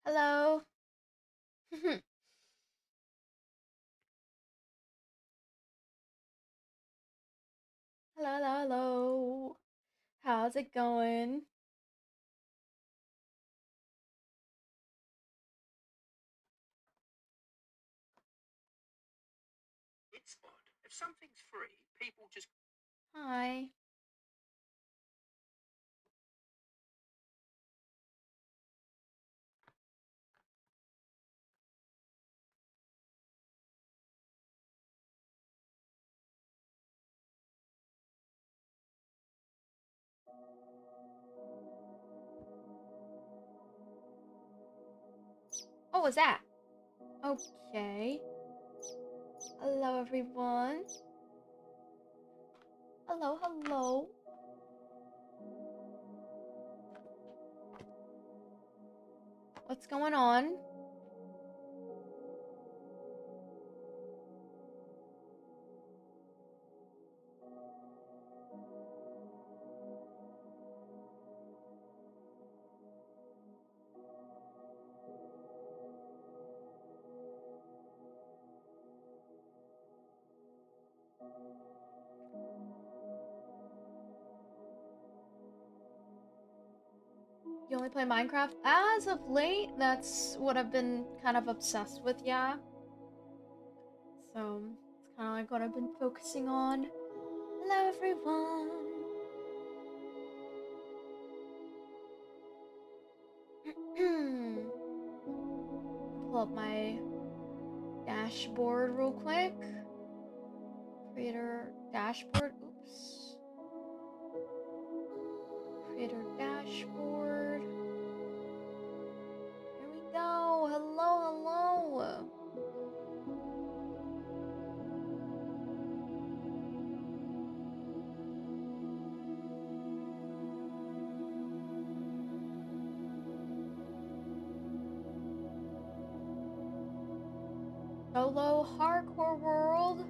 Hello. Hello, hello, hello. How's it going? It's odd. If something's free, people just. Hi. What was that? Okay. Hello, everyone. Hello, hello. What's going on? You only play Minecraft? As of late, that's what I've been kind of obsessed with, yeah. So, it's kind of like what I've been focusing on. Hello, everyone. Pull up my dashboard real quick. Creator dashboard. Oops. Creator dashboard. Here we go. Hello, hello. Solo hardcore world.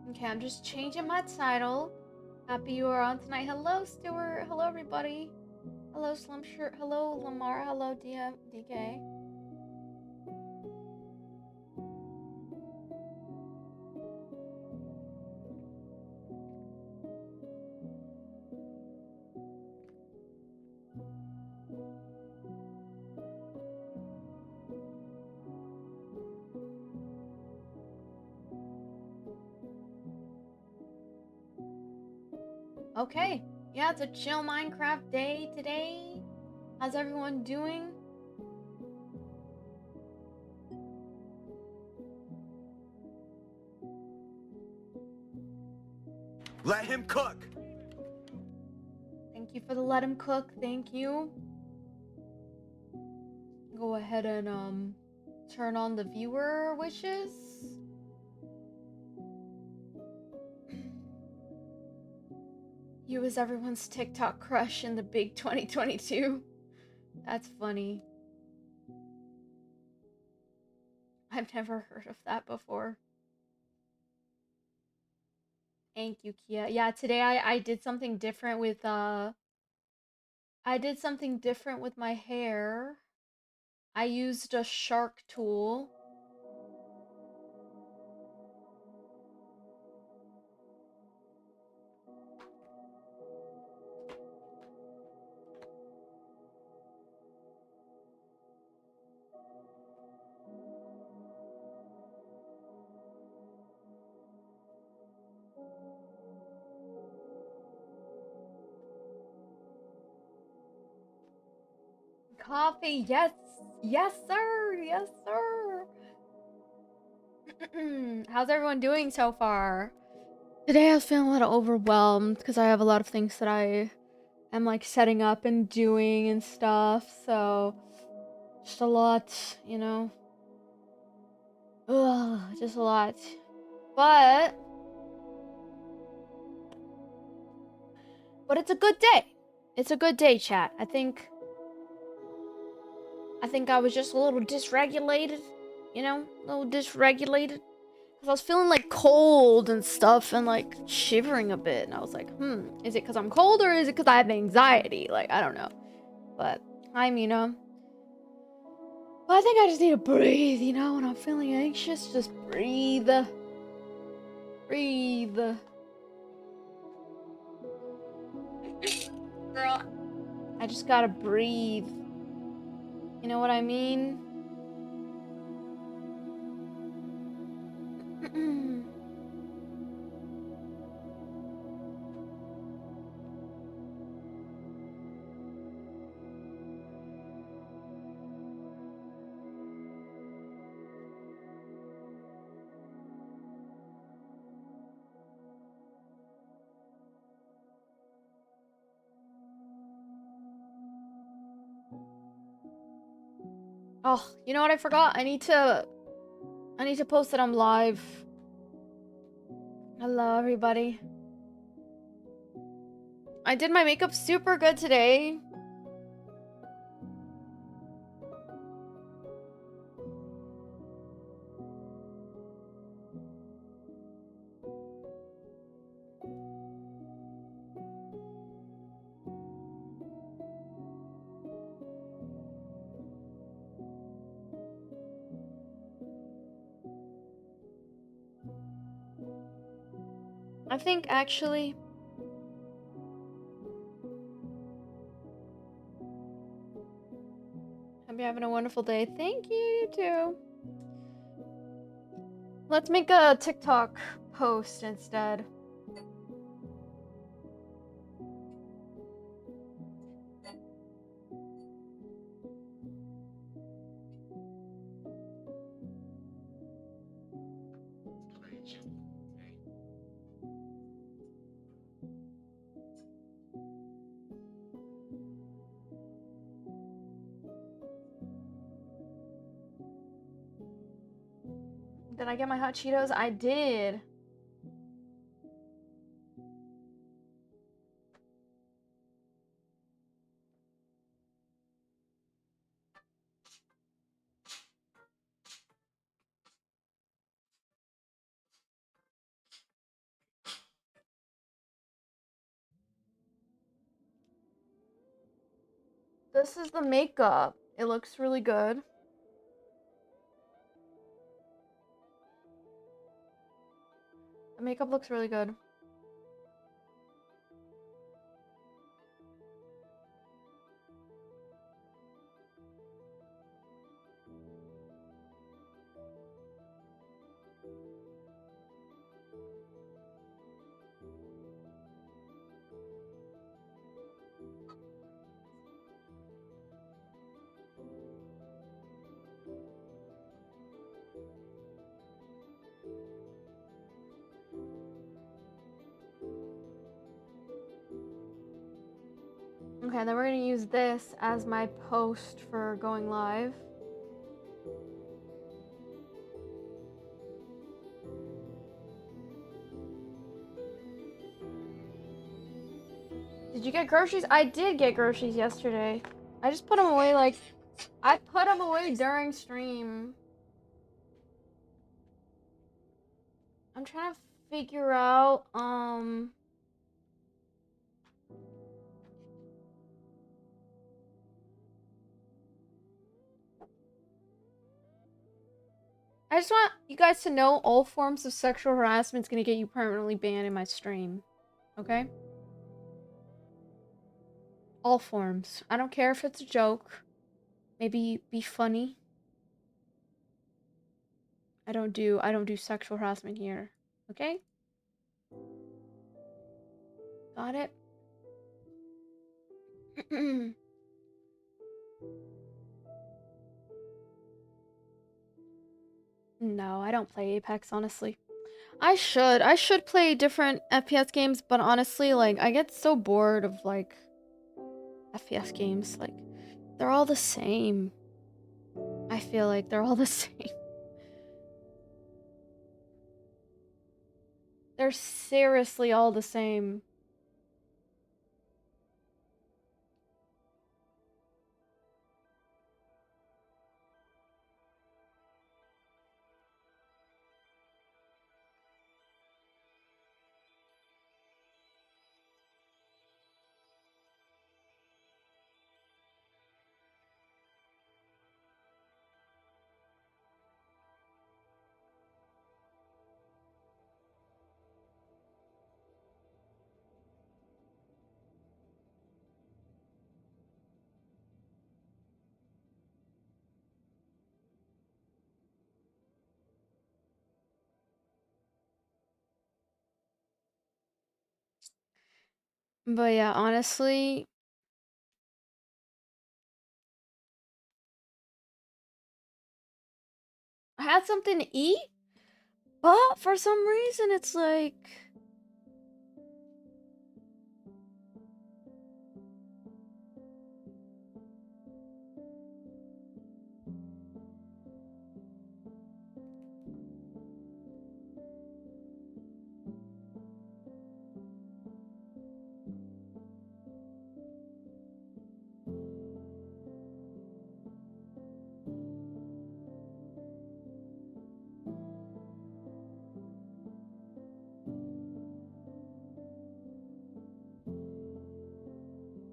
Okay, I'm just changing my title. Happy you are on tonight. Hello, Stuart. Hello, everybody. Hello, Slim Shirt. Hello, Lamar. Hello, DK. Okay. Yeah, it's a chill Minecraft day today. How's everyone doing? Let him cook! Thank you for the let him cook. Thank you. Go ahead and turn on the viewer wishes. You was everyone's TikTok crush in the big 2022. That's funny. I've never heard of that before. Thank you, Kia. Yeah, today I did something different with I did something different with my hair. I used a shark tool. Coffee, yes, yes, sir, yes, sir. How's everyone doing so far? Today I was feeling a little overwhelmed because I have a lot of things that I am like setting up and doing and stuff. So just a lot, you know. Ugh, just a lot. But it's a good day. It's a good day, chat. I think I was just a little dysregulated, you know, a little dysregulated. Cause I was feeling like cold and stuff and like shivering a bit. And I was like, is it because I'm cold or is it because I have anxiety? Like, I don't know. But hi, Mina. But I think I just need to breathe, you know, when I'm feeling anxious. Just breathe. Breathe. Girl. I just gotta breathe. You know what I mean? Oh, you know what I forgot? I need to post that I'm live. Hello, everybody. I did my makeup super good today. I think actually. Hope you're having a wonderful day. Thank you, you too. Let's make a TikTok post instead. Did I get my hot Cheetos? I did. This is the makeup. It looks really good. The makeup looks really good. Okay, then we're gonna use this as my post for going live. Did you get groceries? I did get groceries yesterday. I just put them away like... I put them away during stream. I'm trying to figure out, I just want you guys to know all forms of sexual harassment is gonna get you permanently banned in my stream. Okay? All forms. I don't care if it's a joke. Maybe be funny. I don't do sexual harassment here. Okay? Got it? No, I don't play Apex, honestly. I should play different FPS games, but honestly, like, I get so bored of, like, FPS games. Like, they're all the same. I feel like they're all the same. They're seriously all the same. But yeah, honestly, I had something to eat, but for some reason it's like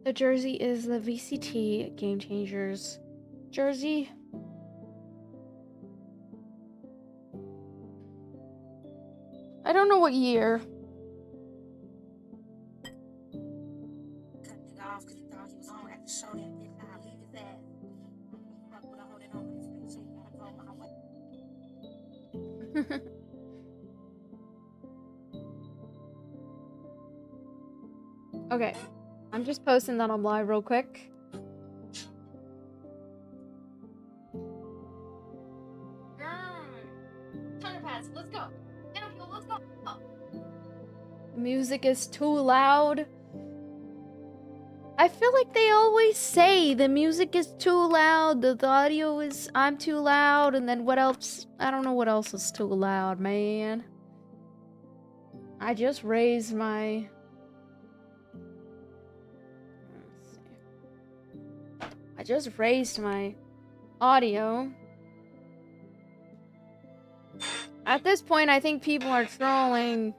the jersey is the VCT Game Changers jersey. I don't know what year. Okay, I'm just posting that on live real quick. Let's go. Let's go. The music is too loud. I feel like they always say the music is too loud, the audio is I'm too loud, and then what else? I don't know what else is too loud, man. I just raised my... Let's see. I just raised my audio. At this point, I think people are trolling.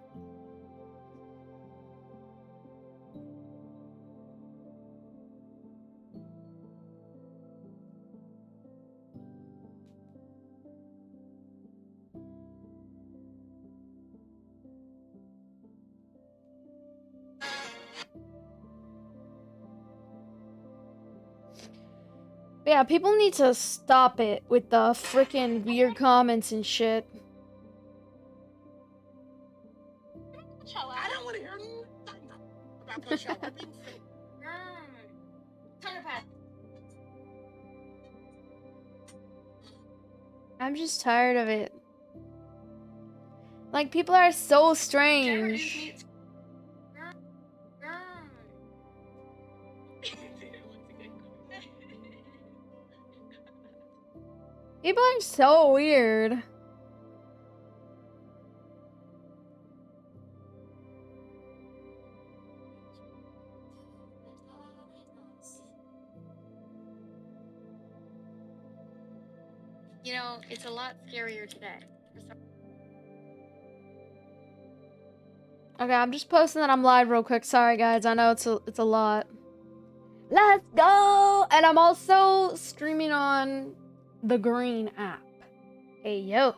Yeah, people need to stop it with the freaking weird comments and shit. I don't want to hear nothing about Coachella. I'm just tired of it. Like, people are so strange. People are so weird. You know, it's a lot scarier today. Okay, I'm just posting that I'm live real quick. Sorry guys, I know it's a lot. Let's go! And I'm also streaming on the Green app. Hey yo.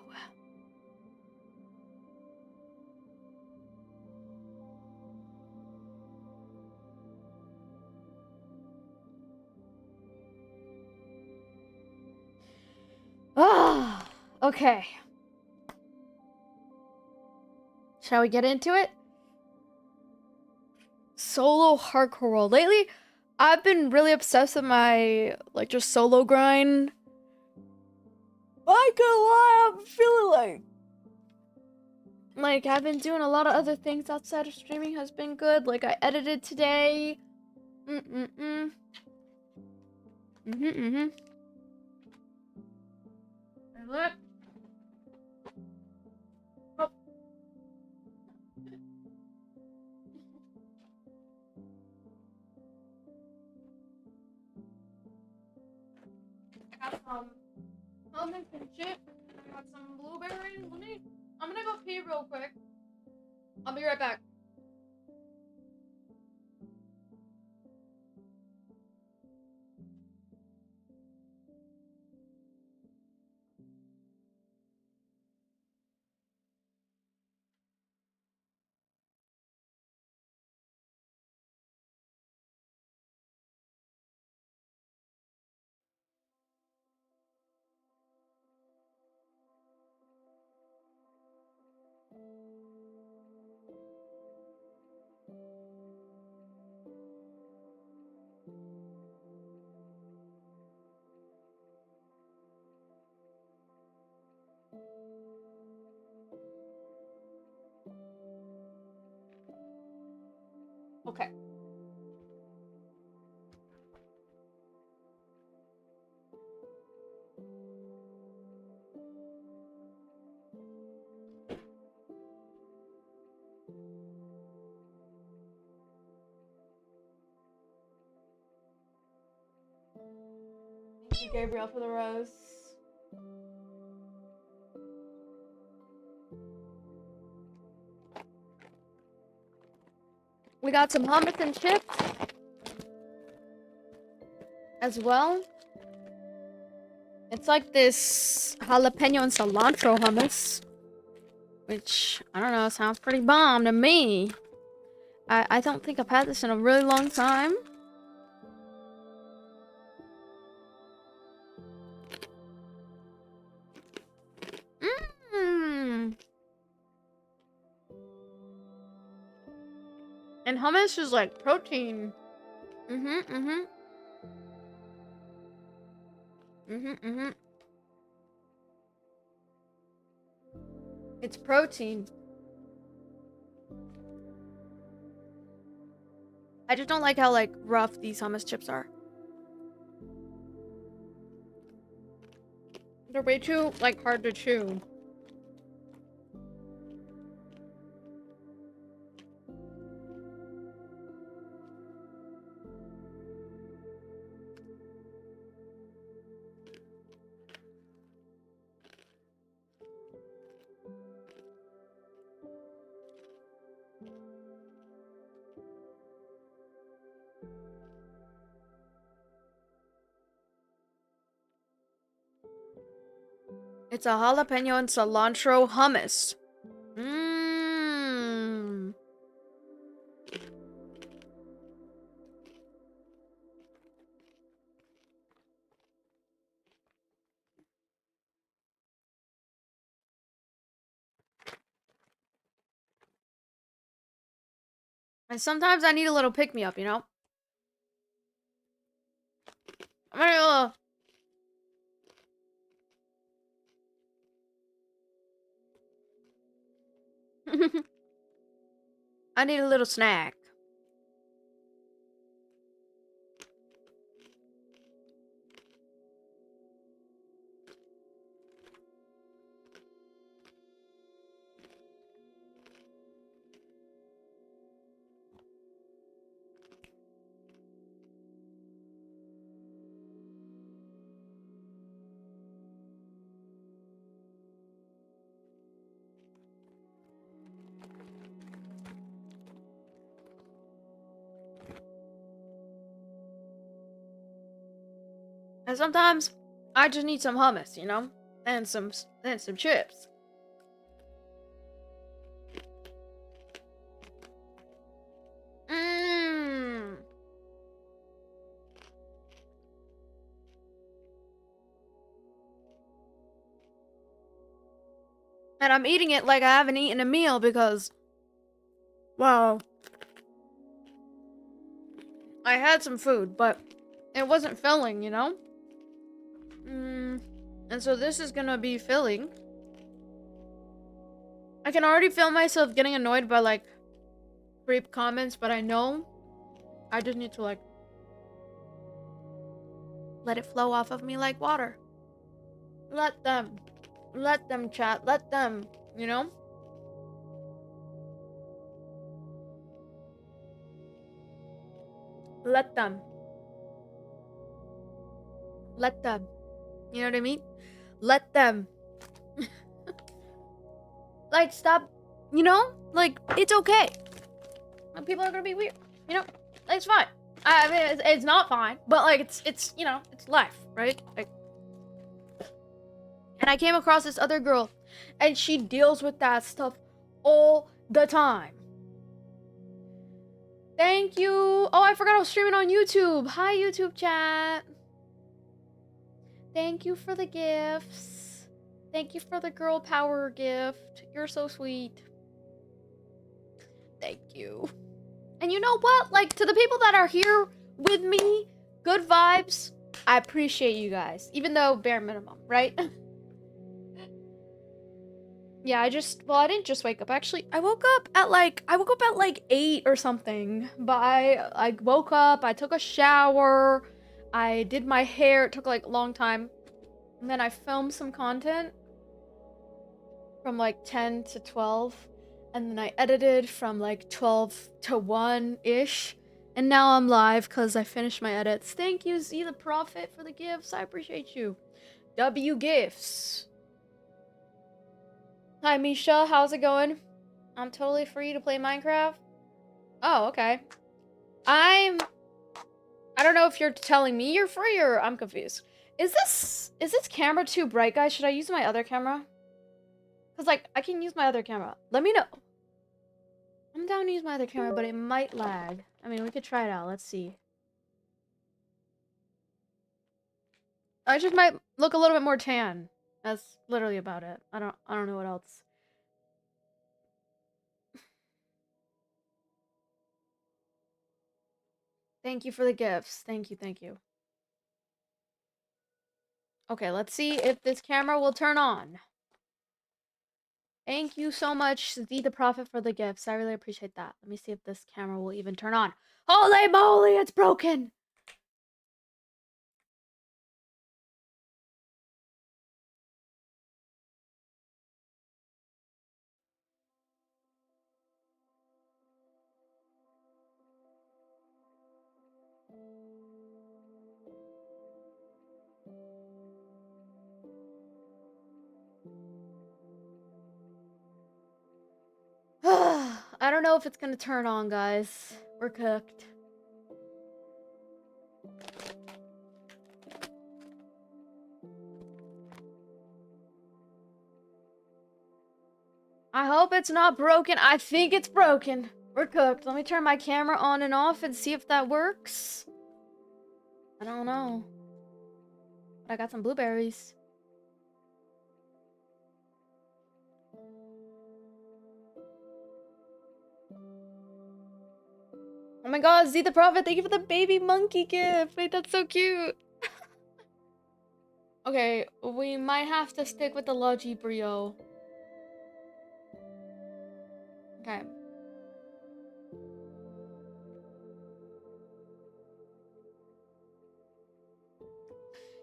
Ah, okay. Shall we get into it? Solo hardcore world. Lately, I've been really obsessed with my, like, just solo grind. I can't lie, I'm feeling like... Like, I've been doing a lot of other things outside of streaming has been good. Like, I edited today. Mm-mm-mm. Mm-hmm. And look. Oh. I got some hummus and chips. And I got some blueberries. I'm gonna go pee real quick. I'll be right back. Okay. Thank you, Gabriel, for the rose. We got some hummus and chips as well. It's like this jalapeno and cilantro hummus, which, I don't know, sounds pretty bomb to me. I don't think I've had this in a really long time. Mmm. And hummus is like protein. Mm-hmm. It's protein. I just don't like how, like, rough these hummus chips are. They're way too, like, hard to chew. It's a jalapeno and cilantro hummus. Mmm. And sometimes I need a little pick-me-up, you know? I'm gonna I need a little snack. And sometimes I just need some hummus, you know? And some chips. Mmm. And I'm eating it like I haven't eaten a meal because, wow, I had some food, but it wasn't filling, you know? And so this is gonna be filling. I can already feel myself getting annoyed by like creep comments, but I know I just need to like let it flow off of me like water. Let them chat, let them, you know? Let them. Let them. You know what I mean? Let them. Like, stop, you know? Like, it's okay. People are gonna be weird, you know? It's fine. I mean, it's not fine, but like, it's, you know, it's life, right? Like, and I came across this other girl, and she deals with that stuff all the time. Thank you. Oh, I forgot I was streaming on YouTube. Hi, YouTube chat. Thank you for the gifts. Thank you for the girl power gift. You're so sweet. Thank you. And you know what? Like, to the people that are here with me, good vibes. I appreciate you guys. Even though bare minimum, right? Yeah, I didn't just wake up. Actually, I woke up at like 8 or something. But I woke up, I took a shower, I did my hair. It took like a long time. And then I filmed some content from like 10 to 12. And then I edited from like 12 to 1-ish. And now I'm live because I finished my edits. Thank you, Z the Prophet, for the gifts. I appreciate you. W Gifts. Hi, Misha. How's it going? I'm totally free to play Minecraft. Oh, okay. I don't know if you're telling me you're free or I'm confused. Is this camera too bright, guys? Should I use my other camera? Because, like, I can use my other camera. Let me know. I'm down to use my other camera, but it might lag. I mean, we could try it out. Let's see. I just might look a little bit more tan. That's literally about it. I don't know what else. Thank you for the gifts. Thank you, thank you. Okay, let's see if this camera will turn on. Thank you so much, Z the Prophet, for the gifts. I really appreciate that. Let me see if this camera will even turn on. Holy moly, it's broken! I don't know if it's gonna turn on, guys. We're cooked. I hope it's not broken. I think it's broken. We're cooked. Let me turn my camera on and off and see if that works. I don't know. But I got some blueberries. Oh my god, Z the Prophet, thank you for the baby monkey gift. Wait, that's so cute. Okay, we might have to stick with the Logi Brio. Okay.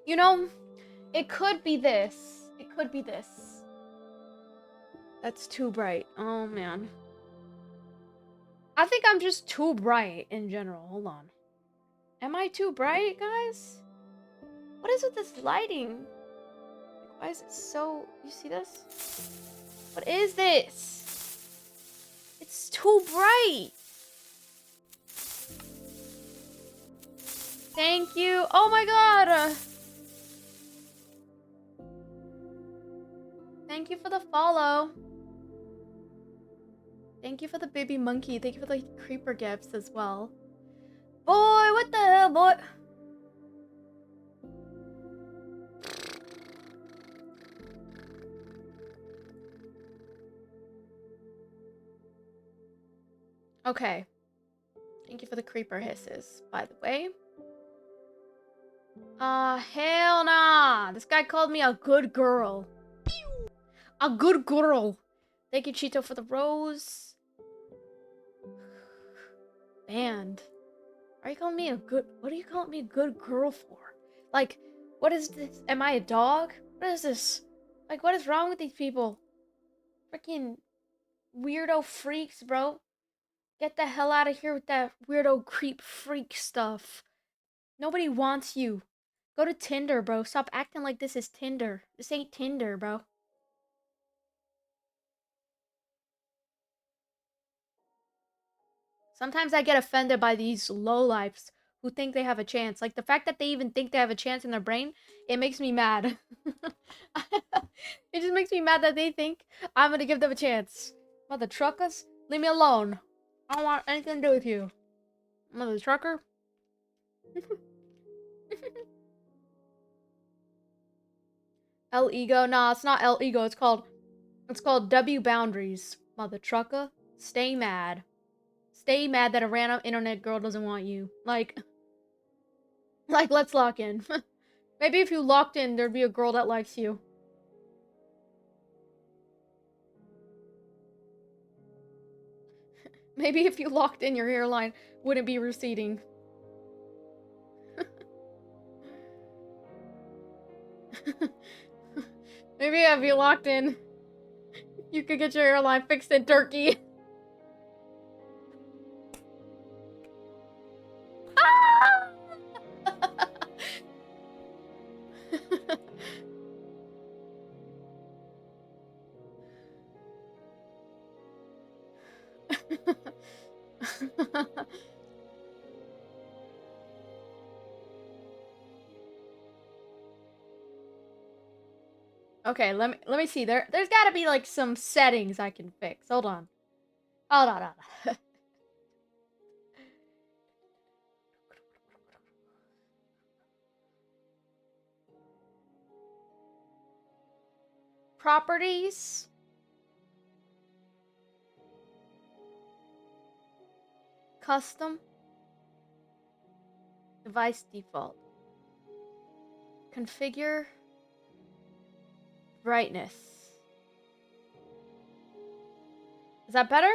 You know, it could be this. It could be this. That's too bright. Oh, man. I think I'm just too bright in general. Hold on. Am I too bright, guys? What is with this lighting? Why is it so... You see this? What is this? It's too bright. Thank you. Oh my god. Thank you for the follow. Thank you for the baby monkey. Thank you for the creeper gifts as well. Boy, what the hell, boy? Okay. Thank you for the creeper hisses, by the way. Hell nah. This guy called me a good girl. A good girl. Thank you, Cheeto, for the rose. Banned. Are you calling me a good... What are you calling me a good girl for? Like, what is this? Am I a dog? What is this? Like, what is wrong with these people? Freaking weirdo freaks, bro. Get the hell out of here with that weirdo creep freak stuff. Nobody wants you. Go to Tinder, bro. Stop acting like this is Tinder. This ain't Tinder, bro. Sometimes I get offended by these lowlifes who think they have a chance. Like, the fact that they even think they have a chance in their brain, it makes me mad. It just makes me mad that they think I'm gonna give them a chance. Mother truckers, leave me alone. I don't want anything to do with you. Mother trucker. L ego. Nah, it's not L ego. It's called W boundaries. Mother trucker. Stay mad. Stay mad that a random internet girl doesn't want you. Like, let's lock in. Maybe if you locked in, there'd be a girl that likes you. Maybe if you locked in, your hairline wouldn't be receding. Maybe if you locked in, you could get your hairline fixed in Turkey. Okay, let me see. There's got to be like some settings I can fix. Hold on. Hold on. Properties. Custom. Device default. Configure. Brightness. Is that better?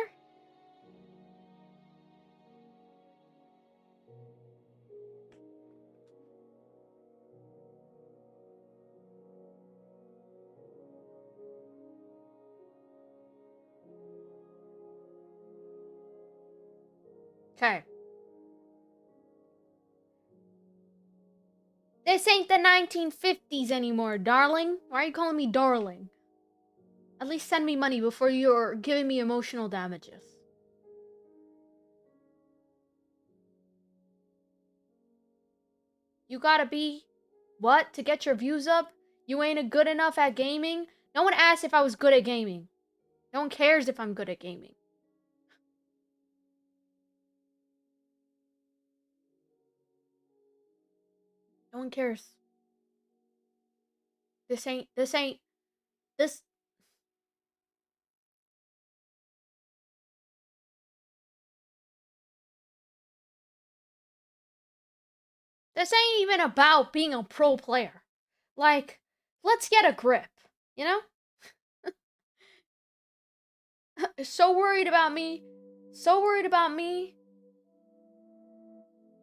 Okay. This ain't the 1950s anymore, darling. Why are you calling me darling? At least send me money before you're giving me emotional damages. You gotta be... What? To get your views up? You ain't good enough at gaming? No one asked if I was good at gaming. No one cares if I'm good at gaming. No one cares. This ain't... This... This ain't even about being a pro player. Like, let's get a grip, you know? So worried about me. So worried about me.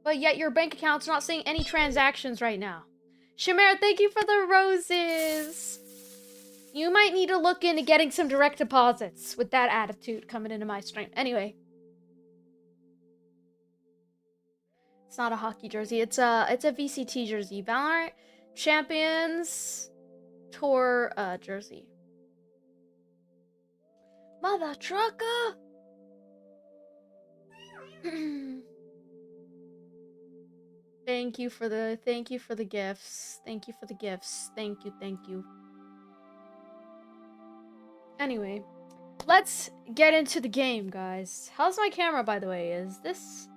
But yet your bank account's not seeing any transactions right now. Shamir, thank you for the roses. You might need to look into getting some direct deposits with that attitude coming into my stream. Anyway. It's not a hockey jersey. It's a VCT jersey. Valorant Champions Tour jersey. Mother trucker. Thank you for the gifts. Thank you for the gifts. Thank you. Anyway, let's get into the game, guys. How's my camera, by the way? Is this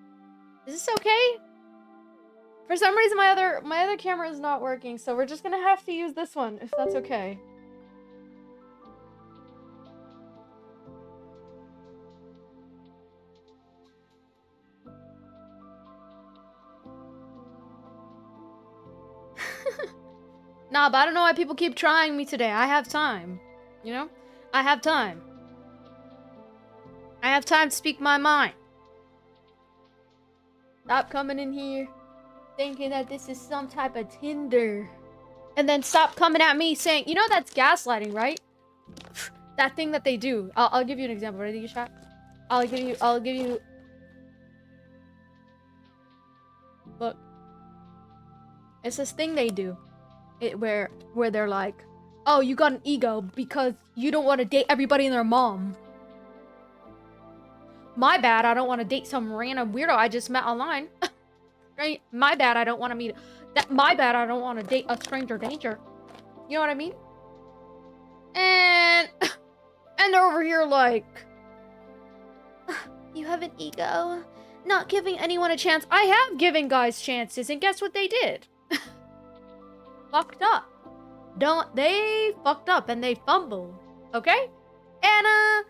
okay? For some reason my other camera is not working, so we're just gonna have to use this one, if that's okay. Nah, but I don't know why people keep trying me today. I have time. You know? I have time. I have time to speak my mind. Stop coming in here thinking that this is some type of Tinder. And then stop coming at me saying, you know that's gaslighting, right? That thing that they do. I'll give you an example. Ready to get shot? I'll give you. Look. It's this thing they do. Where they're like, oh, you got an ego because you don't want to date everybody and their mom. My bad, I don't want to date some random weirdo I just met online. Right? My bad, I don't want to meet my bad, I don't want to date a stranger danger. You know what I mean? And they're over here like, you have an ego, not giving anyone a chance. I have given guys chances, and guess what they did? Fucked up. They fucked up and they fumbled. Okay? And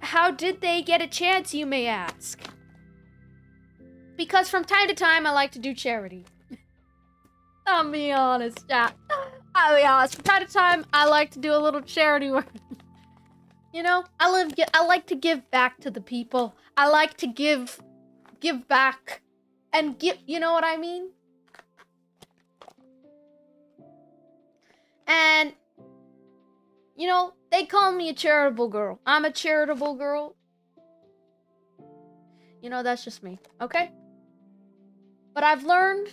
how did they get a chance, you may ask? Because from time to time I like to do charity. I'll be honest, chat. I'll be honest. From time to time I like to do a little charity work. You know, I like to give back to the people. I like to give back and give, you know what I mean? And you know, they call me a charitable girl. I'm a charitable girl. You know, that's just me, okay? But I've learned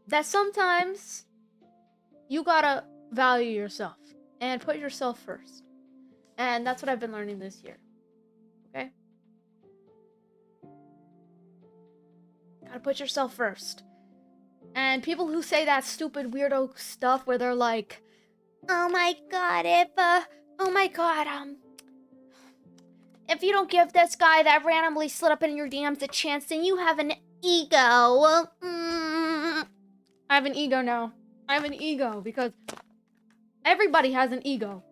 that sometimes you gotta value yourself and put yourself first. And that's what I've been learning this year, okay? Gotta put yourself first. And people who say that stupid weirdo stuff where they're like, oh my god, if you don't give this guy that randomly slid up in your DMs a chance, then you have an ego. I have an ego now. I have an ego because everybody has an ego.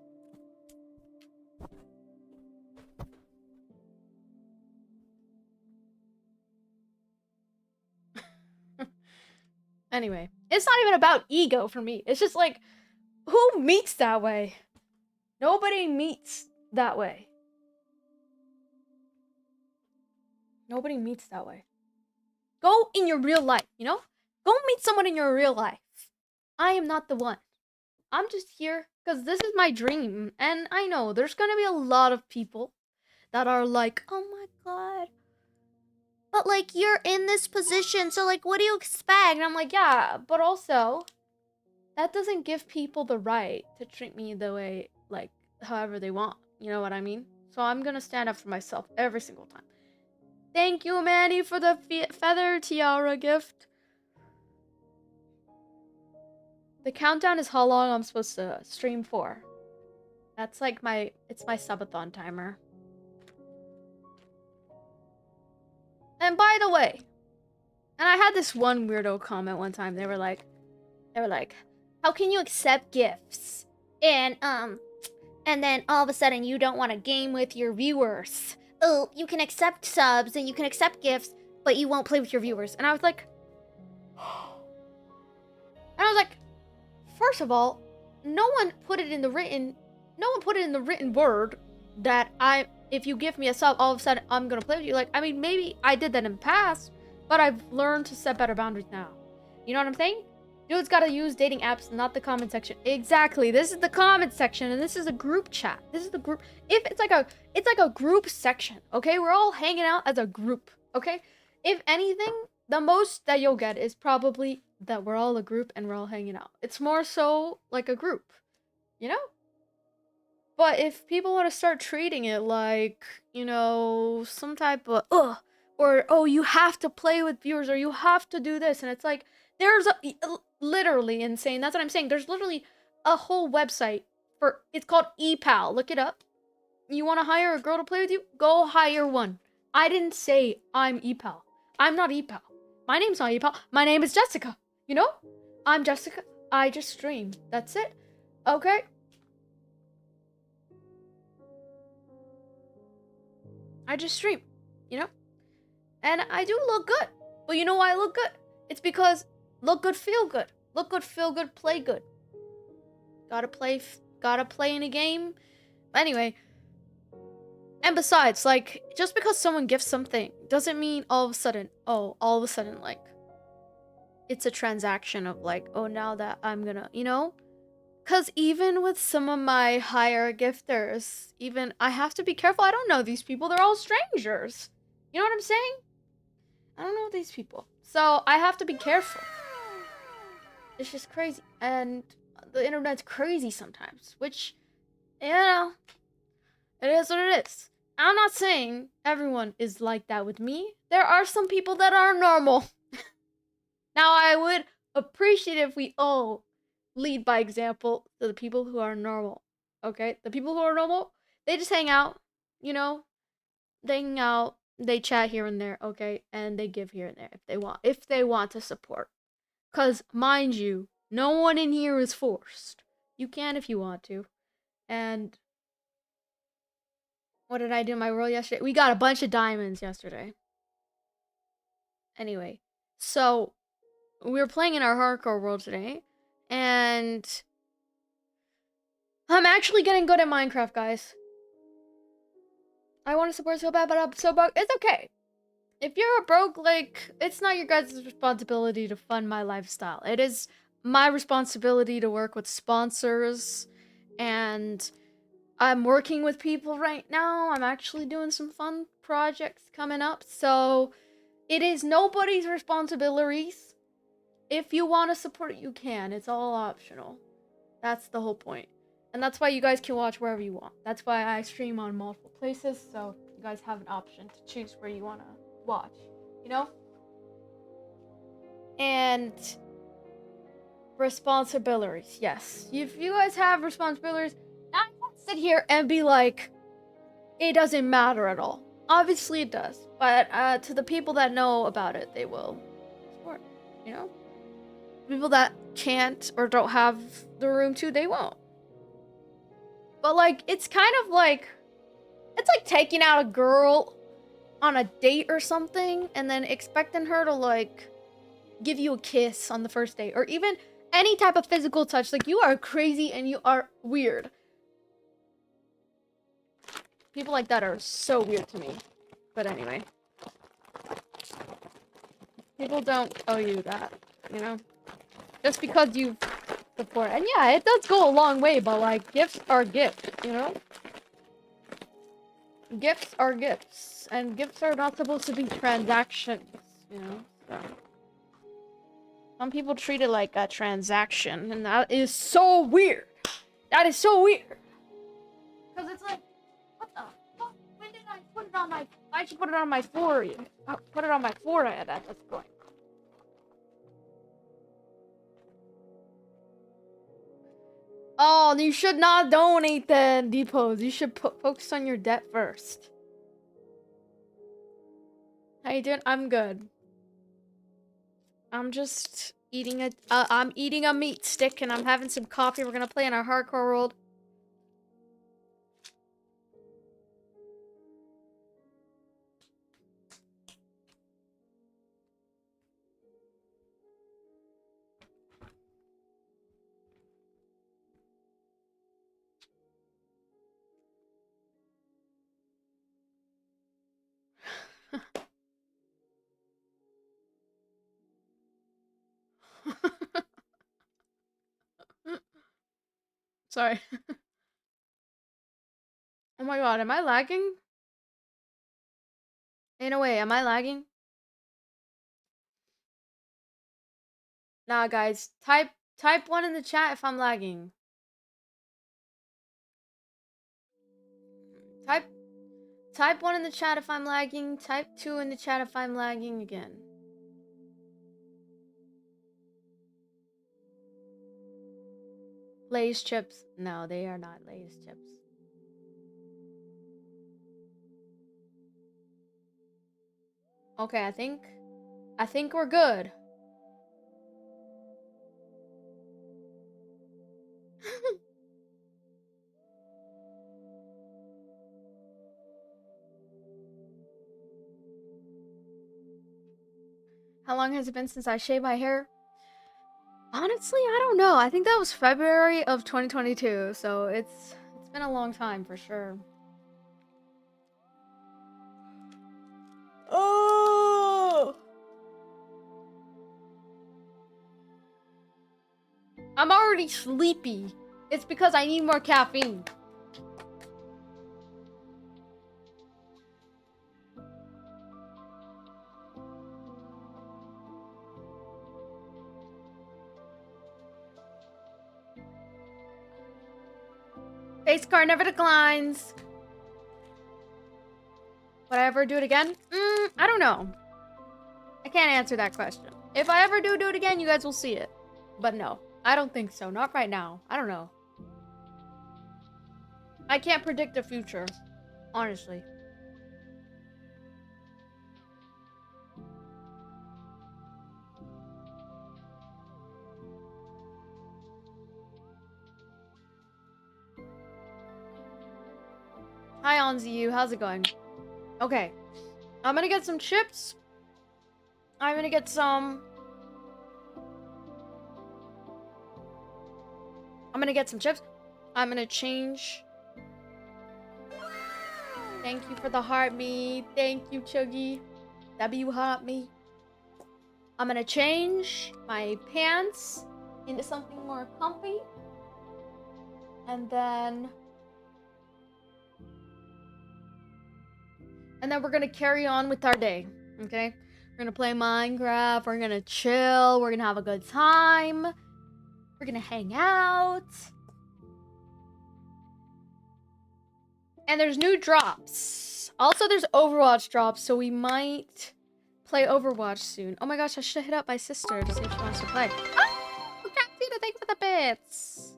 Anyway, it's not even about ego for me. It's just like, who meets that way? Nobody meets that way. Nobody meets that way. Go in your real life, you know? Go meet someone in your real life. I am not the one. I'm just here because this is my dream. And I know there's gonna be a lot of people that are like, oh my god. But like, you're in this position, so like, what do you expect? And I'm like, yeah, but also, that doesn't give people the right to treat me the way, like, however they want. You know what I mean? So I'm gonna stand up for myself every single time. Thank you, Manny, for the feather tiara gift. The countdown is how long I'm supposed to stream for. That's like it's my subathon timer. And by the way, and I had this one weirdo comment one time. They were like, how can you accept gifts? And then all of a sudden you don't want to game with your viewers. Oh, you can accept subs and you can accept gifts, but you won't play with your viewers. And I was like, first of all, no one put it in the written word that if you give me a sub, all of a sudden I'm gonna play with you. Like, I mean, maybe I did that in the past, but I've learned to set better boundaries now. You know what I'm saying? Dudes gotta use dating apps, not the comment section. Exactly. This is the comment section, and this is a group chat. This is the group. If it's like a group section, okay? We're all hanging out as a group, okay? If anything, the most that you'll get is probably that we're all a group and we're all hanging out. It's more so like a group, you know? But if people want to start treating it like, you know, some type of, or, oh, you have to play with viewers, or you have to do this, and it's like, there's literally insane. That's what I'm saying. There's literally a whole website it's called ePal. Look it up. You want to hire a girl to play with you? Go hire one. I didn't say I'm ePal. I'm not ePal. My name's not ePal. My name is Jessica. You know? I'm Jessica. I just stream. That's it. Okay? I just stream. You know? And I do look good. But you know why I look good? It's because look good, feel good. Look good, feel good, play good. Gotta play in a game. Anyway, And besides, like, just because someone gifts something doesn't mean all of a sudden, like, it's a transaction of like, oh, now that I'm gonna, you know? Because even with some of my higher gifters, even I have to be careful. I don't know these people. They're all strangers. You know what I'm saying? I don't know these people. So I have to be careful. It's just crazy. And the internet's crazy sometimes, which, you know, it is what it is. I'm not saying everyone is like that with me. There are some people that are normal. Now, I would appreciate if we all lead by example to the people who are normal. Okay? The people who are normal, they just hang out, you know? They hang out, they chat here and there, okay? And they give here and there if they want. If they want to support. Cause mind you, no one in here is forced. You can if you want to. And what did I do in my world yesterday? We got a bunch of diamonds yesterday. Anyway, so we were playing in our hardcore world today, and I'm actually getting good at Minecraft, guys. I want to support so bad, but I'm so broke. It's okay. If you're broke, like, it's not your guys' responsibility to fund my lifestyle. It is my responsibility to work with sponsors, and I'm working with people right now. I'm actually doing some fun projects coming up, so it is nobody's responsibilities. If you want to support, you can. It's all optional. That's the whole point. And that's why you guys can watch wherever you want. That's why I stream on multiple places, so you guys have an option to choose where you want to watch, you know? And responsibilities, yes. If you guys have responsibilities, I won't sit here and be like, it doesn't matter at all. Obviously it does, but to the people that know about it, they will support, you know? People that can't or don't have the room to, they won't. But, like, it's kind of like, it's like taking out a girl on a date or something and then expecting her to, like, give you a kiss on the first date or even any type of physical touch. Like, you are crazy and you are weird. People like that are so weird to me. But anyway. People don't owe you that, you know? Just because you support. And yeah, it does go a long way, but, like, gifts are gifts, you know? Gifts are gifts, and gifts are not supposed to be transactions, you know? So. Some people treat it like a transaction, and that is so weird. That is so weird. Because it's like, what the fuck? When did I put it on my... I should put it on my forehead. Put it on my forehead at this point. Oh, you should not donate then, Depose. You should focus on your debt first. How you doing? I'm good. I'm just eating I'm eating a meat stick and I'm having some coffee. We're gonna play in our hardcore world. Sorry. Oh my god, am I lagging? In a way, am I lagging? Nah, guys, type 1 in the chat if I'm lagging. Type 1 in the chat if I'm lagging. Type 2 in the chat if I'm lagging again. Lay's chips. No, they are not Lay's chips. Okay, I think we're good. How long has it been since I shaved my hair? Honestly, I don't know. I think that was February of 2022, so it's been a long time for sure. I'm already sleepy. It's because I need more caffeine. Face card never declines. Would I ever do it again? I don't know. I can't answer that question. If I ever do it again, you guys will see it. But no, I don't think so. Not right now. I don't know. I can't predict the future, honestly. Hi, Onzu. How's it going? Okay. I'm gonna get some chips. I'm gonna get some... I'm gonna get some chips. I'm gonna change... Thank you for the heartbeat. Thank you, Chuggy. W heart me. I'm gonna change my pants into something more comfy. And then we're gonna carry on with our day, okay? We're gonna play Minecraft, we're gonna chill, we're gonna have a good time. We're gonna hang out. And there's new drops. Also, there's Overwatch drops, so we might play Overwatch soon. Oh my gosh, I should have hit up my sister to see if she wants to play. Oh, Captina, thanks for the bits.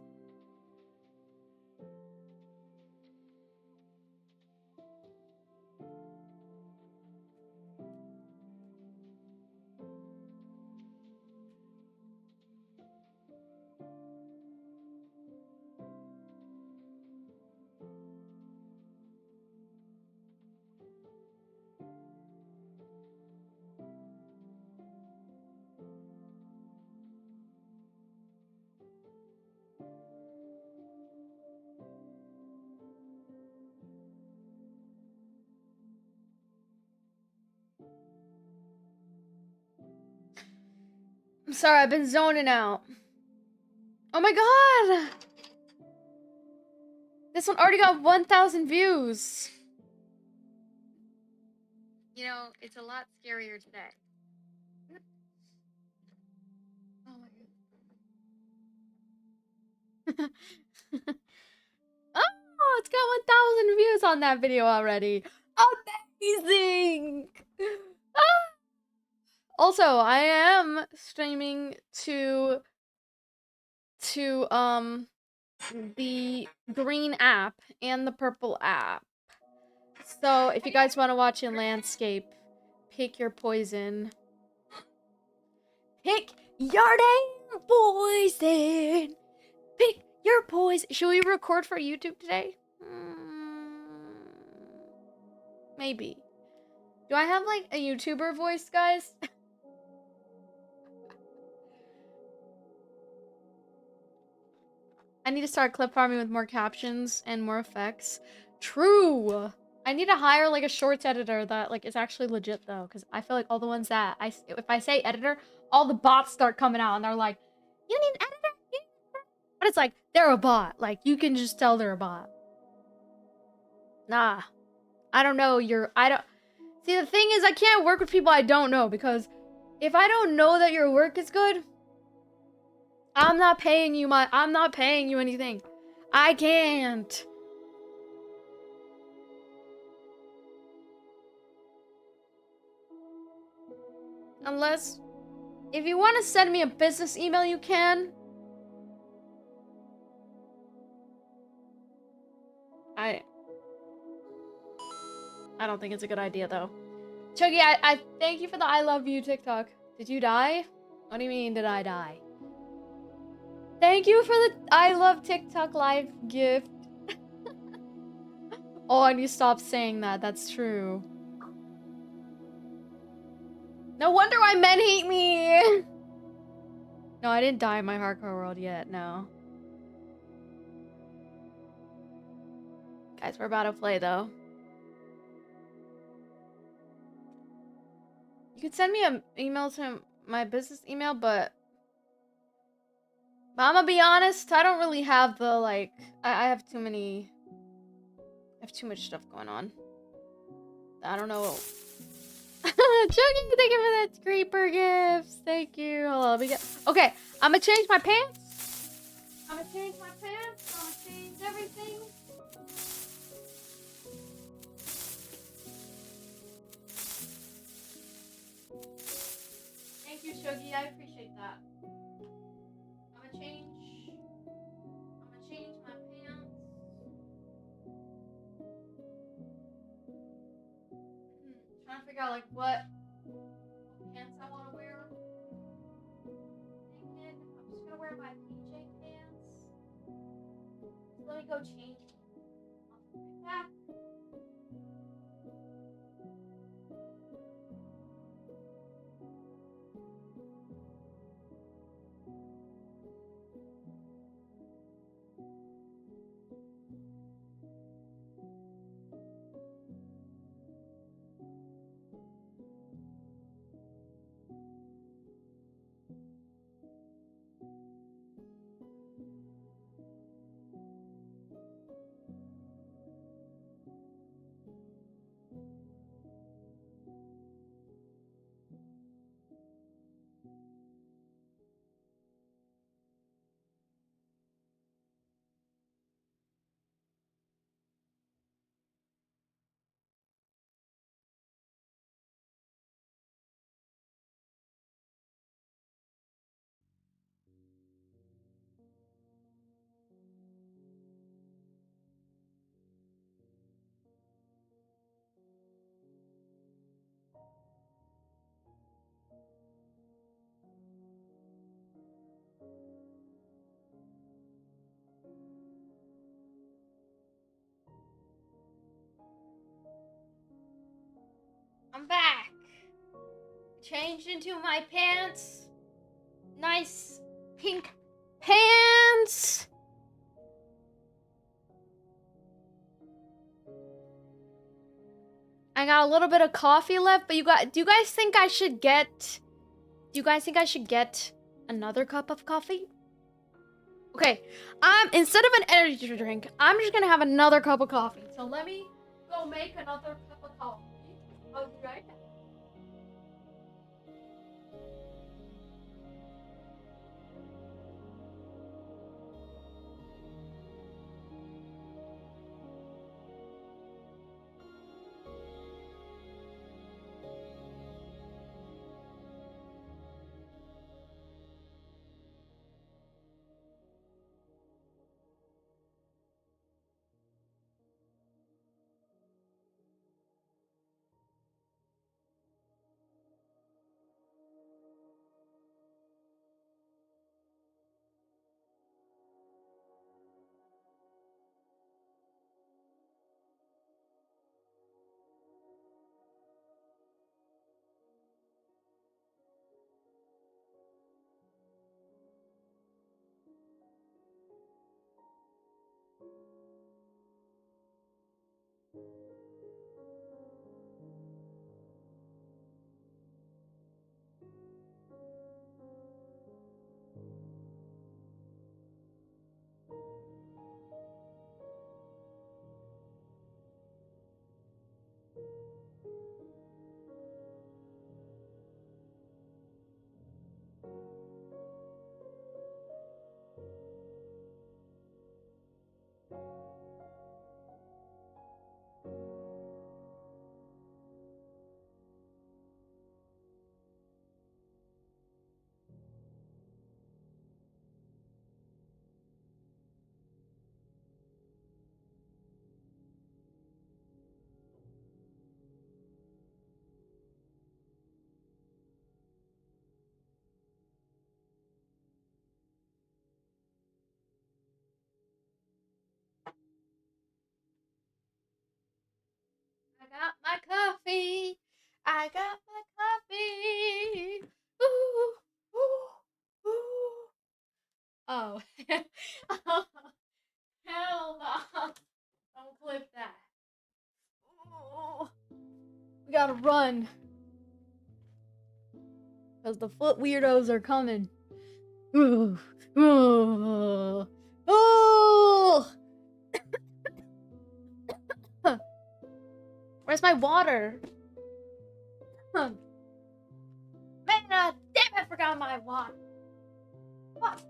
I'm sorry, I've been zoning out. Oh my god! This one already got 1,000 views. You know, it's a lot scarier today. Oh my god. Oh, it's got 1,000 views on that video already. Amazing! Ah! Also, I am streaming to the green app and the purple app. So if you guys want to watch in landscape, pick your poison. Pick your damn poison. Pick your poison. Should we record for YouTube today? Maybe. Do I have like a YouTuber voice, guys? I need to start clip farming with more captions and more effects. True. I need to hire like a shorts editor that like is actually legit though, because I feel like all the ones that if I say editor, all the bots start coming out and they're like, "You need an editor?" But it's like they're a bot. Like you can just tell they're a bot. Nah, I don't know. I don't. See, the thing is, I can't work with people I don't know because if I don't know that your work is good, I'm not paying you anything. I can't. Unless, if you want to send me a business email, you can. I don't think it's a good idea, though. Chuggy, I thank you for the I love you TikTok. Did you die? What do you mean, did I die? Thank you for the I love TikTok live gift. Oh, and you stopped saying that. That's true. No wonder why men hate me. No, I didn't die in my hardcore world yet, no. Guys, we're about to play, though. You could send me an email to my business email, but But I'm gonna be honest, I don't really have the, like, I have too many, I have too much stuff going on. I don't know. Chugging, thank you for that creeper gifts. Thank you. Hold on, okay, I'm gonna change my pants. I'm gonna change my pants. I'm gonna change everything. Thank you, Shuggy. I appreciate that. I'm gonna change my pants. Trying to figure out like what pants I want to wear. I'm just gonna wear my PJ pants. Let me go change. I'll be right back. I'm back. Changed into my pants. Nice pink pants. I got a little bit of coffee left, but do you guys think I should get another cup of coffee? Okay, instead of an energy drink, I'm just gonna have another cup of coffee. So let me go make another cup of coffee. I'll be right back. I got my coffee. I got my coffee. Ooh, ooh, ooh. Oh. Oh, hell no. Don't clip that. Ooh. We gotta run. Because the foot weirdos are coming. Ooh. Oh. Oh. Where's my water? Man, damn! I forgot my water. Fuck.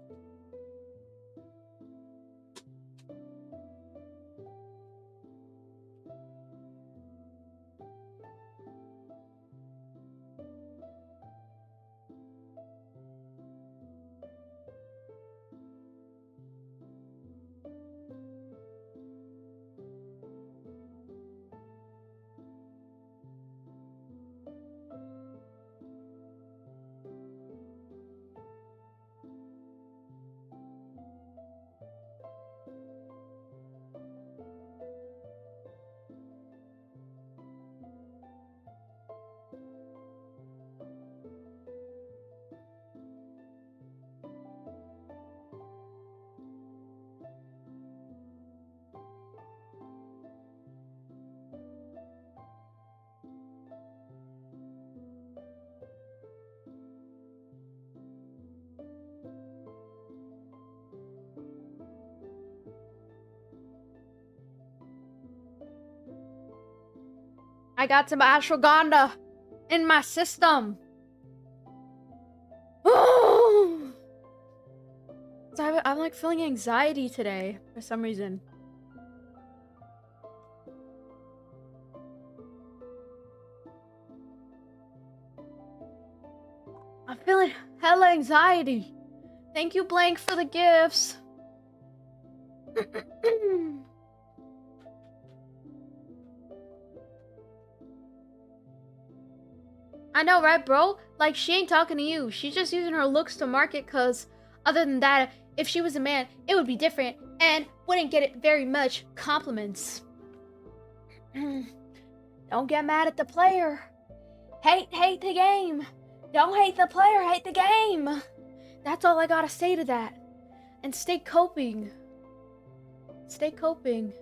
I got some ashwagandha in my system. So I'm like feeling anxiety today for some reason. I'm feeling hella anxiety. Thank you, Blank, for the gifts. I know, right, bro? Like, she ain't talking to you. She's just using her looks to market, cause other than that, if she was a man, it would be different and wouldn't get it very much compliments. Don't get mad at the player. Hate the game. Don't hate the player, hate the game. That's all I gotta say to that. And stay coping. Stay coping.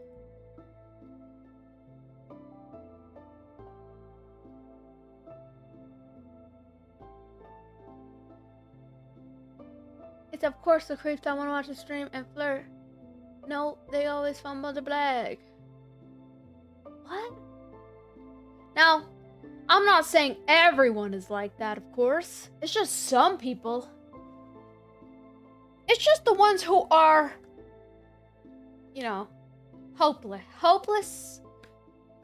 It's of course the creeps that want to watch the stream and flirt. No, they always fumble the bag. What? Now, I'm not saying everyone is like that, of course. It's just some people. It's just the ones who are, you know, hopeless.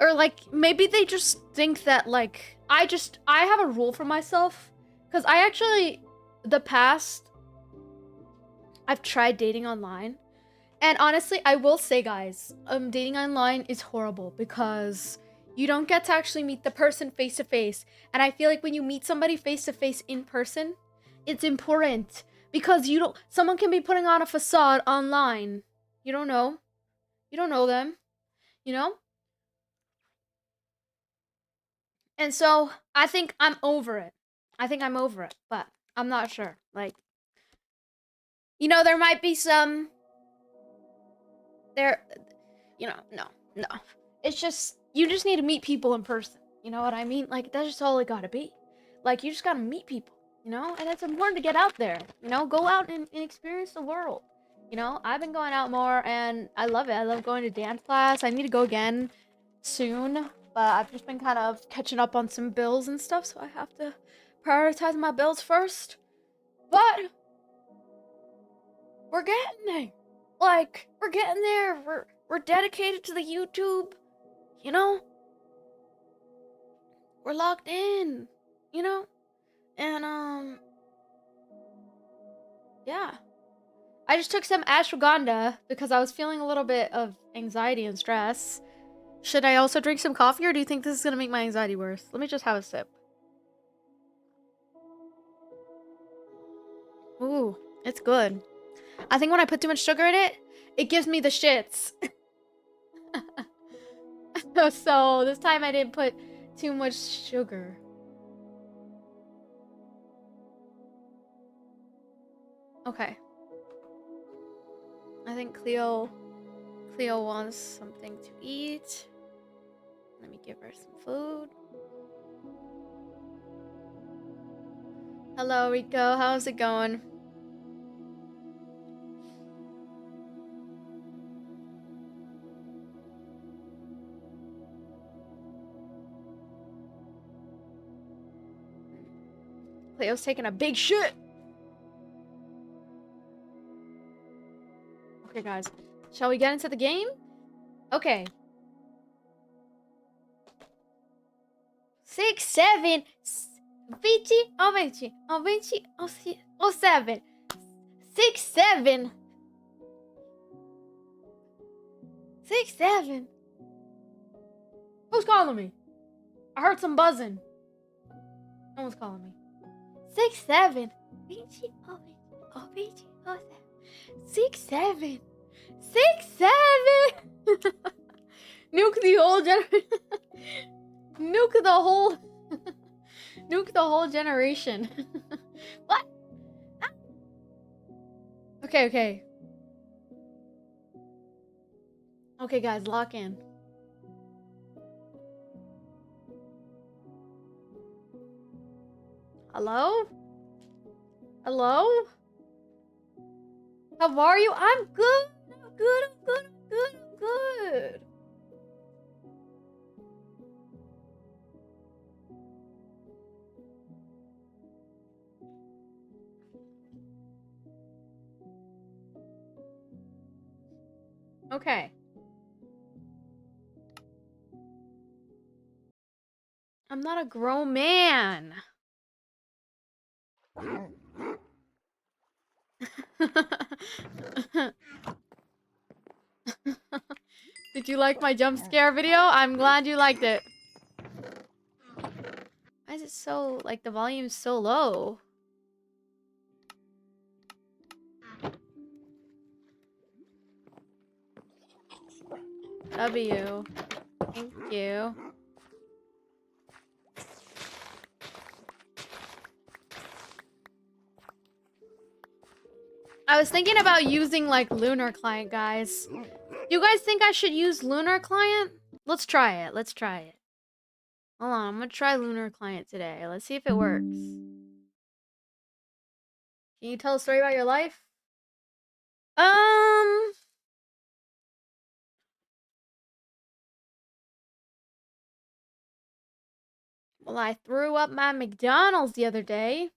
Or like, maybe they just think that, like, I have a rule for myself. Because I actually, I've tried dating online. And honestly, I will say, guys, dating online is horrible because you don't get to actually meet the person face to face. And I feel like when you meet somebody face to face in person, it's important because someone can be putting on a facade online. You don't know. You don't know them, you know? And so I think I'm over it. But I'm not sure. Like, there might be some no. It's just, you just need to meet people in person. You know what I mean? Like, that's just all it gotta be. Like, you just gotta meet people, And it's important to get out there, Go out and experience the world. I've been going out more, and I love it. I love going to dance class. I need to go again soon, but I've just been kind of catching up on some bills and stuff, so I have to prioritize my bills first. But we're getting there. Like, we're getting there. We're dedicated to the YouTube, We're locked in, And, yeah. I just took some ashwagandha because I was feeling a little bit of anxiety and stress. Should I also drink some coffee, or do you think this is gonna make my anxiety worse? Let me just have a sip. Ooh, it's good. I think when I put too much sugar in it, it gives me the shits. So this time I didn't put too much sugar. Okay. I think Cleo wants something to eat. Let me give her some food. Hello, Rico. How's it going? Cleo's taking a big shit. Okay, guys. Shall we get into the game? Okay. 6, 7, 20, oh 20, oh 20, oh 7, 6, 7, 6, 7. Who's calling me? I heard some buzzing. No one's calling me. 6, 7, 20, oh 20, oh 20, oh 7, 6, 7, 6, 7. Nuke the whole Nuke the whole Nuke the whole generation. What? Ah. Okay. Okay, guys, lock in. Hello? Hello? How are you? I'm good. I'm good. Okay. I'm not a grown man. Did you like my jump scare video? I'm glad you liked it. Why is it so, like, the volume's so low? W. Thank you. I was thinking about using, like, Lunar Client, guys. You guys think I should use Lunar Client? Let's try it. Hold on, I'm gonna try Lunar Client today. Let's see if it works. Can you tell a story about your life? Well, I threw up my McDonald's the other day.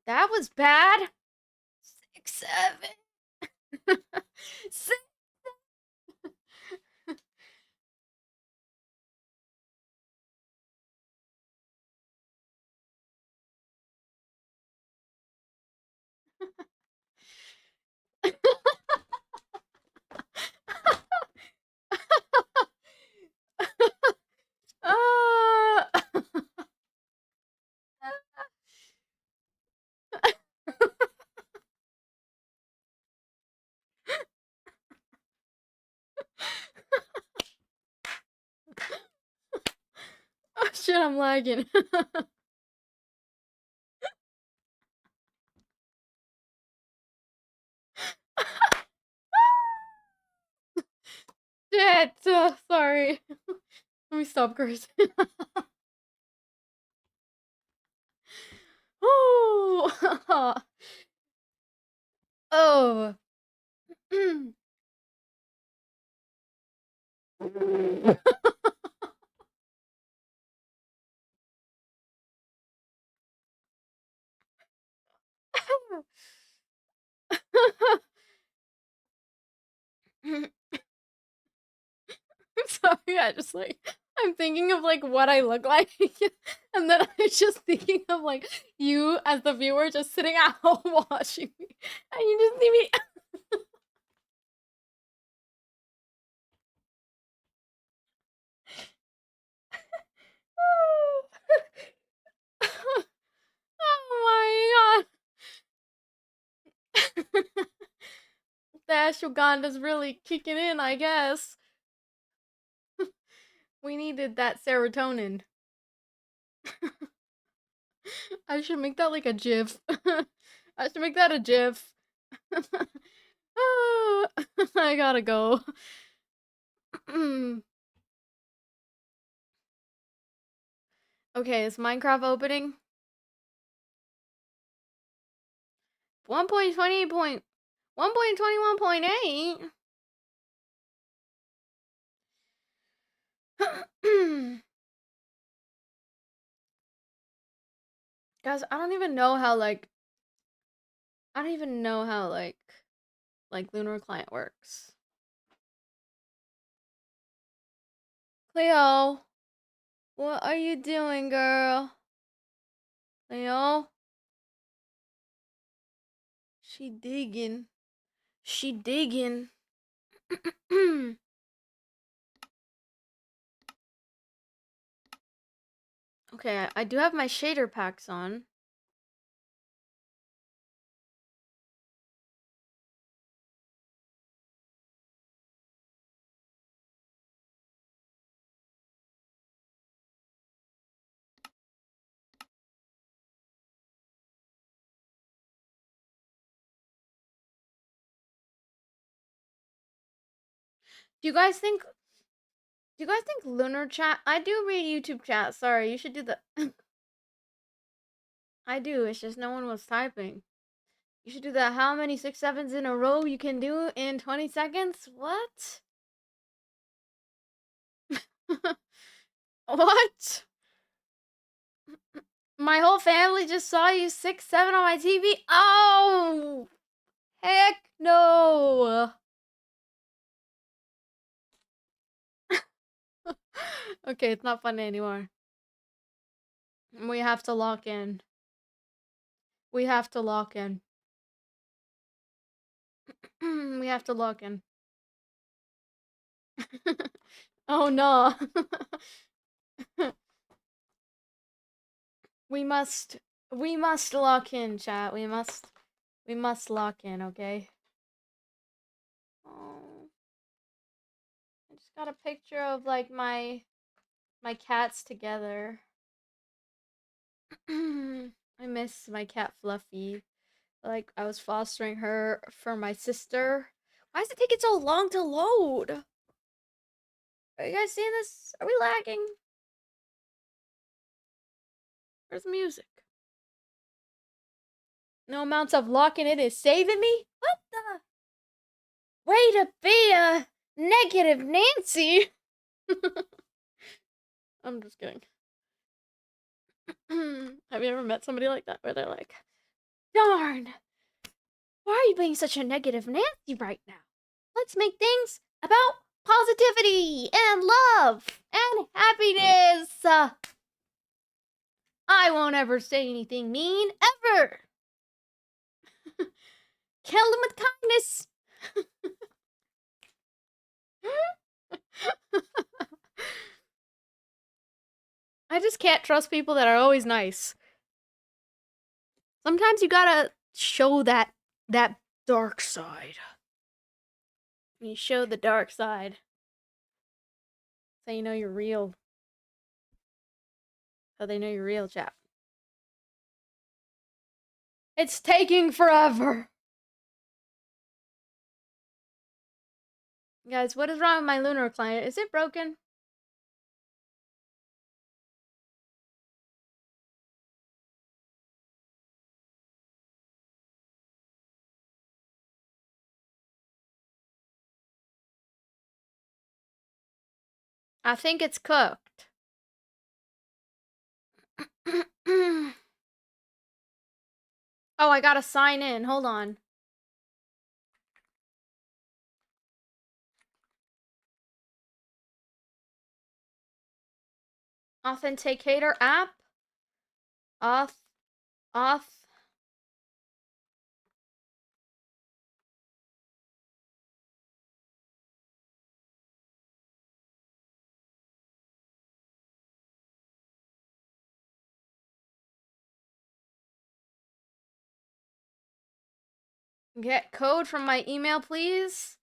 That was bad. 6, 7. 6. Oh shit, I'm lagging. Shit, sorry. Let me stop cursing. Oh. Oh. I'm sorry, I'm thinking of like what I look like, and then I'm just thinking of like you as the viewer just sitting at home watching me, and you just see me. Oh my god. The ashwaganda's really kicking in, I guess. We needed that serotonin. I should make that like a GIF. I should make that a GIF. I gotta go. Okay, is Minecraft opening? 1.21.8. Guys, I don't even know how, like, I don't even know how, like Lunar Client works. Cleo, what are you doing, girl? Cleo? She digging. She digging. Okay, I do have my shader packs on. Do you guys think Lunar Chat? I do read YouTube chat. Sorry, you should do the I do. It's just no one was typing. You should do that. How many 6-7s in a row you can do in 20 seconds? What? What? My whole family just saw you 6-7 on my TV? Oh! Heck no! Okay, it's not funny anymore. We have to lock in. We have to lock in. We have to lock in. Oh no. we must lock in, chat. We must lock in, okay? Oh. I just got a picture of like my cats together. I miss my cat Fluffy. Like I was fostering her for my sister. Why is it taking so long to load? Are you guys seeing this? Are we lagging? Where's the music? No amounts of locking it is saving me? What the? Way to be a negative Nancy! I'm just kidding. Have you ever met somebody like that where they're like, darn, why are you being such a negative Nancy right now? Let's make things about positivity and love and happiness. I won't ever say anything mean, ever. Kill them with kindness. I just can't trust people that are always nice. Sometimes you gotta show that dark side. You show the dark side. So you know you're real. So they know you're real, chap. It's taking forever. Guys, what is wrong with my Lunar Client? Is it broken? I think it's cooked. Oh, I gotta sign in. Hold on. Authenticator app. Auth. Get code from my email, please.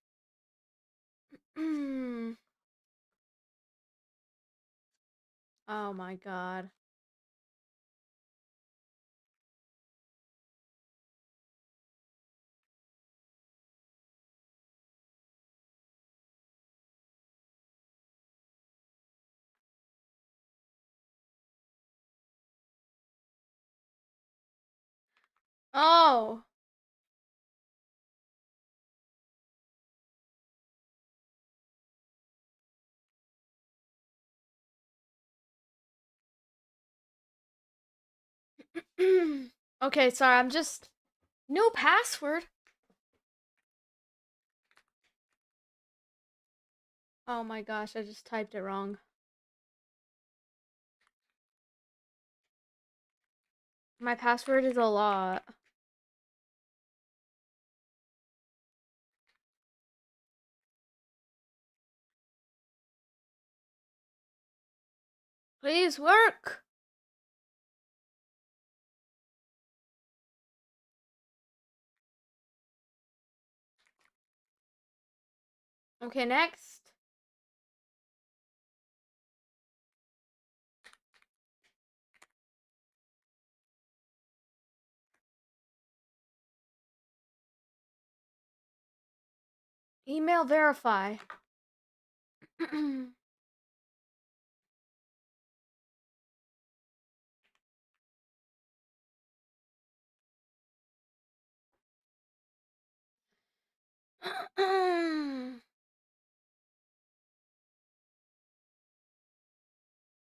Oh my god. Oh. Okay, sorry, I'm just... New password? Oh my gosh, I just typed it wrong. My password is a lot. Please work! Okay, next. Email verify.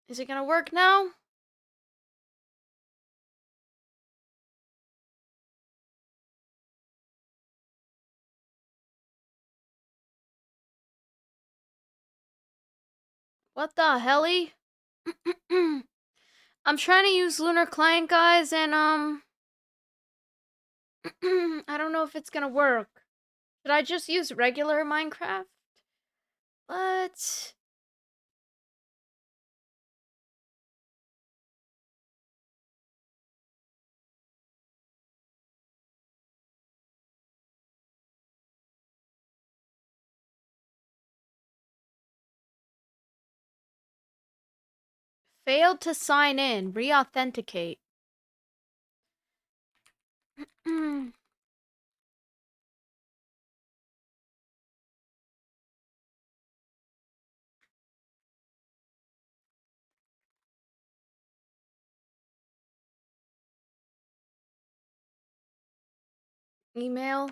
Is it gonna work now? What the helly? I'm trying to use Lunar Client, guys, and I don't know if it's gonna work. Should I just use regular Minecraft? But failed to sign in. Re-authenticate. Email.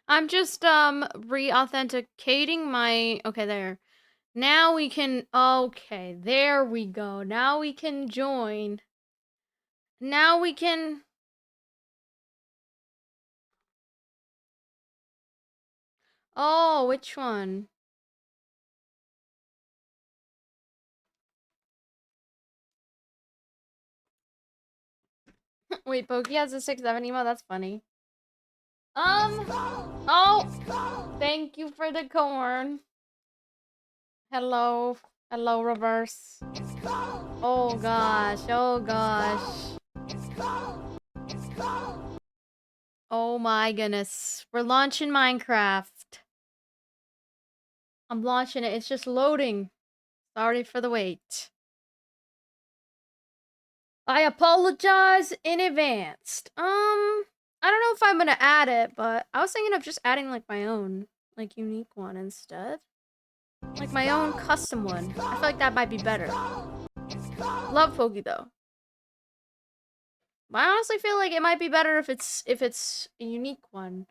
I'm just re-authenticating my... Okay, there. Now we can... Okay, there we go. Now we can join. Now we can... Oh, which one? Wait, Pokey has a 6-7 emo? That's funny. Oh! Thank you for the corn. Hello. Hello, reverse. Oh gosh, oh gosh. Oh my goodness. We're launching Minecraft. I'm launching it. It's just loading. Sorry for the wait. I apologize in advance. I don't know if I'm gonna add it, but I was thinking of just adding like my own, like unique one instead. Like my own custom one. I feel like that might be better. Love Pokey though. But I honestly feel like it might be better if it's a unique one.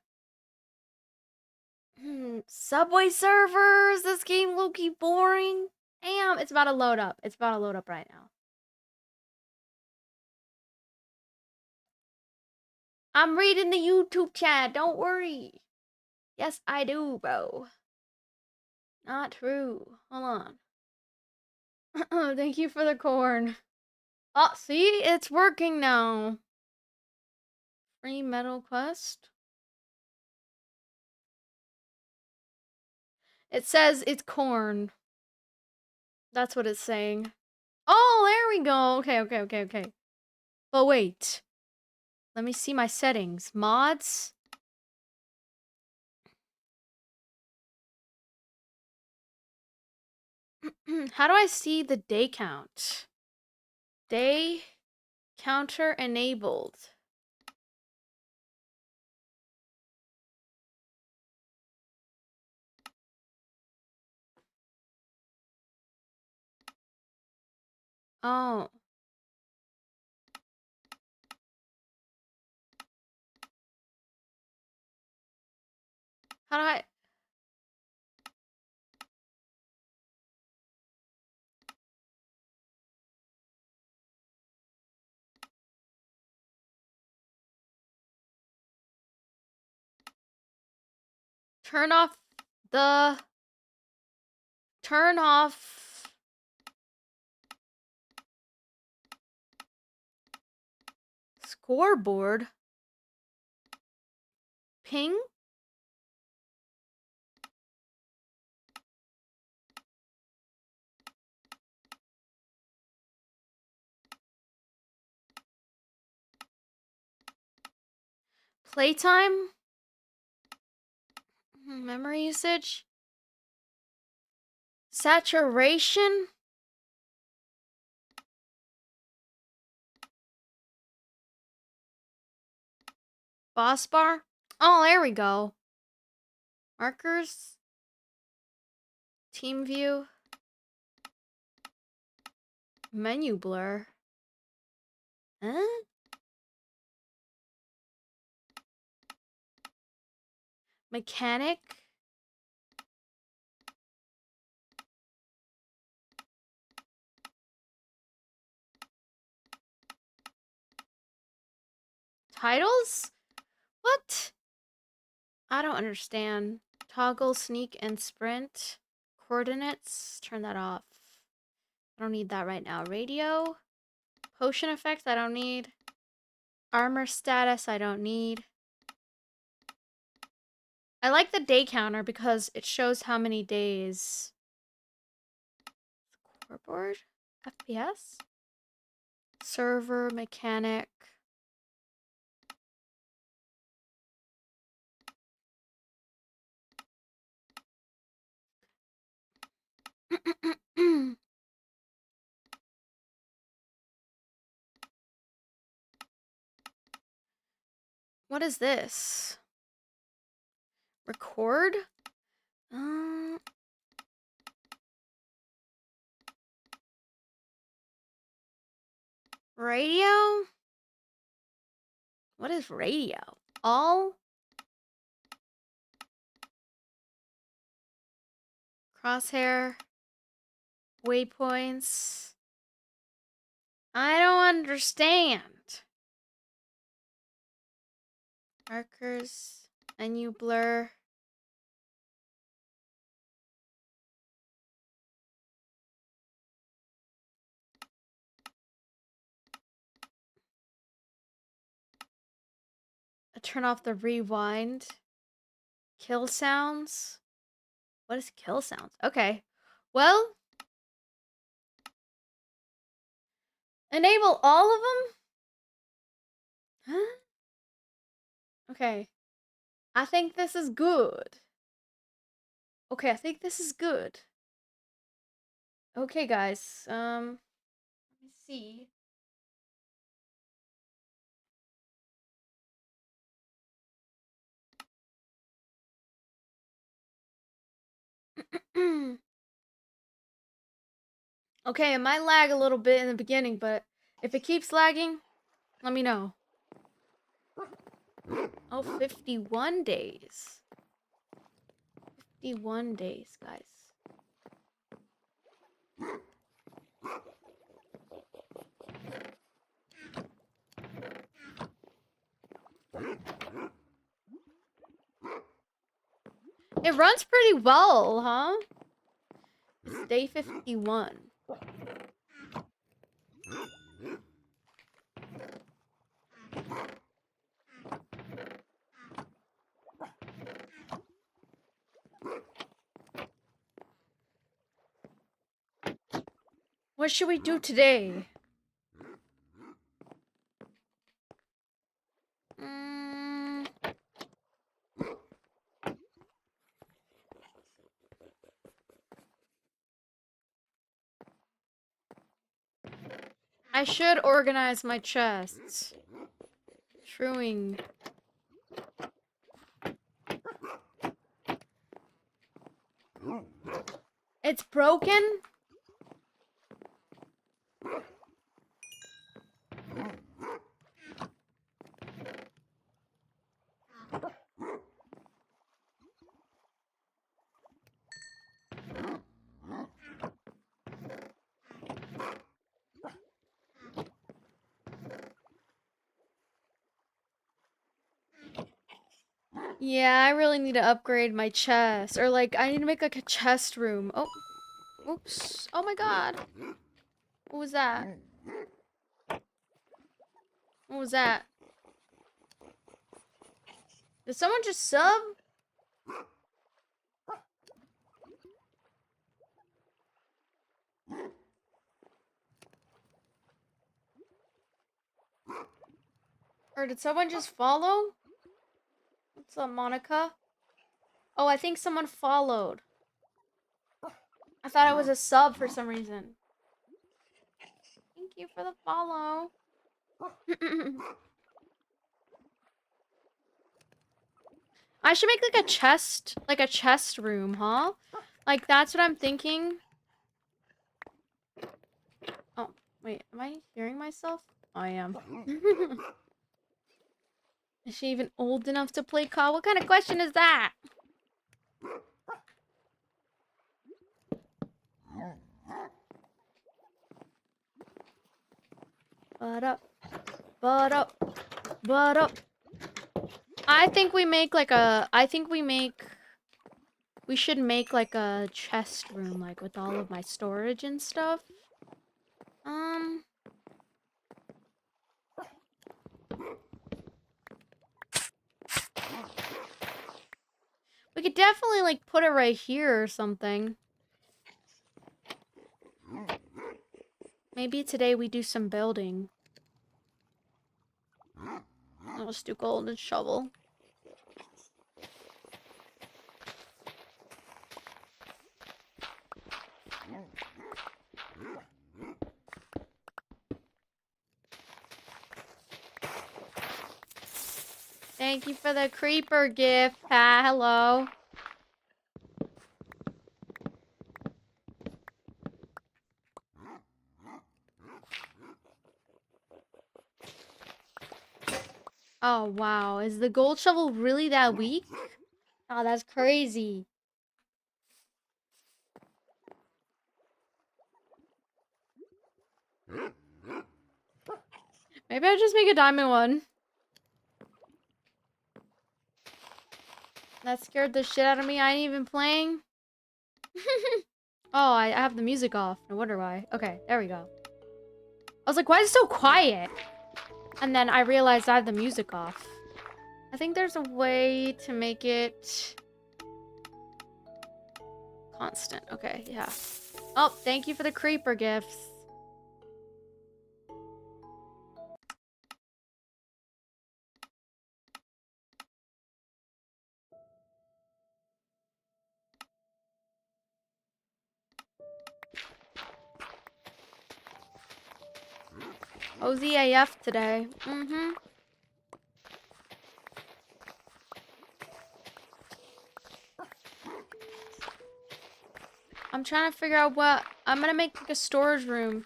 Subway servers. This game low-key boring. Damn, it's about to load up. It's about to load up right now. I'm reading the YouTube chat. Don't worry. Yes, I do, bro. Not true. Hold on. Thank you for the corn. Oh, see? It's working now. Free metal quest. It says it's corn. That's what it's saying. Oh, there we go. Okay. But wait. Let me see my settings. Mods. How do I see the day count? Day counter enabled. Oh. How do I... Turn off the... Turn off... Scoreboard? Ping? Playtime? Memory usage? Saturation? Boss bar? Oh, there we go. Markers? Team view? Menu blur? Huh? Mechanic? Titles? What? I don't understand. Toggle, sneak, and sprint. Coordinates? Turn that off. I don't need that right now. Radio? Potion effects? I don't need. Armor status? I don't need. I like the day counter because it shows how many days. Scoreboard? FPS? Server, mechanic. What is this? Record? Radio? What is radio? All? Crosshair? Waypoints? I don't understand. Markers? Menu blur? Turn off the rewind. Kill sounds? What is kill sounds? Okay. Well, enable all of them? Huh? Okay. I think this is good. Okay, I think this is good. Okay, guys. Let me see. Okay, it might lag a little bit in the beginning, but if it keeps lagging, let me know. Oh, 51 days. 51 days, guys. It runs pretty well, huh? It's day 51. What should we do today? I should organize my chests. Truing. It's broken? Yeah, I really need to upgrade my chest. Or, like, I need to make, like, a chest room. Oh. Oops. Oh my god. What was that? What was that? Did someone just sub? Or did someone just follow? What's up, Monica? Oh, I think someone followed. I thought it was a sub for some reason. Thank you for the follow. I should make like a chest room, huh? Like, that's what I'm thinking. Oh, wait, am I hearing myself? Oh, I am. Is she even old enough to play COD? What kind of question is that? But up, but up, but up. I think we make like a, we should make like a chest room, like with all of my storage and stuff. We could definitely like put it right here or something. Maybe today we do some building. Let's do golden shovel. Thank you for the creeper gift. Hello. Oh, wow. Is the gold shovel really that weak? Oh, that's crazy. Maybe I just make a diamond one. That scared the shit out of me. I ain't even playing. Oh, I have the music off. No wonder why. Okay, there we go. I was like, why is it so quiet? And then I realized I have the music off. I think there's a way to make it constant. Okay, yeah. Oh, thank you for the creeper gifts. OZAF today. Mm-hmm. I'm trying to figure out what... I'm gonna make like a storage room.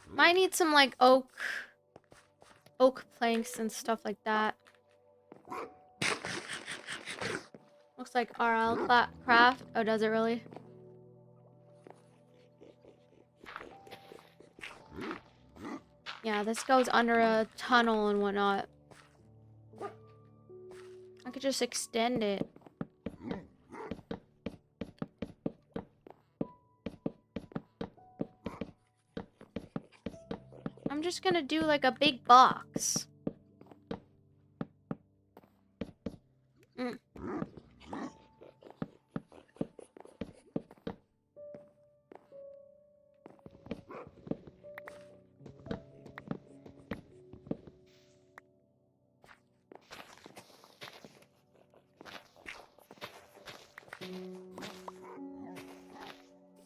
Might need some like oak planks and stuff like that. Looks like RL craft. Oh, does it really? Yeah, this goes under a tunnel and whatnot. I could just extend it. I'm just gonna do like a big box.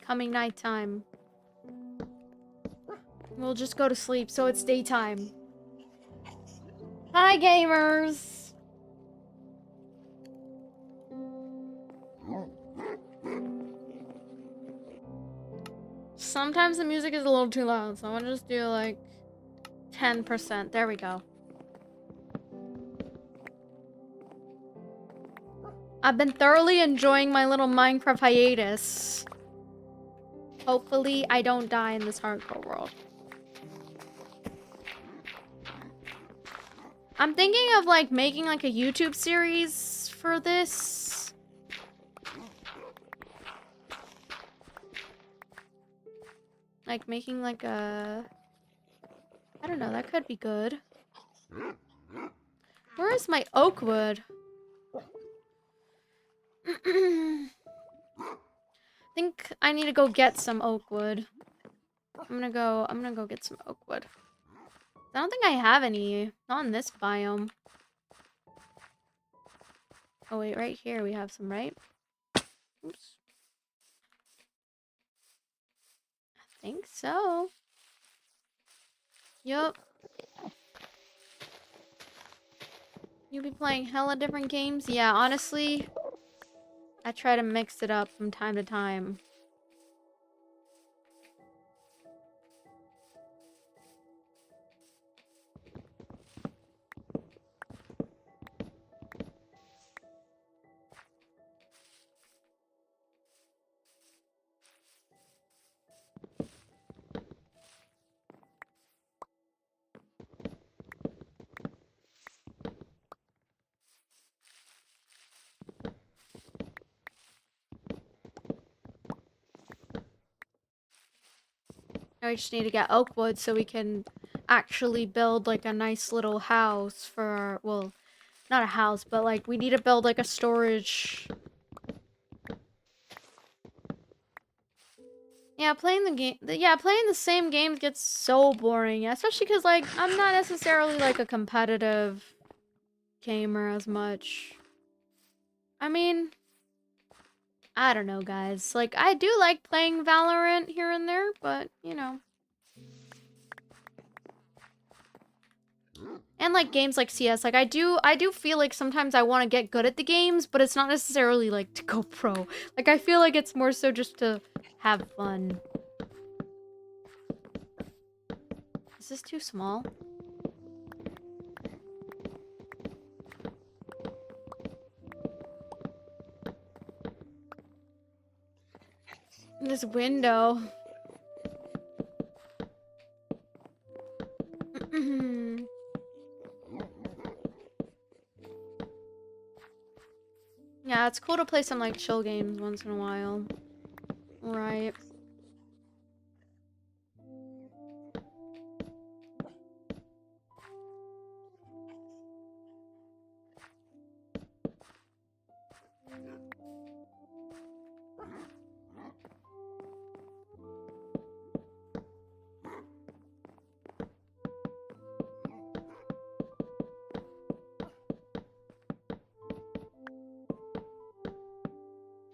Coming nighttime. We'll just go to sleep so it's daytime. Hi, gamers! Sometimes the music is a little too loud, so I'm gonna just do like 10%. There we go. I've been thoroughly enjoying my little Minecraft hiatus. Hopefully, I don't die in this hardcore world. I'm thinking of like making like a YouTube series for this. Like making like a... I don't know, that could be good. Where is my oak wood? I think I need to go get some oak wood. I'm gonna go get some oak wood. I don't think I have any. Not in this biome. Oh wait, right here we have some, right? Oops. I think so. Yup. You be playing hella different games? Yeah, honestly, I try to mix it up from time to time. Now we just need to get oak wood so we can actually build like a nice little house for our, well, not a house, but like we need to build like a storage. Yeah, playing the game, playing the same games gets so boring, especially because like I'm not necessarily like a competitive gamer as much. I mean, I don't know, guys. Like I do like playing Valorant here and there, but you know. And like games like CS, like I do feel like sometimes I want to get good at the games, but it's not necessarily like to go pro. Like I feel like it's more so just to have fun. Is this too small? This window. Yeah, it's cool to play some like chill games once in a while. Right.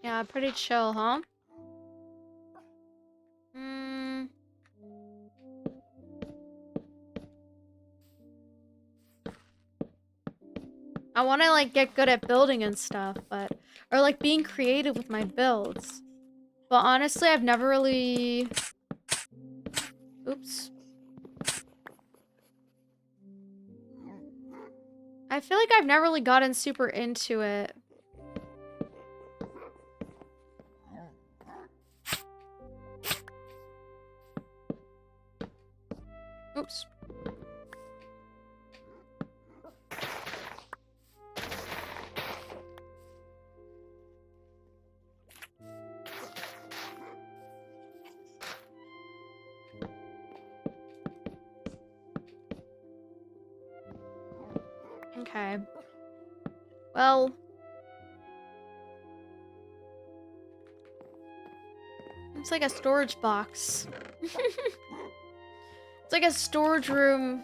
Yeah, pretty chill, huh? Hmm. I want to like get good at building and stuff, but or like being creative with my builds. But honestly, I've never really... Oops. I feel like I've never really gotten super into it. Oops. Okay. Well... It's like a storage box. It's like a storage room.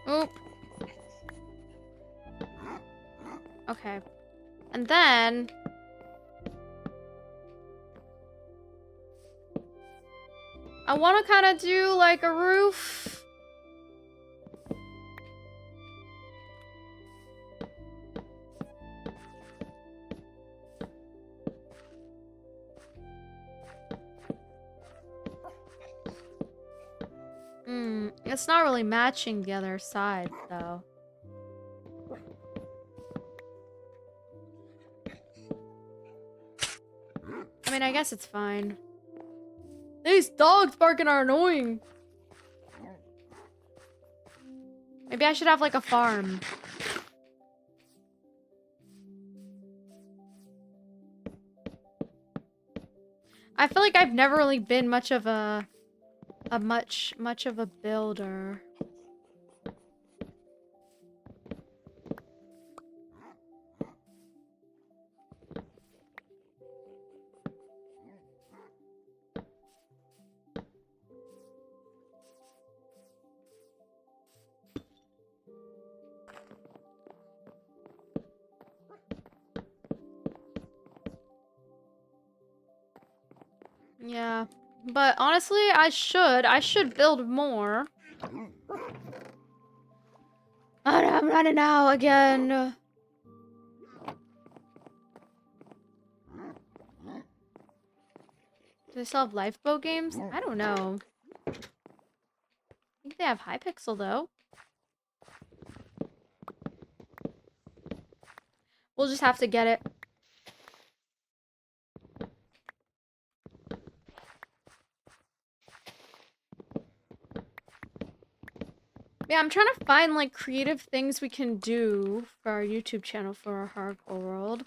Oop. Okay. And then... I want to kind of do like a roof. It's not really matching the other side, though. I mean, I guess it's fine. These dogs barking are annoying. Maybe I should have, like, a farm. I feel like I've never really been much of a much of a builder. Yeah, but honestly, I should build more. I'm running out again. Do they still have lifeboat games? I don't know. I think they have Hypixel though. We'll just have to get it. Yeah, I'm trying to find like creative things we can do for our YouTube channel for our hardcore world.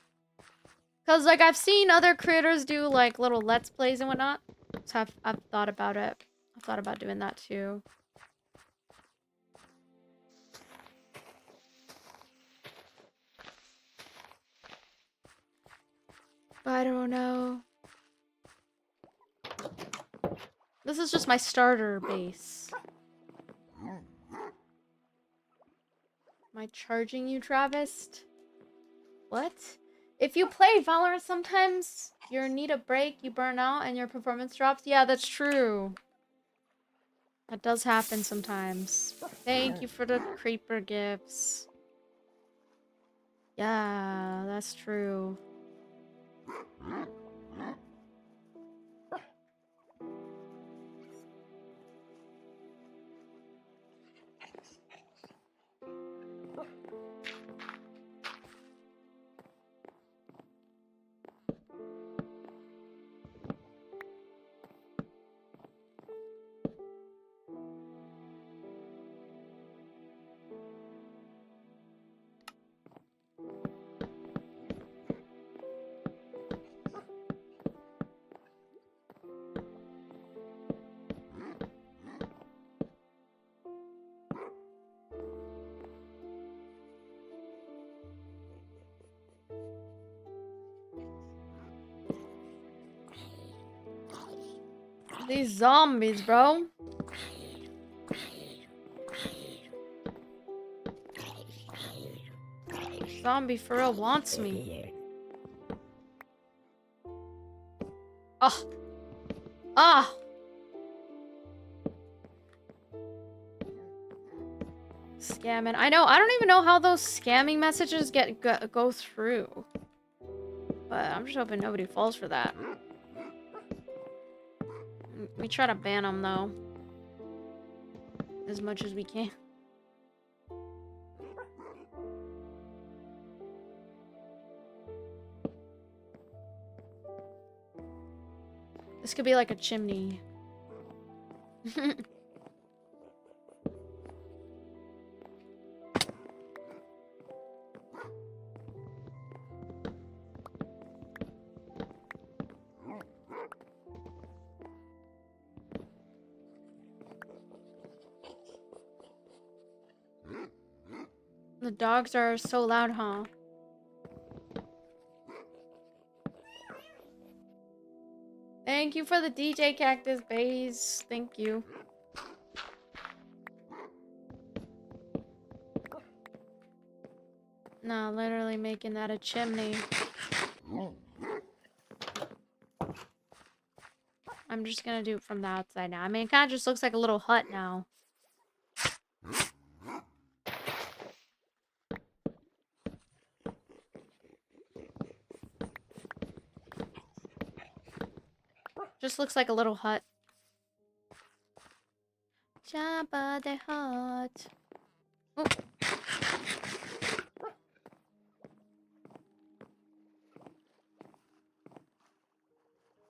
Cause like I've seen other creators do like little let's plays and whatnot. So I've thought about it. I've thought about doing that too. But I don't know. This is just my starter base. Am I charging you, Travis? What? If you play Valorant, sometimes you need a break, you burn out, and your performance drops. Yeah, that's true. That does happen sometimes. Thank you for the creeper gifts. Yeah, that's true. These zombies, bro. Zombie for real wants me. Ah. Ah. Scamming. I know. I don't even know how those scamming messages go through. But I'm just hoping nobody falls for that. We try to ban them though. As much as we can. This could be like a chimney. The dogs are so loud, huh? Thank you for the DJ Cactus Bays. Thank you. No, literally making that a chimney. I'm just gonna do it from the outside now. I mean, it kind of just looks like a little hut now. Just looks like a little hut. Jabba the Hutt. Oh.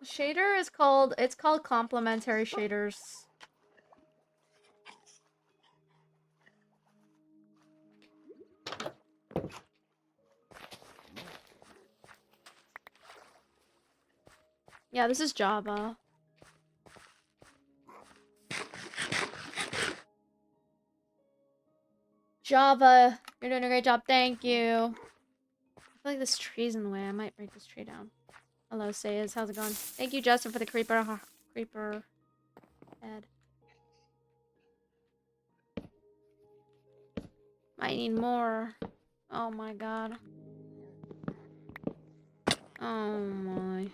Shader is called, it's called complementary shaders. Yeah, this is Java. Java, you're doing a great job. Thank you. I feel like this tree's in the way. I might break this tree down. Hello, Sayers. How's it going? Thank you, Justin, for the creeper. Creeper head. Might need more. Oh my god. Oh my.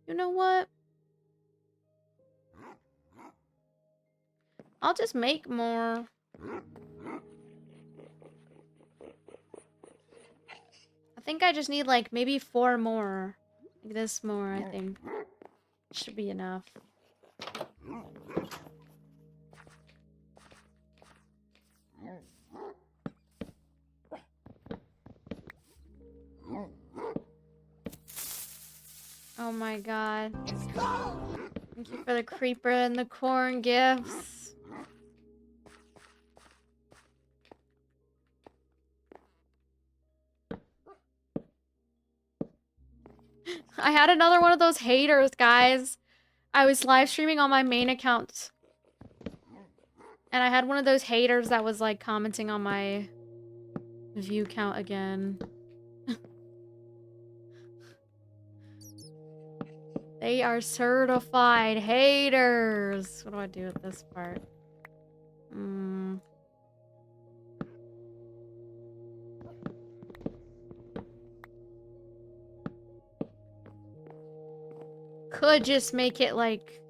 You know what? I'll just make more. I think I just need like maybe 4 more. Like this more, I think. Should be enough. Oh my god. Thank you for the creeper and the corn gifts. I had another one of those haters, guys. I was live streaming on my main account. And I had one of those haters that was like commenting on my view count again. They are certified haters. What do I do with this part? Could just make it like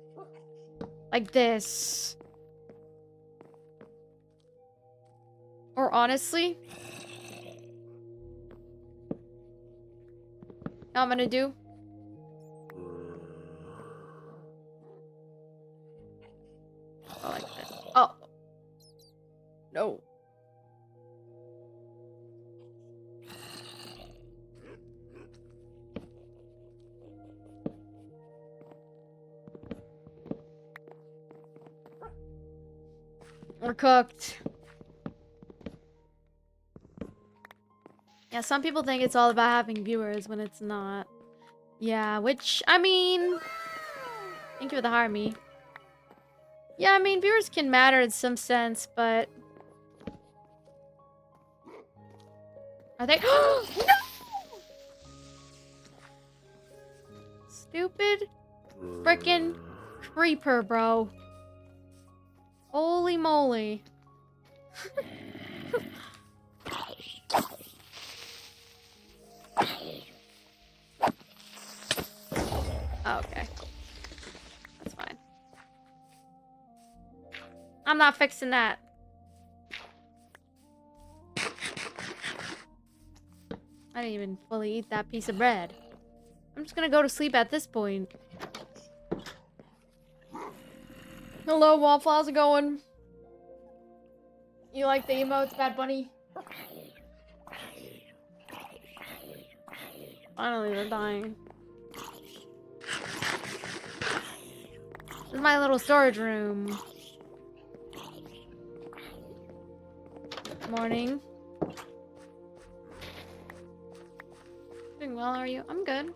this. Or honestly, what I'm gonna do. I like this. Oh. No. We're cooked. Yeah, some people think it's all about having viewers when it's not. Yeah, which, I mean... Thank you for the harmony. Yeah, I mean, viewers can matter in some sense, but... Are they- No! Stupid frickin' creeper, bro. Holy moly. Oh, okay. That's fine. I'm not fixing that. I didn't even fully eat that piece of bread. I'm just gonna go to sleep at this point. Hello, Waffle. How's it going? You like the emotes, Bad Bunny? Finally, they're dying. This is my little storage room. Morning. Doing well, are you? I'm good.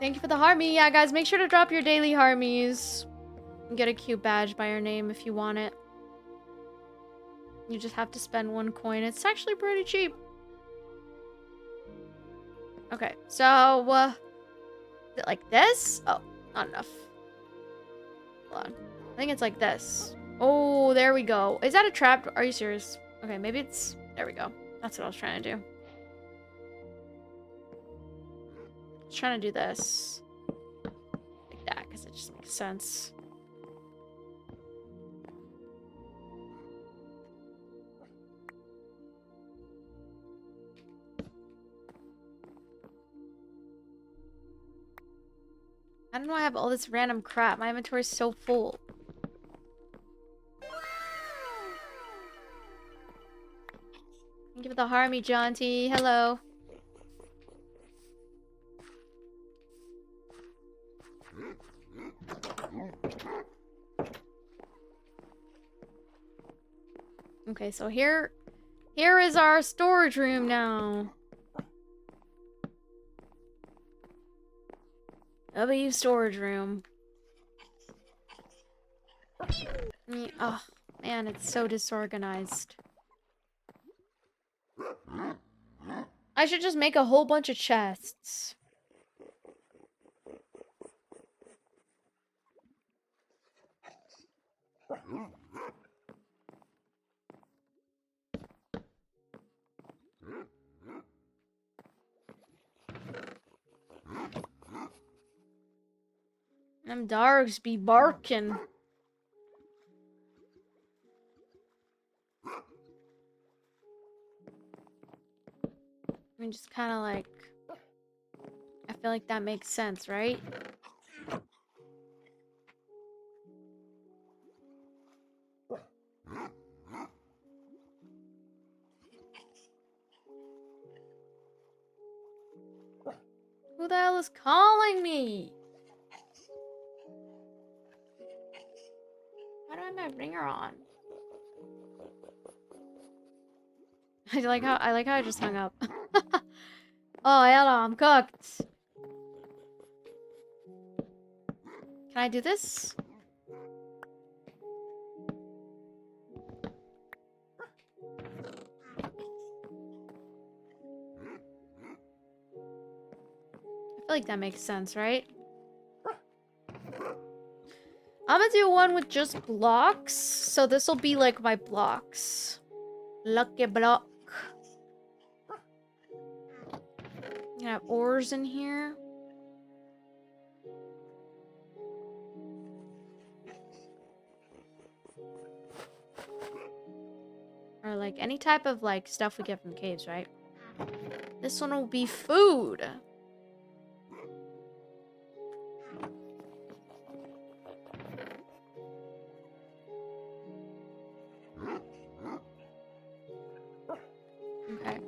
Thank you for the harmony. Yeah, guys, make sure to drop your daily harmies. And get a cute badge by your name if you want it. You just have to spend 1 coin. It's actually pretty cheap. Okay, so, is it like this? Oh, not enough. Hold on. I think it's like this. Oh, there we go. Is that a trap? Are you serious? Okay, maybe it's... There we go. That's what I was trying to do. I was trying to do this. Like that, because it just makes sense. I don't know why I have all this random crap. My inventory is so full. Thank you for the harmy, John T. Hello. Okay, so here is our storage room now. W storage room. Oh, man, it's so disorganized. I should just make a whole bunch of chests. Them dogs be barking. I mean, just kind of like... I feel like that makes sense, right? Who the hell is calling me? Why do I have my ringer on? I like how I just hung up. Oh, hello, I'm cooked. Can I do this? I feel like that makes sense, right? I'm gonna do one with just blocks. So this will be like my blocks. Lucky block. I have ores in here. Or like any type of like stuff we get from caves, right? This one will be food. Okay.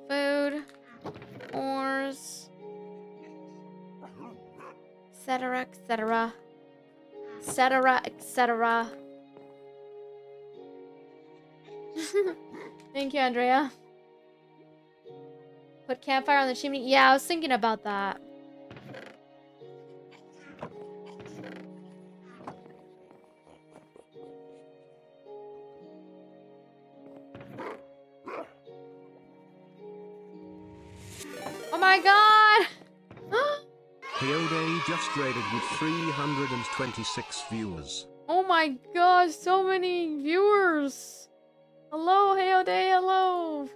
Food. Ores. Etc. etc. etc. etc. Thank you, Andrea. Put campfire on the chimney. Yeah, I was thinking about that. Oh my god! Hyode just raided with 326 viewers. Oh my gosh, so many viewers! Hello, Hyode, hello!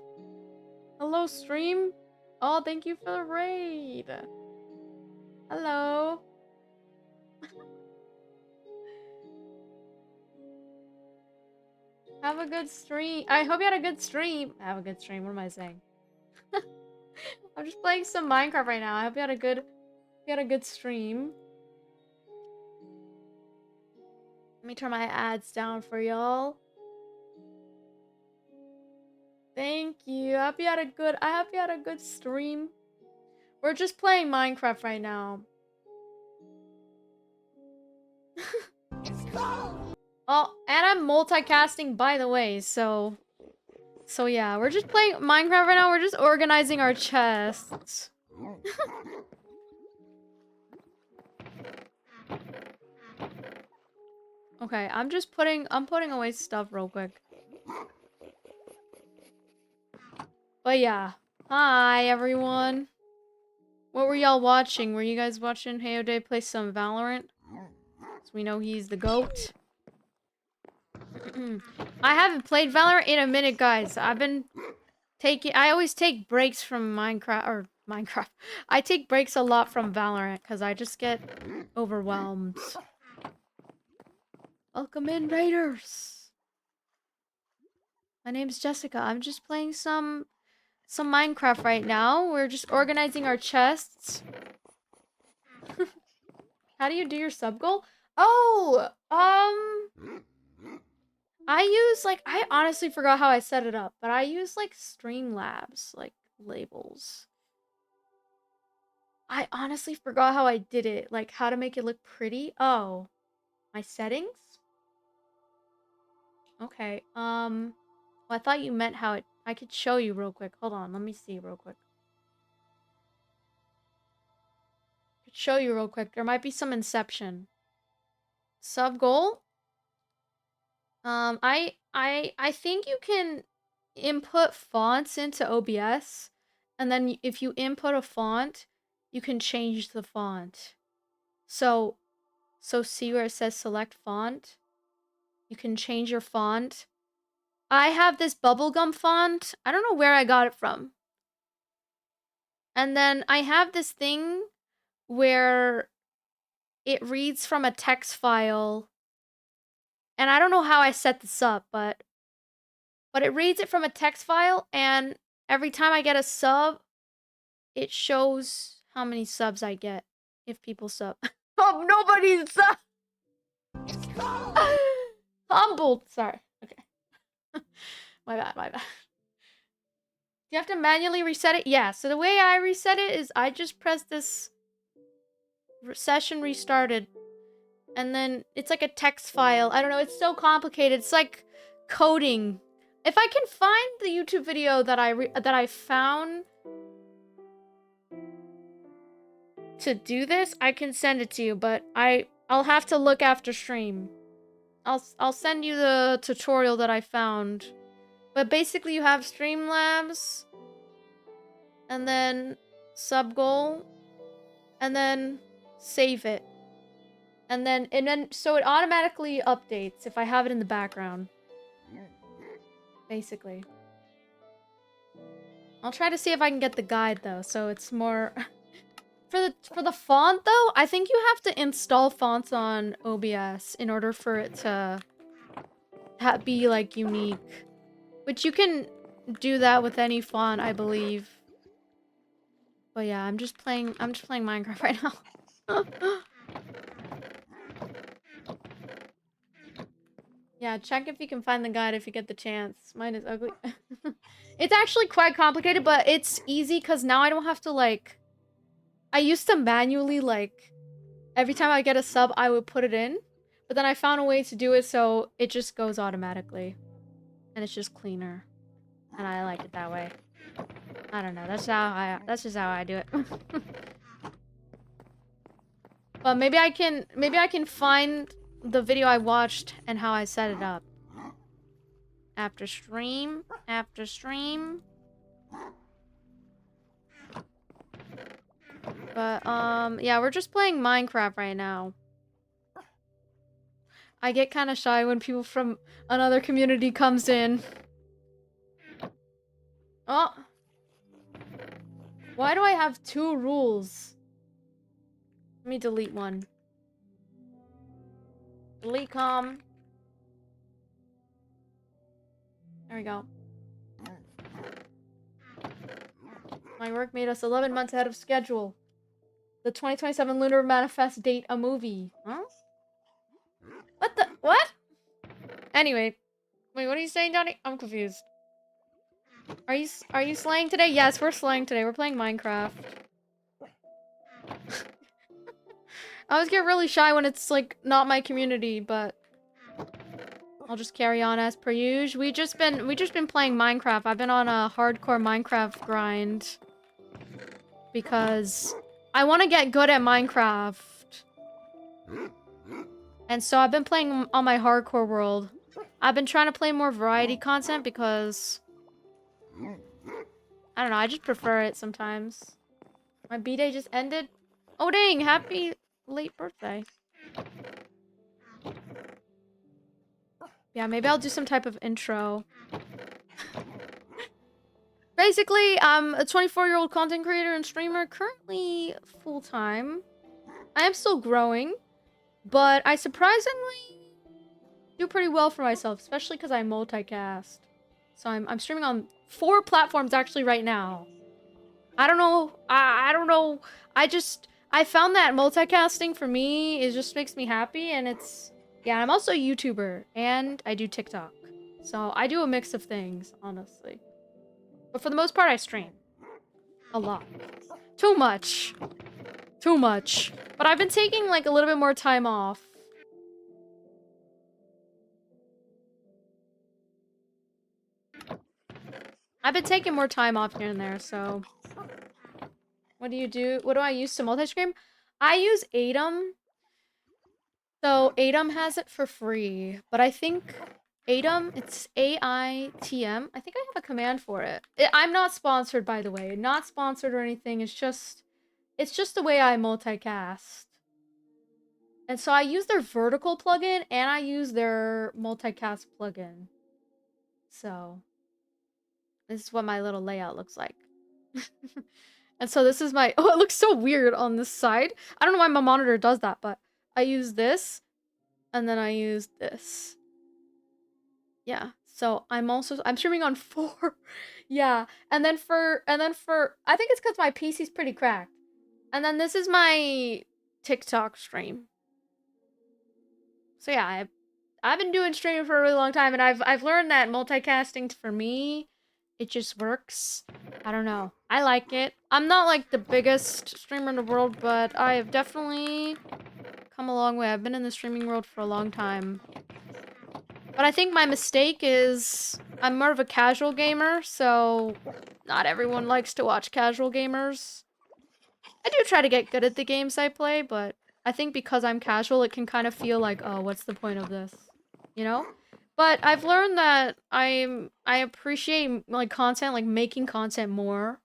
Hello, stream? Oh, thank you for the raid! Hello! Have a good stream. I hope you had a good stream. Have a good stream, what am I saying? I'm just playing some Minecraft right now. I hope you had a good stream. Let me turn my ads down for y'all. Thank you. I hope you had a good stream. We're just playing Minecraft right now. Oh, and I'm multicasting, by the way, so yeah, we're just playing Minecraft right now. We're just organizing our chests. Okay, I'm putting away stuff real quick. But yeah. Hi, everyone. What were y'all watching? Were you guys watching Hyode play some Valorant? So we know he's the GOAT. I haven't played Valorant in a minute, guys. I always take breaks from Minecraft. I take breaks a lot from Valorant because I just get overwhelmed. Welcome in, Raiders. My name's Jessica. I'm just playing some Minecraft right now. We're just organizing our chests. How do you do your sub goal? Oh, I use like I honestly forgot how I set it up, but I use like Streamlabs like labels. I honestly forgot how I did it, like how to make it look pretty. Oh, my settings? Okay. Well, I thought you meant how it I could show you real quick. Hold on, let me see real quick. Could show you real quick. There might be some inception. Sub goal? I think you can input fonts into OBS, and then if you input a font, you can change the font. So see where it says select font? You can change your font. I have this bubblegum font. I don't know where I got it from. And then I have this thing where it reads from a text file. And I don't know how I set this up, but it reads it from a text file, and every time I get a sub, it shows how many subs I get if people sub. Oh, nobody sub. Humbled. Sorry. Okay. My bad. Do you have to manually reset it? Yeah. So the way I reset it is I just press this session restarted, and then it's like a text file. I don't know. It's so complicated. It's like coding. If I can find the YouTube video that I found to do this, I can send it to you, but I'll have to look after stream. I'll send you the tutorial that I found. But basically you have Streamlabs, and then sub goal, and then save it. And then so it automatically updates if I have it in the background. Basically. I'll try to see if I can get the guide though, so it's more for the font though, I think you have to install fonts on OBS in order for it to be like unique. Which you can do that with any font, I believe. But yeah, I'm just playing Minecraft right now. Yeah, check if you can find the guide if you get the chance. Mine is ugly. It's actually quite complicated, but it's easy because now I don't have to, like... I used to manually, like... Every time I get a sub, I would put it in. But then I found a way to do it so it just goes automatically. And it's just cleaner. And I like it that way. I don't know. That's just how I do it. But maybe I can find the video I watched and how I set it up. After stream. But, yeah, we're just playing Minecraft right now. I get kind of shy when people from another community comes in. Oh. Why do I have 2 rules? Let me delete one. Delete com. There we go. My work made us 11 months ahead of schedule. The 2027 Lunar Manifest date a movie. Huh? What the? What? Anyway. Wait, what are you saying, Johnny? I'm confused. Are you slaying today? Yes, we're slaying today. We're playing Minecraft. I always get really shy when it's, like, not my community, but... I'll just carry on as per usual. We just been playing Minecraft. I've been on a hardcore Minecraft grind. Because I want to get good at Minecraft. And so I've been playing on my hardcore world. I've been trying to play more variety content because... I don't know, I just prefer it sometimes. My B-day just ended. Oh dang, happy late birthday. Yeah, maybe I'll do some type of intro. Basically, I'm a 24-year-old content creator and streamer, currently full-time. I am still growing, but I surprisingly do pretty well for myself, especially because I multicast. So I'm streaming on 4 platforms actually right now. I don't know. I don't know. I found that multicasting for me just makes me happy, and it's yeah. I'm also a YouTuber and I do TikTok, so I do a mix of things, honestly. But for the most part, I stream a lot. Too much. Too much. But I've been taking like a little bit more time off. I've been taking more time off here and there, so... What do you do? What do I use to multi-stream? I use Atom. So Atom has it for free, but I think Atom, it's AITM. I think I have a command for it. I'm not sponsored, by the way. Not sponsored or anything. It's just the way I multicast. And so I use their vertical plugin and I use their multicast plugin. So this is what my little layout looks like. And so this is my... Oh, it looks so weird on this side. I don't know why my monitor does that, but I use this. And then I use this. Yeah. So I'm streaming on 4. Yeah. And then for... I think it's because my PC's pretty cracked. And then this is my TikTok stream. So yeah, I've been doing streaming for a really long time, and I've learned that multicasting for me, it just works. I don't know. I like it. I'm not like the biggest streamer in the world, but I have definitely come a long way. I've been in the streaming world for a long time. But I think my mistake is I'm more of a casual gamer, so not everyone likes to watch casual gamers. I do try to get good at the games I play, but I think because I'm casual, it can kind of feel like, oh, what's the point of this? You know? But I've learned that I appreciate like content, like making content more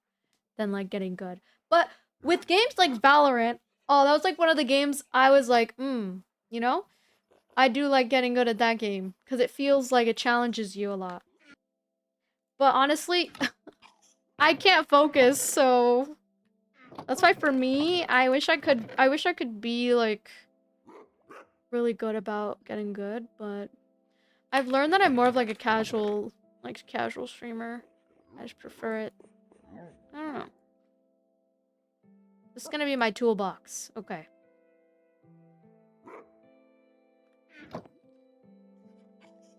than like getting good. But with games like Valorant, oh, that was like one of the games I was like, you know? I do like getting good at that game because it feels like it challenges you a lot. But honestly, I can't focus, so that's why for me, I wish I could be like really good about getting good, but I've learned that I'm more of like a casual streamer. I just prefer it. I don't know. This is gonna be my toolbox. Okay.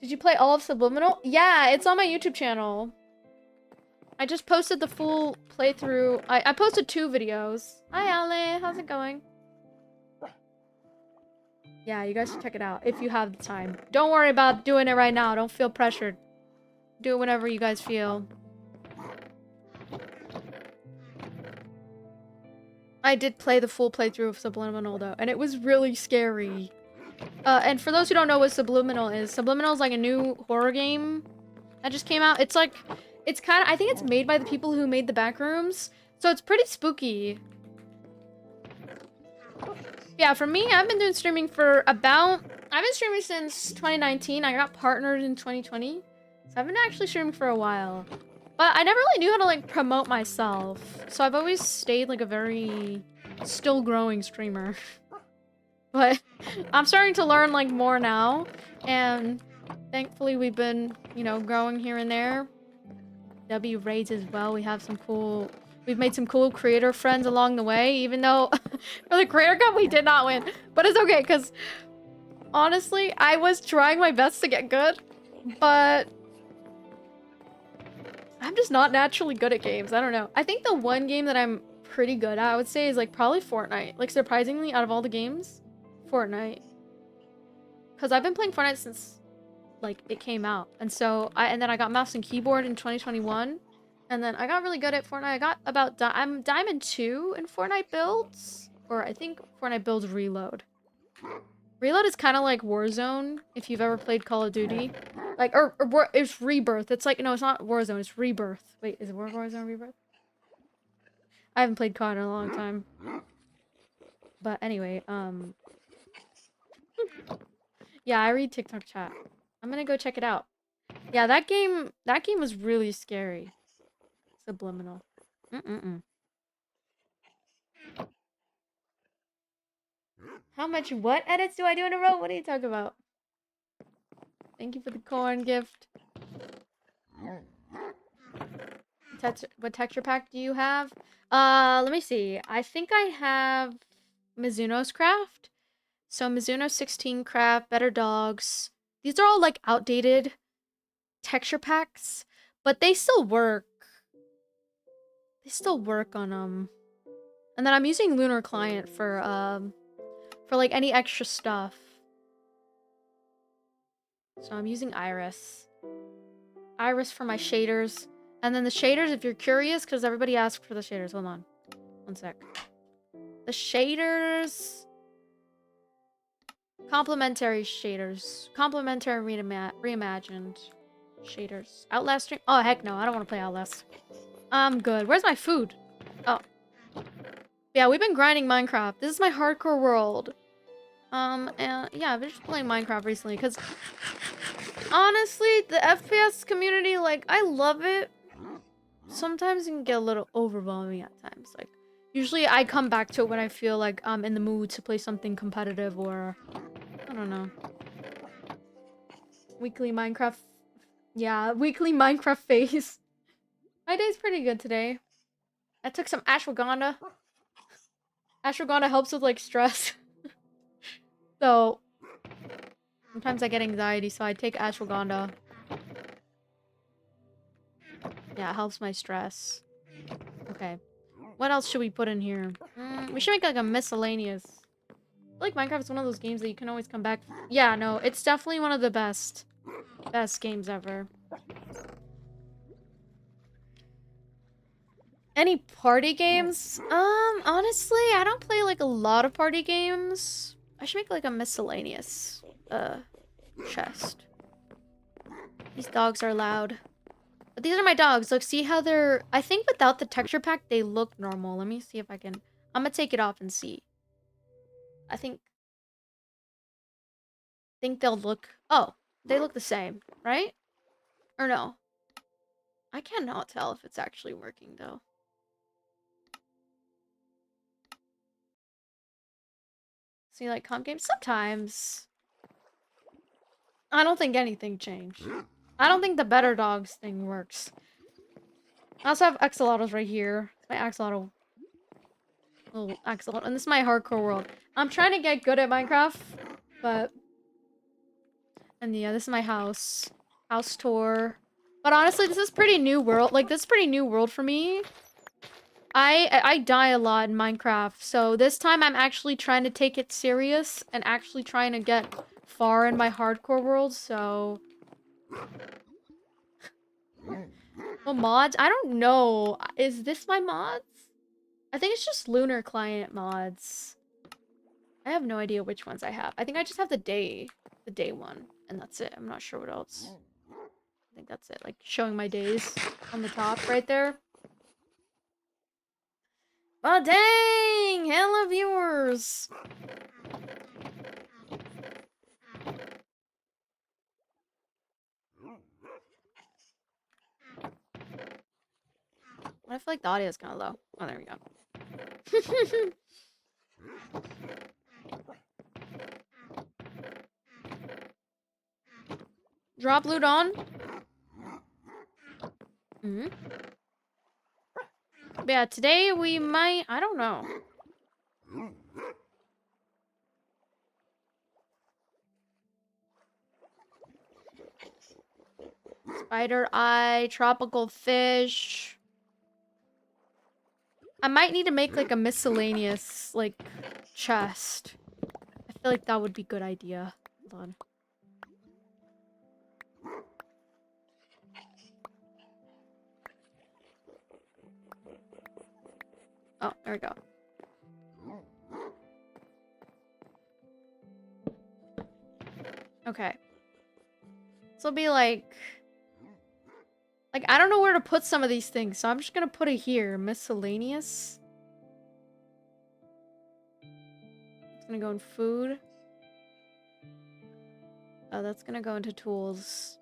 Did you play all of Subliminal? Yeah, it's on my YouTube channel. I just posted the full playthrough. I posted 2 videos. Hi, Ale. How's it going? Yeah, you guys should check it out if you have the time. Don't worry about doing it right now. Don't feel pressured. Do it whenever you guys feel. I did play the full playthrough of Subliminal, though, and it was really scary. And for those who don't know what Subliminal is like a new horror game that just came out. It's like... It's kind of... I think it's made by the people who made the Backrooms. So it's pretty spooky. Yeah, for me, I've been doing streaming for about... I've been streaming since 2019. I got partnered in 2020. So I've been actually streaming for a while. But I never really knew how to, like, promote myself. So I've always stayed, like, a very still growing streamer. But I'm starting to learn, like, more now. And thankfully, we've been, you know, growing here and there. W raids as well. We have some cool... We've made some cool creator friends along the way, even though for the Creator Cup we did not win. But it's okay, because honestly, I was trying my best to get good, but I'm just not naturally good at games. I don't know. I think the one game that I'm pretty good at, I would say, is like probably Fortnite. Like surprisingly, out of all the games, Fortnite. Because I've been playing Fortnite since like it came out. And so and then I got mouse and keyboard in 2021. And then I got really good at Fortnite. I got about... I'm Diamond 2 in Fortnite builds. Or I think Fortnite builds Reload. Reload is kind of like Warzone, if you've ever played Call of Duty. Like, or it's Rebirth. It's like... No, it's not Warzone. It's Rebirth. Wait, is it Warzone Rebirth? I haven't played COD in a long time. But anyway, yeah, I read TikTok chat. I'm gonna go check it out. Yeah, that game was really scary. Subliminal. How much what edits do I do in a row? What are you talking about? Thank you for the corn gift. what texture pack do you have? Let me see. I think I have Mizuno's Craft. So Mizuno 16 Craft, Better Dogs. These are all like outdated texture packs, but they still work. They still work on And then I'm using Lunar Client for like any extra stuff. So I'm using Iris. Iris for my shaders. And then the shaders, if you're curious, because everybody asked for the shaders. Hold on. One sec. The shaders... Complementary shaders. Complementary reimagined shaders. Outlast stream? Oh, heck no. I don't want to play Outlast. I'm good. Where's my food? Oh. Yeah, we've been grinding Minecraft. This is my hardcore world. And yeah, I've been just playing Minecraft recently because honestly, the FPS community, like, I love it. Sometimes it can get a little overwhelming at times. Like, usually I come back to it when I feel like I'm in the mood to play something competitive or, I don't know. Weekly Minecraft. Yeah, weekly Minecraft phase. My day's pretty good today. I took some ashwagandha. Ashwagandha helps with, like, stress. So, sometimes I get anxiety, so I take ashwagandha. Yeah, it helps my stress. Okay. What else should we put in here? We should make, like, a miscellaneous. I feel like Minecraft is one of those games that you can always come back. Yeah, no, it's definitely one of the best games ever. Any party games? Honestly, I don't play, like, a lot of party games. I should make, like, a miscellaneous, chest. These dogs are loud. But these are my dogs. Look, see how they're... I think without the texture pack, they look normal. Let me see if I can... I'm gonna take it off and see. I think they'll look... Oh, they look the same, right? Or no? I cannot tell if it's actually working, though. See, like, comp games? Sometimes. I don't think anything changed. I don't think the Better Dogs thing works. I also have axolotls right here. My axolotl. Little axolotl. And this is my hardcore world. I'm trying to get good at Minecraft, but... And yeah, this is my house. House tour. But honestly, this is pretty new world. Like, this is pretty new world for me. I die a lot in Minecraft, so this time I'm actually trying to take it serious and actually trying to get far in my hardcore world, so... Well, mods? I don't know. Is this my mods? I think it's just Lunar Client mods. I have no idea which ones I have. I think I just have the day one, and that's it. I'm not sure what else. I think that's it. Like, showing my days on the top right there. Oh, dang! Hello, viewers! I feel like the audio is kind of low. Oh, there we go. Drop loot on. But yeah, today we might... I don't know. Spider eye, tropical fish. I might need to make, like, a miscellaneous, like, chest. I feel like that would be a good idea. Hold on. Oh, there we go. Okay. This will be like... Like, I don't know where to put some of these things, so I'm just gonna put it here. Miscellaneous. It's gonna go in food. Oh, that's gonna go into tools.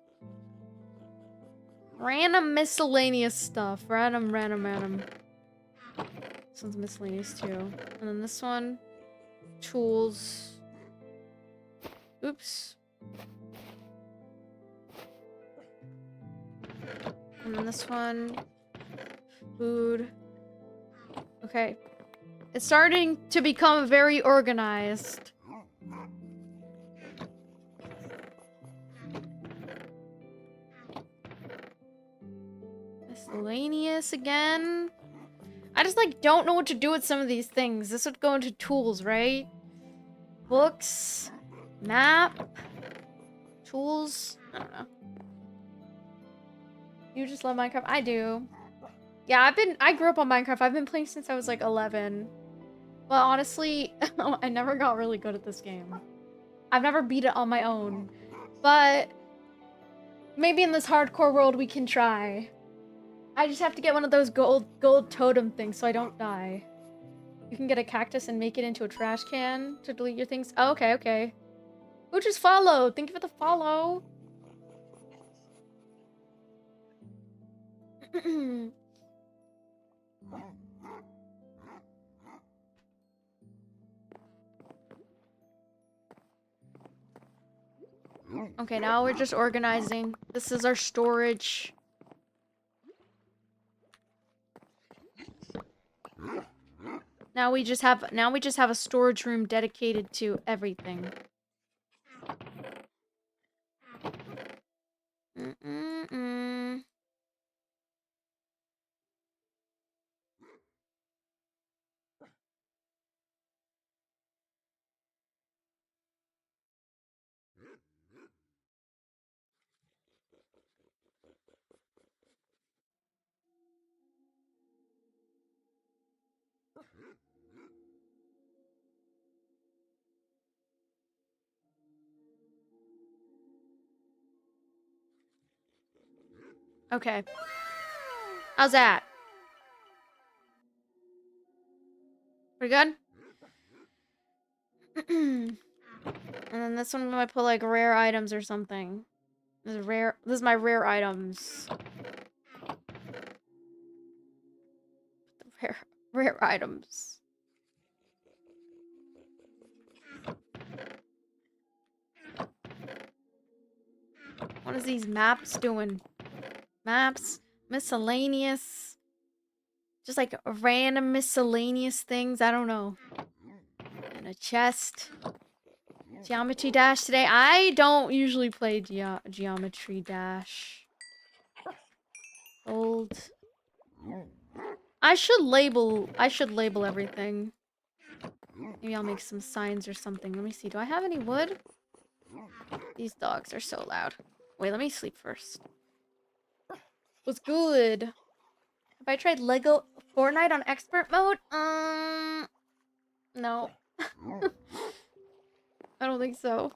Random miscellaneous stuff. Random. This one's miscellaneous too. And then this one. Tools. Oops. And then this one. Food. Okay. It's starting to become very organized. Miscellaneous again. I just like don't know what to do with some of these things. This would go into tools, right? Books, map, tools. I don't know. You just love Minecraft? I do. Yeah, I grew up on Minecraft. I've been playing since I was like 11. But honestly, I never got really good at this game. I've never beat it on my own. But maybe in this hardcore world we can try. I just have to get one of those gold totem things so I don't die. You can get a cactus and make it into a trash can to delete your things. Oh, okay, okay. Who just followed? Thank you for the follow. Okay, now we're just organizing. This is our storage. Now we just have a storage room dedicated to everything. Okay. How's that? Pretty good? And then this one might put like rare items or something. This is my rare items. Rare items. What is these maps doing? Maps, miscellaneous. Just like random miscellaneous things. I don't know. And a chest. Geometry Dash today. I don't usually play Geometry Dash. Old. I should label everything. Maybe I'll make some signs or something. Let me see. Do I have any wood? These dogs are so loud. Wait, let me sleep first. What's good? Have I tried Lego Fortnite on expert mode? No. I don't think so.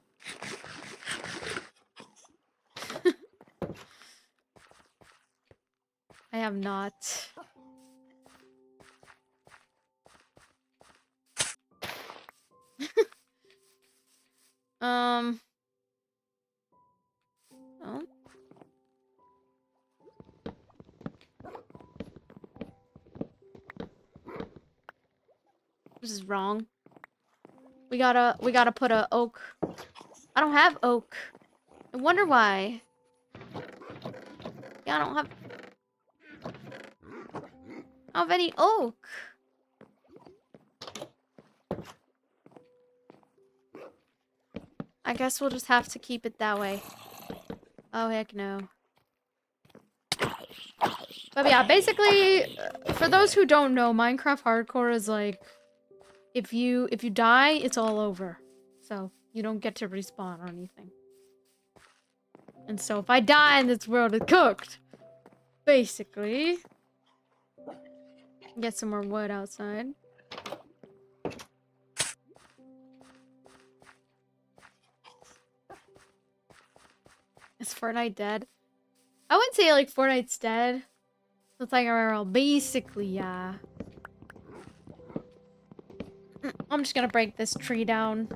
I have not. Oh. This is wrong. We gotta put a oak. I don't have oak. I wonder why. Yeah, I don't have any oak. I guess we'll just have to keep it that way. Oh, heck no. But yeah, basically, for those who don't know, Minecraft Hardcore is like, if you die, it's all over. So, you don't get to respawn or anything. And so, if I die in this world, it's cooked. Basically. Get some more wood outside. Is Fortnite dead? I wouldn't say like Fortnite's dead. It's like basically, yeah. I'm just gonna break this tree down.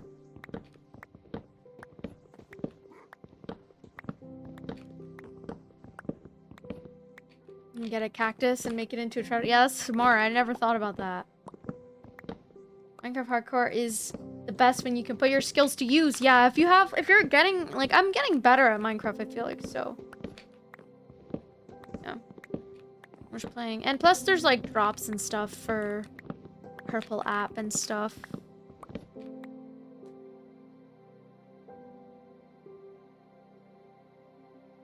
And get a cactus and make it into a treasure. Yeah, that's smart. I never thought about that. Minecraft Hardcore is the best when you can put your skills to use. Yeah, if you're getting, like, I'm getting better at Minecraft, I feel like, so. Yeah. We're just playing. And plus there's like drops and stuff for Purple app and stuff.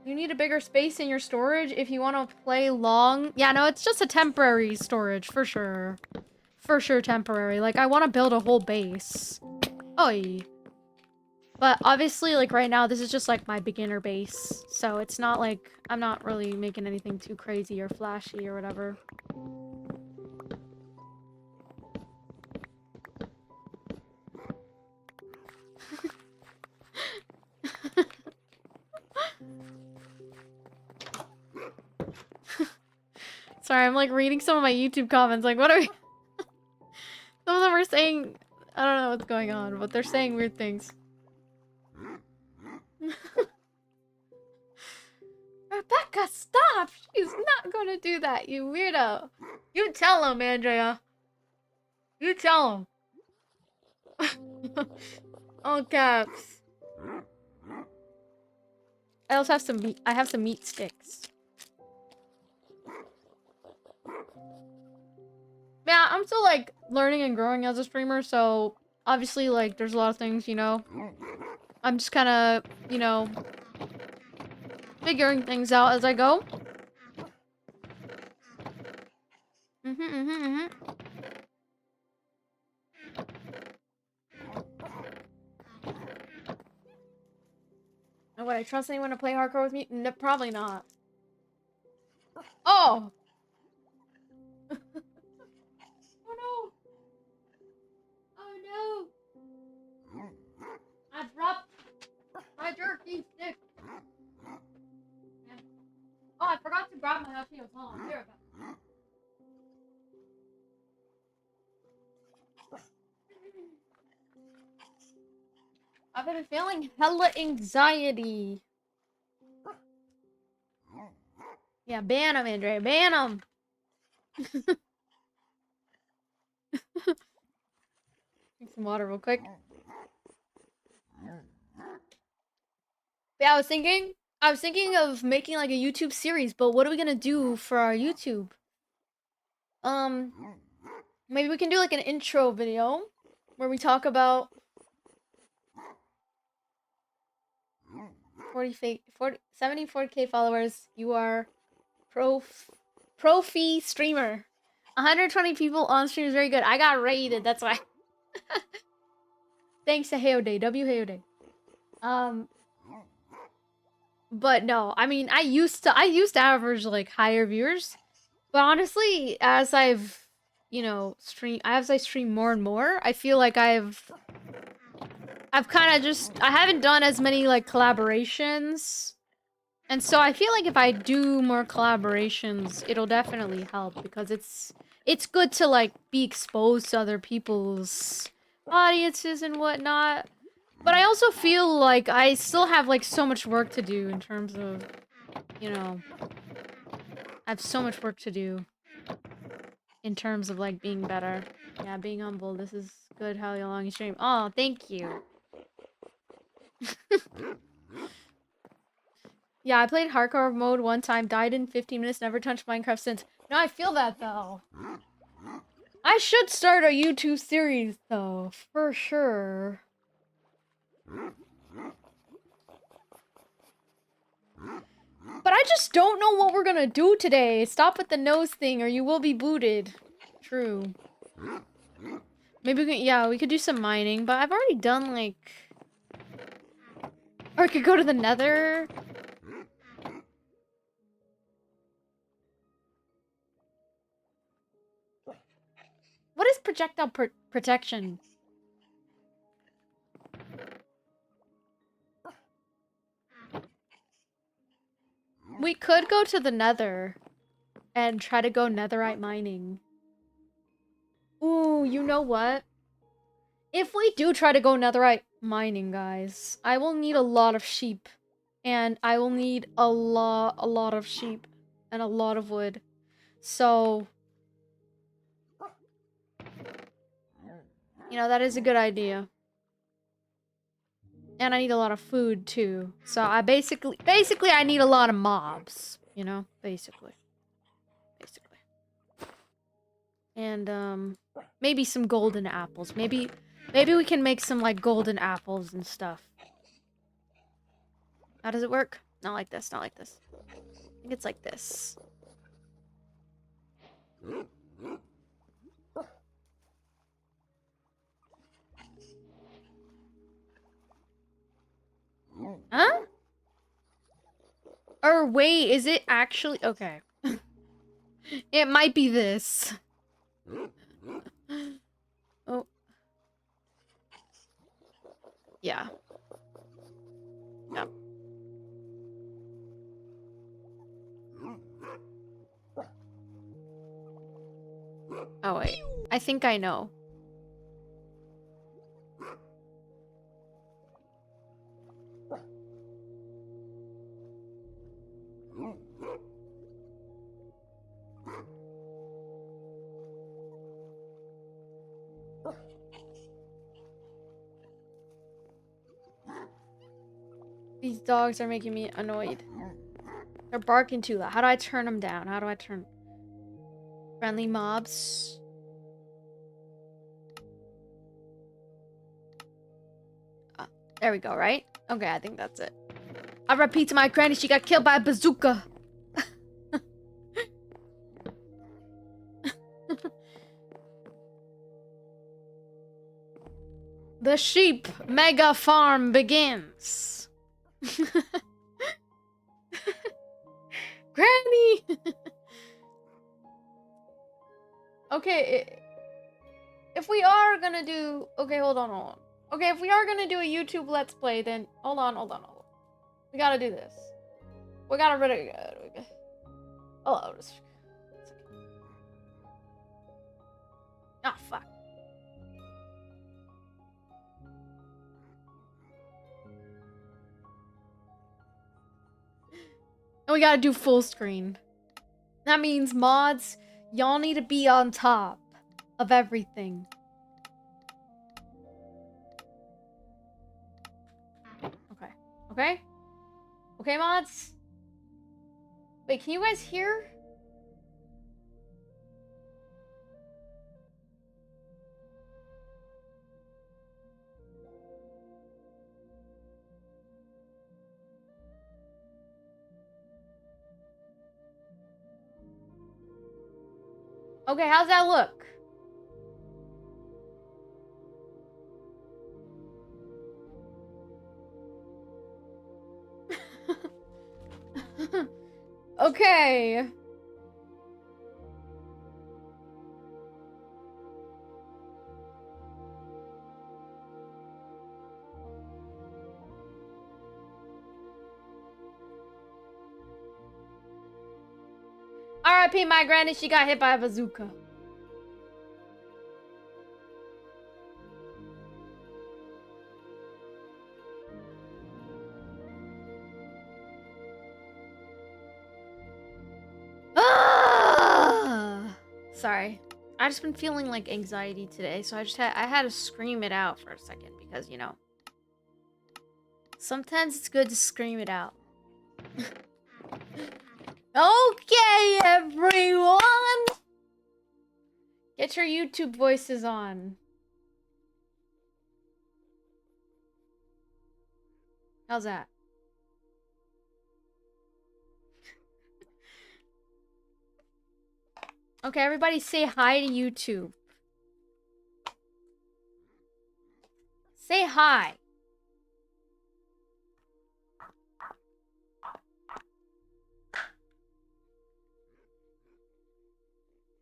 You need a bigger space in your storage if you want to play long. Yeah, no, it's just a temporary storage for sure. For sure temporary. Like I want to build a whole base. Oy. But obviously, like, right now, this is just, like, my beginner base. So it's not, like, I'm not really making anything too crazy or flashy or whatever. Sorry, I'm, like, reading some of my YouTube comments. Like, what are we... Some of them are saying... I don't know what's going on, but they're saying weird things. Rebecca, stop! She's not gonna do that, you weirdo. You tell him, Andrea. You tell him. All caps. I also have some meat. I have some meat sticks. Yeah, I'm still like learning and growing as a streamer, so obviously like there's a lot of things, you know. I'm just kind of, you know, figuring things out as I go. And would I trust anyone to play hardcore with me? No, probably not. Oh! Oh no! Oh no! I dropped my jerky stick. Oh, I forgot to grab my jalapeno sauce. Here we go. I've been feeling hella anxiety. Yeah, ban him, Andre. Ban him. Drink some water real quick. Yeah, I was thinking of making like a YouTube series, but what are we gonna do for our YouTube? Maybe we can do like an intro video where we talk about 74K followers. You are profi streamer. 120 people on stream is very good. I got rated, that's why. Thanks to Hayode, Hayode. But no, I mean, I used to average like higher viewers, but honestly, as I've, you know, as I stream more and more, I feel like I've kind of just, I haven't done as many like collaborations. And so I feel like if I do more collaborations, it'll definitely help because it's good to like be exposed to other people's audiences and whatnot. But I also feel like I still have like so much work to do in terms of, you know, I have so much work to do in terms of like being better. Yeah, being humble. This is good how long you stream. Oh, thank you. Yeah, I played hardcore mode one time, died in 15 minutes, never touched Minecraft since. No, I feel that though. I should start a YouTube series though, for sure. But I just don't know what we're gonna do today. Stop with the nose thing or you will be booted. True. Maybe we can, yeah, we could do some mining, but I've already done like... Or I could go to the nether. What is projectile protection? We could go to the nether and try to go netherite mining. Ooh, you know what? If we do try to go netherite mining, guys, I will need a lot of sheep. And I will need a lot of sheep and a lot of wood. So, you know, that is a good idea. And I need a lot of food too. So I basically I need a lot of mobs, you know, basically. And maybe some golden apples. Maybe we can make some like golden apples and stuff. How does it work? Not like this, not like this. I think it's like this. Huh? Or wait, is it actually okay? It might be this. Oh. Yeah. Yep. Oh wait. I think I know. These dogs are making me annoyed. They're barking too loud. How do I turn them down? How do I turn... Friendly mobs? There we go, right? Okay, I think that's it. I repeat to my granny, she got killed by a bazooka. The sheep mega farm begins. Granny! Okay, if we are gonna do... Okay, hold on. Okay, if we are gonna do a YouTube Let's Play, then... Hold on. We gotta do this. We gotta really... Hello. Ah, fuck. And we gotta do full screen. That means, mods, y'all need to be on top of everything. Okay. Okay? Okay, mods? Wait, can you guys hear? Okay, how's that look? Okay. R.I.P. my granny, she got hit by a bazooka. Sorry. I just been feeling like anxiety today, so I had to scream it out for a second because, you know, sometimes it's good to scream it out. Okay, everyone! Get your YouTube voices on. How's that? Okay, everybody say hi to YouTube. Say hi.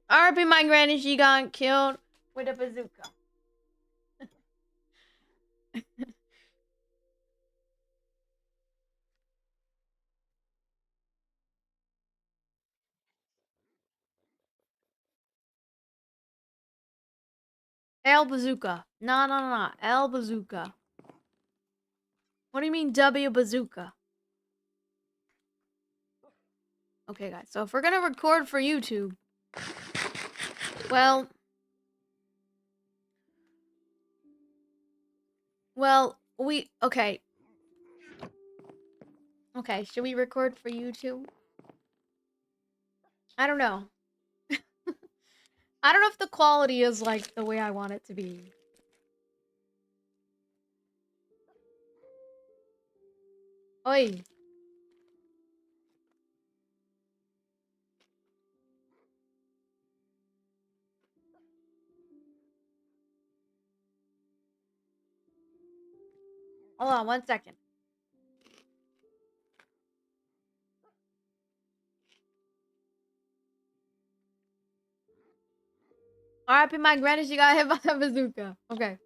R.I.P. my granny, she got killed with a bazooka. El Bazooka. No. El Bazooka. What do you mean W Bazooka? Okay, guys. So if we're gonna record for YouTube, well, okay. Okay, should we record for YouTube? I don't know. I don't know if the quality is like the way I want it to be. Oi. Hold on 1 second. R.I.P. my granny, she got hit by a bazooka. Okay.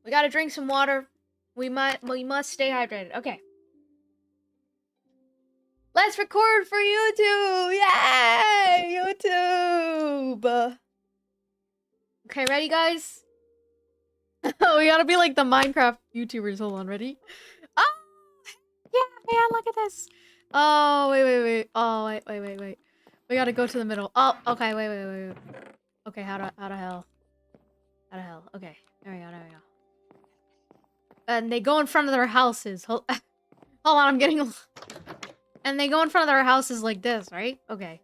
We gotta drink some water. We must stay hydrated. Okay. Let's record for YouTube! Yay! YouTube! Okay, ready, guys? We gotta be like the Minecraft YouTubers. Hold on, ready? Oh! Yeah, man, look at this! Oh, wait. Oh, wait. We gotta go to the middle. Oh, okay, wait. Okay, how to hell? How to hell? Okay, there we go. And they go in front of their houses. Hold on, I'm getting... And they go in front of their houses like this, right? Okay.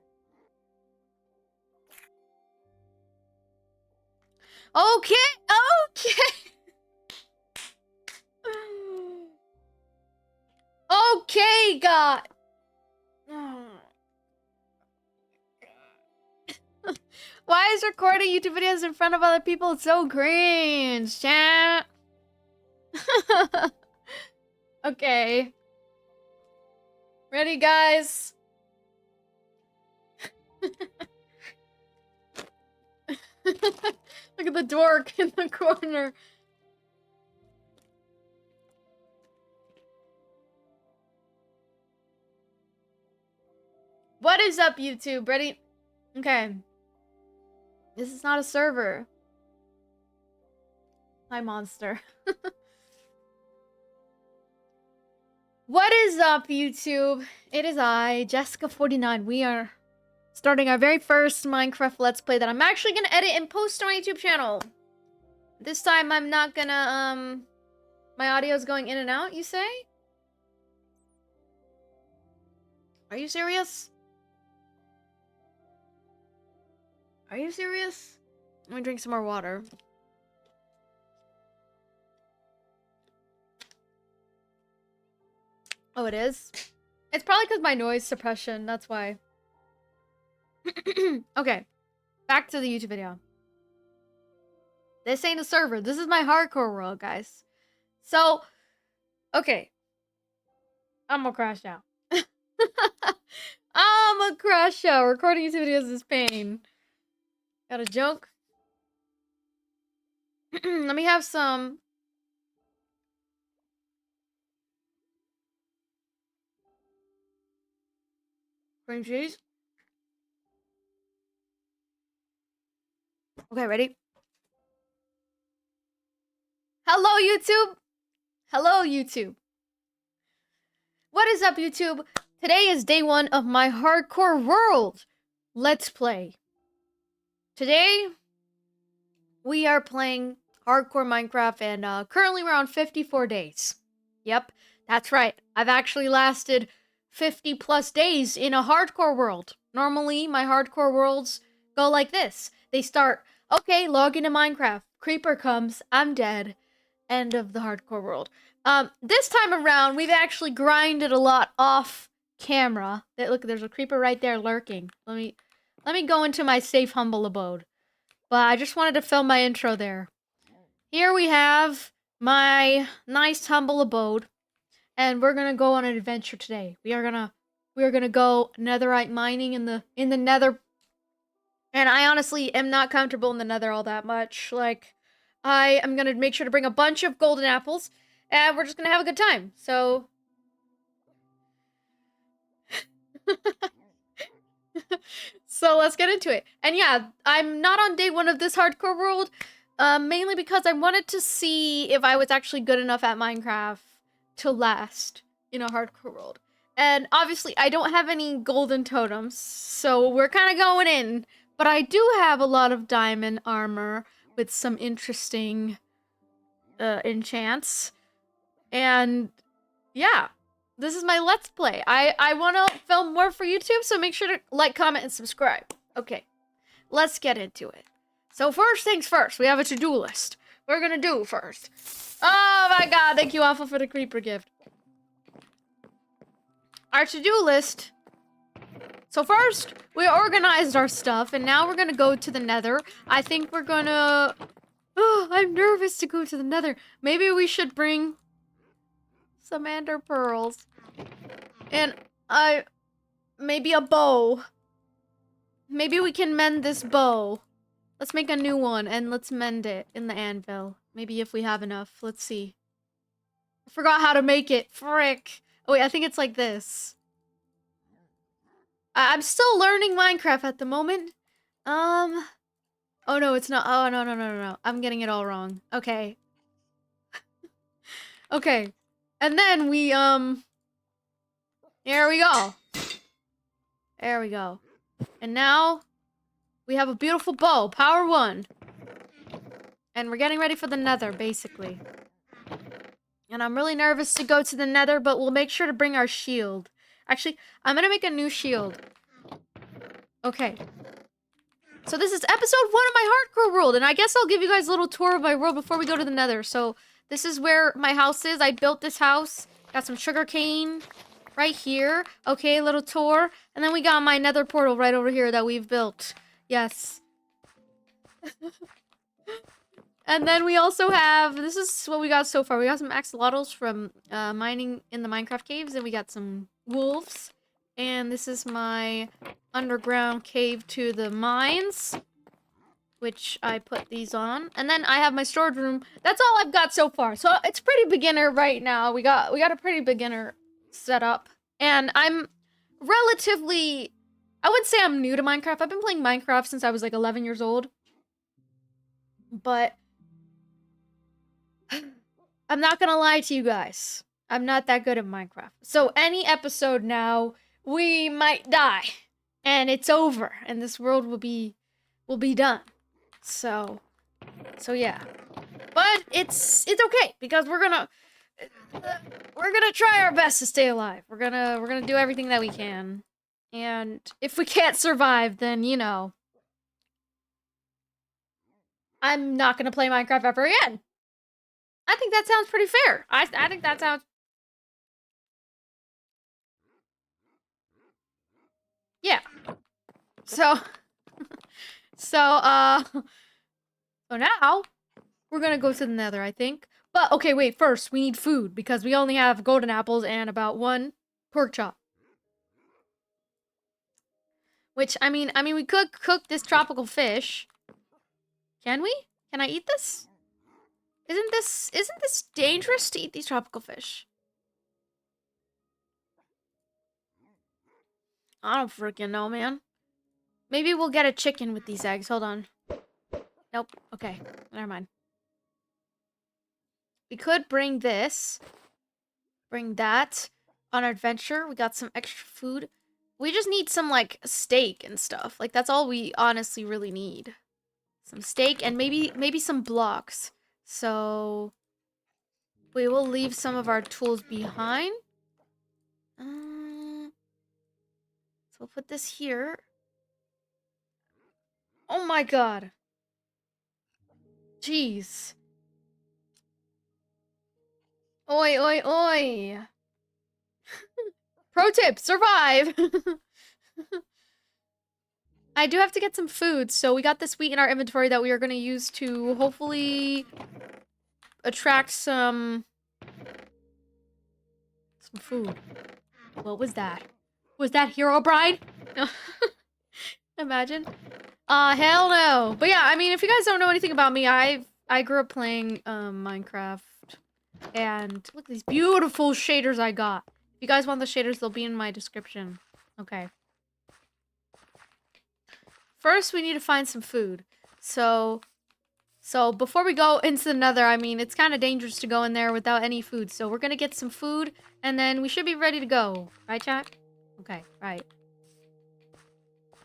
Okay. Okay, God. Why is recording YouTube videos in front of other people so cringe, chat? Okay. Ready, guys? Look at the dork in the corner. What is up, YouTube? Ready? Okay. This is not a server. Hi, monster. What is up, YouTube? It is I, Jessica49. We are starting our very first Minecraft Let's Play that I'm actually gonna edit and post on my YouTube channel. This time I'm not gonna, my audio's going in and out, you say? Are you serious? Are you serious? Let me drink some more water. Oh, it is? It's probably because my noise suppression, that's why. Okay, back to the YouTube video. This ain't a server. This is my hardcore world, guys. So, okay. I'm gonna crash out. I'm gonna crash out. Recording YouTube videos is pain. Got a joke? Let me have some... cream cheese. Okay, ready? Hello, YouTube! Hello, YouTube. What is up, YouTube? Today is day 1 of my hardcore world Let's Play. Today, we are playing hardcore Minecraft, and currently we're on 54 days. Yep, that's right. I've actually lasted 50 plus days in a hardcore world. Normally, my hardcore worlds go like this. They start, okay, log into Minecraft. Creeper comes, I'm dead. End of the hardcore world. This time around, we've actually grinded a lot off camera. Look, there's a creeper right there lurking. Let me go into my safe, humble abode. But I just wanted to film my intro there. Here we have my nice, humble abode. And we're gonna go on an adventure today. We are gonna go netherite mining in the nether. And I honestly am not comfortable in the nether all that much. Like, I am gonna make sure to bring a bunch of golden apples, and we're just gonna have a good time. So, so let's get into it. And yeah, I'm not on day 1 of this hardcore world, mainly because I wanted to see if I was actually good enough at Minecraft to last in a hardcore world. And obviously, I don't have any golden totems, so we're kind of going in. But I do have a lot of diamond armor with some interesting enchants. And yeah, this is my Let's Play. I want to film more for YouTube, so make sure to like, comment, and subscribe. Okay, let's get into it. So first things first, we have a to-do list. We're gonna do first. Oh my god, thank you, Alpha, for the creeper gift. Our to-do list. So first, we organized our stuff, and now we're gonna go to the Nether. I think we're gonna... Oh, I'm nervous to go to the Nether. Maybe we should bring some ender pearls. And maybe a bow. Maybe we can mend this bow. Let's make a new one, and let's mend it in the anvil. Maybe if we have enough. Let's see. I forgot how to make it. Frick. Oh wait, I think it's like this. I'm still learning Minecraft at the moment. Oh no, it's not. Oh, no. I'm getting it all wrong. Okay. Okay. And then we, here we go. There we go. And now, we have a beautiful bow. Power 1. And we're getting ready for the Nether, basically. And I'm really nervous to go to the Nether, but we'll make sure to bring our shield. Actually, I'm gonna make a new shield. Okay. So this is episode 1 of my hardcore world, and I guess I'll give you guys a little tour of my world before we go to the Nether. So this is where my house is. I built this house. Got some sugar cane right here. Okay, little tour. And then we got my Nether portal right over here that we've built. Yes. And then we also have, this is what we got so far. We got some axolotls from mining in the Minecraft caves, and we got some wolves. And this is my underground cave to the mines, which I put these on. And then I have my storage room. That's all I've got so far. So it's pretty beginner right now. We got a pretty beginner setup. And I'm relatively, I wouldn't say I'm new to Minecraft. I've been playing Minecraft since I was like 11 years old. But I'm not gonna lie to you guys. I'm not that good at Minecraft. So any episode now, we might die. And it's over. And this world will be done. So yeah. But it's okay, because we're gonna try our best to stay alive. We're gonna do everything that we can. And if we can't survive, then, you know, I'm not gonna play Minecraft ever again. I think that sounds pretty fair. I think that sounds... Yeah. So now we're gonna go to the Nether, I think. But okay, wait, first we need food, because we only have golden apples and about 1 pork chop. Which, I mean we could cook this tropical fish. Can we? Can I eat this? Isn't this dangerous to eat these tropical fish? I don't freaking know, man. Maybe we'll get a chicken with these eggs. Hold on. Nope. Okay. Never mind. We could bring this. Bring that on our adventure. We got some extra food. We just need some, like, steak and stuff. Like, that's all we honestly really need. Some steak and maybe some blocks. So we will leave some of our tools behind. So we'll put this here. Oh my god. Jeez. Oi, oi, oi. Pro tip, survive. I do have to get some food, so we got this wheat in our inventory that we are going to use to hopefully attract some food. What was that? Was that Herobrine? Imagine. Hell no. But yeah, I mean, if you guys don't know anything about me, I grew up playing Minecraft, and look at these beautiful shaders I got. If you guys want the shaders, they'll be in my description. Okay. First, we need to find some food. So before we go into the Nether, I mean, it's kind of dangerous to go in there without any food. So we're gonna get some food, and then we should be ready to go. Right, chat? Okay, right.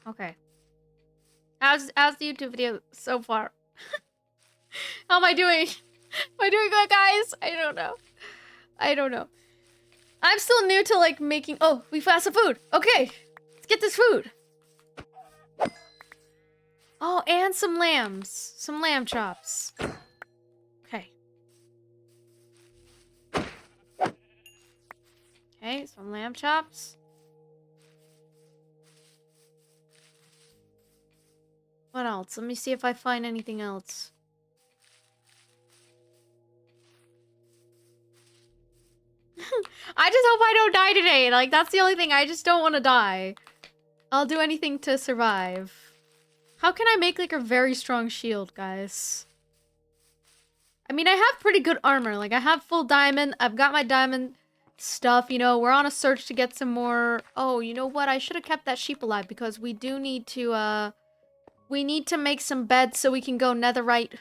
Okay. How's the YouTube video so far? How am I doing? Am I doing good, guys? I don't know. I don't know. I'm still new to like making. Oh, we found some food. Okay, let's get this food. Oh, and some lambs. Some lamb chops. Okay. Okay, some lamb chops. What else? Let me see if I find anything else. I just hope I don't die today. Like, that's the only thing. I just don't want to die. I'll do anything to survive. How can I make, like, a very strong shield, guys? I mean, I have pretty good armor. Like, I have full diamond. I've got my diamond stuff, you know. We're on a search to get some more... Oh, you know what? I should have kept that sheep alive because we do need to, we need to make some beds so we can go netherite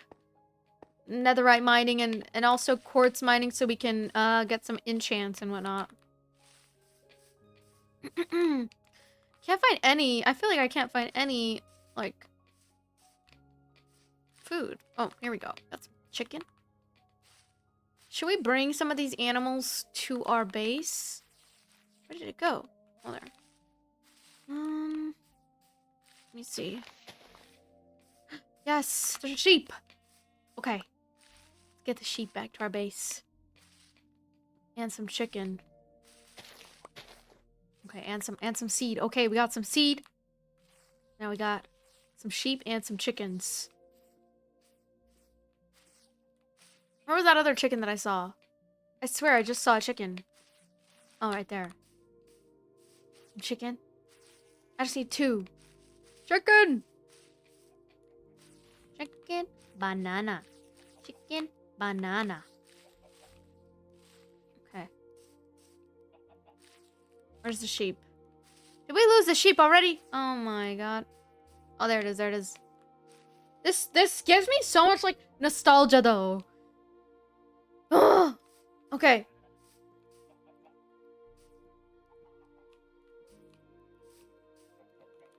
mining and also quartz mining so we can get some enchants and whatnot. Can't find any. I feel like I can't find any like food. Oh, here we go. That's chicken. Should we bring some of these animals to our base? Where did it go? Oh, there. Let me see. Yes, there's a sheep. Okay. Get the sheep back to our base. And some chicken. Okay, and some seed. Okay, we got some seed. Now we got some sheep and some chickens. Where was that other chicken that I saw? I swear I just saw a chicken. Oh, right there. Chicken. I just need 2. Chicken! Chicken, banana. Chicken, banana. Okay. Where's the sheep? Did we lose the sheep already? Oh my god. Oh, there it is. There it is. This gives me so much like nostalgia though. Okay.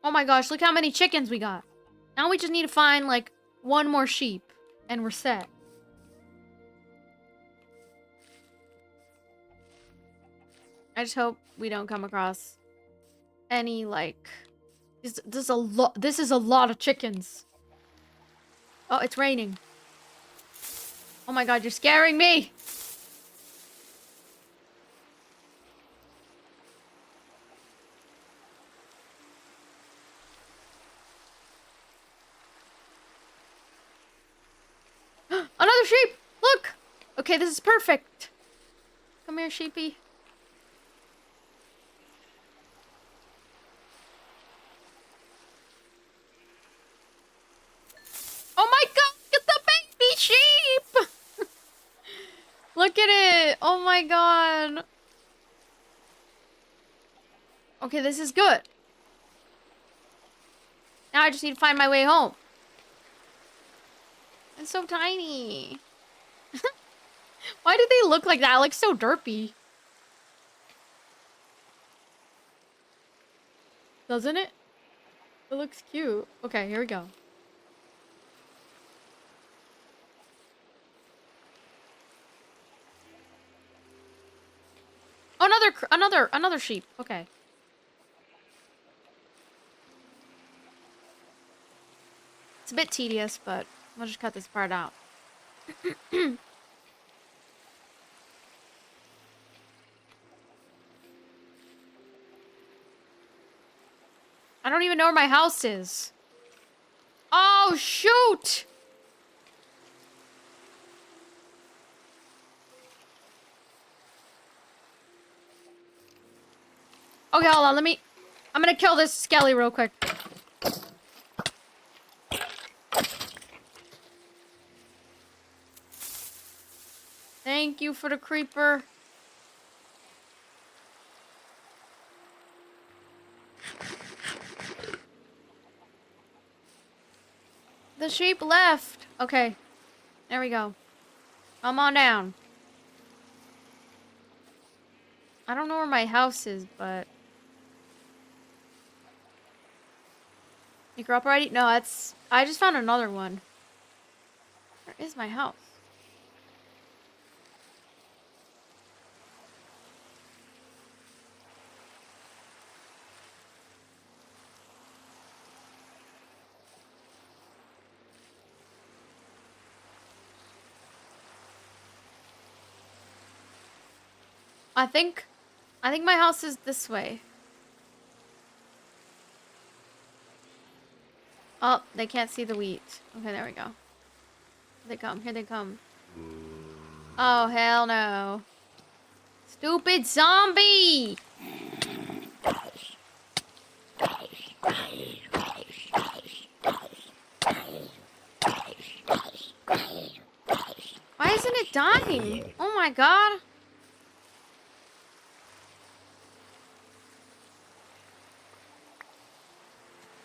Oh my gosh, look how many chickens we got. Now we just need to find like 1 more sheep and we're set. I just hope we don't come across any like this is a lot of chickens. Oh, it's raining. Oh my god, you're scaring me. Another sheep! Look! Okay, this is perfect. Come here, sheepy. Oh my god! Get the baby sheep! Look at it! Oh my god. Okay, this is good. Now I just need to find my way home. It's so tiny. Why do they look like that? Like so derpy. Doesn't it? It looks cute. Okay, here we go. Oh, another sheep. Okay. It's a bit tedious, but we'll just cut this part out. I don't even know where my house is. Oh, shoot! Okay, hold on, I'm gonna kill this skelly real quick. Thank you for the creeper. The sheep left. Okay. There we go. Come on down. I don't know where my house is, but... You grew up already? No, I just found another one. Where is my house? I think my house is this way. Oh, they can't see the wheat. Okay, there we go. Here they come. Here they come. Oh, hell no. Stupid zombie! Why isn't it dying? Oh my god.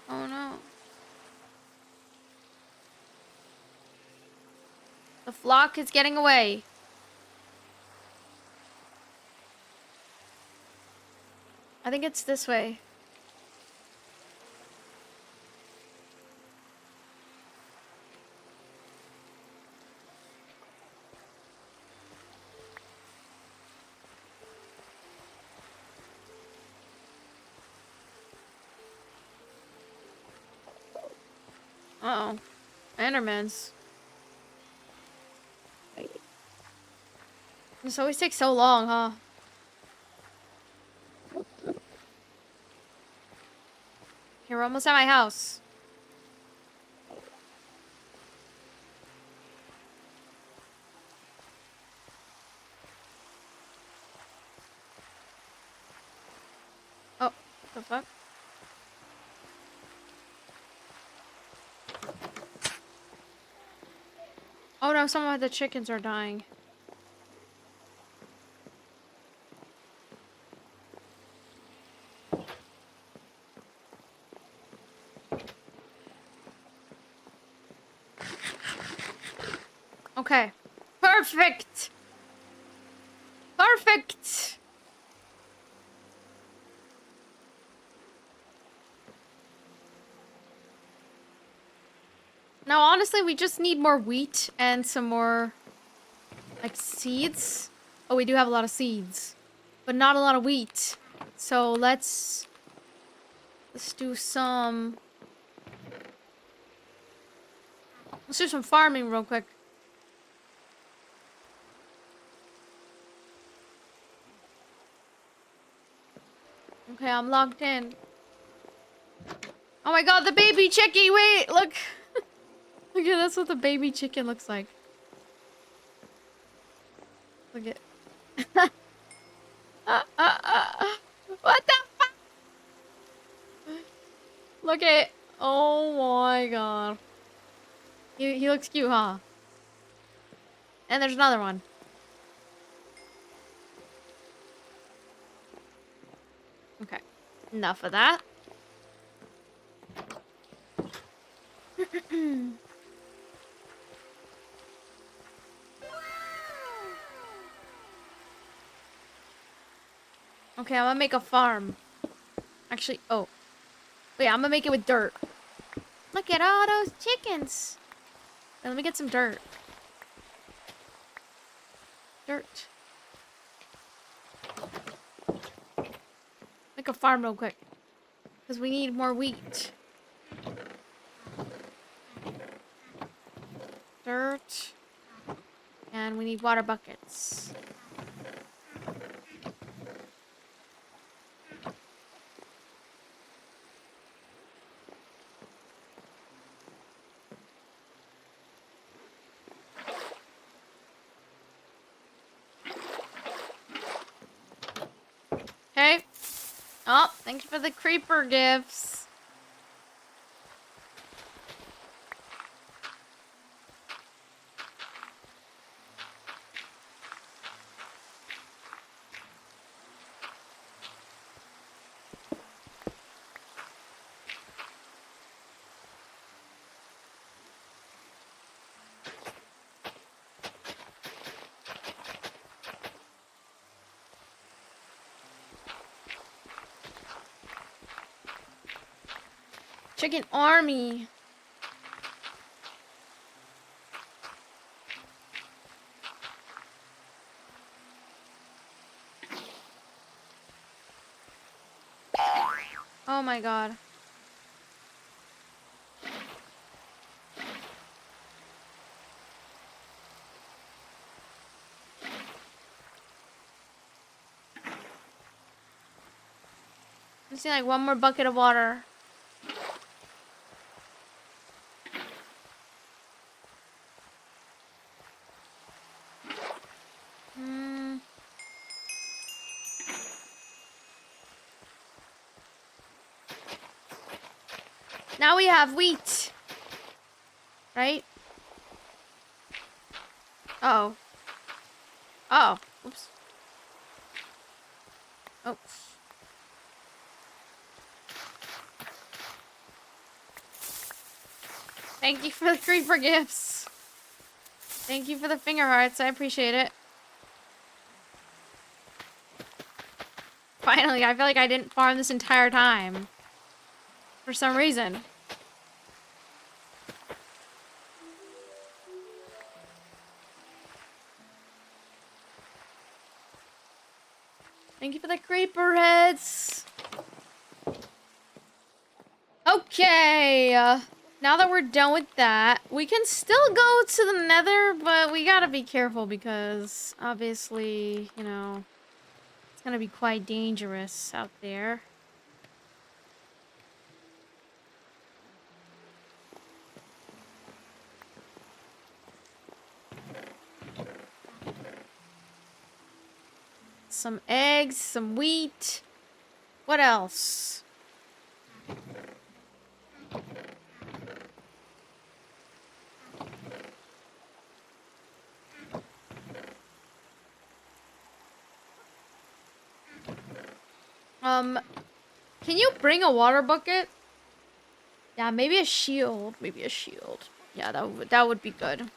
Oh no. The flock is getting away. I think it's this way. Uh-oh. Endermans. This always takes so long, huh? Okay, we're almost at my house. Oh, the fuck? Oh no, some of the chickens are dying. Okay. Perfect! Perfect! Now, honestly, we just need more wheat and some more, like, seeds. Oh, we do have a lot of seeds, but not a lot of wheat. So let's do some... Let's do some farming real quick. Okay, I'm logged in. Oh my god, the baby chicken! Wait, look! Look at that's what the baby chicken looks like. Look at... What the fuck? Look at... Oh my god. He looks cute, huh? And there's another one. Okay. Enough of that. Okay, I'm gonna make a farm. Actually, oh. Wait, I'm gonna make it with dirt. Look at all those chickens. Wait, let me get some dirt. Dirt. Make a farm real quick. Because we need more wheat. Dirt. And we need water buckets. Okay. Oh, thank you for the creeper gifts. Chicken army. Oh my god. Just need like one more bucket of water. Now we have wheat. Right? Uh-oh. Oh. Oops. Oh. Thank you for the creeper gifts. Thank you for the finger hearts. I appreciate it. Finally, I feel like I didn't farm this entire time. For some reason. Thank you for the creeper heads. Okay. Now that we're done with that, we can still go to the nether, but we gotta be careful because obviously, you know, it's gonna be quite dangerous out there. Some eggs, some wheat. What else? Can you bring a water bucket? Yeah, maybe a shield. Maybe a shield. Yeah, that would be good.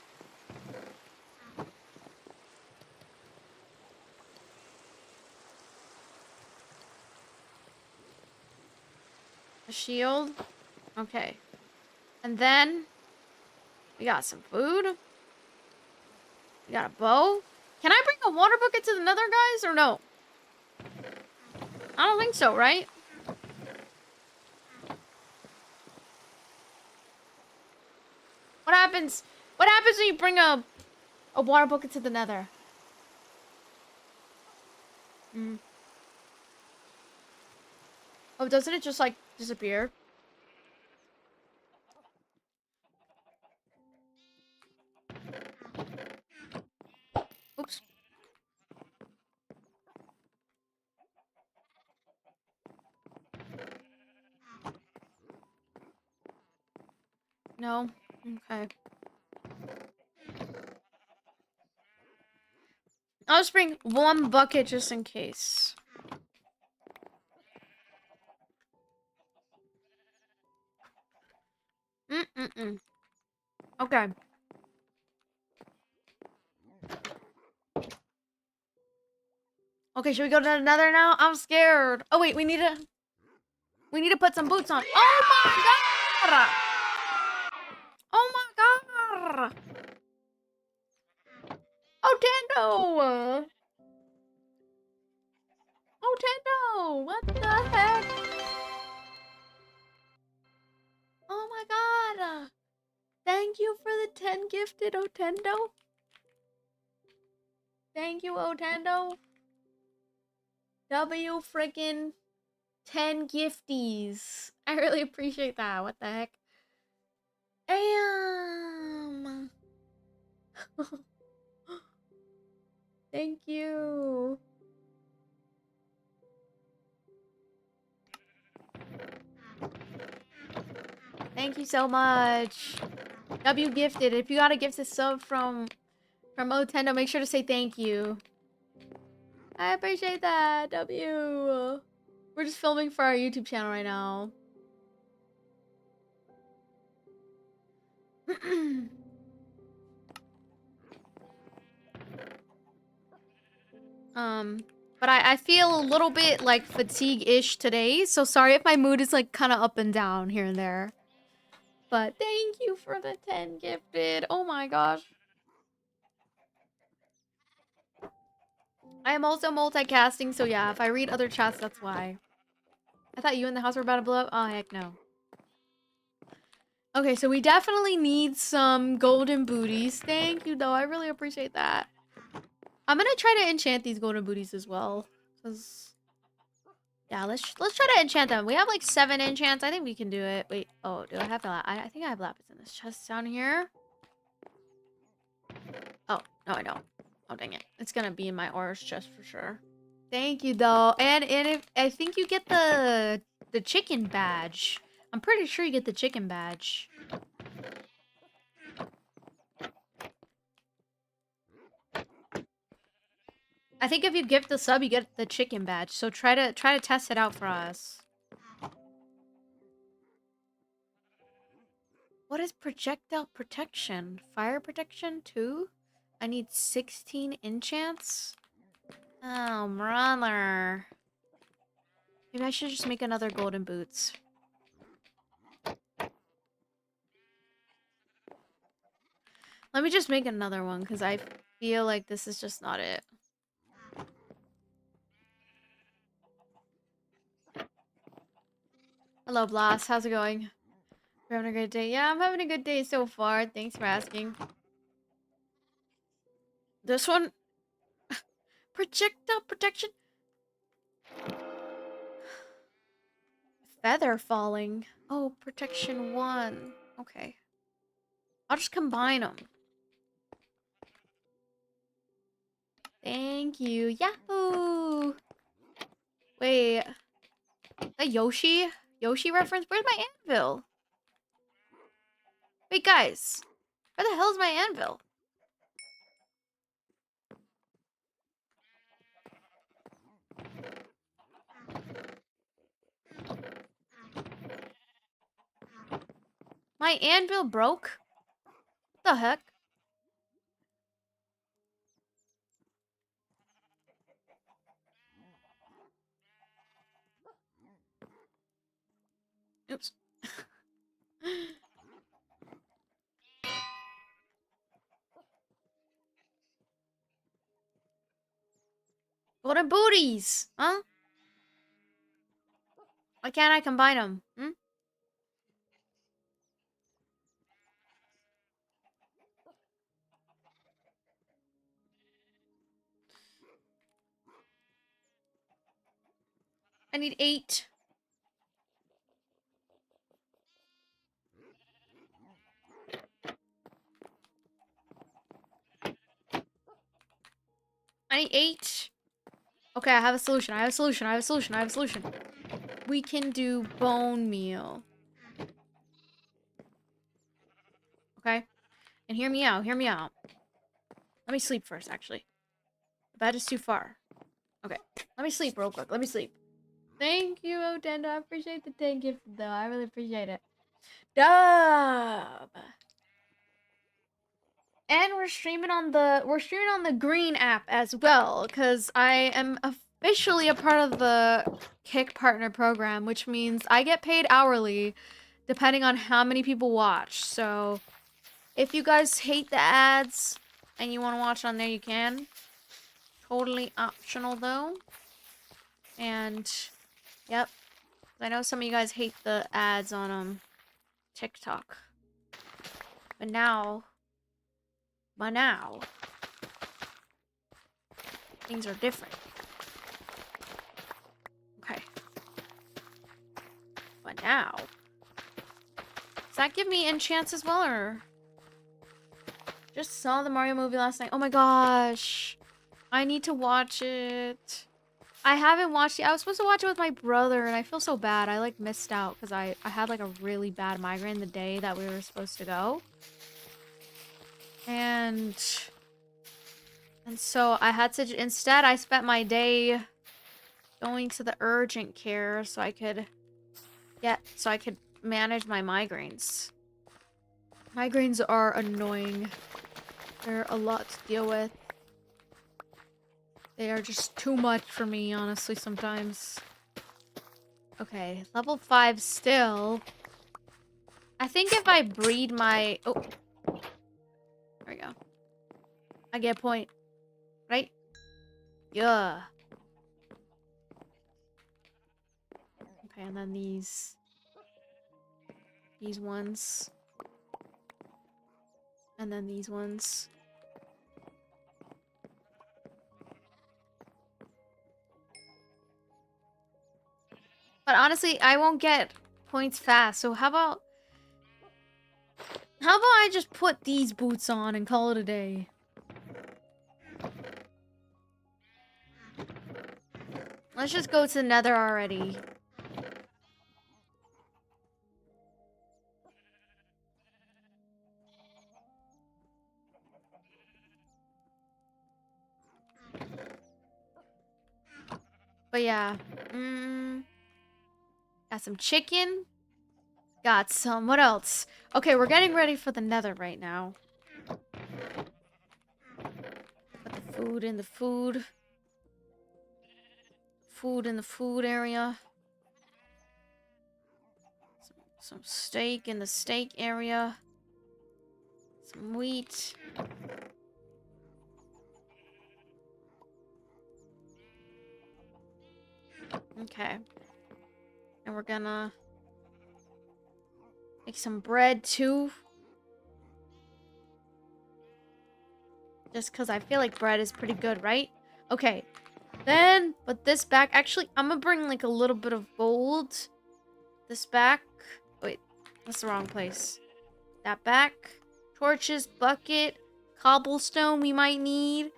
A shield? Okay. And then we got some food. We got a bow. Can I bring a water bucket to the nether, guys, or no? I don't think so, right? What happens? What happens when you bring a water bucket to the nether? Oh, doesn't it just like disappear? Oops. No. Okay. I'll just bring one bucket just in case. Okay. Okay, should we go to another now? I'm scared. Oh wait, we need to put some boots on. Oh my god! Oh my god! Oh Tendo! Oh Tendo! What the heck? Oh my god! Thank you for the 10 gifted, Otendo. Thank you, Otendo. W freaking 10 gifties. I really appreciate that. What the heck? Damn. Thank you. Thank you so much. W gifted. If you got a gift a sub from Otendo, make sure to say thank you. I appreciate that, W. We're just filming for our YouTube channel right now. But I feel a little bit like fatigue-ish today, so sorry if my mood is like kind of up and down here and there. But thank you for the 10 gifted. Oh my gosh. I am also multicasting, so yeah, if I read other chats, that's why. I thought you and the house were about to blow up. Oh, heck no. Okay, so we definitely need some golden booties. Thank you, though. I really appreciate that. I'm gonna try to enchant these golden booties as well, because Yeah, let's try to enchant them. We have like 7 enchants. I think we can do it. Wait, oh, do I have I think I have lapis in this chest down here. Oh, no, I don't. Oh, dang it. It's gonna be in my ores chest for sure. Thank you, though. And if I think you get the chicken badge. I'm pretty sure you get the chicken badge. I think if you gift the sub, you get the chicken badge. So try to test it out for us. What is projectile protection? Fire protection too? I need 16 enchants? Oh, brother. Maybe I should just make another golden boots. Let me just make another one, because I feel like this is just not it. Hello, Blast. How's it going? You're having a great day? Yeah, I'm having a good day so far. Thanks for asking. This one... Projectile protection? Feather falling. Oh, protection 1. Okay. I'll just combine them. Thank you. Yahoo! Wait. A Yoshi? Yoshi reference? Where's my anvil? Wait, guys. Where the hell is my anvil? My anvil broke? What the heck? Oops. Golden booties! Huh? Why can't I combine them? Hmm? I need 8. I need 8. Okay, I have a solution. I have a solution. I have a solution. I have a solution. We can do bone meal. Okay? And hear me out. Hear me out. Let me sleep first, actually. The bed is too far. Okay. Let me sleep real quick. Let me sleep. Thank you, Odenda. I appreciate the 10 gift, though. I really appreciate it. Dub! And we're streaming on the Green app as well, because I am officially a part of the Kick Partner program, which means I get paid hourly depending on how many people watch. So if you guys hate the ads and you want to watch on there, you can. Totally optional though. And yep. I know some of you guys hate the ads on TikTok. But now things are different. Okay. But now, does that give me enchants as well, or? Just saw the Mario movie last night. Oh my gosh. I need to watch it. I haven't watched it. I was supposed to watch it with my brother, and I feel so bad. I, like, missed out because I had, like, a really bad migraine the day that we were supposed to go. And so I had to... Instead, I spent my day going to the urgent care so I could manage my migraines. Migraines are annoying. They're a lot to deal with. They are just too much for me, honestly, sometimes. Okay, level 5 still. I think if I breed my... Oh. There we go. I get a point. Right? Yeah. Okay, and then these ones. And then these ones. But honestly, I won't get points fast. So how about I just put these boots on and call it a day? Let's just go to the Nether already. But yeah. Got some chicken. Got some. What else? Okay, we're getting ready for the Nether right now. Put the food in the food. Food in the food area. Some steak in the steak area. Some wheat. Okay. And we're gonna make some bread too. Just because I feel like bread is pretty good, right? Okay. Then put this back. Actually, I'm gonna bring like a little bit of gold. This back. Wait, that's the wrong place. That back. Torches, bucket, cobblestone we might need.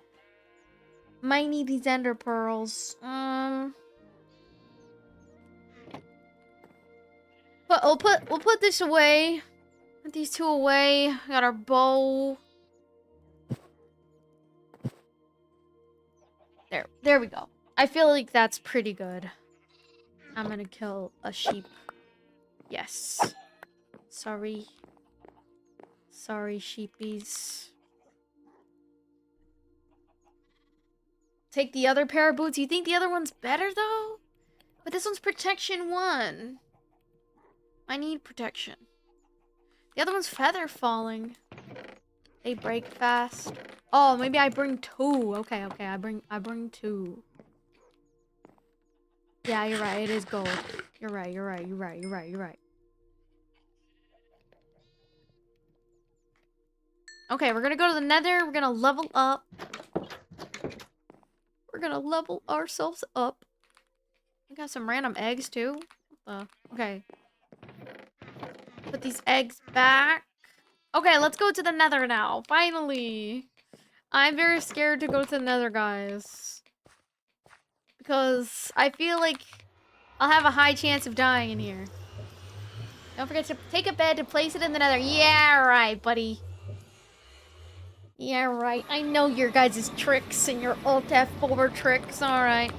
Might need these ender pearls. But we'll put this away. Put these two away. Got our bow. There we go. I feel like that's pretty good. I'm gonna kill a sheep. Yes. Sorry. Sorry, sheepies. Take the other pair of boots. You think the other one's better, though? But this one's protection 1. I need protection. The other one's feather falling. They break fast. Oh, maybe I bring 2. Okay, I bring 2. Yeah, you're right. It is gold. You're right. Okay, we're gonna go to the Nether. We're gonna level up. We're gonna level ourselves up. We got some random eggs too. Okay. Put these eggs back. Okay, let's go to the Nether now. Finally. I'm very scared to go to the Nether, guys. Because I feel like I'll have a high chance of dying in here. Don't forget to take a bed to place it in the Nether. Yeah, right, buddy. Yeah, right. I know your guys' tricks and your Alt F4 tricks. Alright.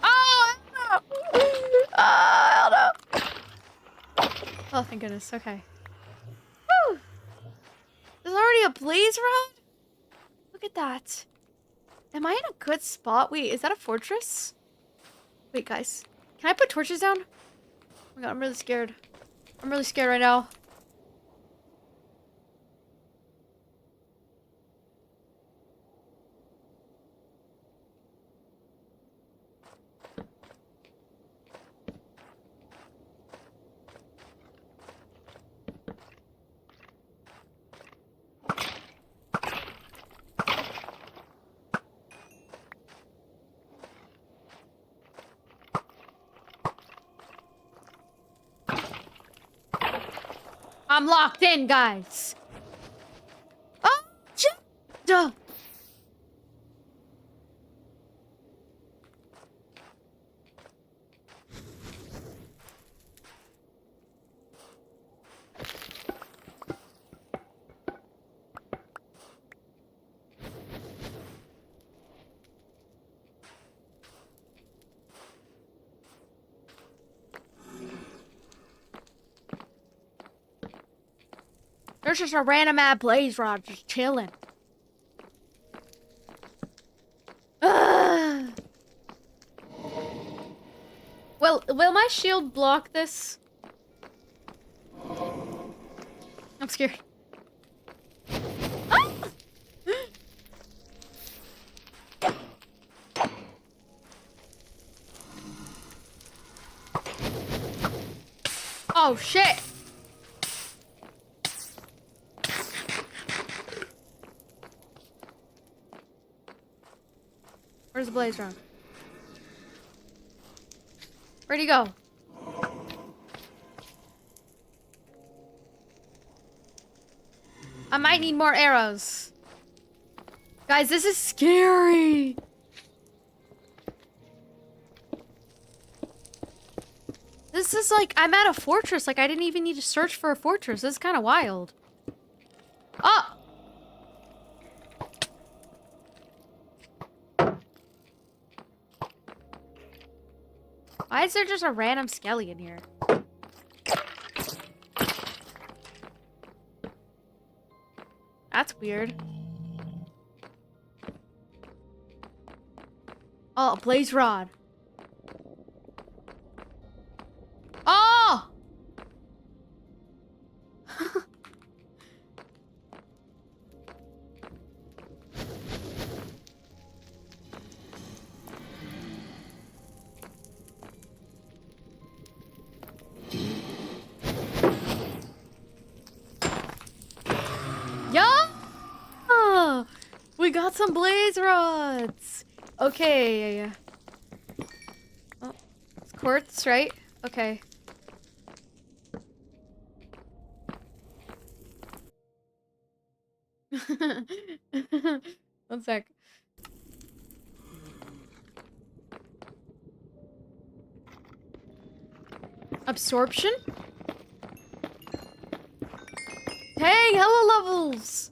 Oh, no! Oh, no! Oh, thank goodness. Okay. Whew! There's already a blaze rod? Look at that. Am I in a good spot? Wait, is that a fortress? Wait, guys. Can I put torches down? Oh my god, I'm really scared. I'm really scared right now. I'm locked in, guys. Oh, shit. Duh. There's just a random ass blaze rod just chilling. Ugh. Well, will my shield block this? I'm scared. Ah! Oh shit! Where's the blaze rod? Where'd he go? I might need more arrows. Guys, this is scary. This is like, I'm at a fortress. Like, I didn't even need to search for a fortress. This is kind of wild. Oh! Why is there just a random skelly in here? That's weird. Oh, a blaze rod. Oh! Yeah! We got some blaze rods. Okay. Oh, it's quartz, right? Okay. One sec. Absorption? Hey, hella levels!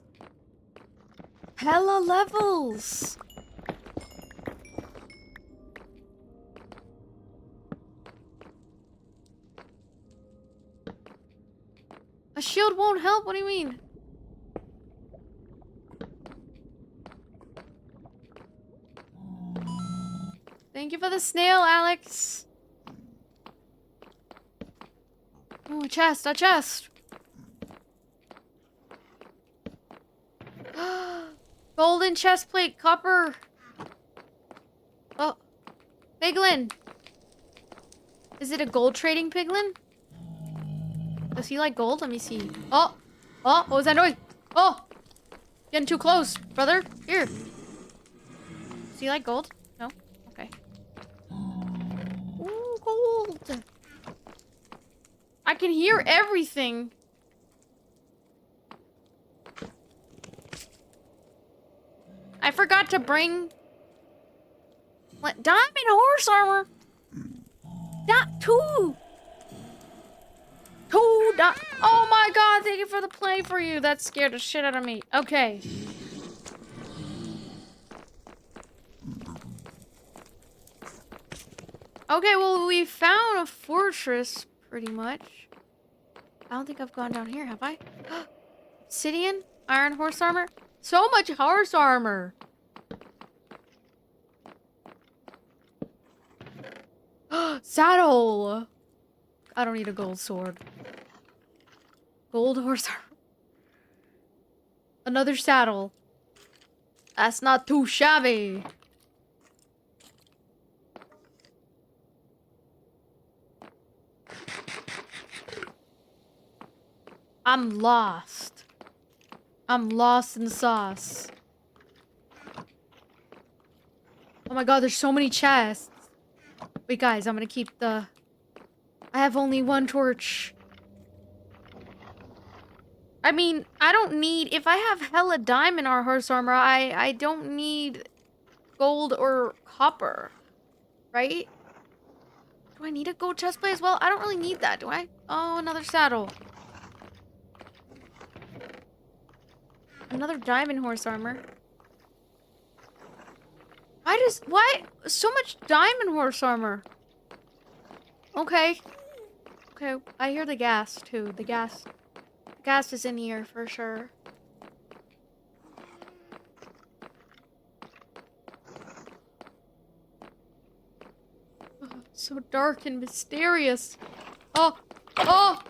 Hella levels! A shield won't help? What do you mean? Thank you for the snail, Alex. Oh, a chest, a chest. Golden chest plate, copper. Oh, piglin. Is it a gold trading piglin? Does he like gold? Let me see. Oh, oh, what was that noise? Oh, getting too close, brother. Here. Does he like gold? No? Okay. Ooh, gold. I can hear everything. I forgot to bring diamond horse armor. Two. Oh my god, thank you for the play for you. That scared the shit out of me. Okay. Okay, well, we found a fortress, pretty much. I don't think I've gone down here, have I? Obsidian? Iron horse armor? So much horse armor! Saddle! I don't need a gold sword. Gold horse armor. Another saddle. That's not too shabby. I'm lost. I'm lost in the sauce. Oh my god, there's so many chests. Wait, guys, I'm gonna keep the... I have only one torch. I mean, I don't need... If I have hella diamond or horse armor, I don't need gold or copper. Right? Do I need a gold chestplate as well? I don't really need that, do I? Oh, another saddle. Another diamond horse armor. Why so much diamond horse armor? Okay. Okay, I hear the gas too. The gas is in here for sure. Oh, so dark and mysterious. Oh, oh!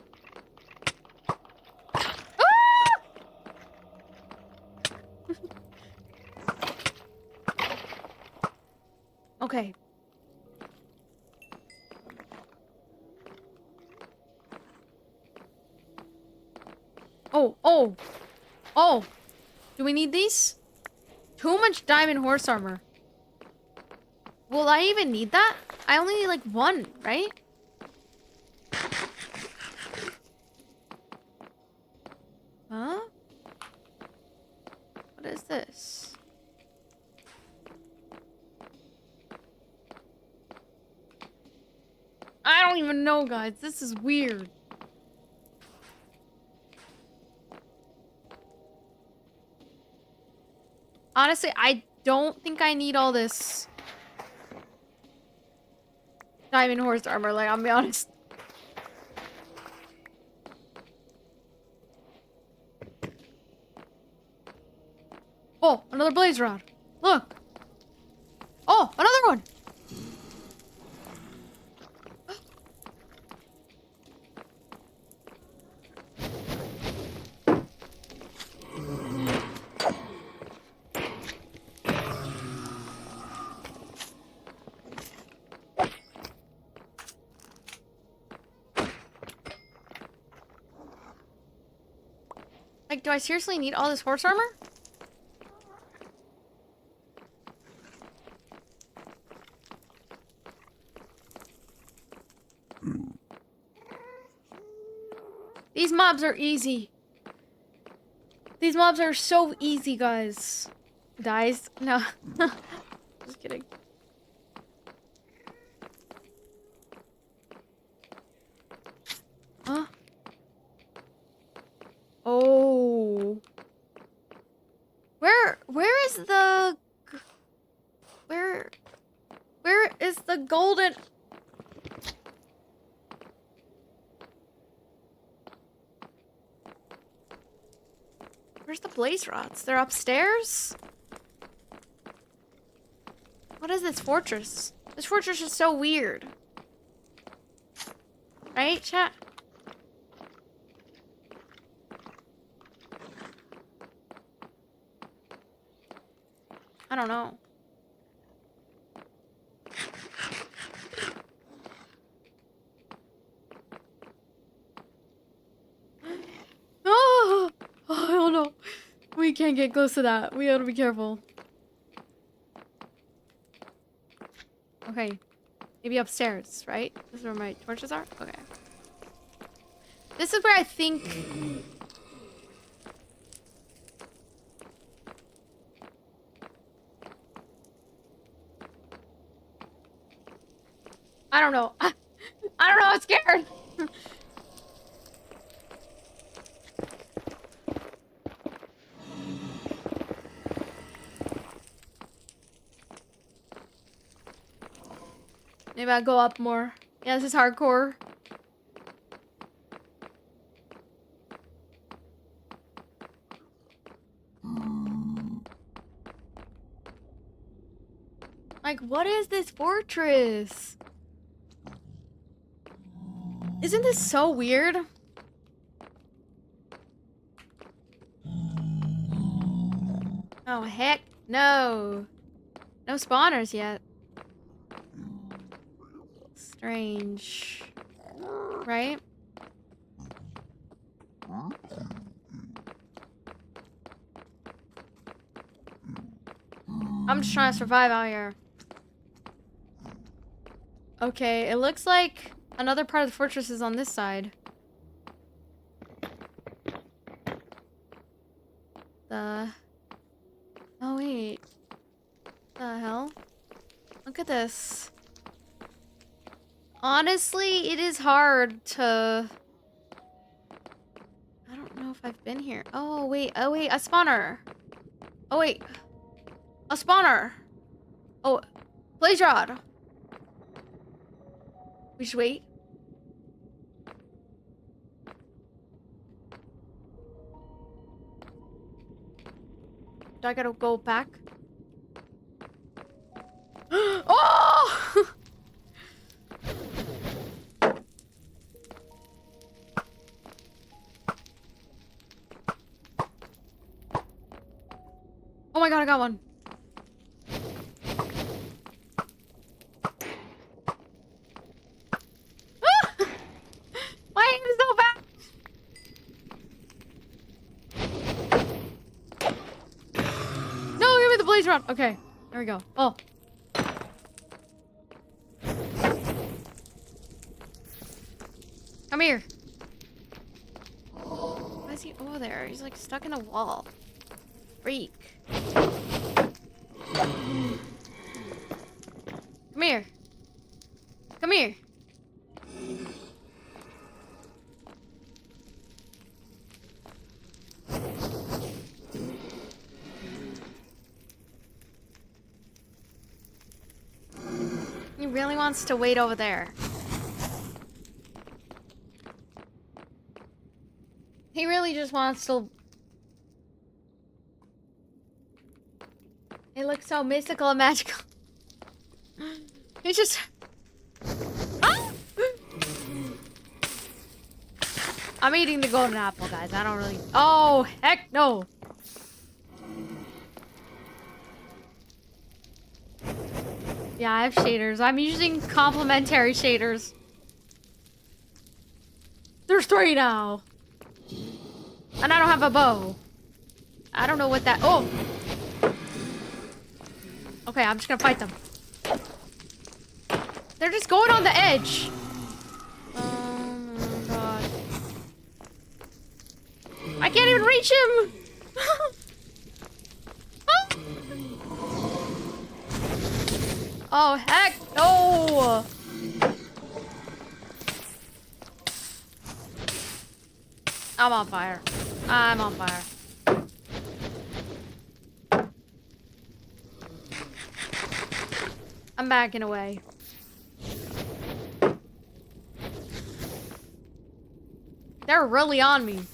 Okay. Oh, oh. Oh. Do we need these? Too much diamond horse armor. Will I even need that? I only need like one, right? Huh? What is this? I don't even know, guys. This is weird. Honestly, I don't think I need all this diamond horse armor, like, I'll be honest. Oh, another blaze rod. Look. Oh, another one. Like, do I seriously need all this horse armor? These mobs are easy. These mobs are so easy, guys. Dies? No. Just kidding. Huh? Oh. Where is the... Where is the golden... Where's the blaze rods? They're upstairs? What is this fortress? This fortress is so weird. Right, chat? I don't know. Oh, I don't know. We can't get close to that. We gotta be careful. Okay. Maybe upstairs, right? This is where my torches are? Okay. This is where I think... I don't know. I don't know. I'm scared. Maybe I'll go up more. Yeah, this is hardcore. Like, what is this fortress? Isn't this so weird? Oh, heck no. No spawners yet. Strange. Right? I'm just trying to survive out here. Okay, it looks like another part of the fortress is on this side. Oh, wait. The hell? Look at this. Honestly, it is hard to... I don't know if I've been here. Oh, wait. Oh, wait. A spawner. Oh, wait. A spawner. Oh, blaze rod. We should wait. Do I gotta go back? Oh! Oh my god, I got one. My aim is so bad. No, give me the blaze rod. Okay, there we go. Oh. Come here. Why is he over there? He's like stuck in a wall. Freak. Come here. Come here. He really wants to wait over there. He really just wants to... It looks so mystical and magical. He just... Ah! I'm eating the golden apple, guys. I don't really... Oh, heck no. Yeah, I have shaders. I'm using complementary shaders. There's 3 now. And I don't have a bow. I don't know what that... Oh! Okay, I'm just gonna fight them. They're just going on the edge. Oh my god. I can't even reach him! Oh, heck no! I'm on fire. I'm on fire. I'm backing away. They're really on me.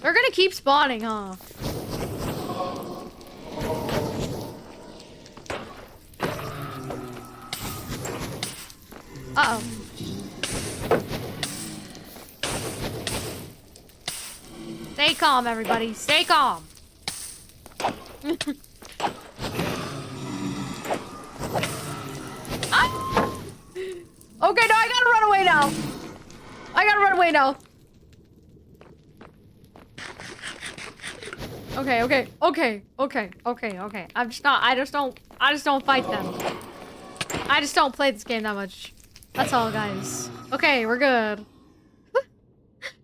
They're gonna keep spawning, huh? Uh-oh. Stay calm, everybody. Stay calm. Ah! Okay, no, I gotta run away now. I gotta run away now. Okay. I'm just not, I just don't fight them. I just don't play this game that much. That's all, guys. Okay, we're good.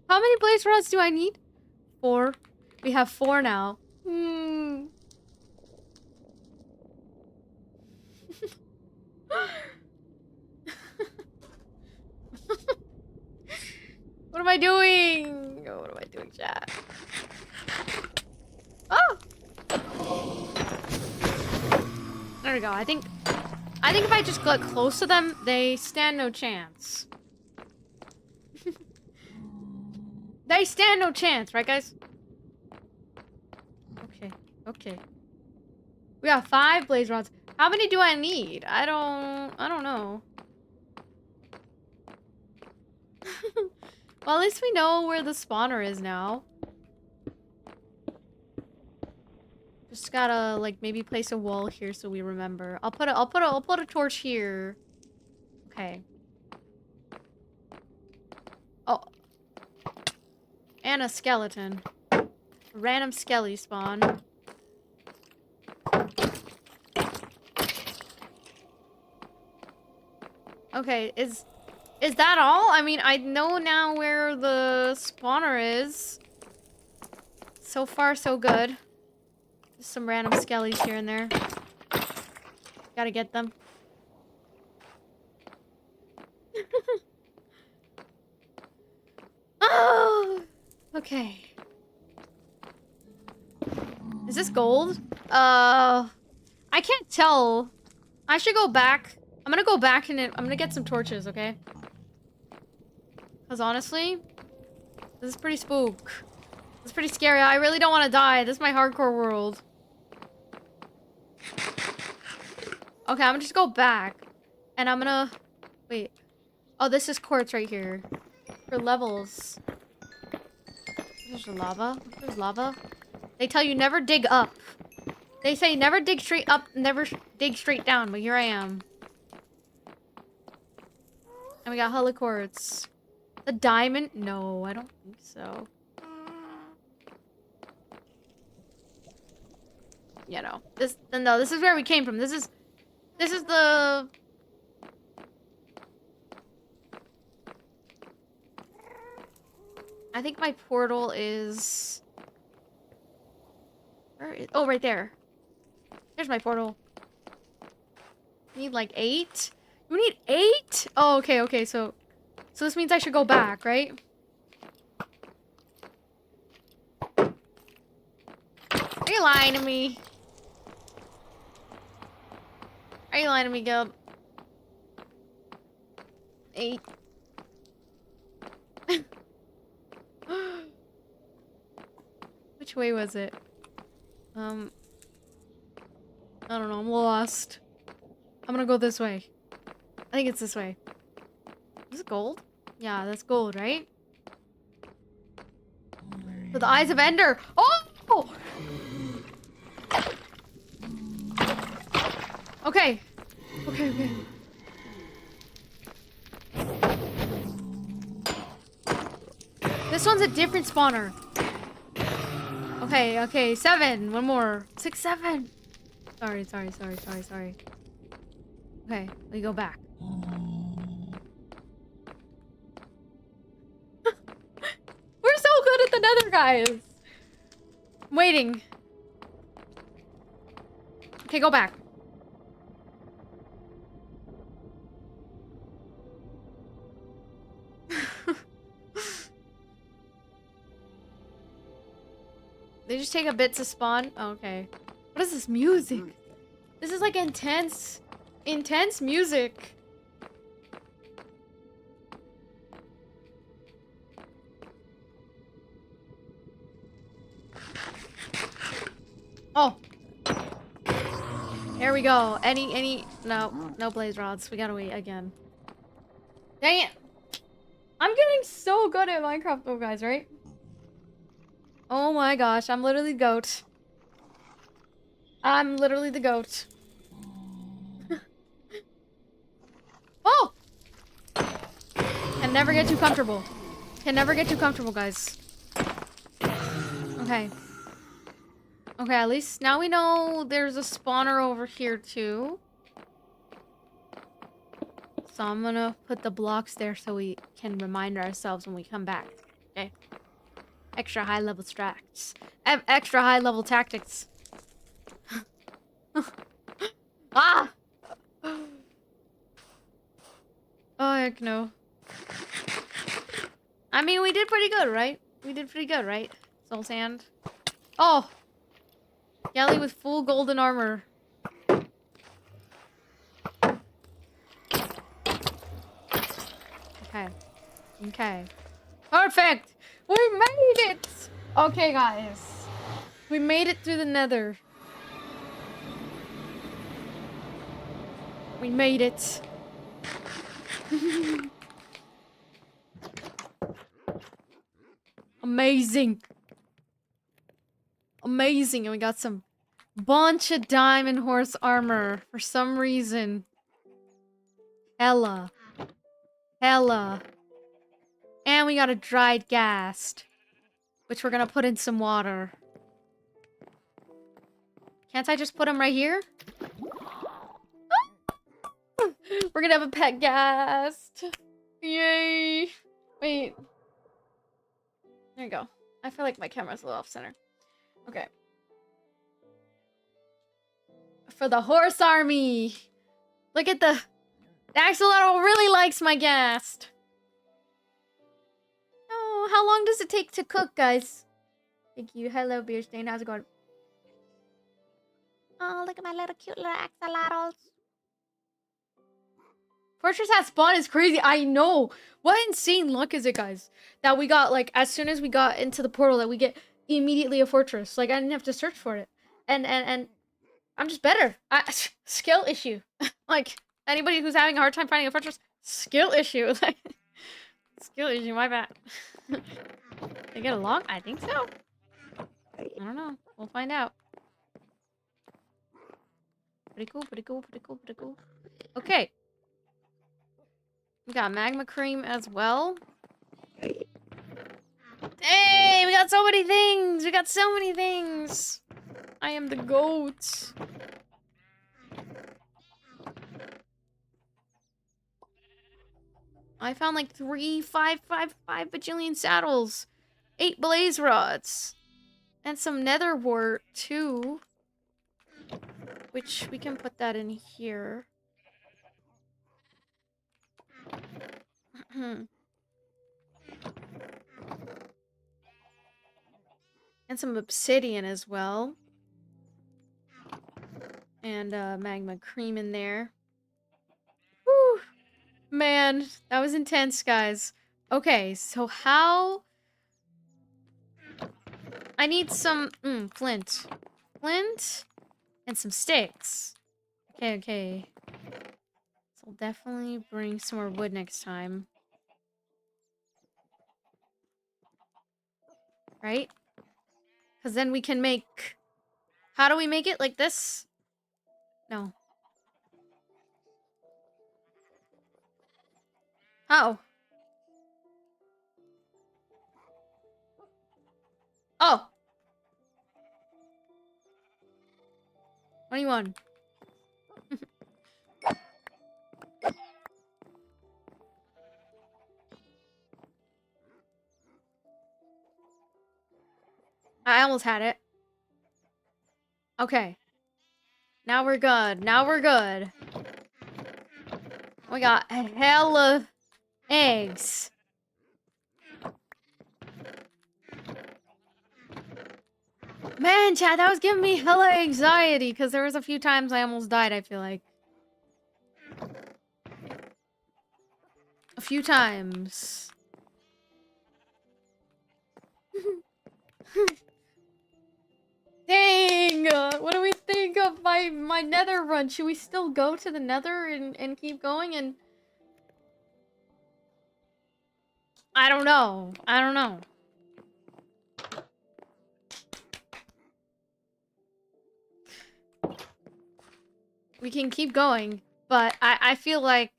How many blaze rods do I need? 4. We have 4 now. What am I doing? Oh, what am I doing, chat? Oh! There we go. I think if I just get close to them, they stand no chance. They stand no chance, right, guys? Okay. We got 5 blaze rods. How many do I need? I don't know. Well, at least we know where the spawner is now. Just gotta like maybe place a wall here so we remember. I'll put a torch here. Okay. Oh. And a skeleton. Random skelly spawn. Okay, is that all? I mean, I know now where the spawner is. So far, so good. Just some random skellies here and there. Gotta get them. Oh! Okay. Is this gold? I can't tell. I should go back. I'm gonna go back and I'm gonna get some torches, okay? Because honestly, this is pretty spook. This is pretty scary. I really don't want to die. This is my hardcore world. Okay, I'm gonna just go back. And I'm gonna... Wait. Oh, this is quartz right here. For levels. There's lava. There's lava. They tell you never dig up. They say never dig straight up, never dig straight down. But here I am. And we got hella quartz. A diamond? No, I don't think so. You know, no, this is where we came from. This is the... I think my portal is... Where is... Oh, right there. There's my portal. Need like 8? You need 8? Oh, okay, okay, so this means I should go back, right? Are you lying to me? Are you lying to me, Guild? 8. Which way was it? I don't know, I'm lost. I'm gonna go this way. I think it's this way. Is it gold? Yeah, that's gold, right? For the Eyes of Ender! Oh! Okay. Okay, okay. This one's a different spawner. Okay, okay. 7. One more. 6, 7. Sorry. Okay, we go back. We're so good at the nether, guys. I'm waiting. Okay, go back. They just take a bit to spawn? Oh, okay. What is this music? This is like intense music. Oh. Here we go. No blaze rods. We gotta wait again. Dang it. I'm getting so good at Minecraft though, guys, right? Oh my gosh, I'm literally the goat. I'm literally the goat. Oh! Can never get too comfortable. Can never get too comfortable, guys. Okay. Okay, at least now we know there's a spawner over here too. So I'm gonna put the blocks there so we can remind ourselves when we come back. Okay. Extra high level strats. Extra high level tactics. Ah! Oh heck no. I mean, we did pretty good, right? We did pretty good, right? Soul sand. Oh! Yelly with full golden armor. Okay. Okay. Perfect! We made it! Okay, guys. We made it through the nether. We made it. Amazing. Amazing. And we got some bunch of diamond horse armor for some reason. Hella. Hella. And we got a dried ghast, which we're gonna put in some water. Can't I just put them right here? We're gonna have a pet ghast. Yay. Wait. There you go. I feel like my camera's a little off center. Okay. For the horse army. Look at the axolotl really likes my ghast. Oh, how long does it take to cook, guys? Thank you. Hello, Beerstain. How's it going? Oh, look at my little cute little axolotls. Fortress at spawn is crazy. I know. What insane luck is it, guys? That we got, like, as soon as we got into the portal, that we get immediately a fortress. Like, I didn't have to search for it. And I'm just better. Skill issue. Like, anybody who's having a hard time finding a fortress, skill issue. Like, skill issue, my bad. They get along? I think so. I don't know. We'll find out. Pretty cool, pretty cool, pretty cool, pretty cool. Okay. We got magma cream as well. Hey, we got so many things! We got so many things! I am the goat. I found like 5 bajillion saddles. 8 blaze rods. And some nether wart, too. Which we can put that in here. And some obsidian as well. And magma cream in there. Whew. Man, that was intense, guys. Okay, so how... I need some flint. Flint and some sticks. Okay, okay. So I'll definitely bring some more wood next time. Right? Because then we can make... How do we make it? Like this? No. How? Oh! 21. I almost had it. Okay. Now we're good. Now we're good. We got a hell of eggs. Man, Chad, that was giving me hella anxiety because there was a few times I almost died, I feel like. A few times. Dang! What do we think of my nether run? Should we still go to the nether and keep going and... I don't know. I don't know. We can keep going, but I feel like...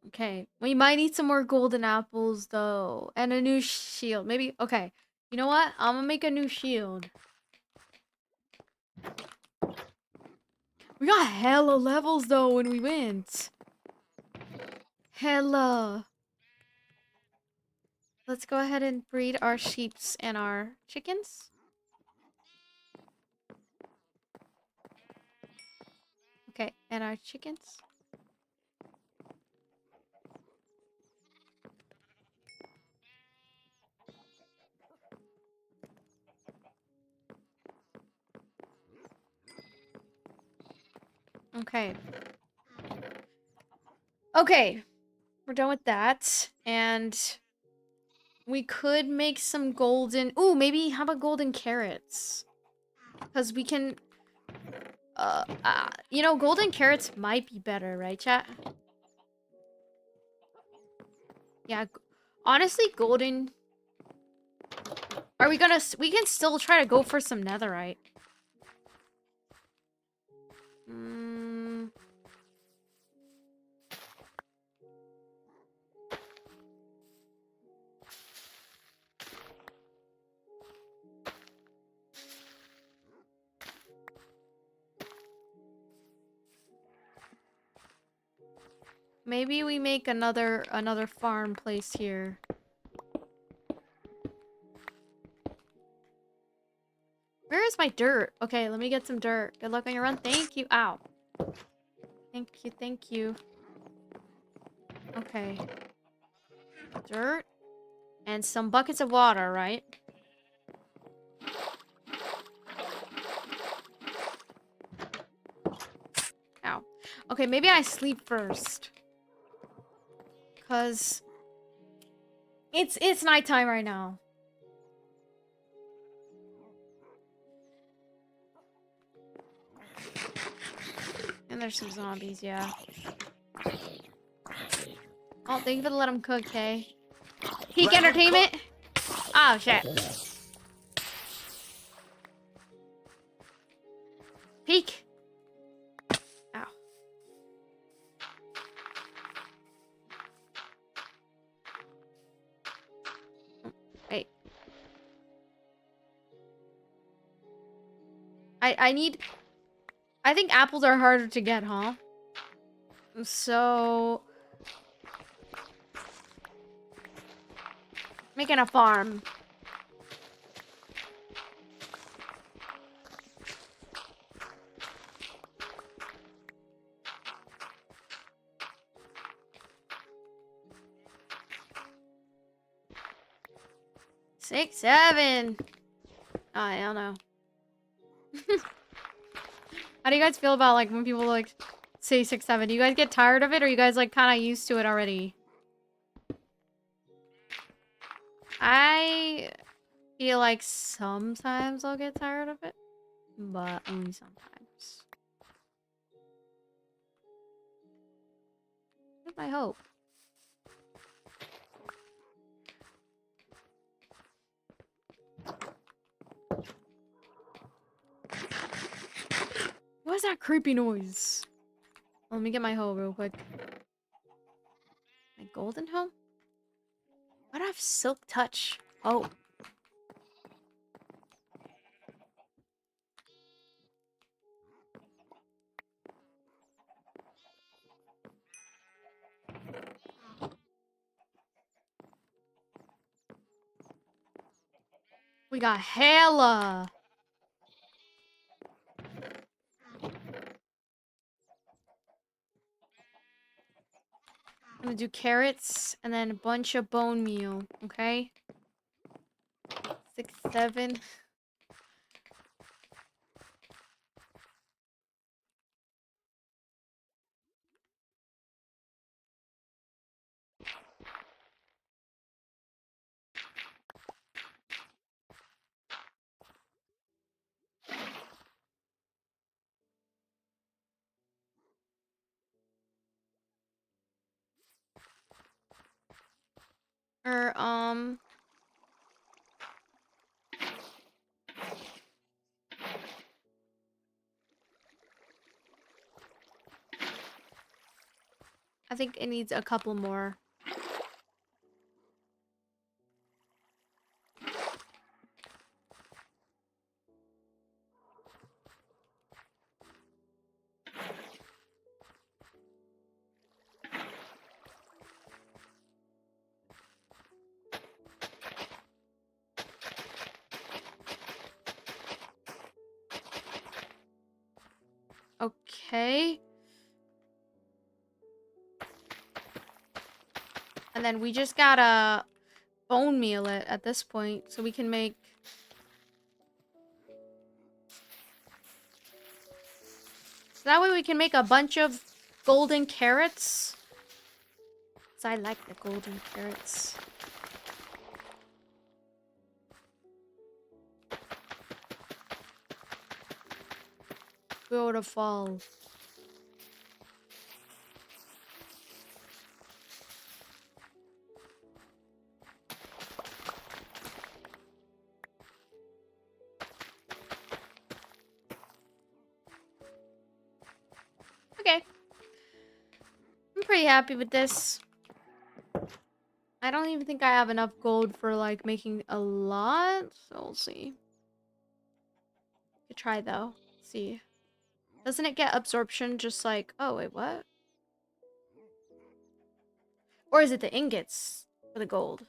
Okay, we might need some more golden apples, though. And a new shield. Maybe... Okay, you know what? I'm gonna make a new shield. We got hella levels, though, when we went. Hella. Let's go ahead and breed our sheeps and our chickens. Okay, and our chickens. Okay. Okay. We're done with that. And we could make some golden... Ooh, maybe how about golden carrots? Because we can... you know, golden carrots might be better, right, chat? Yeah. Honestly, golden... Are we gonna... We can still try to go for some netherite. Maybe we make another farm place here. Where is my dirt? Okay, let me get some dirt. Good luck on your run. Thank you. Ow. Thank you, thank you. Okay. Dirt. And some buckets of water, right? Ow. Okay, maybe I sleep first. Cause it's nighttime right now. And there's some zombies, yeah. Oh, thank you for letting them cook, okay? Peak entertainment? Oh, shit. Peak. Ow. Wait. I need... I think apples are harder to get, huh? So making a farm. Six, 7. I don't know. How do you guys feel about like when people like say 6, 7? Do you guys get tired of it, or you guys like kind of used to it already? I feel like sometimes I'll get tired of it, but only sometimes. That's my hope. What's that creepy noise? Let me get my hoe real quick. My golden hoe? Why do I have silk touch? Oh. We got hella. I'm gonna do carrots and then a bunch of bone meal, okay? 6, 7. Or, I think it needs a couple more. Okay. And then we just gotta bone meal it at this point so we can make... So that way we can make a bunch of golden carrots. Because I like the golden carrots. Beautiful. Okay. I'm pretty happy with this. I don't even think I have enough gold for like making a lot. So we'll see. Could try though. See. Doesn't it get absorption just like... Oh, wait, what? Or is it the ingots for the gold?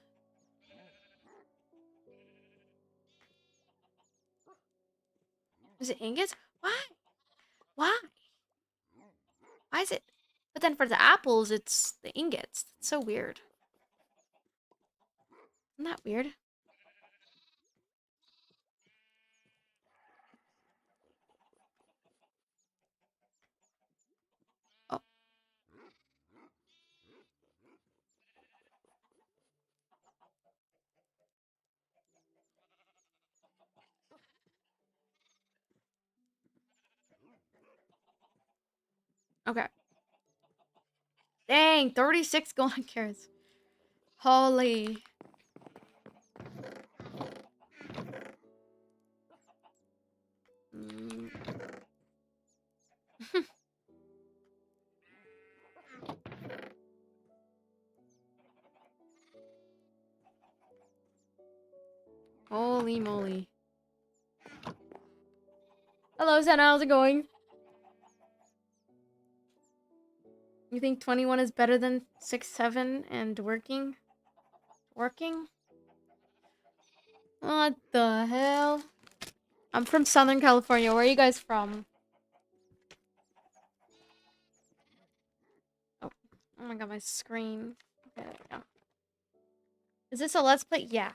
Is it ingots? Why? Why? Why is it? But then for the apples, it's the ingots. It's so weird. Isn't that weird? Oh. Okay. Dang, 36 golden carrots. Holy. Mm. Holy moly. Hello, Senna. How's it going? You think 21 is better than 6, 7 and working? Working? What the hell? I'm from Southern California. Where are you guys from? Oh, oh my god, my screen. Okay, there we go. Is this a let's play? Yeah.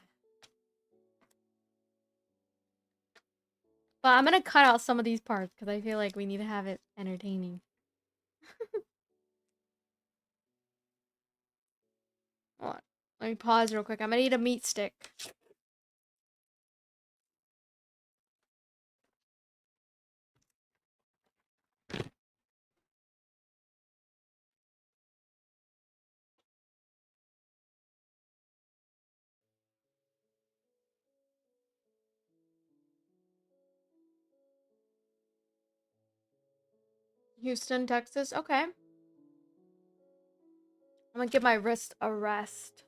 But I'm gonna cut out some of these parts because I feel like we need to have it entertaining. Hold on. Let me pause real quick. I'm gonna eat a meat stick. Houston, Texas. Okay. I'm gonna give my wrist a rest.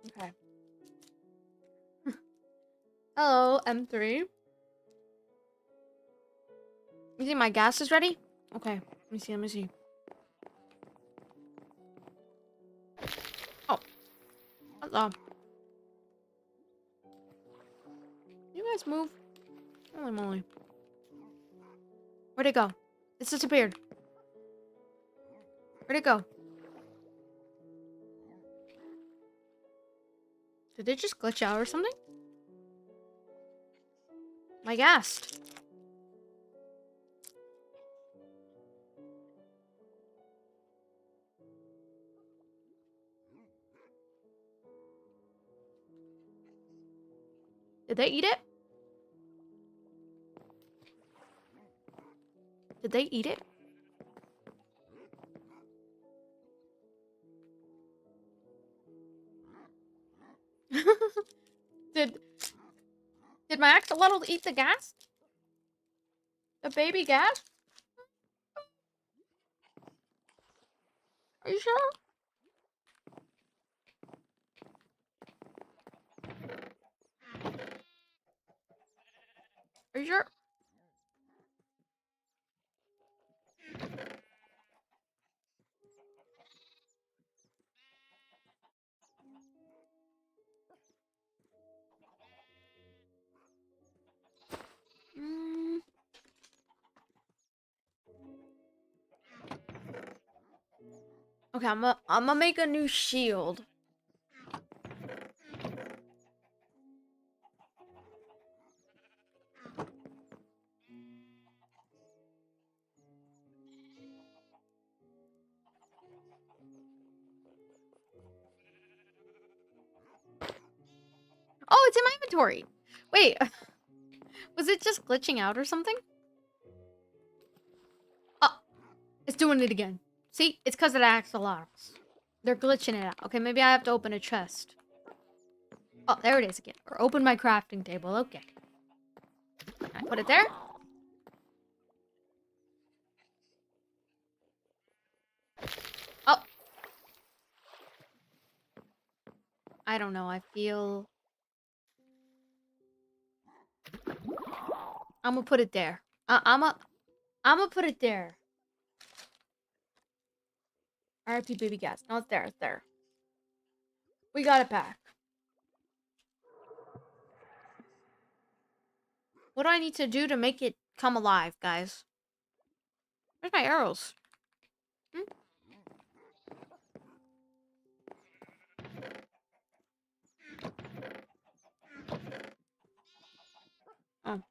Okay. Hello, M3. You think my gas is ready? Okay. Let me see. Let me see. Oh. Hello. You guys move. Holy moly. Where'd it go? It's disappeared. Where'd it go? Did it just glitch out or something? My gas. Did they eat it? Did they eat it? did did my axolotl eat the gas? The baby gas? Are you sure? Are you sure? Mm. Okay, I'm gonna make a new shield. Oh, it's in my inventory. Wait, was it just glitching out or something? Oh, it's doing it again. See, it's because of the axolotls. They're glitching it out. Okay, maybe I have to open a chest. Oh, there it is again. Or open my crafting table. Okay. I put it there. Oh. I don't know. I feel... I'm gonna put it there. I'm gonna put it there. RIP baby gas. No, it's there. It's there. We got it back. What do I need to do to make it come alive, guys? Where's my arrows? Hmm? Oh.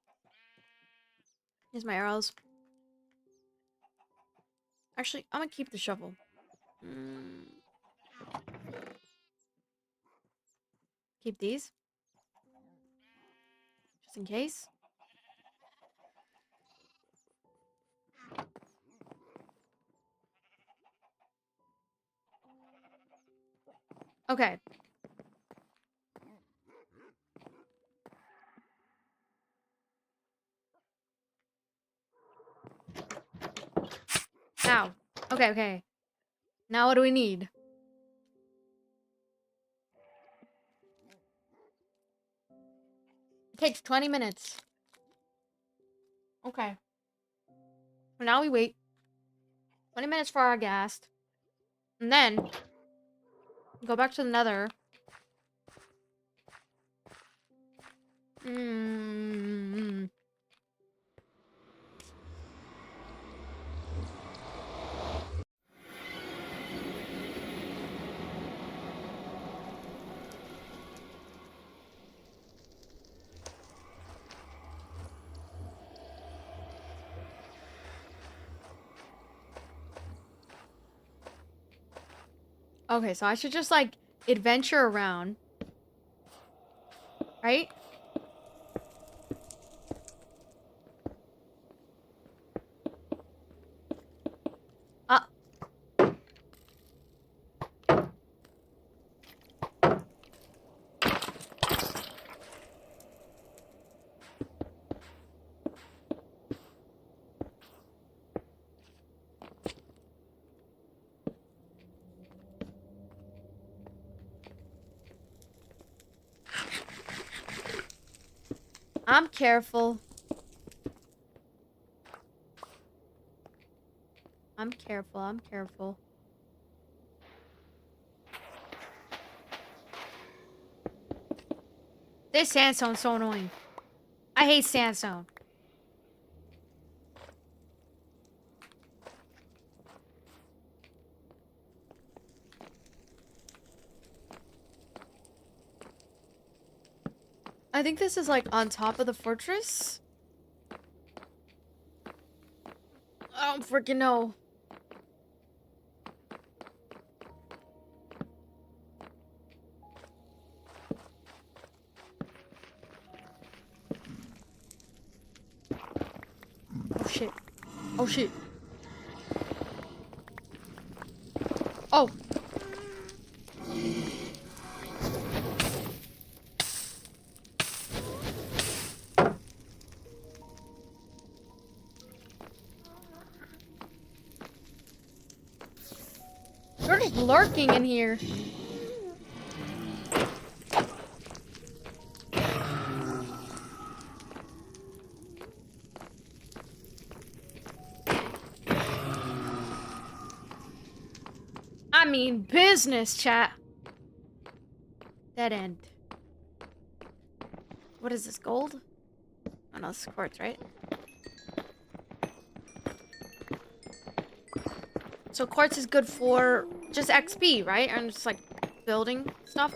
Here's my arrows. Actually, I'm gonna keep the shovel. Keep these. Just in case. Okay. Now. Okay, okay. Now what do we need? It takes 20 minutes. Okay. For now we wait. 20 minutes for our gas. And then go back to the nether. Mm. Okay, so I should just like adventure around. Right? Uh. I'm careful. I'm careful. I'm careful. This sandstone's so annoying. I hate sandstone. I think this is like on top of the fortress. I don't freaking know. Oh shit. Oh shit. Oh. They're just lurking in here. I mean, business, chat. Dead end. What is this, gold? Oh no, this is quartz, right? So quartz is good for just XP, right? And just like building stuff.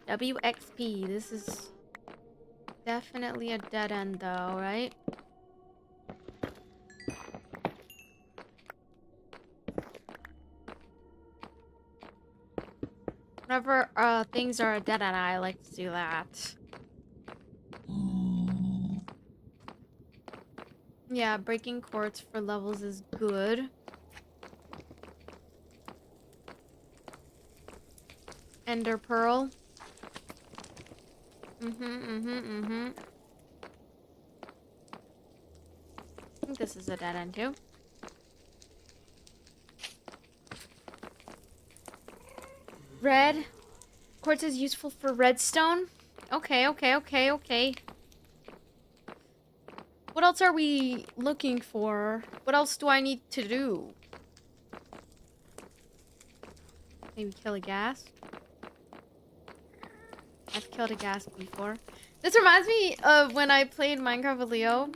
WXP. This is definitely a dead end though, right? Whenever things are a dead end, I like to do that. Yeah, breaking quartz for levels is good. Ender pearl. I think this is a dead end too. Red. Quartz is useful for redstone. Okay. What else are we looking for? What else do I need to do? Maybe kill a gas? I've killed a gas before. This reminds me of when I played Minecraft with Leo.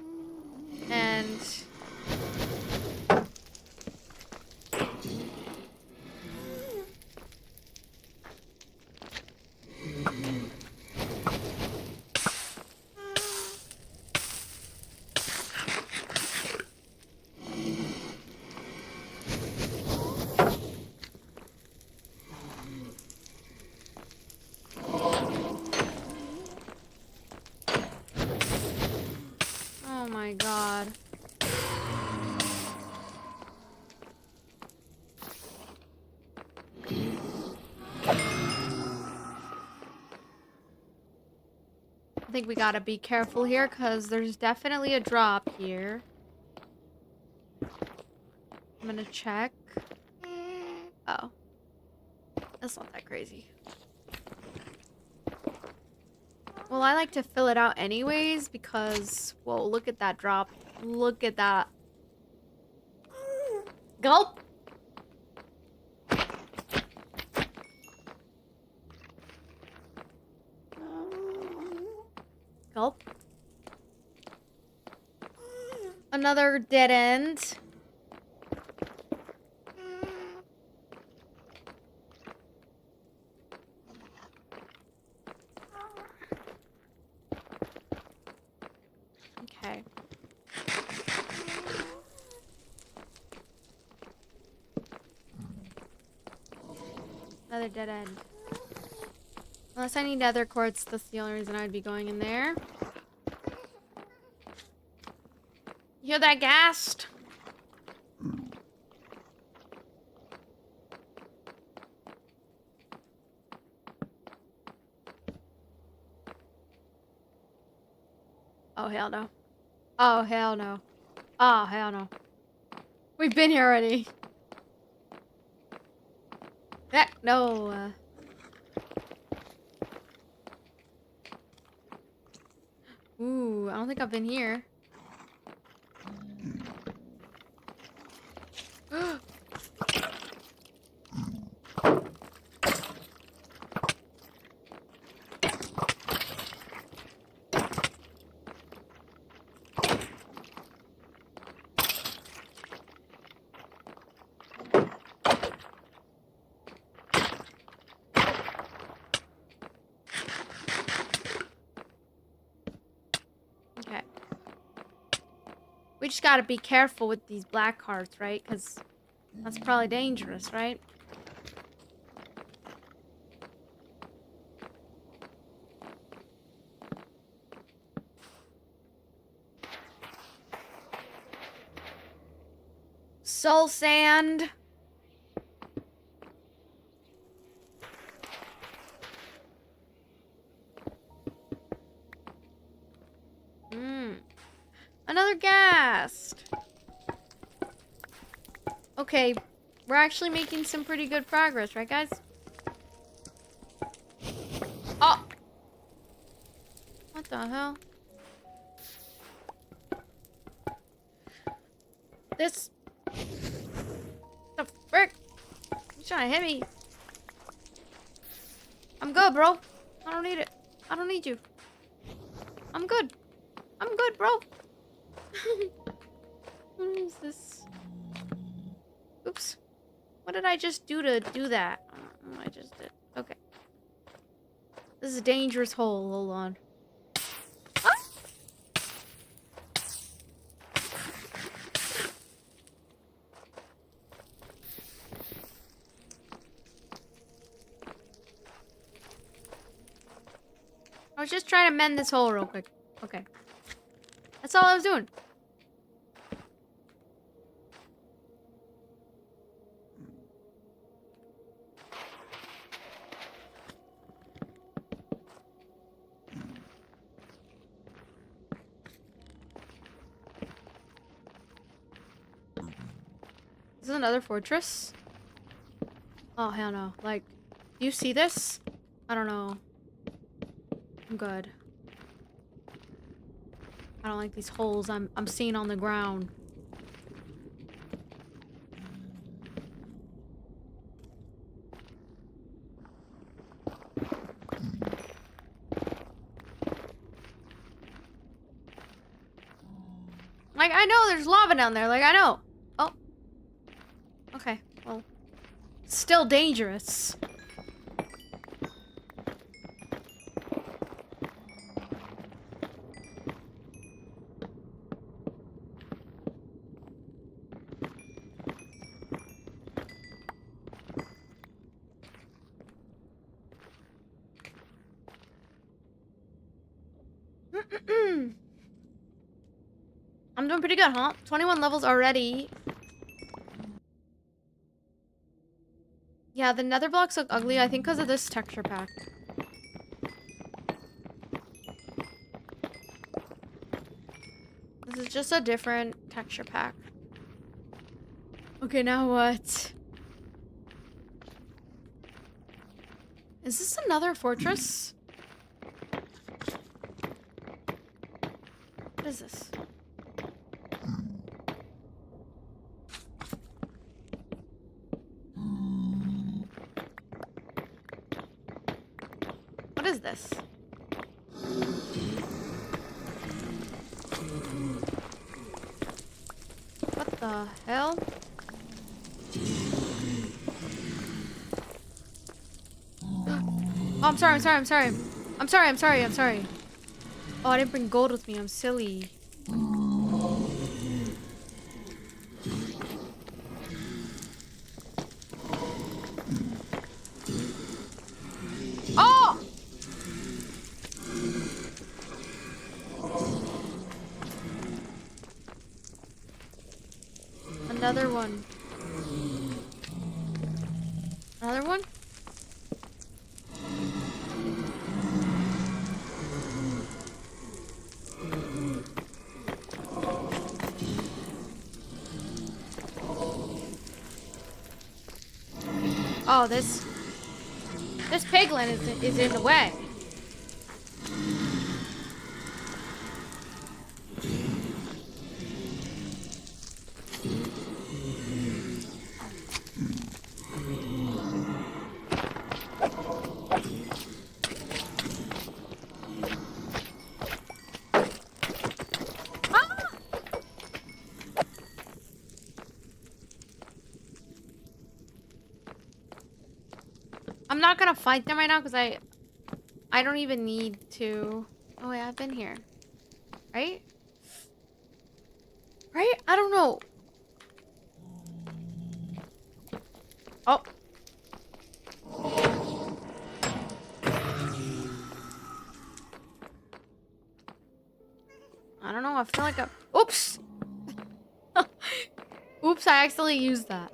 And... oh my god. I think we gotta be careful here because there's definitely a drop here. I'm gonna check. Oh. That's not that crazy. Well, I like to fill it out anyways because, whoa, look at that drop. Look at that. Gulp. Gulp. Another dead end. Okay. Another dead end. Unless I need nether quartz, that's the only reason I'd be going in there. You hear that ghast? Oh, hell no. Oh, hell no. Oh, hell no. We've been here already. Heck no. Ooh, I don't think I've been here. Okay. We just gotta be careful with these black hearts, right? Because that's probably dangerous, right? Soul sand. Another ghast. Okay, we're actually making some pretty good progress, right, guys? Oh! What the hell? This... The frick? He's trying to hit me. I'm good, bro. I don't need it. I don't need you. I'm good. I'm good, bro. What is this? Oops. What did I just do to do that? I don't know what I just did. Okay. This is a dangerous hole. Hold on. Ah! I was just trying to mend this hole real quick. Okay. That's all I was doing. This is another fortress. Oh, hell no. Like, do you see this? I don't know. I'm good. I don't like these holes I'm seeing on the ground. Like, I know there's lava down there. Like, I know. Oh. Okay. Well, still dangerous. I'm doing pretty good, huh? 21 levels already. Yeah, the nether blocks look ugly, I think because of this texture pack. This is just a different texture pack. Okay, now what? Is this another fortress? What is this? What is this? What the hell? Oh, I'm sorry. I'm sorry. Oh, I didn't bring gold with me. I'm silly. Oh! Another one. Another one? Oh, this piglin is in the way. I'm not gonna fight them right now because I don't even need to. Oh wait, I've been here. Right? Right? I don't know. Oh. I don't know. I feel like oops. Oops, I accidentally used that.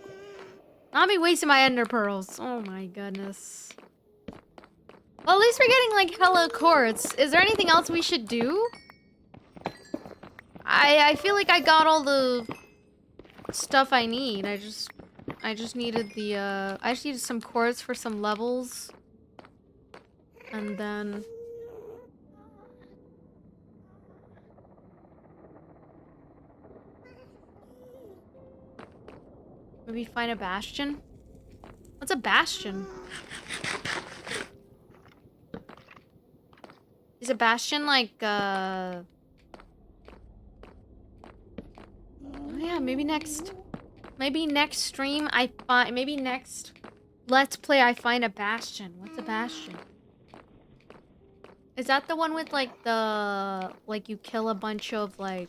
Not be wasting my ender pearls. Oh my goodness. Well, at least we're getting like hella quartz. Is there anything else we should do? I feel like I got all the stuff I need. I just needed the I just needed some quartz for some levels. And then maybe find a bastion? What's a bastion? Is a bastion like, oh yeah, maybe next stream maybe next Let's Play I find a bastion. What's a bastion? Is that the one with like you kill a bunch of like...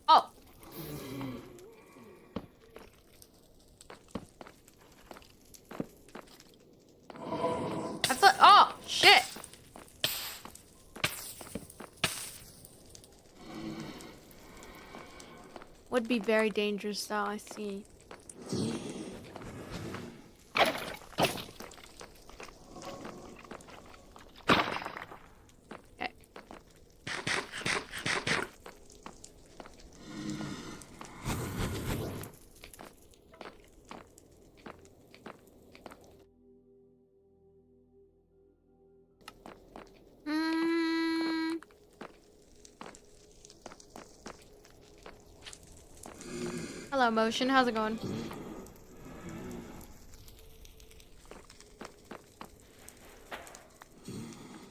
Oh! I thought, oh, shit! Would be very dangerous though, I see. Okay. Hello, Motion. How's it going?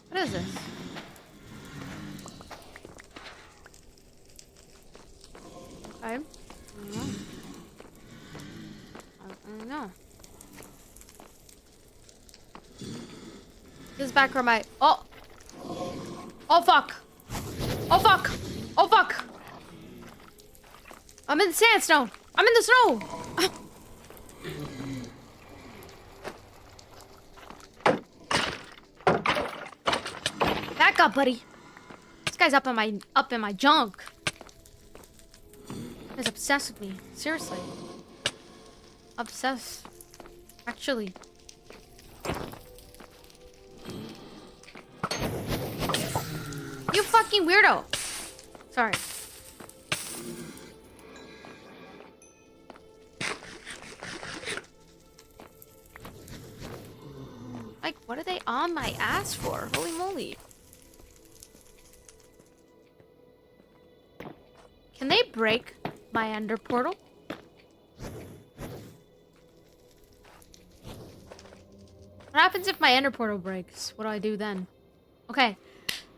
What is this? Okay. I don't know. This is back where my... Oh! Oh, fuck! Oh, fuck! Oh, fuck! I'm in the sandstone! I'm in the snow! Back up, buddy. This guy's up in my junk. He's obsessed with me. Seriously. Obsessed. Actually. You fucking weirdo! Sorry. What are they on my ass for? Holy moly. Can they break my ender portal? What happens if my ender portal breaks? What do I do then? Okay.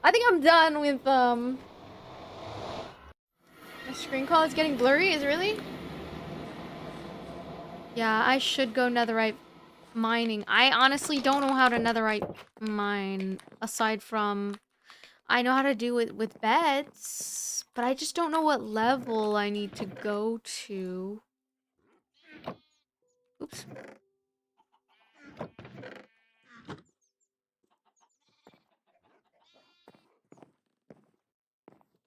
I think I'm done with, my screen call is getting blurry, is it really? Yeah, I should go netherite mining. I honestly don't know how to netherite mine, aside from I know how to do it with beds, but I just don't know what level I need to go to. Oops.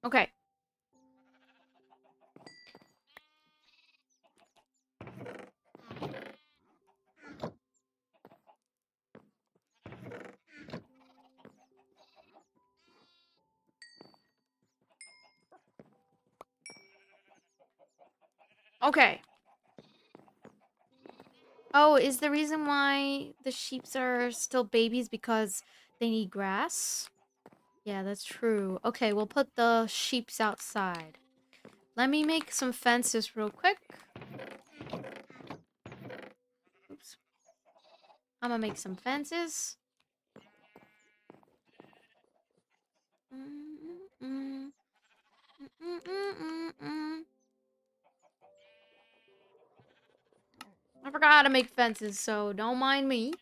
Okay. Okay. Oh, is the reason why the sheeps are still babies because they need grass? Yeah, that's true. Okay, we'll put the sheeps outside. Let me make some fences real quick. Oops. I'm gonna make some fences. I forgot how to make fences, so don't mind me.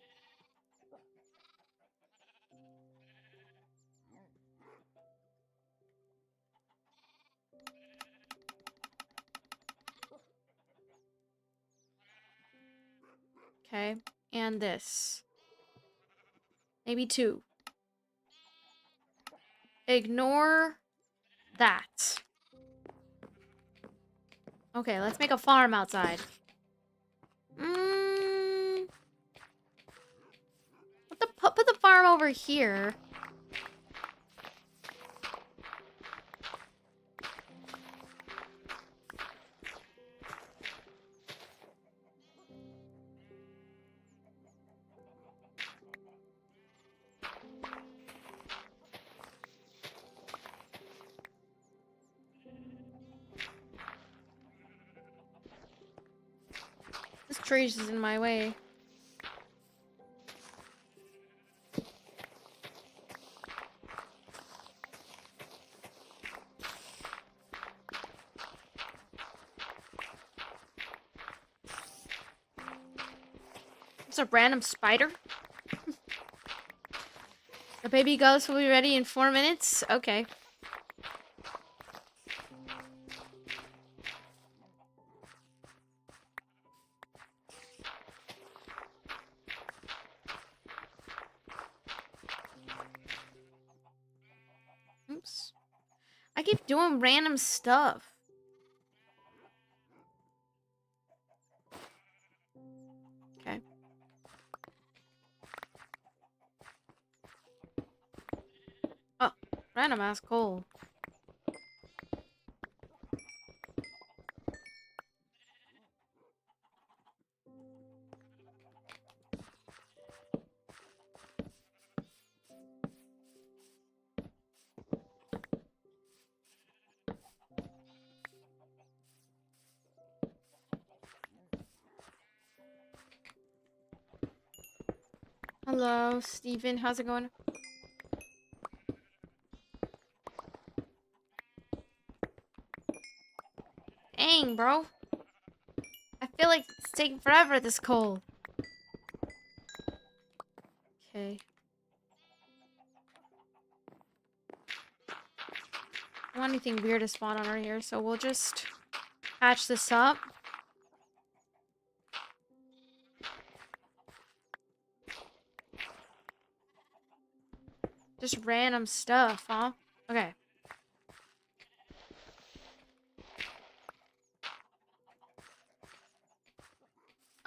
Okay, and this. Maybe 2. Ignore that. Okay, let's make a farm outside. Put the farm over here. This tree is in my way. It's a random spider. The baby ghost will be ready in 4 minutes. Okay. Oops. I keep doing random stuff. Okay. Oh, random ass coal. Hello, Steven. How's it going? Dang, bro. I feel like it's taking forever, this coal. Okay. I don't want anything weird to spawn on right here, so we'll just patch this up. Just random stuff, huh? Okay.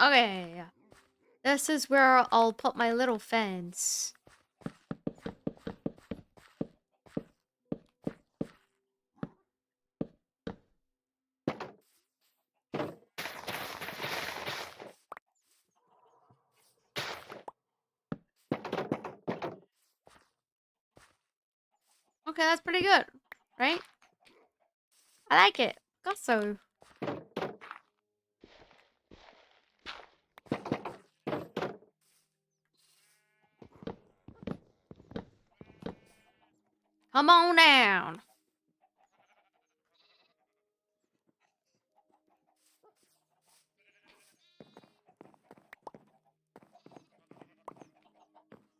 Okay. This is where I'll put my little fence. Okay, that's pretty good, right? I like it. Got so. Come on down.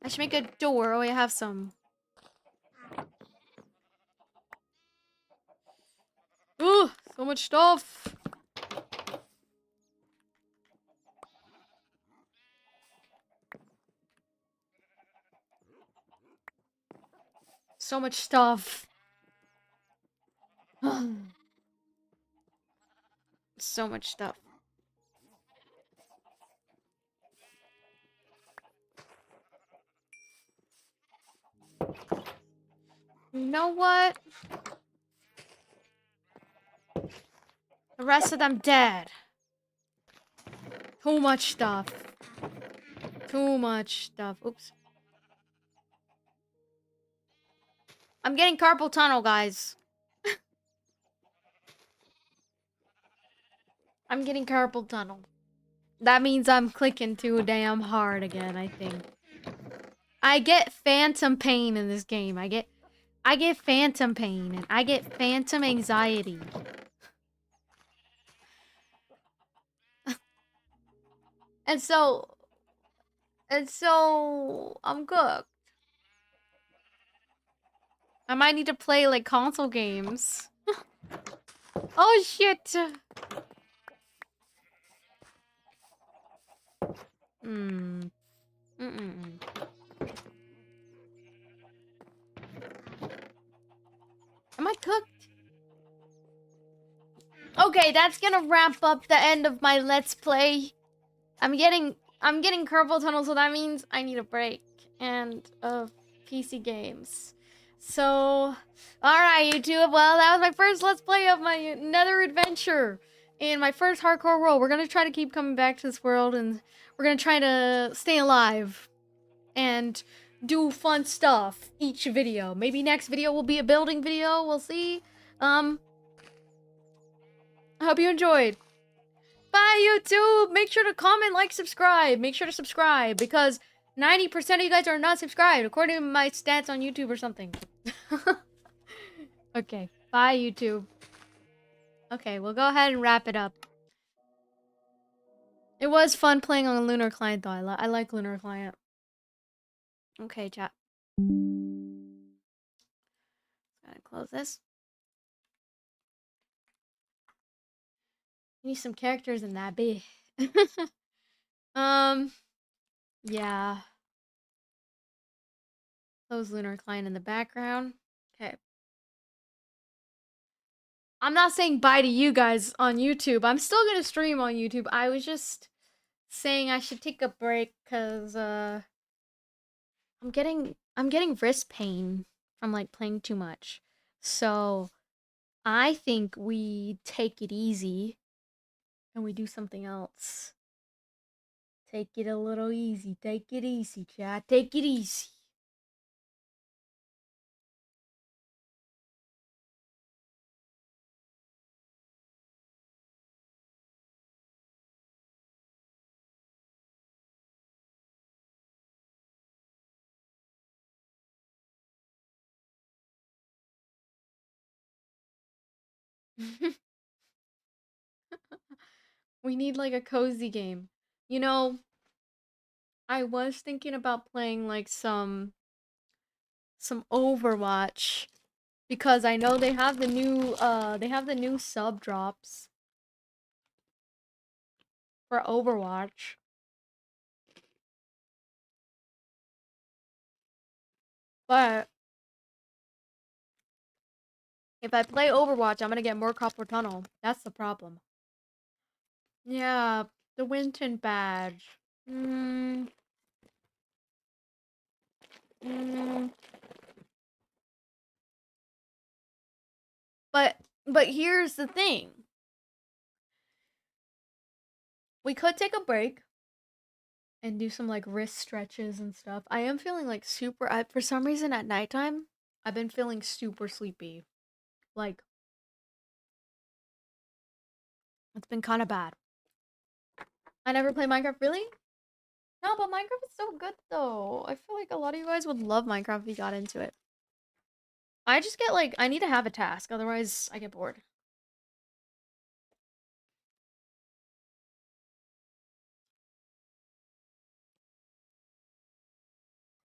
I should make a door. Oh, I have some. Ooh, so much stuff. So much stuff. So much stuff. You know what? The rest of them dead. Too much stuff. Too much stuff. Oops. I'm getting carpal tunnel, guys. I'm getting carpal tunnel. That means I'm clicking too damn hard again, I think. I get phantom pain in this game. I get phantom pain and I get phantom anxiety. And so I'm cooked. I might need to play like console games. Oh shit. Mm. Mm-mm. Am I cooked? Okay, that's gonna wrap up the end of my Let's Play. I'm getting carpal tunnel, so that means I need a break and PC games. So, alright, YouTube. Well, that was my first Let's Play of my Nether adventure in my first hardcore world. We're gonna try to keep coming back to this world, and we're gonna try to stay alive and do fun stuff each video. Maybe next video will be a building video. We'll see. I hope you enjoyed. Bye, YouTube! Make sure to comment, like, subscribe. Make sure to subscribe because 90% of you guys are not subscribed, according to my stats on YouTube or something. Okay, bye, YouTube. Okay, we'll go ahead and wrap it up. It was fun playing on Lunar Client, though. I like Lunar Client. Okay, chat. Gotta close this. Need some characters in that B. Yeah. Close Lunar Client in the background. Okay. I'm not saying bye to you guys on YouTube. I'm still gonna stream on YouTube. I was just saying I should take a break because I'm getting wrist pain from like playing too much. So I think we take it easy and we do something else. Take it a little easy. Take it easy, chat. Take it easy. We need like a cozy game. You know, I was thinking about playing like some Overwatch because I know they have the new sub drops for Overwatch. But if I play Overwatch, I'm gonna get more carpal tunnel. That's the problem. Yeah, the Winton badge. Mm, mm. But here's the thing. We could take a break and do some like wrist stretches and stuff. I am feeling like super for some reason at nighttime I've been feeling super sleepy. Like, it's been kind of bad. I never play Minecraft, really? No, but Minecraft is so good though. I feel like a lot of you guys would love Minecraft if you got into it. I just get like, I need to have a task, otherwise I get bored.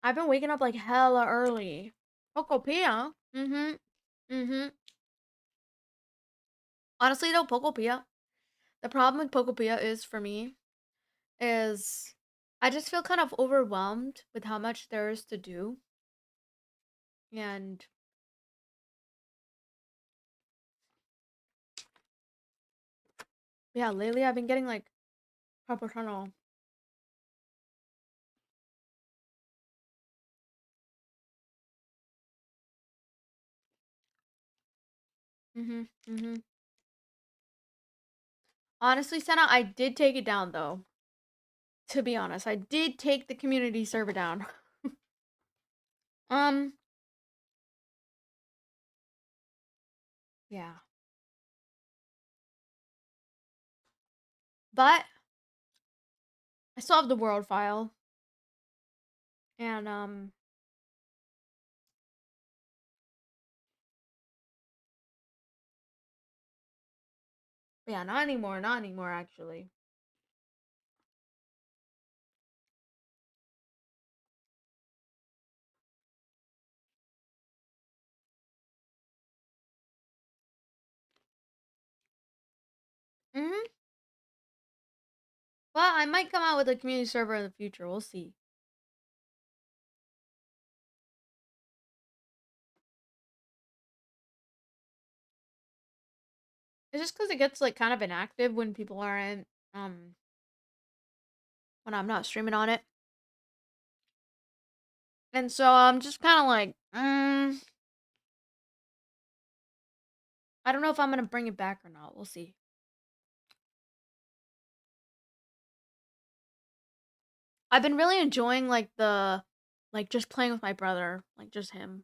I've been waking up like hella early. Pokopia? Mm-hmm. Mm-hmm. Honestly though, Pokopia, the problem with Pokopia is for me is I just feel kind of overwhelmed with how much there is to do. And yeah, lately I've been getting like carpal tunnel. Mm-hmm. Mm-hmm. Honestly, Senna, I did take it down though. To be honest, I did take the community server down. um, yeah. But I still have the world file. And yeah, not anymore, not anymore actually. Mm-hmm. But I might come out with a community server in the future. We'll see. It's just because it gets like kind of inactive when people aren't when I'm not streaming on it. And so I'm just kind of like, I don't know if I'm gonna bring it back or not. We'll see. I've been really enjoying like just playing with my brother, like just him.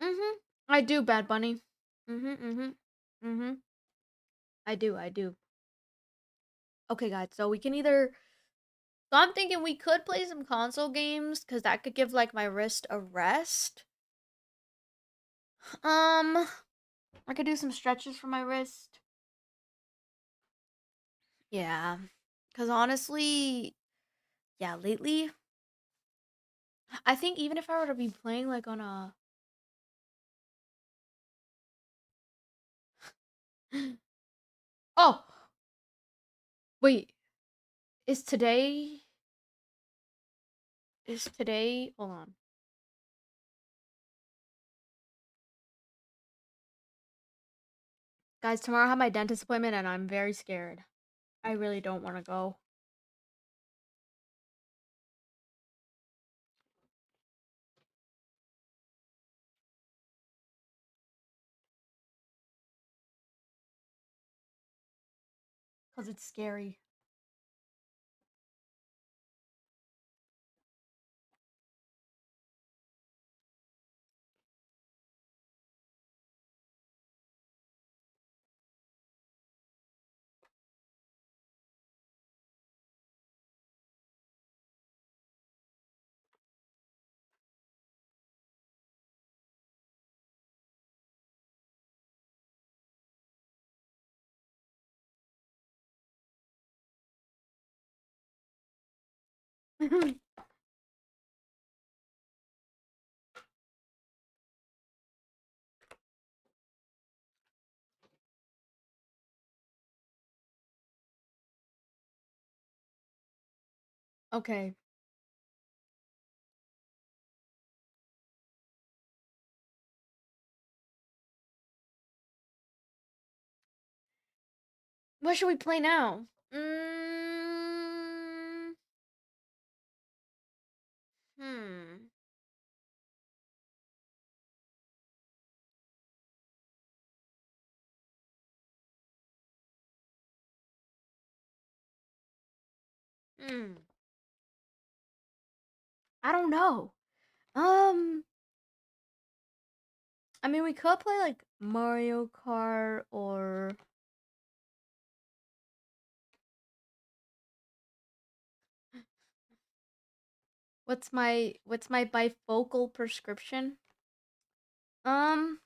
Mhm. I do, Bad Bunny. Mhm. Mhm. Mhm. I do. Okay, guys. So we can either. So I'm thinking we could play some console games because that could give like my wrist a rest. Um, I could do some stretches for my wrist. Yeah, because honestly, yeah, lately, I think even if I were to be playing like on a. Oh, wait. Is today. Is today. Hold on. Guys, tomorrow I have my dentist appointment and I'm very scared. I really don't want to go. Because it's scary. Okay. What should we play now? Hmm. Hmm. I don't know. Um. I mean, we could play like Mario Kart or what's my bifocal prescription? Um,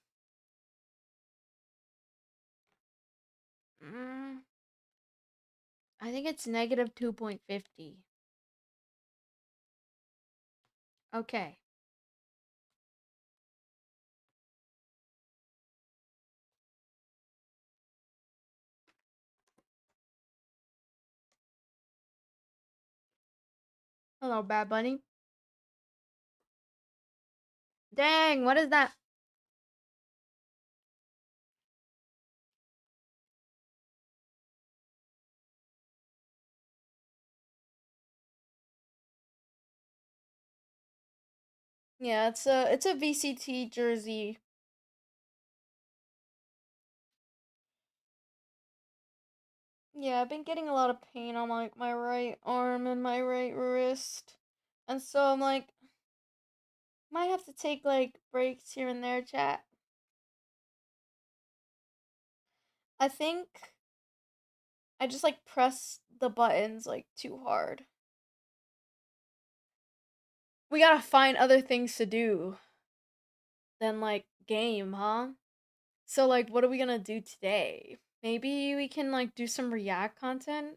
mm, I think it's negative 2.50. Okay. Hello, Bad Bunny. Dang, what is that? Yeah, it's a VCT jersey. Yeah, I've been getting a lot of pain on my right arm and my right wrist. And so I'm like, might have to take like breaks here and there, chat. I think I just like press the buttons like too hard. We gotta find other things to do than like game, huh? So like what are we gonna do today? Maybe we can like do some React content?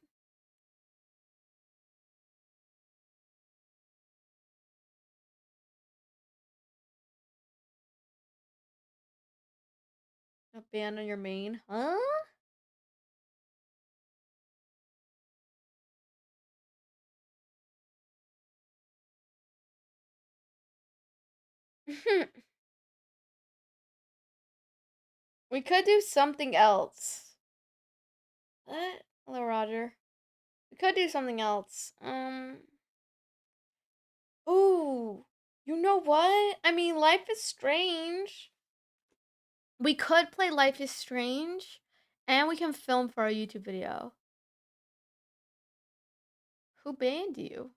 Abandon your main, huh? We could do something else. What? Hello, Roger. We could do something else. Ooh. You know what? I mean, Life is Strange. We could play Life is Strange, and we can film for our YouTube video. Who banned you?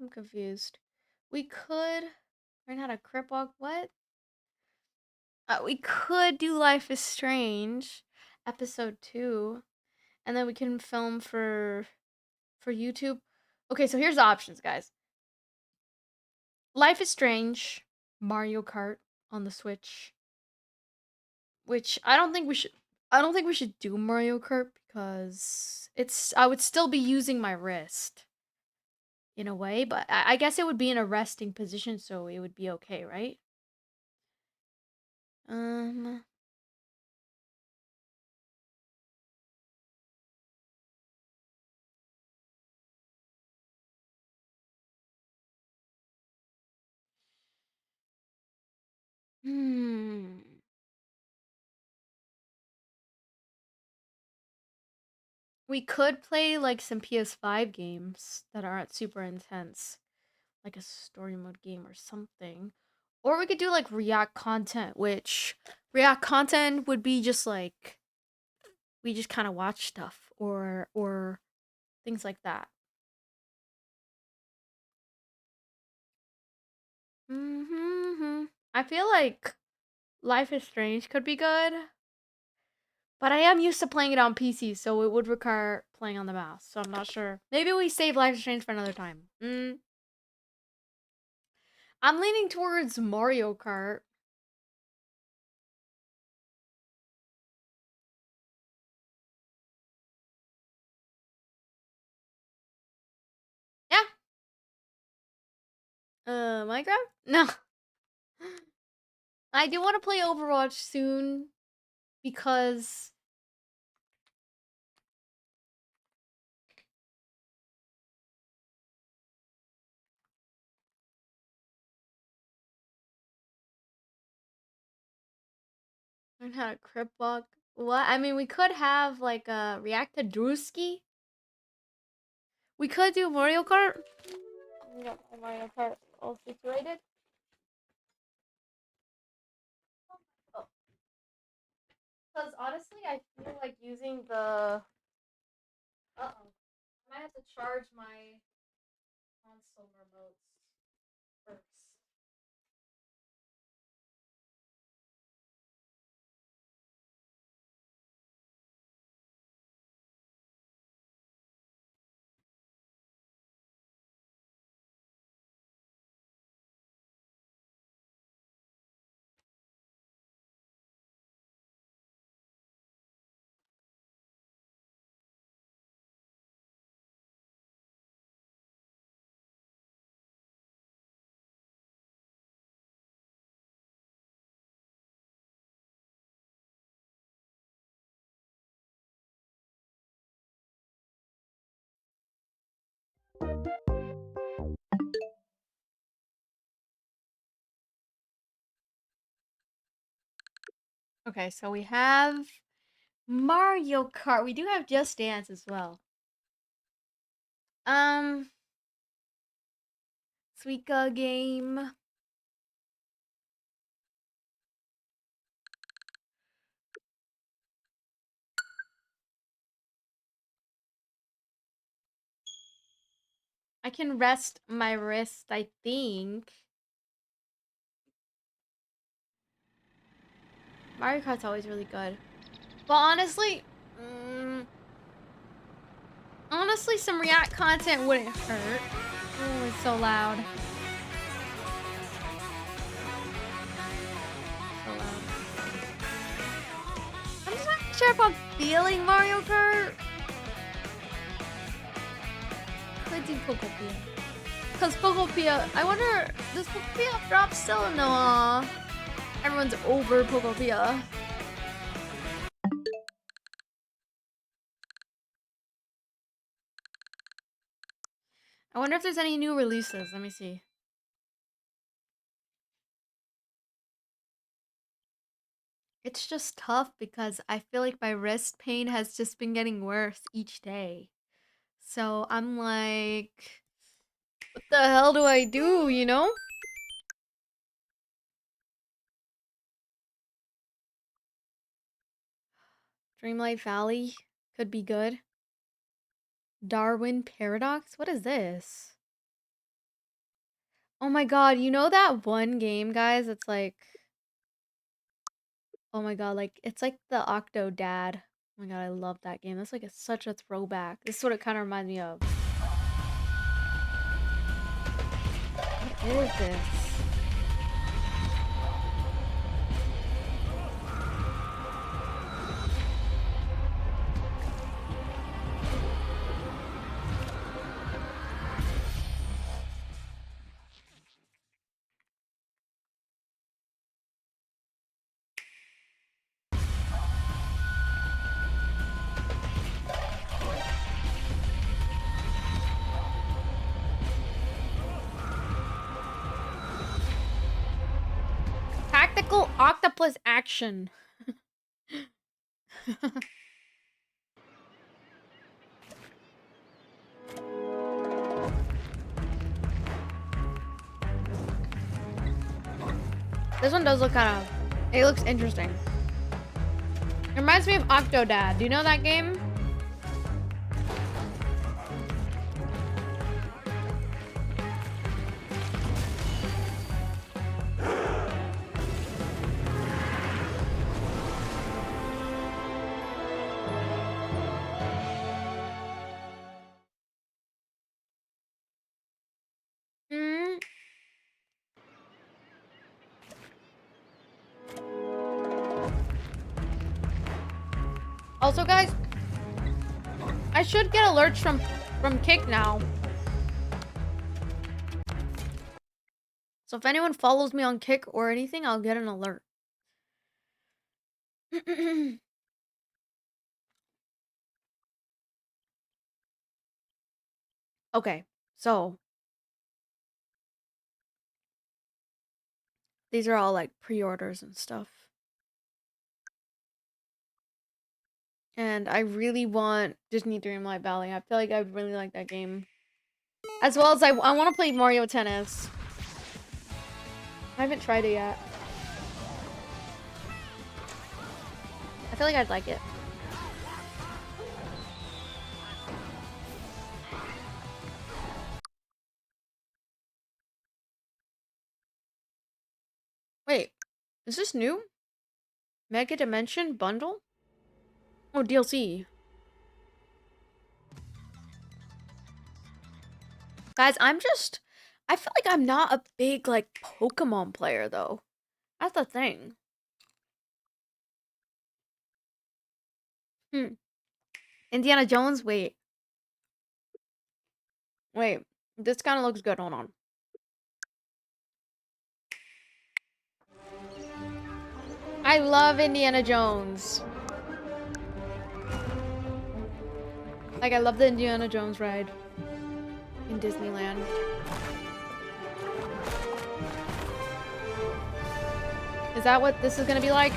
I'm confused. We could learn how to crip walk. What? We could do Life is Strange, episode 2, and then we can film for YouTube. Okay, so here's the options, guys. Life is Strange, Mario Kart on the Switch, which I don't think we should. I don't think we should do Mario Kart because I would still be using my wrist in a way, but I guess it would be in a resting position, so it would be okay, right? Um. Hmm. We could play like some PS5 games that aren't super intense, like a story mode game or something. Or we could do like React content, which React content would be just like we just kind of watch stuff or things like that. I feel like Life is Strange could be good, but I am used to playing it on PC, so it would require playing on the mouse. So I'm not sure. Maybe we save Life is Strange for another time. I'm leaning towards Mario Kart. Yeah. Minecraft? No. I do want to play Overwatch soon because learn how to crip walk. What? I mean, we could have like a React to Drewski. We could do Mario Kart. Yep, Mario Kart all situated. Oh, because honestly, I feel like using the. Uh oh. I might have to charge my console remotes. Okay, so we have Mario Kart. We do have Just Dance as well. Suika game. I can rest my wrist, I think. Mario Kart's always really good. But honestly, some React content wouldn't hurt. Oh, it's so loud. So loud. I'm just not sure if I'm feeling Mario Kart. Could do Pokopia. Because Pokopia, I wonder, does Pokopia drop still? No. Everyone's over Pokopia. I wonder if there's any new releases. Let me see. It's just tough because I feel like my wrist pain has just been getting worse each day. So I'm like, what the hell do I do, you know? Dreamlight Valley could be good. Darwin Paradox? What is this? Oh my god, you know that one game, guys? It's like, oh my god, like, it's like the Octodad. Oh my god, I love that game. That's like such a throwback. This is what it kind of reminds me of. What is this? Tactical octopus action. This one does look kind of, it looks interesting. It reminds me of Octodad. Do you know that game? Mm. Also, guys, I should get alerts from Kick now. So if anyone follows me on Kick or anything, I'll get an alert. Okay, so these are all like pre-orders and stuff. And I really want Disney Dreamlight Valley. I feel like I would really like that game. As well as I want to play Mario Tennis. I haven't tried it yet. I feel like I'd like it. Is this new? Mega Dimension bundle? Oh, DLC. Guys, I feel like I'm not a big, like, Pokemon player, though. That's the thing. Indiana Jones? Wait. Wait. This kind of looks good. Hold on. I love Indiana Jones. Like, I love the Indiana Jones ride in Disneyland. Is that what this is gonna be like?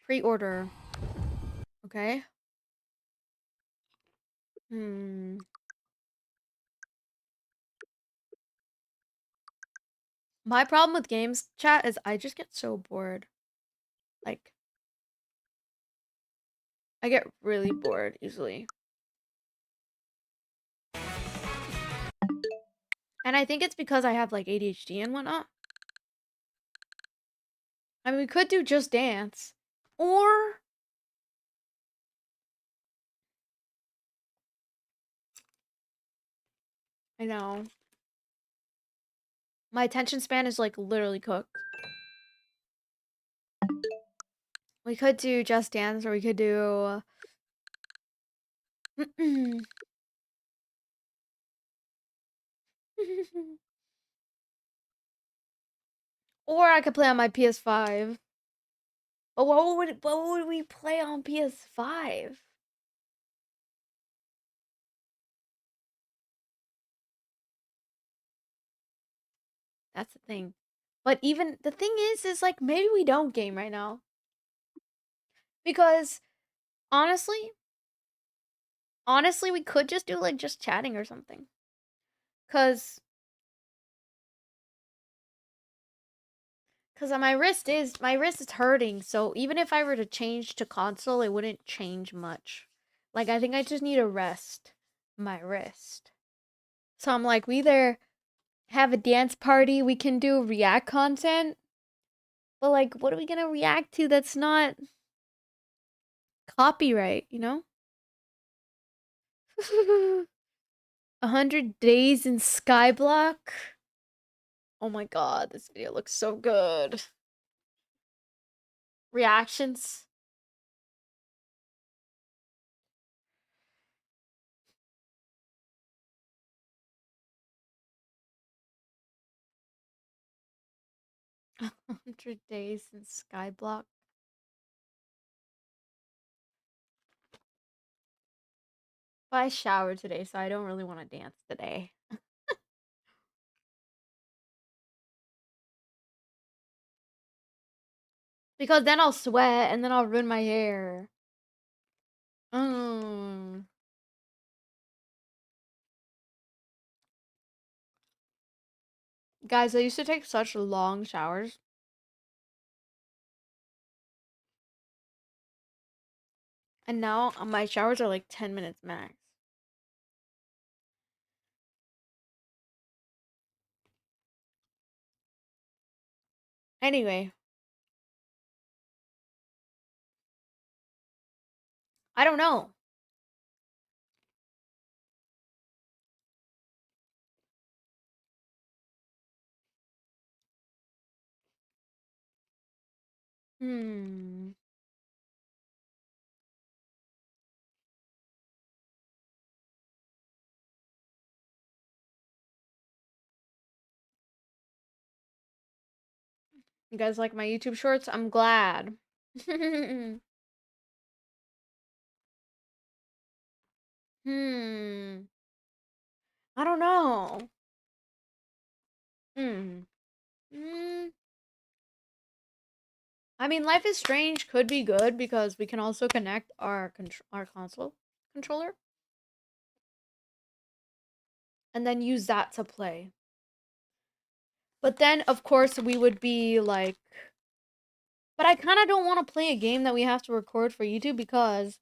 Pre-order. Okay. My problem with games, chat, is I just get so bored. Like, I get really bored easily. And I think it's because I have, like, ADHD and whatnot. I mean, we could do Just Dance. Or... I know. My attention span is, like, literally cooked. We could do Just Dance, or we could do... Or I could play on my PS5. But what would we play on PS5? That's the thing. But even the thing is like maybe we don't game right now. Because honestly, we could just do like just chatting or something. Cause my wrist is hurting, so even if I were to change to console, it wouldn't change much. Like I think I just need to rest my wrist. So I'm like, we either have a dance party, we can do react content. But like what are we gonna react to that's not copyright, you know? 100 Days in Skyblock. Oh my god, this video looks so good. Reactions. "100 Days in Skyblock." But I showered today, so I don't really want to dance today. Because then I'll sweat and then I'll ruin my hair. Mm. Guys, I used to take such long showers. And now my showers are like 10 minutes max. Anyway. I don't know. Hmm. You guys like my YouTube shorts? I'm glad. Hmm. I don't know. Hmm. Mm. I mean, Life is Strange could be good because we can also connect our console controller and then use that to play. But then, of course, we would be like... But I kind of don't want to play a game that we have to record for YouTube because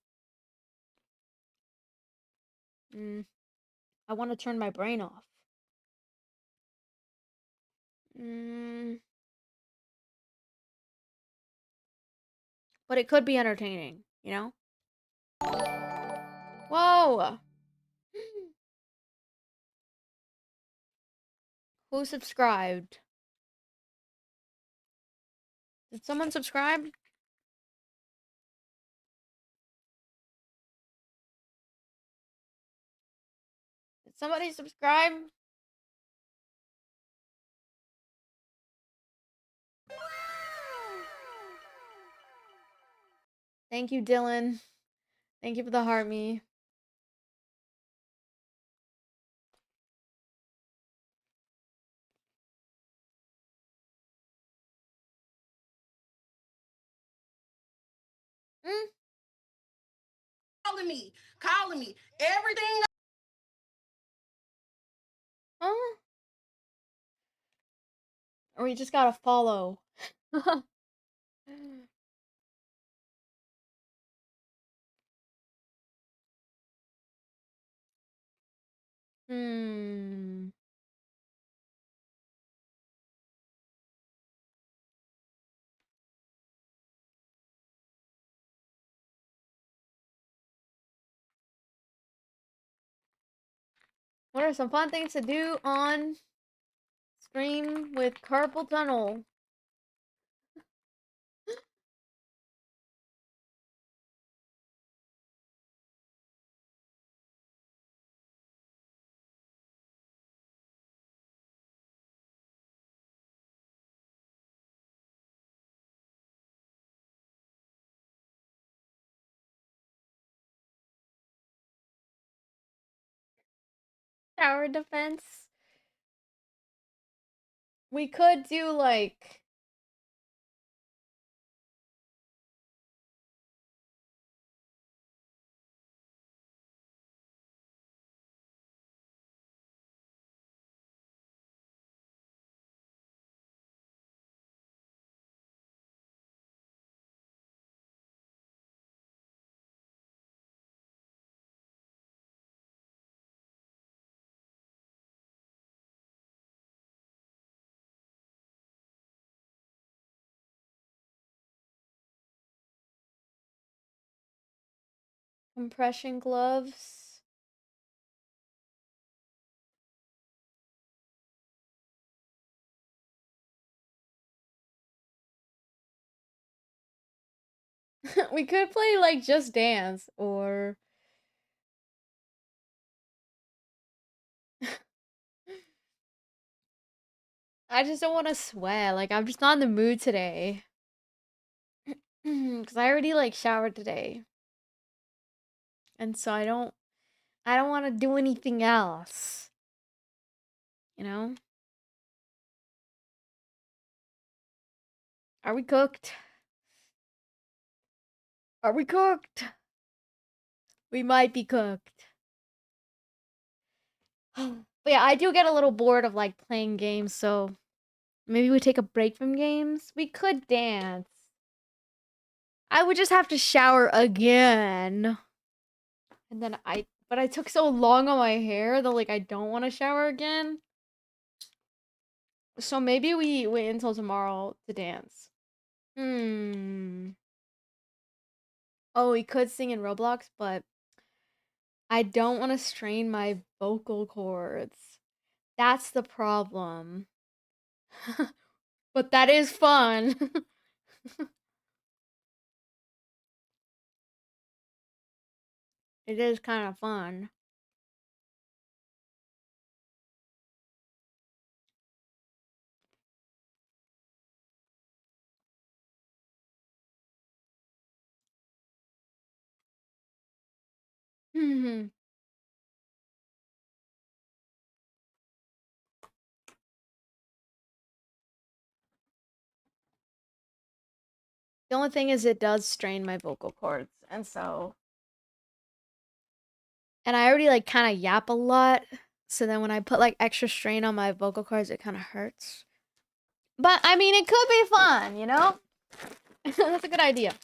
I want to turn my brain off. Mm, but it could be entertaining, you know? Whoa! Who subscribed? Did someone subscribe? Did somebody subscribe? Thank you, Dylan. Thank you for the heart me. Calling me. Everything. Huh? Or we just gotta follow. Hmm. What are some fun things to do on stream with Carpal Tunnel? Tower defense. We could do like compression gloves. We could play like Just Dance or I just don't want to sweat. Like I'm just not in the mood today. Cuz I already like showered today. And so I don't want to do anything else. You know? Are we cooked? Are we cooked? We might be cooked. But yeah, I do get a little bored of like playing games, so maybe we take a break from games. We could dance. I would just have to shower again. And then but I took so long on my hair that like I don't want to shower again. So maybe we wait until tomorrow to dance. Hmm. Oh, we could sing in Roblox, but I don't want to strain my vocal cords. That's the problem. But that is fun. It is kind of fun. The only thing is it does strain my vocal cords, and I already like kind of yap a lot, so then when I put like extra strain on my vocal cords, it kind of hurts. But I mean, it could be fun, you know? That's a good idea.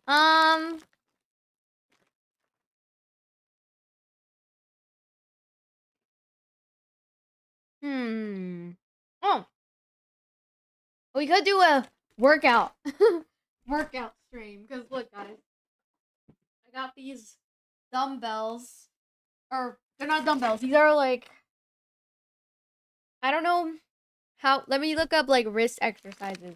Um We could do a workout. Workout stream. Because look, guys. I got these dumbbells. Or, they're not dumbbells. These are like... I don't know how... Let me look up like wrist exercises.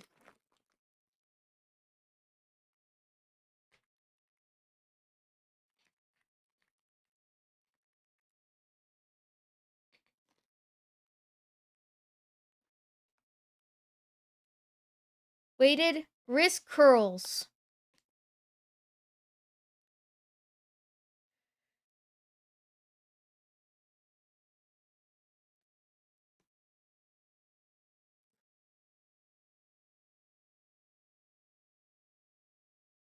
Weighted wrist curls.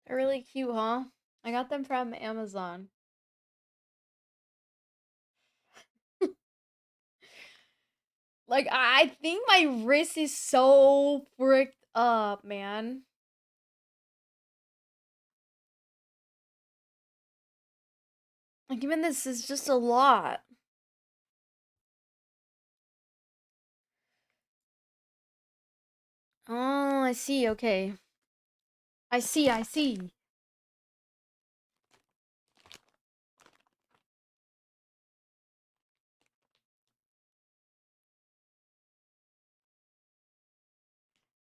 They're really cute, huh? I got them from Amazon. Like, I think my wrist is so fricked up, man. Like, even this is just a lot. Oh, I see, okay. I see.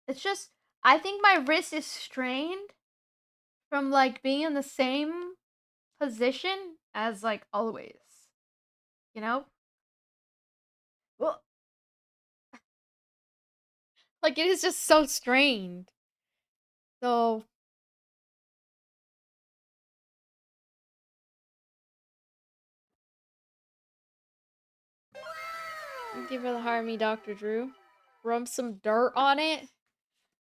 It's just, I think my wrist is strained from, like, being in the same position as, like, always. You know? Well, like, it is just so strained. So... Thank you for the heart me, Dr. Drew. Rub some dirt on it.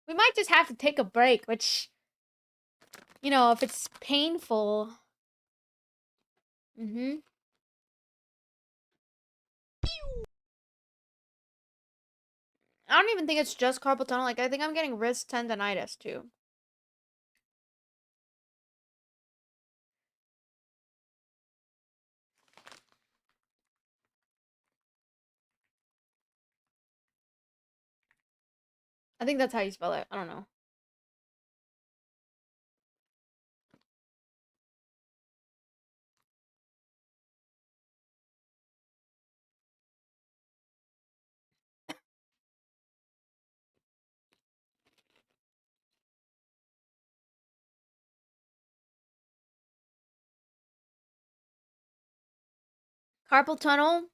We might just have to take a break, which, you know, if it's painful. Mm-hmm. I don't even think it's just carpal tunnel. Like, I think I'm getting wrist tendonitis, too. I think that's how you spell it. I don't know. Carpal tunnel.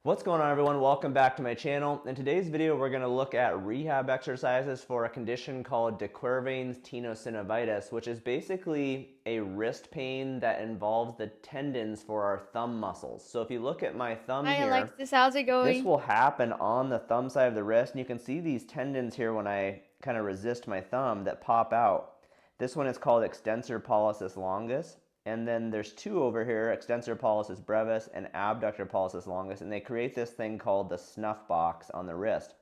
What's going on, everyone? Welcome back to my channel. In today's video, we're going to look at rehab exercises for a condition called de Quervain's tenosynovitis, which is basically a wrist pain that involves the tendons for our thumb muscles. So if you look at my thumb Hi, here, Alexis. How's it going? this will happen on the thumb side of the wrist, and you can see these tendons here when I kind of resist my thumb that pop out. This one is called extensor pollicis longus. And then there's two over here, extensor pollicis brevis and abductor pollicis longus, and they create this thing called the snuff box on the wrist.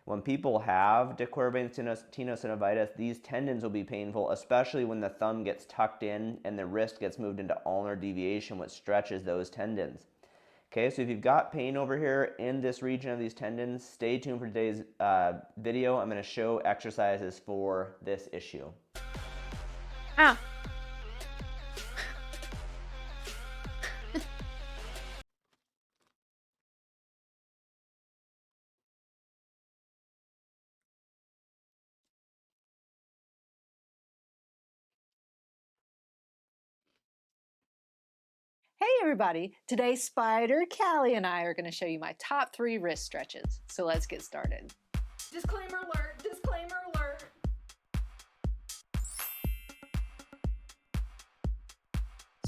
When people have de Quervain's tenosynovitis, these tendons will be painful, especially when the thumb gets tucked in and the wrist gets moved into ulnar deviation, which stretches those tendons. Okay, so if you've got pain over here in this region of these tendons, stay tuned for today's video. I'm going to show exercises for this issue. Ah. Hey everybody, today Spider, Callie, and I are going to show you my top 3 wrist stretches. So let's get started. Disclaimer alert, disclaimer alert.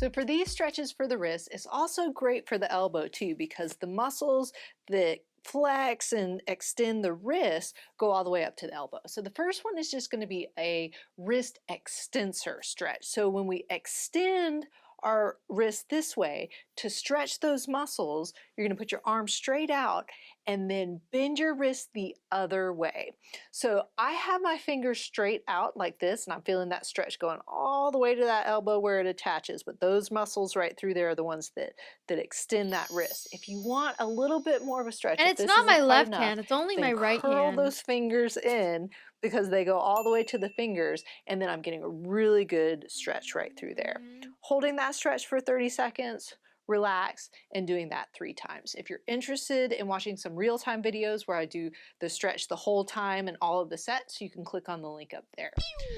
So for these stretches for the wrist, it's also great for the elbow too, because the muscles that flex and extend the wrist go all the way up to the elbow. So the first one is just going to be a wrist extensor stretch. So when we extend our wrist this way to stretch those muscles, you're going to put your arm straight out and then bend your wrist the other way. So I have my fingers straight out like this, and I'm feeling that stretch going all the way to that elbow where it attaches, but those muscles right through there are the ones that extend that wrist. If you want a little bit more of a stretch, And if it's this not my isn't quite left enough, hand, it's only my then right curl hand. those fingers in because they go all the way to the fingers, and then I'm getting a really good stretch right through there. Holding that stretch for 30 seconds, relax, and doing that 3 times. If you're interested in watching some real-time videos where I do the stretch the whole time and all of the sets, you can click on the link up there.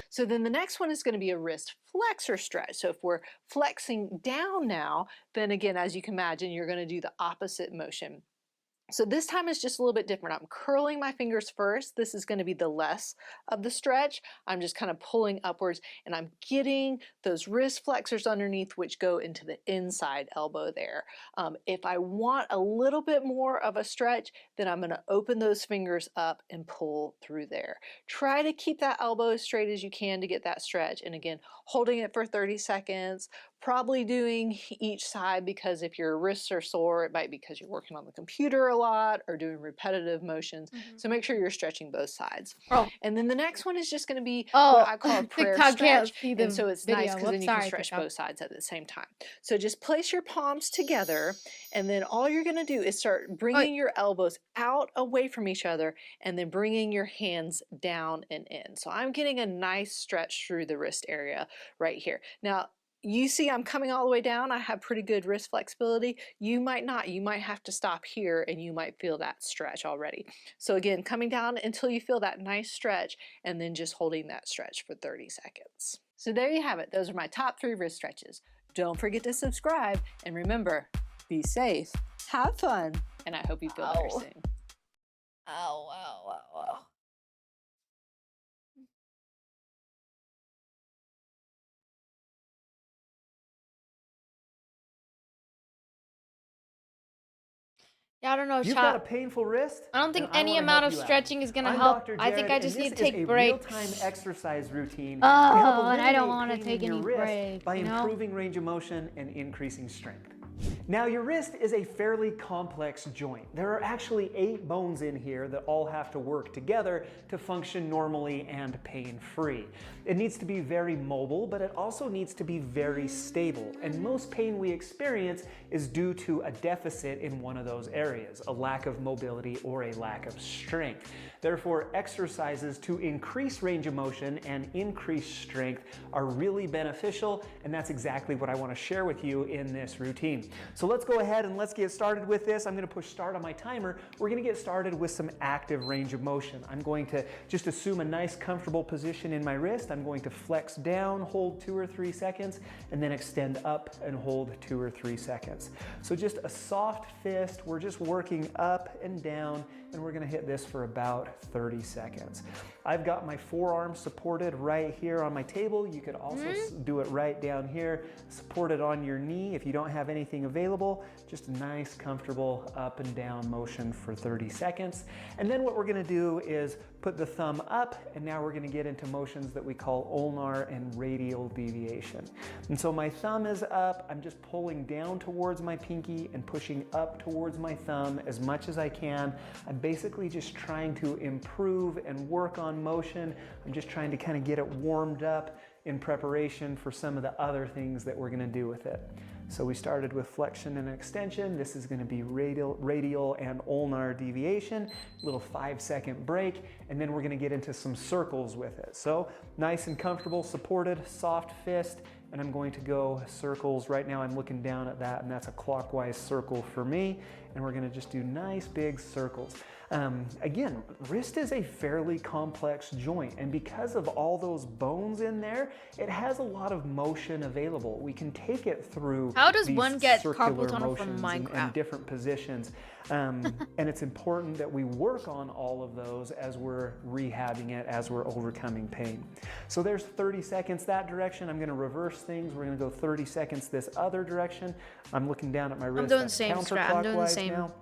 So then the next one is going to be a wrist flexor stretch. So if we're flexing down now, then again, as you can imagine, you're going to do the opposite motion. So this time is just a little bit different. I'm curling my fingers first. This is going to be the less of the stretch. I'm just kind of pulling upwards, and I'm getting those wrist flexors underneath, which go into the inside elbow there. If I want a little bit more of a stretch, then I'm going to open those fingers up and pull through there. Try to keep that elbow as straight as you can to get that stretch. And again, holding it for 30 seconds, probably doing each side, because if your wrists are sore, it might be because you're working on the computer a lot or doing repetitive motions. So make sure you're stretching both sides. Oh. And then the next one is just going to be Oh, what I call a prayer TikTok can't stretch. see the And so it's video. nice because then Whoops, you can sorry, stretch TikTok. both sides at the same time. So just place your palms together, and then all you're going to do is start bringing your elbows out away from each other and then bringing your hands down and in. So I'm getting a nice stretch through the wrist area right here. Now, you see I'm coming all the way down. I have pretty good wrist flexibility. You might not. You might have to stop here and you might feel that stretch already. So again, coming down until you feel that nice stretch, and then just holding that stretch for 30 seconds. So there you have it. Those are my top 3 wrist stretches. Don't forget to subscribe, and remember, be safe, have fun, and I hope you feel better Ow. soon. Ow, ow, ow, ow. Yeah, I don't know, You've got a chat. painful wrist? I don't think then I any wanna amount help of you out. stretching is gonna I'm help. Dr. I think Jared, I just and need to this is take a breaks. real-time exercise routine Oh, to help and I don't eliminate wanna pain take in your any wrist breaks, by you know? improving range of motion and increasing strength. Now, your wrist is a fairly complex joint. There are actually 8 bones in here that all have to work together to function normally and pain-free. It needs to be very mobile, but it also needs to be very stable. And most pain we experience is due to a deficit in one of those areas, a lack of mobility or a lack of strength. Therefore, exercises to increase range of motion and increase strength are really beneficial, and that's exactly what I want to share with you in this routine. So let's go ahead and let's get started with this. I'm going to push start on my timer. We're going to get started with some active range of motion. I'm going to just assume a nice comfortable position in my wrist. I'm going to flex down, hold 2 or 3 seconds, and then extend up and hold 2 or 3 seconds. So just a soft fist. We're just working up and down, and we're going to hit this for about 30 seconds. I've got my forearm supported right here on my table. You could also do it right down here, supported on your knee. If you don't have anything available, just a nice, comfortable up and down motion for 30 seconds. And then what we're going to do is put the thumb up, and now we're going to get into motions that we call ulnar and radial deviation. And so my thumb is up. I'm just pulling down towards my pinky and pushing up towards my thumb as much as I can. I'm basically just trying to improve and work on motion. I'm just trying to kind of get it warmed up in preparation for some of the other things that we're going to do with it. So we started with flexion and extension. This is going to be radial and ulnar deviation, little 5-second break, and then we're going to get into some circles with it. So nice and comfortable, supported, soft fist, and I'm going to go circles. Right now I'm looking down at that, and that's a clockwise circle for me. and we're gonna just do nice big circles. Again, wrist is a fairly complex joint, and because of all those bones in there, it has a lot of motion available. We can take it through How does these one get circular carpal tunnel from motions Minecraft? and different positions. And it's important that we work on all of those as we're rehabbing it, as we're overcoming pain. So there's 30 seconds that direction. I'm gonna reverse things. We're gonna go 30 seconds this other direction. I'm looking down at my wrist. doing the That's same strat. I'm doing the counterclockwise same. now.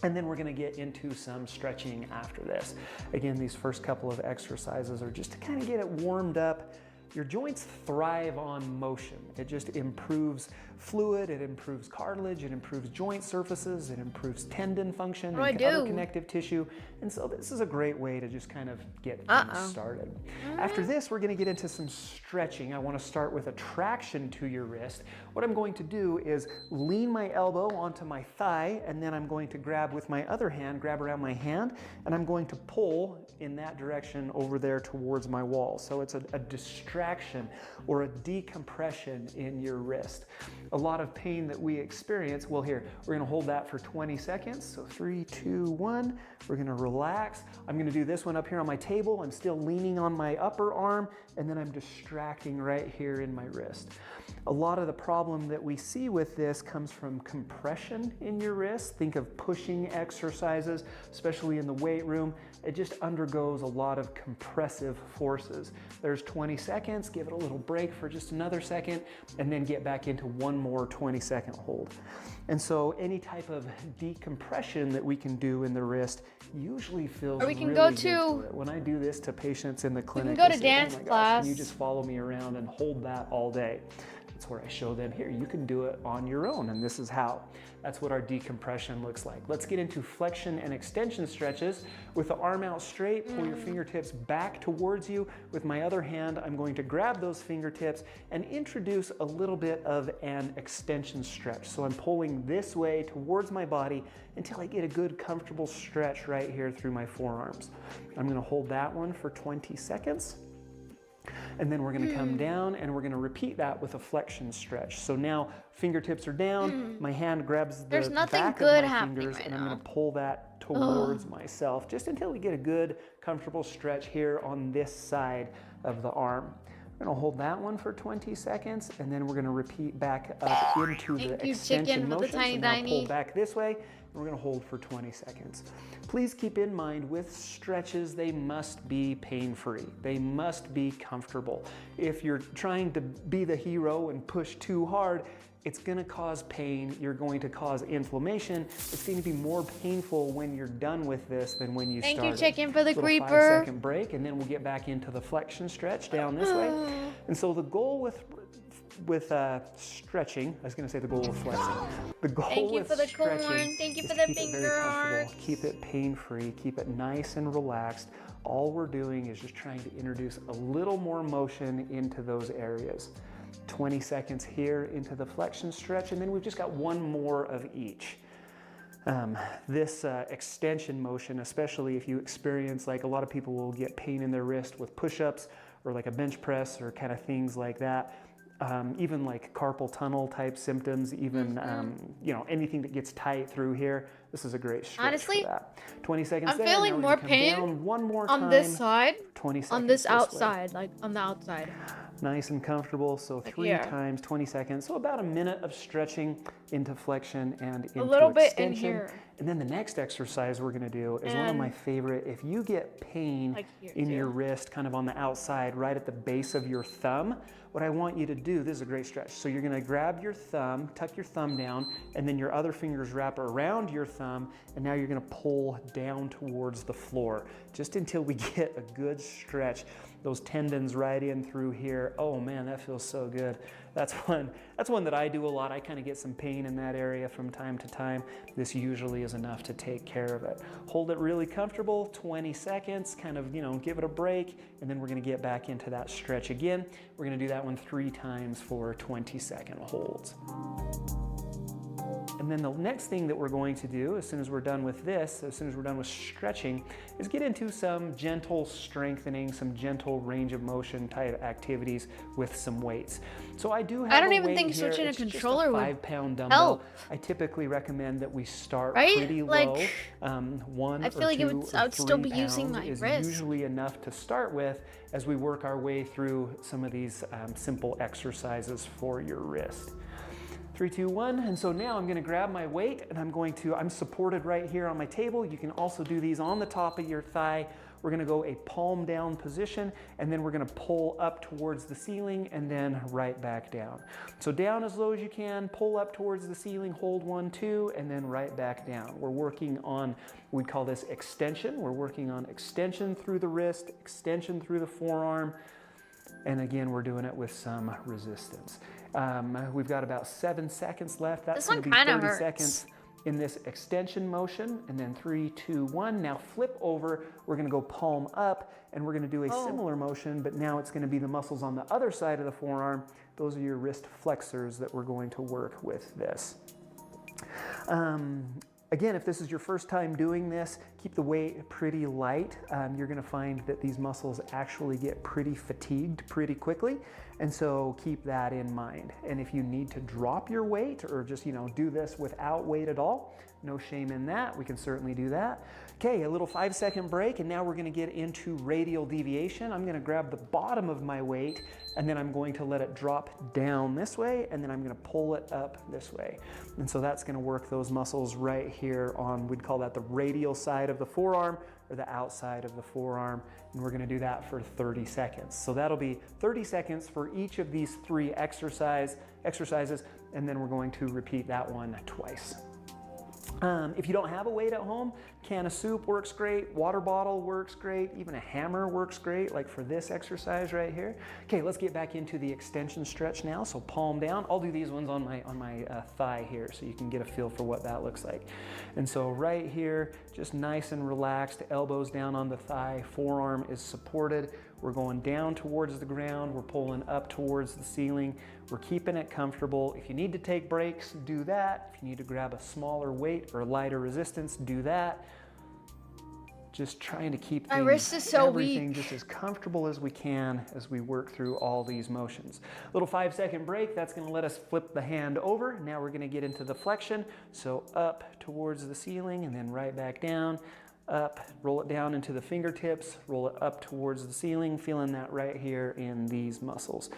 And then we're gonna get into some stretching after this. Again, these first couple of exercises are just to kind of get it warmed up. Your joints thrive on motion. It just improves fluid, it improves cartilage, it improves joint surfaces, it improves tendon function What and do I other do? connective tissue. And so this is a great way to just kind of get things started. After this, we're gonna get into some stretching. I wanna start with a traction to your wrist. What I'm going to do is lean my elbow onto my thigh, and then I'm going to grab with my other hand, grab around my hand, and I'm going to pull in that direction over there towards my wall. So it's a distraction or a decompression in your wrist. A lot of pain that we experience, well here, we're gonna hold that for 20 seconds. So 3, 2, 1, we're gonna relax. I'm gonna do this one up here on my table. I'm still leaning on my upper arm, and then I'm distracting right here in my wrist. A lot of the problem that we see with this comes from compression in your wrist. Think of pushing exercises, especially in the weight room. It just undergoes a lot of compressive forces. There's 20 seconds, give it a little break for just another second, and then get back into one more 20-second hold. And so any type of decompression that we can do in the wrist usually feels Or we can really go good to- it. When I do this to patients in the clinic, go they to say, dance "Oh my gosh, class." can you just follow me around and hold that all day?" That's where I show them, here, you can do it on your own, and this is how. That's what our decompression looks like. Let's get into flexion and extension stretches. With the arm out straight, pull your fingertips back towards you. With my other hand, I'm going to grab those fingertips and introduce a little bit of an extension stretch. So I'm pulling this way towards my body until I get a good, comfortable stretch right here through my forearms. I'm gonna hold that one for 20 seconds. And then we're gonna come down and we're gonna repeat that with a flexion stretch. So now fingertips are down, my hand grabs the There's nothing back good of my happening fingers, right and I'm now. gonna pull that towards myself, just until we get a good, comfortable stretch here on this side of the arm. We're gonna hold that one for 20 seconds, and then we're gonna repeat back up into the Thank you, extension chicken, for the motion. tiny So now pull tiny. back this way, and we're gonna hold for 20 seconds. Please keep in mind, with stretches, they must be pain-free. They must be comfortable. If you're trying to be the hero and push too hard, it's gonna cause pain, you're going to cause inflammation. It's going to be more painful when you're done with this than when you Thank you, started. chicken, for the Little creeper. 5-second break, and then we'll get back into the flexion stretch down this way. And so the goal with stretching, I was going to say the goal with flexing. The goal Thank you with for the corn. stretching Thank you is for to the keep it very finger comfortable, hearts. keep it pain-free, keep it nice and relaxed. All we're doing is just trying to introduce a little more motion into those areas. 20 seconds here into the flexion stretch, and then we've just got one more of each. This extension motion, especially if you experience, like a lot of people will get pain in their wrist with push-ups or like a bench press or kind of things like that. Even like carpal tunnel type symptoms, even you know, anything that gets tight through here. This is a great stretch Honestly, for that. 20 seconds I'm there. feeling now we're more gonna come pain down one more on time. this side, 20 seconds on this this way. outside, like on the outside. Nice and comfortable. So Like 3 here. times 20 seconds. So about a minute of stretching into flexion and into little bit in extension. here. And then the next exercise we're going to do is one of And my favorite. If you get pain like here in your too. wrist, kind of on the outside, right at the base of your thumb, what I want you to do, this is a great stretch. So you're going to grab your thumb, tuck your thumb down, and then your other fingers wrap around your thumb, and now you're going to pull down towards the floor, just until we get a good stretch. Those tendons right in through here. Oh man, that feels so good. That's one that I do a lot. I kind of get some pain in that area from time to time. This usually is enough to take care of it. Hold it really comfortable, 20 seconds, kind of, you know, give it a break, and then we're gonna get back into that stretch again. We're gonna do that one 3 times for 20-second holds. And then the next thing that we're going to do as soon as we're done with this, as soon as we're done with stretching, is get into some gentle strengthening, some gentle range of motion type activities with some weights. So I do have I don't a even weight think here. switching a It's just controller would 5-pound dumbbell. help. I typically recommend that we start Right? pretty Like, low. 1 I feel or like 2 I or would still 3 be using pounds my is wrist. usually enough to start with as we work our way through some of these simple exercises for your wrist. 3, 2, 1, and so now I'm going to grab my weight and I'm supported right here on my table. You can also do these on the top of your thigh. We're going to go a palm down position, and then we're going to pull up towards the ceiling and then right back down. So down as low as you can, pull up towards the ceiling, hold 1, 2, and then right back down. We're working on, we call this extension. We're working on extension through the wrist, extension through the forearm, and again, we're doing it with some resistance. We've got about 7 seconds left. That's This one going to be kinda 30 hurts. seconds in this extension motion, and then 3, 2, 1. Now flip over, we're gonna go palm up, and we're gonna do a similar motion, but now it's gonna be the muscles on the other side of the forearm. Those are your wrist flexors that we're going to work with this. Again, if this is your first time doing this, keep the weight pretty light. You're gonna find that these muscles actually get pretty fatigued pretty quickly, and so keep that in mind. And if you need to drop your weight or just, do this without weight at all, no shame in that. We can certainly do that. Okay, a little 5-second break, and now we're gonna get into radial deviation. I'm gonna grab the bottom of my weight, and then I'm going to let it drop down this way, and then I'm gonna pull it up this way. And so that's gonna work those muscles right here on, we'd call that the radial side of the forearm or the outside of the forearm. And we're gonna do that for 30 seconds. So that'll be 30 seconds for each of these 3 exercises, and then we're going to repeat that one twice. If you don't have a weight at home, can of soup works great, water bottle works great, even a hammer works great, like for this exercise right here. Okay, let's get back into the extension stretch now. So palm down. I'll do these ones on my thigh here so you can get a feel for what that looks like. And so right here, just nice and relaxed, elbows down on the thigh, forearm is supported. We're going down towards the ground. We're pulling up towards the ceiling. We're keeping it comfortable. If you need to take breaks, do that. If you need to grab a smaller weight or lighter resistance, do that. Just trying to keep My wrist is so everything weak. just as comfortable as we can as we work through all these motions. Little 5-second break. That's going to let us flip the hand over. Now we're going to get into the flexion. So up towards the ceiling and then right back down. Up, roll it down into the fingertips, roll it up towards the ceiling, feeling that right here in these muscles.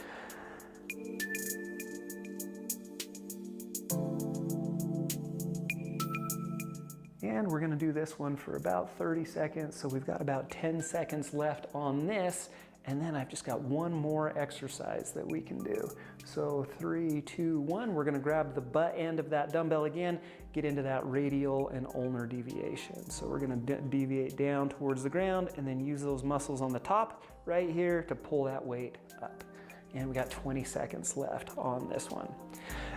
And we're gonna do this one for about 30 seconds. So we've got about 10 seconds left on this. And then I've just got one more exercise that we can do. So 3, 2, 1, we're gonna grab the butt end of that dumbbell again, get into that radial and ulnar deviation. So we're gonna deviate down towards the ground and then use those muscles on the top right here to pull that weight up. And we got 20 seconds left on this one.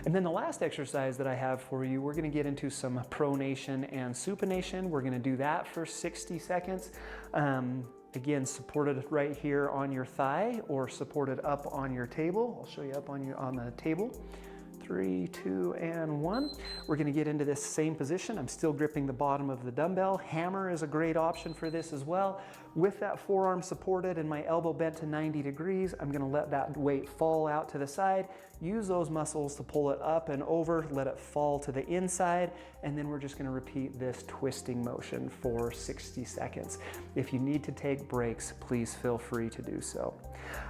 And then the last exercise that I have for you, we're gonna get into some pronation and supination. We're gonna do that for 60 seconds. Again, supported right here on your thigh or supported up on your table. I'll show you up on the table. 3, 2, and 1. We're gonna get into this same position. I'm still gripping the bottom of the dumbbell. Hammer is a great option for this as well. With that forearm supported and my elbow bent to 90 degrees, I'm gonna let that weight fall out to the side. Use those muscles to pull it up and over, let it fall to the inside, and then we're just gonna repeat this twisting motion for 60 seconds. If you need to take breaks, please feel free to do so.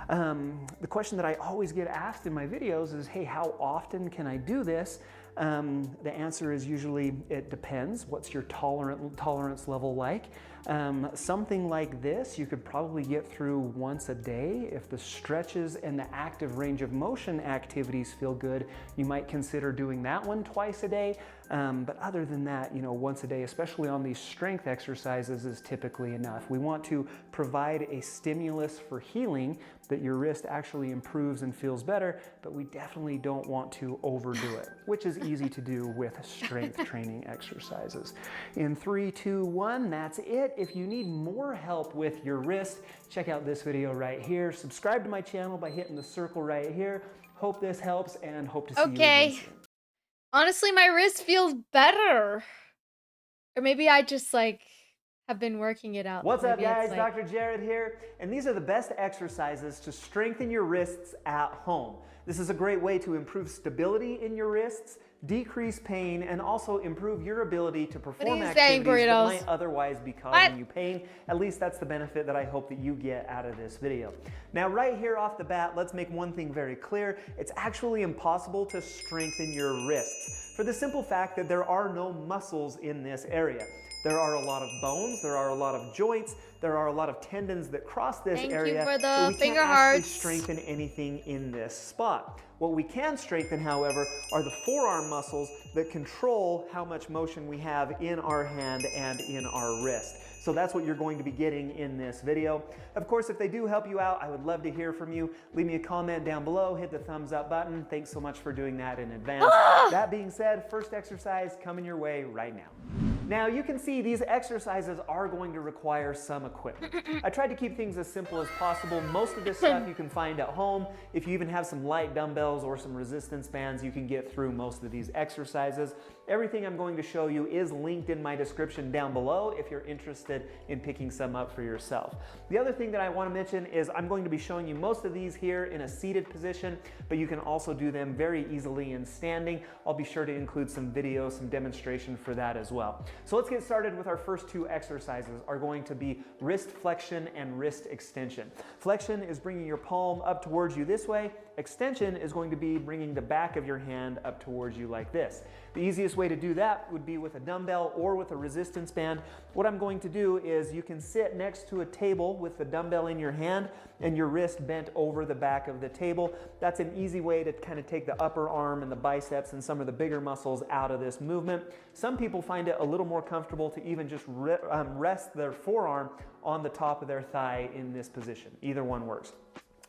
The question that I always get asked in my videos is, hey, how often can I do this? The answer is usually it depends. What's your tolerance level like? Something like this you could probably get through once a day. If the stretches and the active range of motion activities feel good, you might consider doing that one twice a day. But other than that, once a day, especially on these strength exercises, is typically enough. We want to provide a stimulus for healing that your wrist actually improves and feels better, but we definitely don't want to overdo it, which is easy to do with strength training exercises. In 3, 2, 1, that's it. If you need more help with your wrist, check out this video right here. Subscribe to my channel by hitting the circle right here. Hope this helps and hope to see you again soon. Honestly, my wrist feels better. Or maybe I just like have been working it out. What's up, Maybe it's guys? like Dr. Jared here, and these are the best exercises to strengthen your wrists at home. This is a great way to improve stability in your wrists, decrease pain, and also improve your ability to perform you saying, activities that burritos? might otherwise be causing you pain. At least that's the benefit that I hope that you get out of this video. Now, right here off the bat, let's make one thing very clear. It's actually impossible to strengthen your wrists for the simple fact that there are no muscles in this area. There are a lot of bones, there are a lot of joints, there are a lot of tendons that cross this Thank you area, for the but we finger can't actually hearts. strengthen anything in this spot. What we can strengthen, however, are the forearm muscles that control how much motion we have in our hand and in our wrist. So that's what you're going to be getting in this video. Of course, if they do help you out, I would love to hear from you. Leave me a comment down below, hit the thumbs up button. Thanks so much for doing that in advance. That being said, first exercise coming your way right now. Now you can see these exercises are going to require some equipment. I tried to keep things as simple as possible. Most of this stuff you can find at home. If you even have some light dumbbells or some resistance bands, you can get through most of these exercises. Everything I'm going to show you is linked in my description down below if you're interested in picking some up for yourself. The other thing that I want to mention is I'm going to be showing you most of these here in a seated position, but you can also do them very easily in standing. I'll be sure to include some video, some demonstration for that as well. So let's get started with our first two exercises are going to be wrist flexion and wrist extension. Flexion is bringing your palm up towards you this way. Extension is going to be bringing the back of your hand up towards you like this. The easiest way to do that would be with a dumbbell or with a resistance band. What I'm going to do is you can sit next to a table with the dumbbell in your hand and your wrist bent over the back of the table. That's an easy way to kind of take the upper arm and the biceps and some of the bigger muscles out of this movement. Some people find it a little more comfortable to even just rest their forearm on the top of their thigh in this position. Either one works.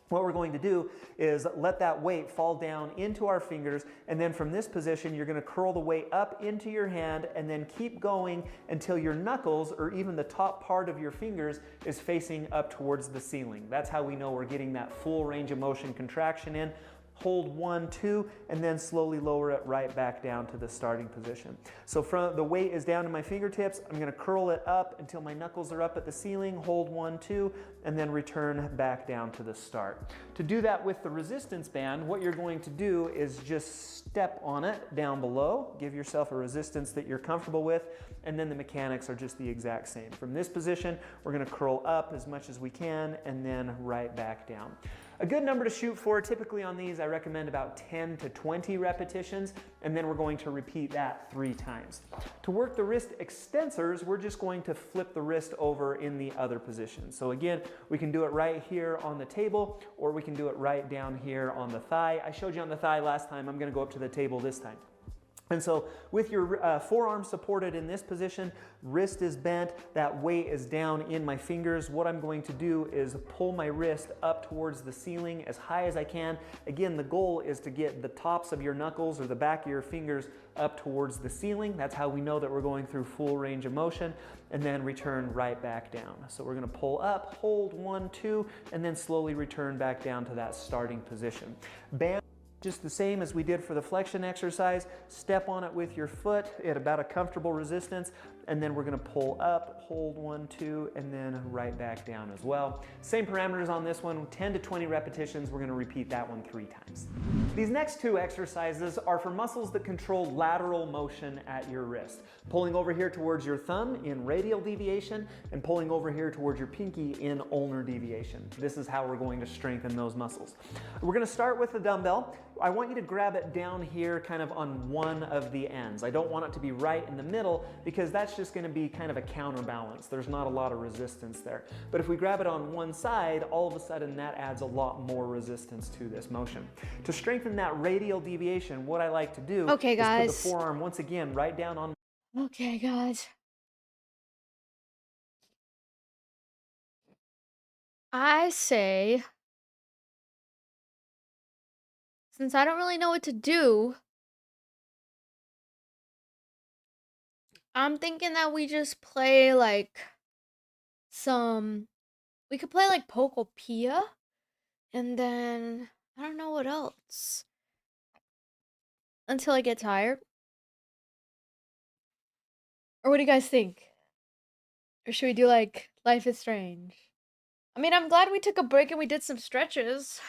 What we're going to do is let that weight fall down into our fingers, and then from this position you're going to curl the weight up into your hand and then keep going until your knuckles or even the top part of your fingers is facing up towards the ceiling. That's how we know we're getting that full range of motion contraction in. Hold 1, 2, and then slowly lower it right back down to the starting position. So from the weight is down to my fingertips, I'm going to curl it up until my knuckles are up at the ceiling, hold 1, 2, and then return back down to the start. To do that with the resistance band, what you're going to do is just step on it down below, give yourself a resistance that you're comfortable with, and then the mechanics are just the exact same. From this position, we're going to curl up as much as we can and then right back down. A good number to shoot for, typically on these, I recommend about 10 to 20 repetitions, and then we're going to repeat that 3 times. To work the wrist extensors, we're just going to flip the wrist over in the other position. So again, we can do it right here on the table, or we can do it right down here on the thigh. I showed you on the thigh last time. I'm going to go up to the table this time. And so with your forearm supported in this position, wrist is bent, that weight is down in my fingers. What I'm going to do is pull my wrist up towards the ceiling as high as I can. Again, the goal is to get the tops of your knuckles or the back of your fingers up towards the ceiling. That's how we know that we're going through full range of motion, and then return right back down. So we're going to pull up, hold 1, 2, and then slowly return back down to that starting position. Band just the same as we did for the flexion exercise. Step on it with your foot at about a comfortable resistance, and then we're going to pull up, hold 1, 2, and then right back down as well. Same parameters on this one, 10 to 20 repetitions. We're going to repeat that one 3 times. These next 2 exercises are for muscles that control lateral motion at your wrist. Pulling over here towards your thumb in radial deviation and pulling over here towards your pinky in ulnar deviation. This is how we're going to strengthen those muscles. We're going to start with the dumbbell. I want you to grab it down here kind of on one of the ends. I don't want it to be right in the middle because that's just going to be kind of a counterbalance. There's not a lot of resistance there. But if we grab it on one side, all of a sudden that adds a lot more resistance to this motion. To strengthen that radial deviation, what I like to do is put the forearm once again right down on. Okay, guys. I say, since I don't really know what to do, I'm thinking that we just play like we could play like Pokopia, and then I don't know what else until I get tired. Or what do you guys think? Or should we do like Life is Strange? I mean, I'm glad we took a break and we did some stretches.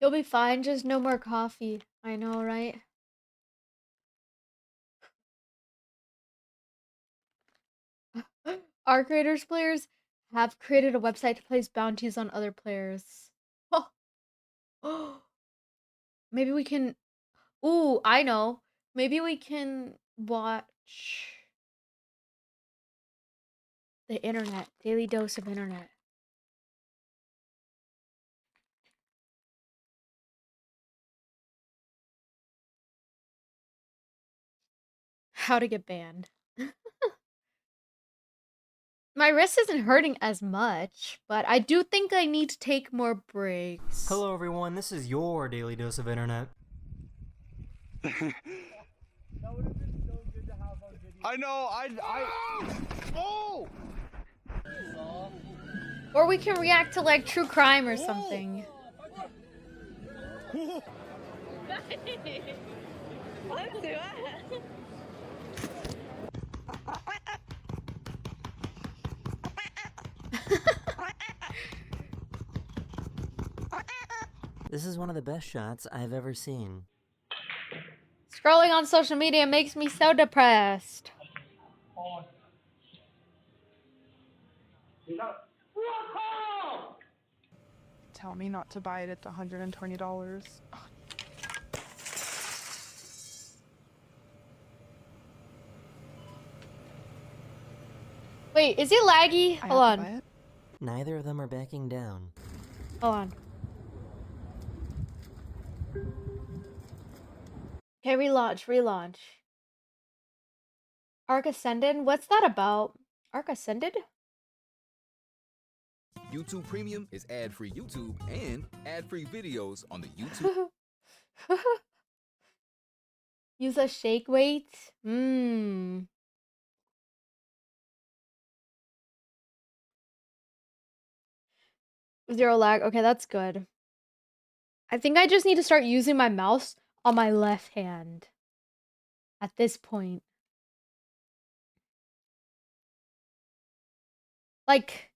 You'll be fine, just no more coffee. I know, right? Our creators players have created a website to place bounties on other players. Oh. Maybe we can. Ooh, I know. Maybe we can watch the internet. Daily dose of internet. How to get banned. My wrist isn't hurting as much, but I do think I need to take more breaks. Hello everyone, this is your daily dose of internet. I know, oh! Or we can react to like true crime or something. Let's do it. This is one of the best shots I've ever seen. Scrolling on social media makes me so depressed. Tell me not to buy it at the $120. Wait, is it laggy? I Hold have to buy on. it. Neither of them are backing down. Hold on. Okay, relaunch. Arc Ascended? What's that about? Arc Ascended? YouTube Premium is ad-free YouTube and ad-free videos on the YouTube. Use a shake weight? Mmm. Zero lag. Okay, that's good. I think I just need to start using my mouse on my left hand at this point. Like,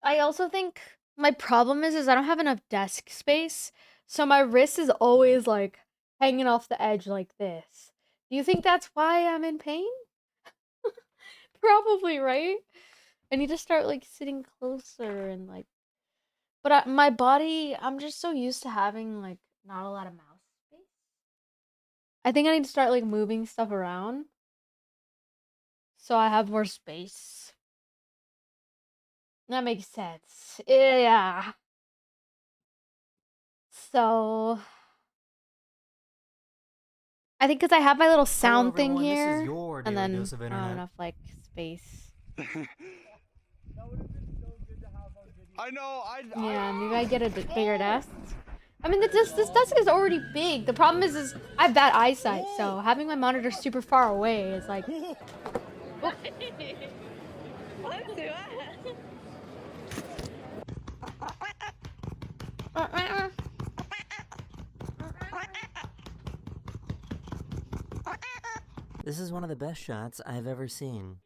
I also think my problem is I don't have enough desk space, so my wrist is always like hanging off the edge like this. Do you think that's why I'm in pain? Probably, right? I need to start like sitting closer and like, but my body, I'm just so used to having like not a lot of mouse space. I think I need to start like moving stuff around so I have more space. That makes sense. Yeah. So I think because I have my little sound thing everyone, this is here, your and daily then dose of I don't have internet. enough like space. I know, Yeah, maybe I get a bigger desk. I mean, this desk is already big. The problem is I have bad eyesight, so having my monitor super far away is like. Let's do it. This is one of the best shots I've ever seen.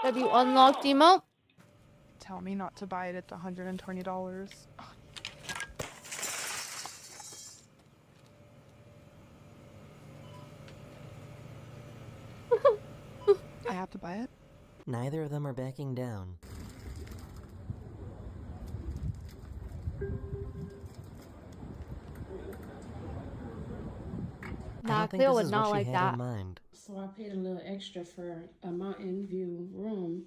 Have you unlocked emote? Tell me not to buy it at the $120. I have to buy it. Neither of them are backing down. think Cleo this would is not what like she had that. in mind. So I paid a little extra for a mountain view room.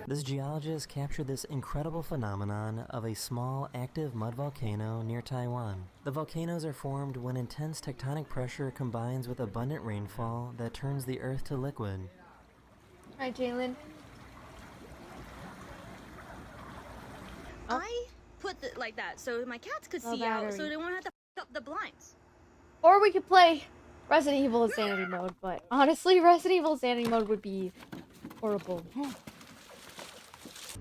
This geologist captured this incredible phenomenon of a small, active mud volcano near Taiwan. The volcanoes are formed when intense tectonic pressure combines with abundant rainfall that turns the earth to liquid. Hi, Jalen. I put it like that so my cats could Oh, see out, battery. so they won't have to f up the blinds. Or we could play Resident Evil Insanity Mode, but honestly, Resident Evil Insanity Mode would be horrible.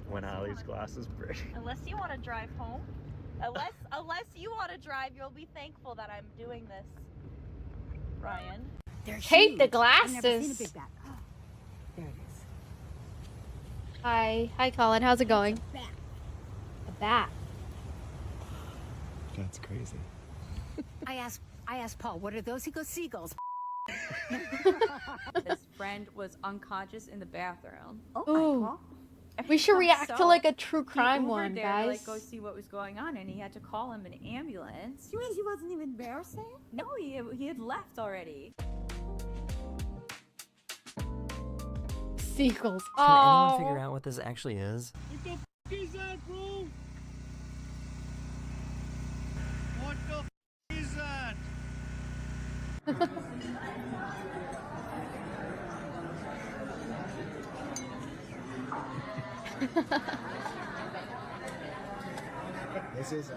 When Allie's glasses break. Unless you want to drive home. Unless you want to drive, you'll be thankful that I'm doing this, Ryan. Hate the I've never seen a glasses. big bat. Oh, there it is. Hi, Colin. How's it going? A bat. That's crazy. I asked Paul, what are those? He goes, seagulls. This friend was unconscious in the bathroom. Ooh. We should react to like a true crime one, there guys. to like go see what was going on, and he had to call him an ambulance. You mean he wasn't even embarrassing? No, he had left already. Seagulls. Can Oh. anyone figure out what this actually is? What the f is that, bro? What the f is that? This is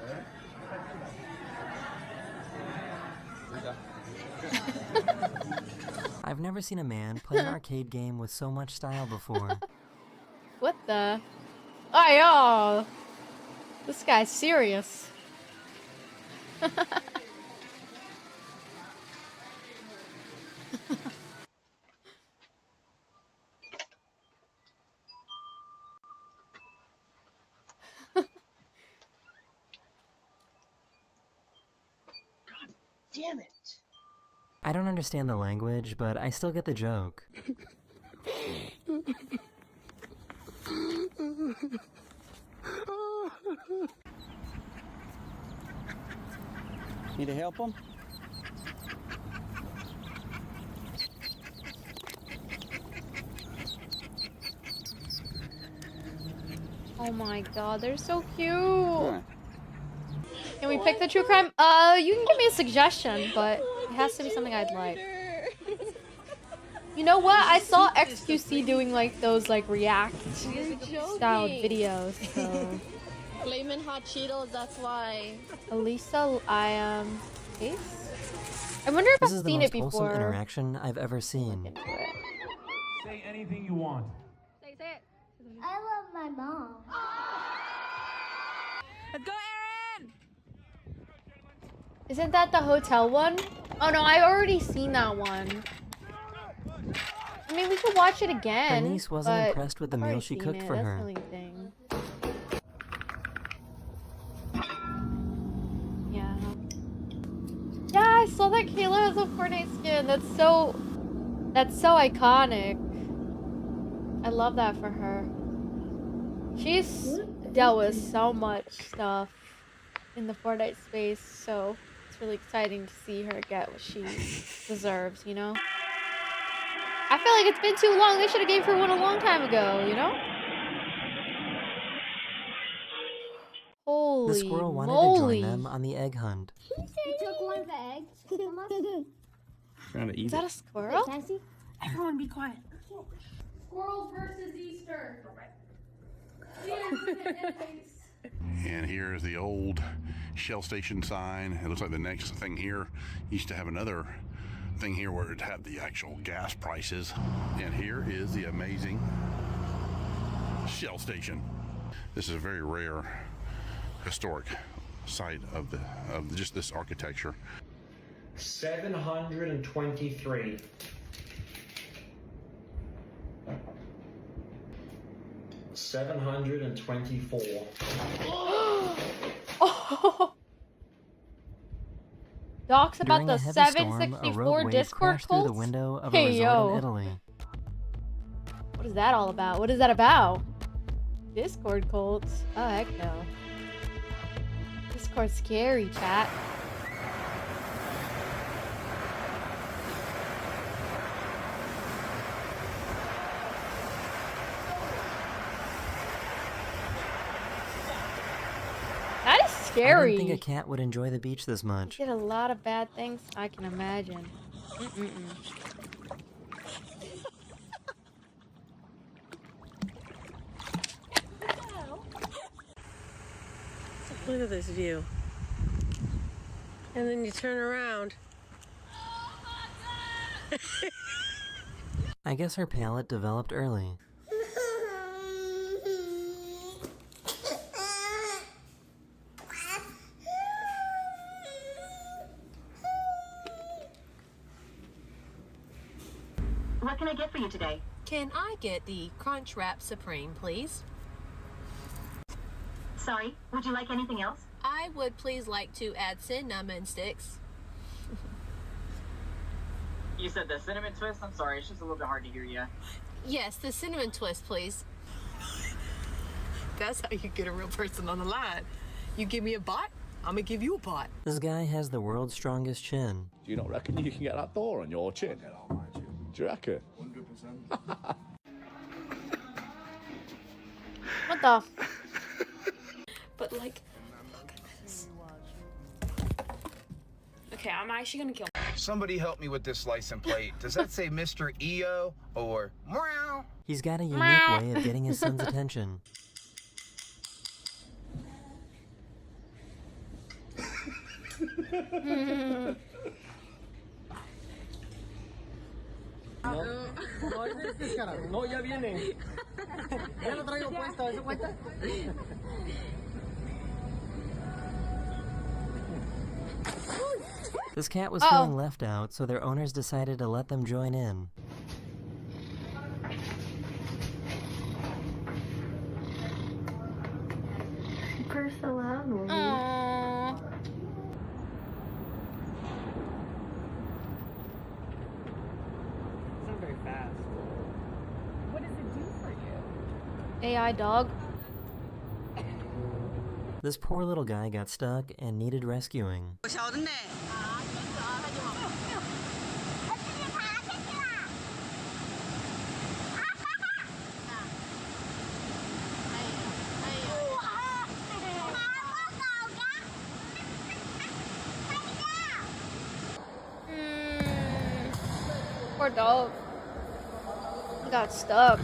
I've never seen a man play an arcade game with so much style before. What the? Oh, yo. This guy's serious. Damn it. I don't understand the language, but I still get the joke. Need to help him? Oh my god, they're so cute. Huh. Can we pick the true crime? You can give me a suggestion, but it has to be something I'd like. You know what? I saw XQC doing like those like react style videos. So Flamin' hot Cheetos, that's why. Elisa, Case? I wonder if This I've is the seen most it wholesome before. interaction I've ever seen. Say anything you want. Say it. I love my mom. Let's go, Aaron! Isn't that the hotel one? Oh no, I've already seen that one. I mean, we could watch it again. Her niece wasn't but impressed with the I've meal already she seen cooked it. for That's her. the only thing. Yeah. Yeah, I saw that Kayla has a Fortnite skin. That's so iconic. I love that for her. She's dealt with so much stuff in the Fortnite space, so it's really exciting to see her get what she deserves, you know? I feel like it's been too long. They should have gave her one a long time ago, you know? Holy The squirrel wanted moly. to join them on the egg hunt. You took one of the eggs. Trying to eat Is that a squirrel? Cassie? Everyone be quiet. Squirrels versus Easter. And here's the old Shell Station sign. It looks like the next thing here used to have another thing here where it had the actual gas prices. And here is the amazing Shell Station. This is a very rare historic site of just this architecture. 723. 724. Oh. Docs about During the a heavy storm, a 764 rogue wave Discord crashed through the cults? window of a Hey, resort yo. in Italy. What is that all about? What is that about? Discord cults? Oh, heck no. Discord's scary, chat. That is I scary. didn't think a cat would enjoy the beach this much. Did a lot of bad things. I can imagine. Look at this view. And then you turn around. I guess her palate developed early. What can I get for you today? Can I get the Crunch Wrap Supreme, please? Sorry, would you like anything else? I would please like to add cinnamon sticks. You said the cinnamon twist? I'm sorry, it's just a little bit hard to hear you. Yes, the cinnamon twist, please. That's how you get a real person on the line. You give me a bot, I'm gonna give you a bot. This guy has the world's strongest chin. Do you not reckon you can get that door on your chin? Do you reckon? 100%. What the? But like, look at this. Okay, I'm actually gonna kill. Somebody help me with this license plate. Does that say Mr. EO or meow? He's got a unique way of getting his son's attention. No, ya viene. Ya lo traigo puesto, ¿eso cuenta? This cat was feeling left out, so their owners decided to let them join in. Press the loud one. Aww. It's not very fast. What does it do for you? AI dog. This poor little guy got stuck and needed rescuing. Poor dog. He got stuck.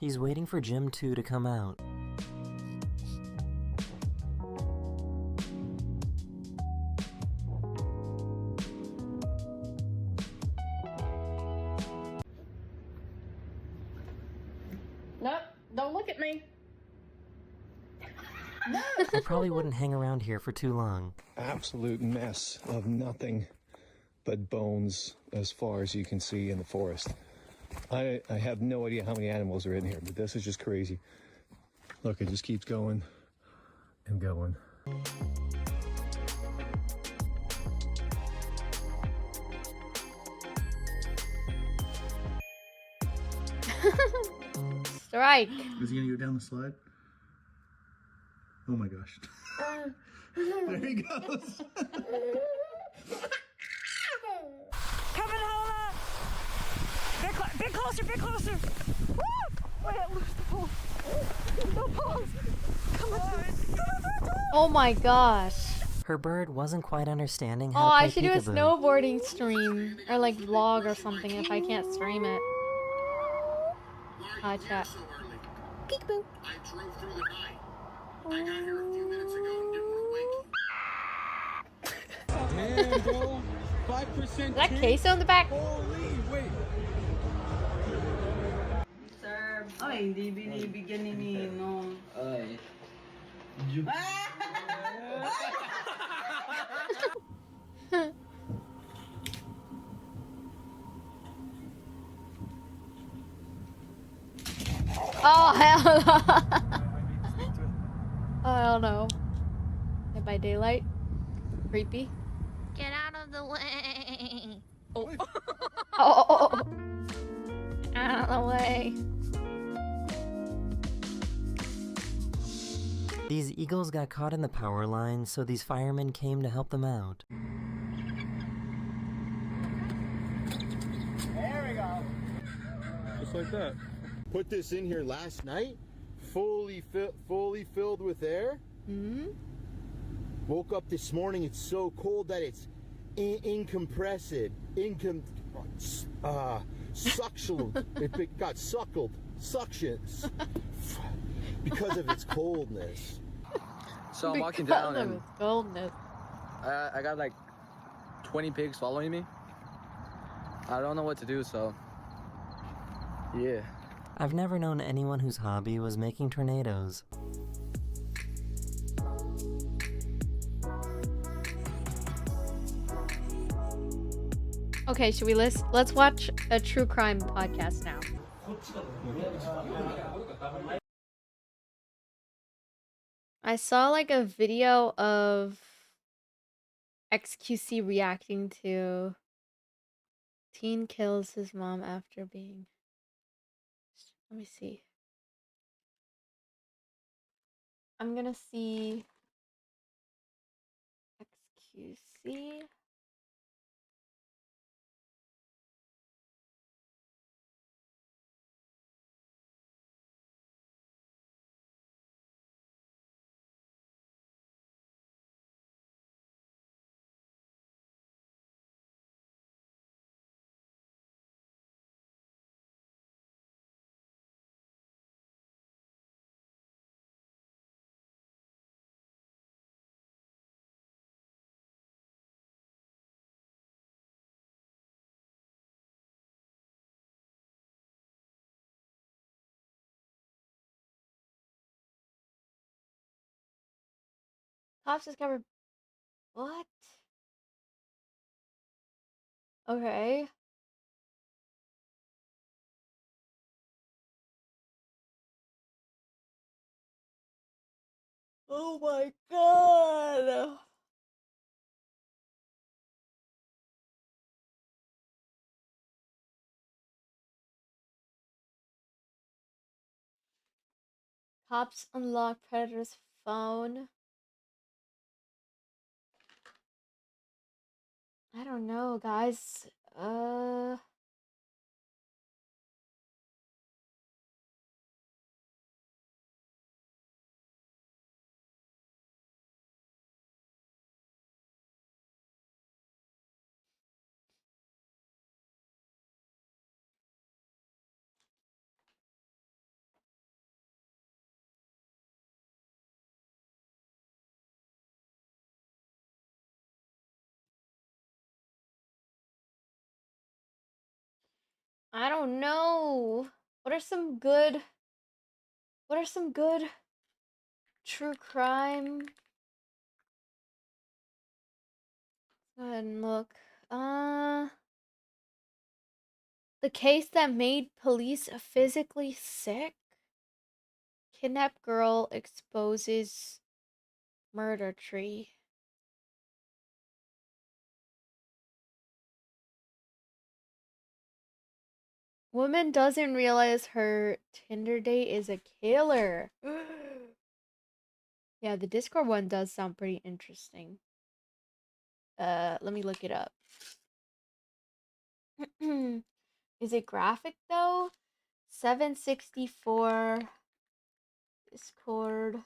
He's waiting for Jim 2 to come out. Nope, don't look at me. I probably wouldn't hang around here for too long. Absolute mess of nothing but bones as far as you can see in the forest. I have no idea how many animals are in here, but this is just crazy. Look, it just keeps going and going. Strike. Is he gonna go down the slide? Oh my gosh. There he goes. Come and hold up. Bit closer, bit closer. Woo! Wait, lose the pole. No poles. Come on. Oh my gosh. Her bird wasn't quite understanding Oh, how to play I should do a peekaboo. snowboarding stream or like vlog or something if I can't stream it. Hi, chat. Peekaboo. I drove through the night. I got here a few minutes ago and didn't wake. Damn, bro. 5%. Is that queso in the back? Holy, wait. Sir, ay, hindi binibigyan ni Ninong. Ay. I don't know. Dead by Daylight. Creepy. Get out of the way. Oh. Out of the way. These eagles got caught in the power line, so these firemen came to help them out. There we go. Just like that. Put this in here last night, fully filled with air. Mm-hmm. Woke up this morning, it's so cold that it's incompressed. Suctioned. It got suctions because of its coldness. So I'm walking down and coldness. I got like 20 pigs following me. I don't know what to do, so yeah. I've never known anyone whose hobby was making tornadoes. Okay, should we let's watch a true crime podcast now. I saw like a video of XQC reacting to teen kills his mom after being. Let me see. I'm gonna see XQC. Cops discovered what? Okay. Oh my god. Cops unlock predator's phone. I don't know, guys. I don't know. What are some good true crime? Go ahead and look. The case that made police physically sick? Kidnapped girl exposes murder tree. Woman doesn't realize her Tinder date is a killer. Yeah, the Discord one does sound pretty interesting. Let me look it up. Is it graphic though? 764 Discord.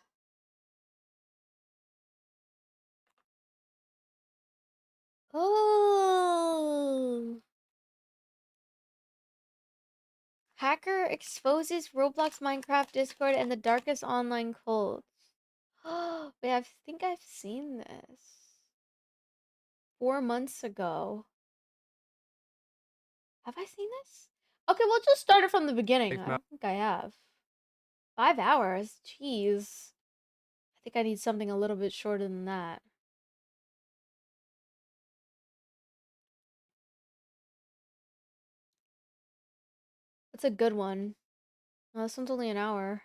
Oh. Hacker exposes Roblox, Minecraft, Discord, and the darkest online cults. Oh, wait, I think I've seen this 4 months ago. Have I seen this? Okay, we'll just start it from the beginning. I don't think I have. 5 hours? Jeez. I think I need something a little bit shorter than that. That's a good one. Oh, this one's only an hour.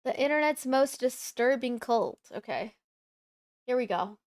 The internet's most disturbing cult. Okay. Here we go.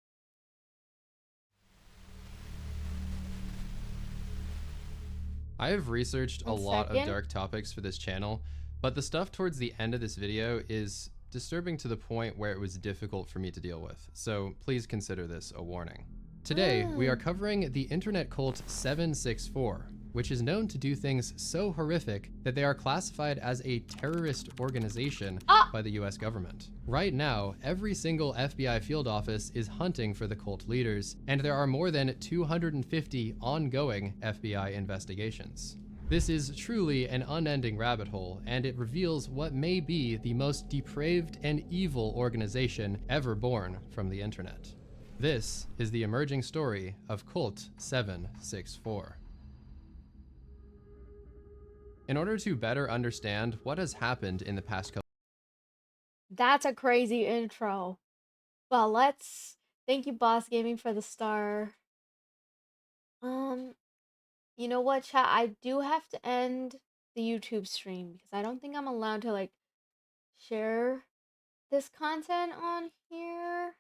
I have researched a One lot of second. dark topics for this channel, but the stuff towards the end of this video is disturbing to the point where it was difficult for me to deal with, so please consider this a warning. Today, we are covering the internet cult 764, which is known to do things so horrific that they are classified as a terrorist organization by the US government. Right now, every single FBI field office is hunting for the cult leaders, and there are more than 250 ongoing FBI investigations. This is truly an unending rabbit hole, and it reveals what may be the most depraved and evil organization ever born from the internet. This is the emerging story of Cult 764. In order to better understand what has happened in the past couple, That's a crazy intro. Well, let's thank you, Boss Gaming, for the star. You know what, chat? I do have to end the YouTube stream because I don't think I'm allowed to like share this content on here.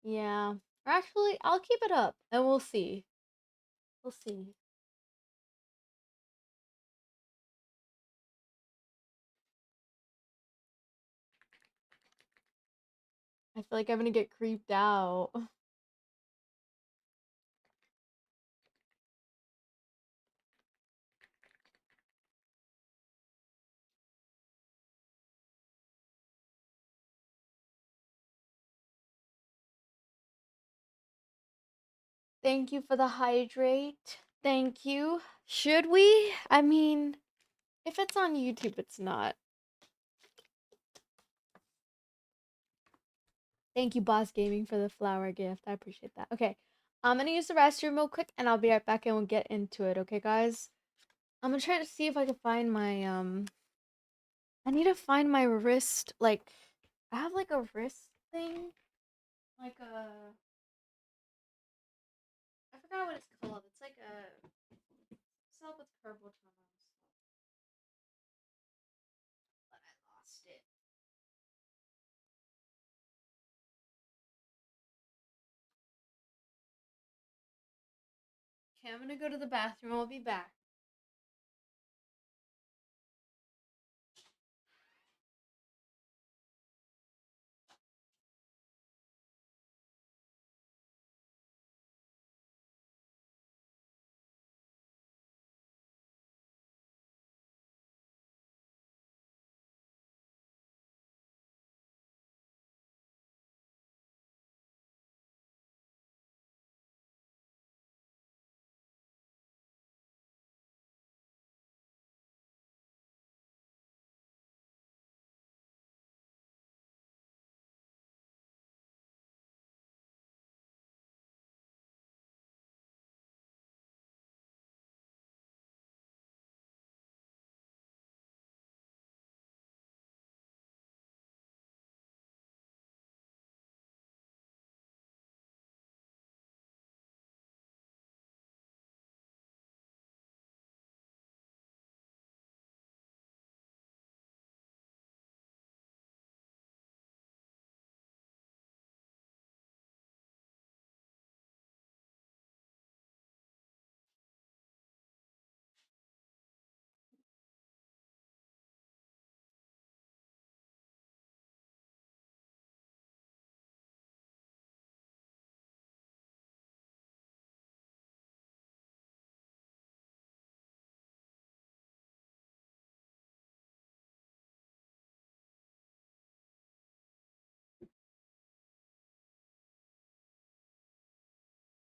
Yeah. Or actually, I'll keep it up and we'll see. We'll see. I feel like I'm gonna get creeped out. Thank you for the hydrate. Thank you. Should we? I mean, if it's on YouTube, it's not. Thank you, Boss Gaming, for the flower gift. I appreciate that. Okay, I'm gonna use the restroom real quick, and I'll be right back, and we'll get into it. Okay, guys? I'm gonna try to see if I can find my I need to find my wrist. Like, I have like a wrist thing, like a. I forgot what it's called. It's like a. Self with carpal tunnel. But I lost it. Okay, I'm gonna go to the bathroom. I'll be back.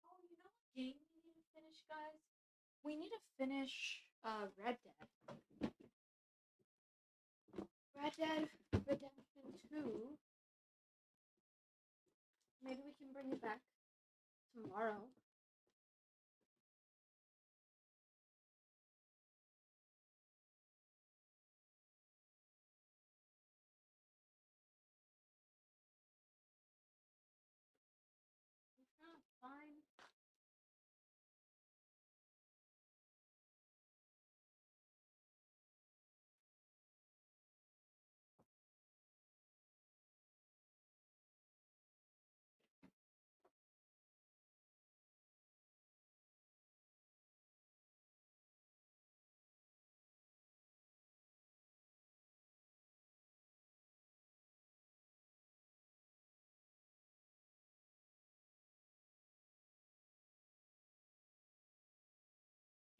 Oh, you know what game we need to finish, guys? We need to finish Red Dead. Red Dead Redemption 2. Maybe we can bring it back tomorrow. I'm trying to find.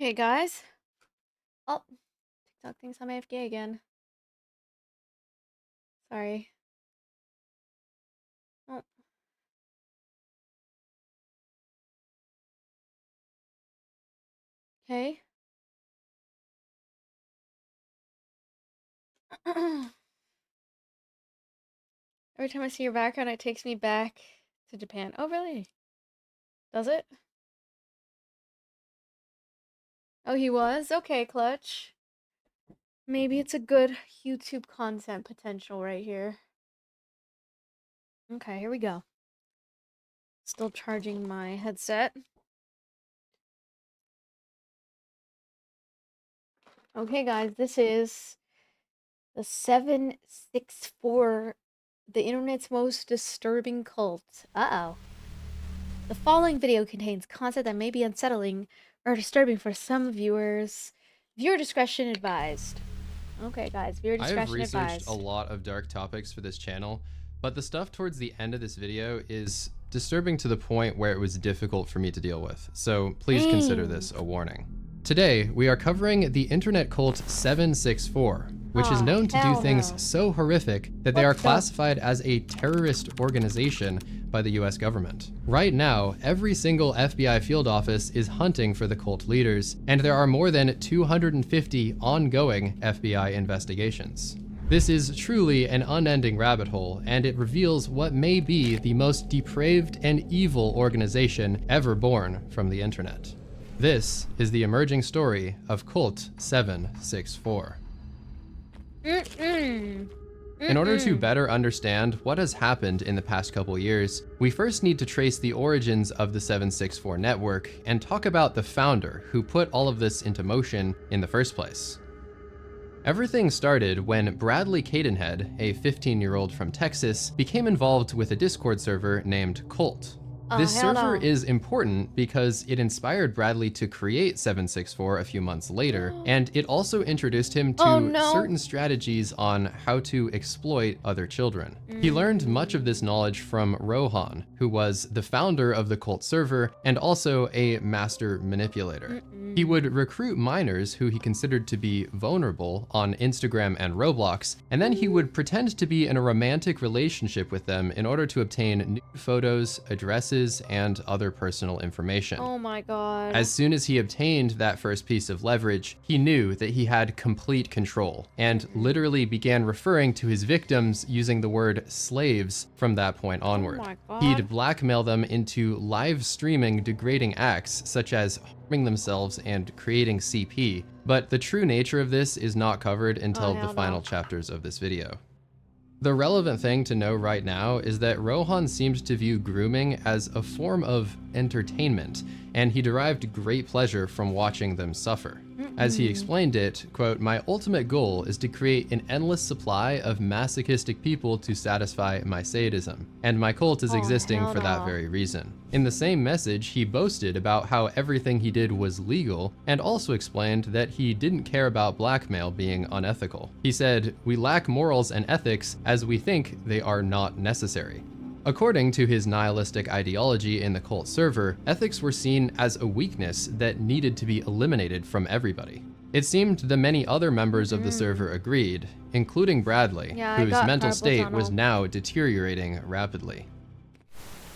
Okay, guys. Oh, TikTok thinks I'm AFK again. Sorry. Oh. Okay. Every time I see your background, it takes me back to Japan. Oh, really? Does it? Oh, he was? Okay, Clutch. Maybe it's a good YouTube content potential right here. Okay, here we go. Still charging my headset. Okay, guys, this is the 764, the internet's most disturbing cult. Uh-oh. The following video contains content that may be unsettling or disturbing for some viewers. Viewer discretion advised. Okay, guys, viewer discretion advised. I have researched a lot of dark topics for this channel, but the stuff towards the end of this video is disturbing to the point where it was difficult for me to deal with. So please consider this a warning. Today, we are covering the internet cult 764, which is known to do things so horrific that they are classified as a terrorist organization by the US government. Right now, every single FBI field office is hunting for the cult leaders, and there are more than 250 ongoing FBI investigations. This is truly an unending rabbit hole, and it reveals what may be the most depraved and evil organization ever born from the internet. This is the emerging story of Cult 764. In order to better understand what has happened in the past couple years, we first need to trace the origins of the 764 network and talk about the founder who put all of this into motion in the first place. Everything started when Bradley Cadenhead, a 15-year-old from Texas, became involved with a Discord server named Cult. This server is important because it inspired Bradley to create 764 a few months later, and it also introduced him to certain strategies on how to exploit other children. He learned much of this knowledge from Rohan, who was the founder of the Cult server and also a master manipulator. He would recruit minors who he considered to be vulnerable on Instagram and Roblox, and then he would pretend to be in a romantic relationship with them in order to obtain nude photos, addresses, and other personal information. Oh my god. As soon as he obtained that first piece of leverage, he knew that he had complete control and literally began referring to his victims using the word slaves from that point onward. Oh my god. He'd blackmail them into live streaming degrading acts such as harming themselves and creating CP, but the true nature of this is not covered until the final chapters of this video. The relevant thing to know right now is that Rohan seemed to view grooming as a form of entertainment, and he derived great pleasure from watching them suffer. As he explained it, quote, "My ultimate goal is to create an endless supply of masochistic people to satisfy my sadism, and my cult is existing for that very reason." In the same message, he boasted about how everything he did was legal, and also explained that he didn't care about blackmail being unethical. He said, "We lack morals and ethics as we think they are not necessary." According to his nihilistic ideology in the cult server, ethics were seen as a weakness that needed to be eliminated from everybody. It seemed the many other members of the server agreed, including Bradley, whose mental state was now deteriorating rapidly.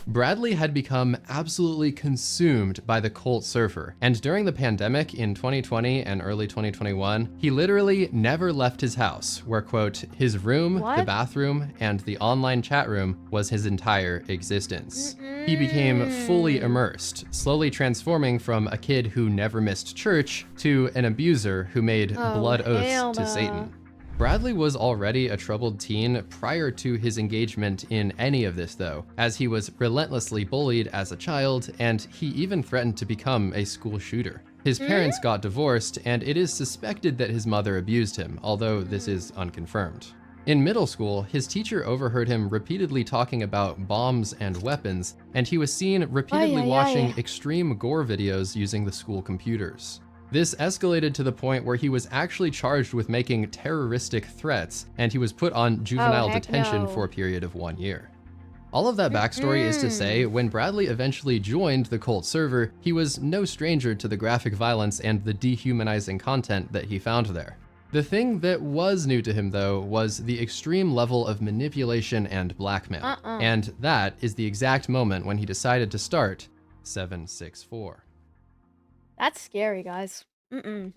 Bradley had become absolutely consumed by the cult server, and during the pandemic in 2020 and early 2021, he literally never left his house, where, quote, his room, the bathroom, and the online chat room was his entire existence. He became fully immersed, slowly transforming from a kid who never missed church to an abuser who made blood oaths to Satan. Bradley was already a troubled teen prior to his engagement in any of this though, as he was relentlessly bullied as a child, and he even threatened to become a school shooter. His parents got divorced, and it is suspected that his mother abused him, although this is unconfirmed. In middle school, his teacher overheard him repeatedly talking about bombs and weapons, and he was seen repeatedly watching extreme gore videos using the school computers. This escalated to the point where he was actually charged with making terroristic threats, and he was put on juvenile detention for a period of 1 year. All of that backstory is to say, when Bradley eventually joined the cult server, he was no stranger to the graphic violence and the dehumanizing content that he found there. The thing that was new to him, though, was the extreme level of manipulation and blackmail. And that is the exact moment when he decided to start 764. That's scary, guys. This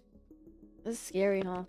is scary, huh?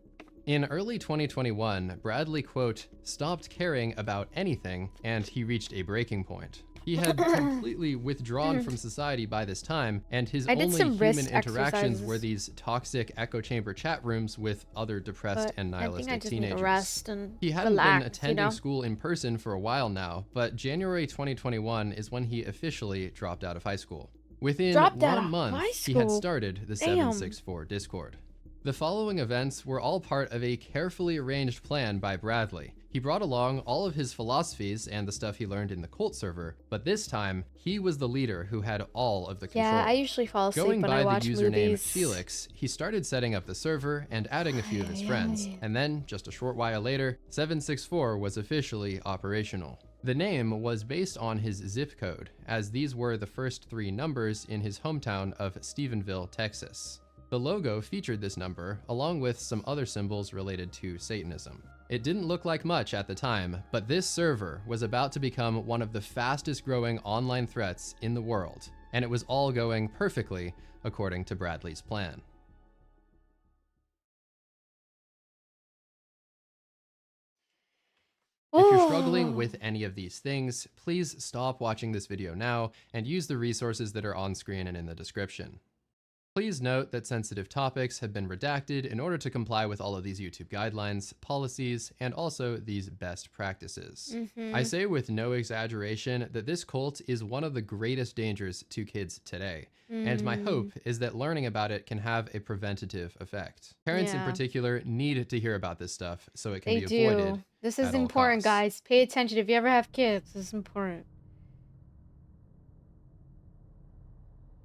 In early 2021, Bradley, quote, stopped caring about anything, and he reached a breaking point. He had completely withdrawn from society by this time, and his only human interactions were these toxic echo chamber chat rooms with other depressed and nihilistic teenagers. He hadn't been attending school in person for a while now, but January 2021 is when he officially dropped out of high school. Within 1 month, he had started the 764 Discord. The following events were all part of a carefully arranged plan by Bradley. He brought along all of his philosophies and the stuff he learned in the cult server, but this time, he was the leader who had all of the control. Yeah, I usually fall asleep when I watch movies. Going by the username Felix, he started setting up the server and adding a few of his friends, and then, just a short while later, 764 was officially operational. The name was based on his zip code, as these were the first 3 numbers in his hometown of Stephenville, Texas. The logo featured this number, along with some other symbols related to Satanism. It didn't look like much at the time, but this server was about to become one of the fastest growing online threats in the world, and it was all going perfectly according to Bradley's plan. If you're struggling with any of these things, please stop watching this video now and use the resources that are on screen and in the description. Please note that sensitive topics have been redacted in order to comply with all of these YouTube guidelines, policies, and also these best practices. I say with no exaggeration that this cult is one of the greatest dangers to kids today, and my hope is that learning about it can have a preventative effect. Parents in particular need to hear about this stuff so it can be avoided. This is important, guys. Pay attention if you ever have kids. This is important.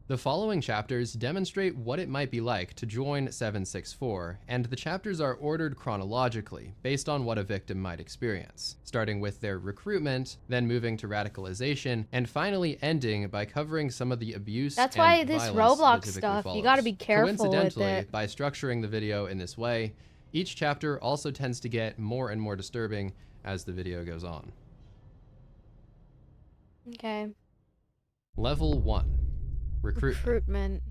The following chapters demonstrate what it might be like to join 764, and the chapters are ordered chronologically, based on what a victim might experience, starting with their recruitment, then moving to radicalization, and finally ending by covering some of the abuse That's why and this violence Roblox that stuff, follows. you gotta be careful with Coincidentally, it. by structuring the video in this way, each chapter also tends to get more and more disturbing as the video goes on. Okay. Level 1. Recruitment.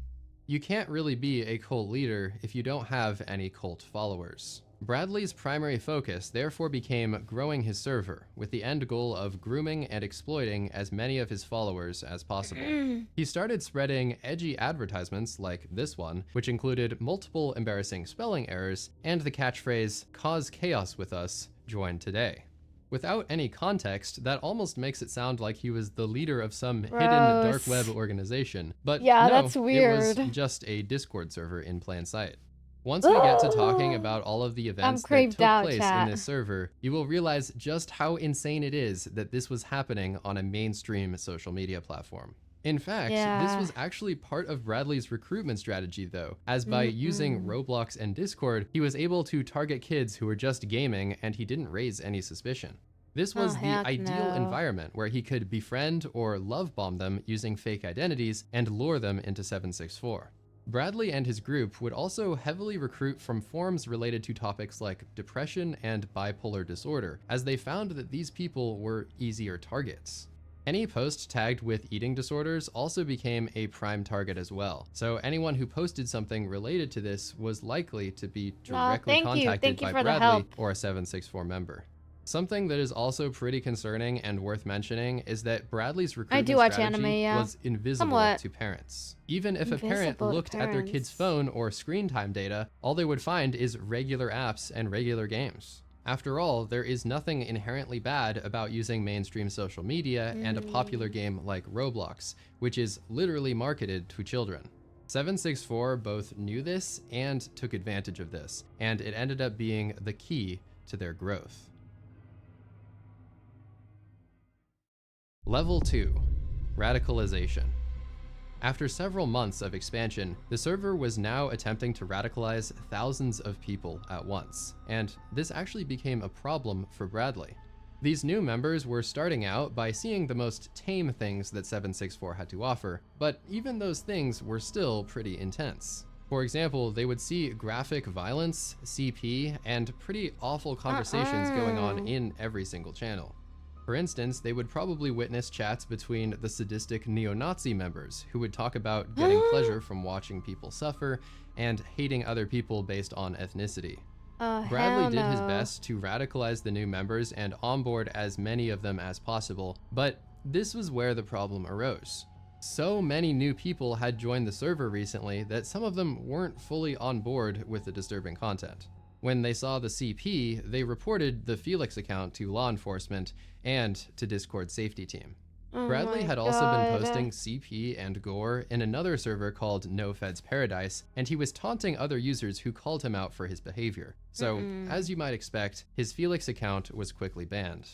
You can't really be a cult leader if you don't have any cult followers. Bradley's primary focus therefore became growing his server, with the end goal of grooming and exploiting as many of his followers as possible. He started spreading edgy advertisements like this one, which included multiple embarrassing spelling errors and the catchphrase, "Cause chaos with us, join today." Without any context, that almost makes it sound like he was the leader of some hidden dark web organization. But yeah, no, that's weird. It was just a Discord server in plain sight. Once we get to talking about all of the events that took place in this server, you will realize just how insane it is that this was happening on a mainstream social media platform. In fact, this was actually part of Bradley's recruitment strategy though, as by using Roblox and Discord, he was able to target kids who were just gaming and he didn't raise any suspicion. This was the ideal environment where he could befriend or love bomb them using fake identities and lure them into 764. Bradley and his group would also heavily recruit from forums related to topics like depression and bipolar disorder, as they found that these people were easier targets. Any post tagged with eating disorders also became a prime target as well, so anyone who posted something related to this was likely to be directly contacted by Bradley or a 764 member. Something that is also pretty concerning and worth mentioning is that Bradley's recruitment strategy was invisible to parents. Even if a parent looked at their kid's phone or screen time data, all they would find is regular apps and regular games. After all, there is nothing inherently bad about using mainstream social media and a popular game like Roblox, which is literally marketed to children. 764 both knew this and took advantage of this, and it ended up being the key to their growth. Level 2. Radicalization. After several months of expansion, the server was now attempting to radicalize thousands of people at once, and this actually became a problem for Bradley. These new members were starting out by seeing the most tame things that 764 had to offer, but even those things were still pretty intense. For example, they would see graphic violence, CP, and pretty awful conversations going on in every single channel. For instance, they would probably witness chats between the sadistic neo-Nazi members who would talk about getting pleasure from watching people suffer and hating other people based on ethnicity. Bradley did his best to radicalize the new members and onboard as many of them as possible, but this was where the problem arose. So many new people had joined the server recently that some of them weren't fully on board with the disturbing content. When they saw the CP, they reported the Felix account to law enforcement and to Discord safety team. Bradley had also been posting CP and gore in another server called No Feds Paradise, and he was taunting other users who called him out for his behavior. So, as you might expect, his Felix account was quickly banned.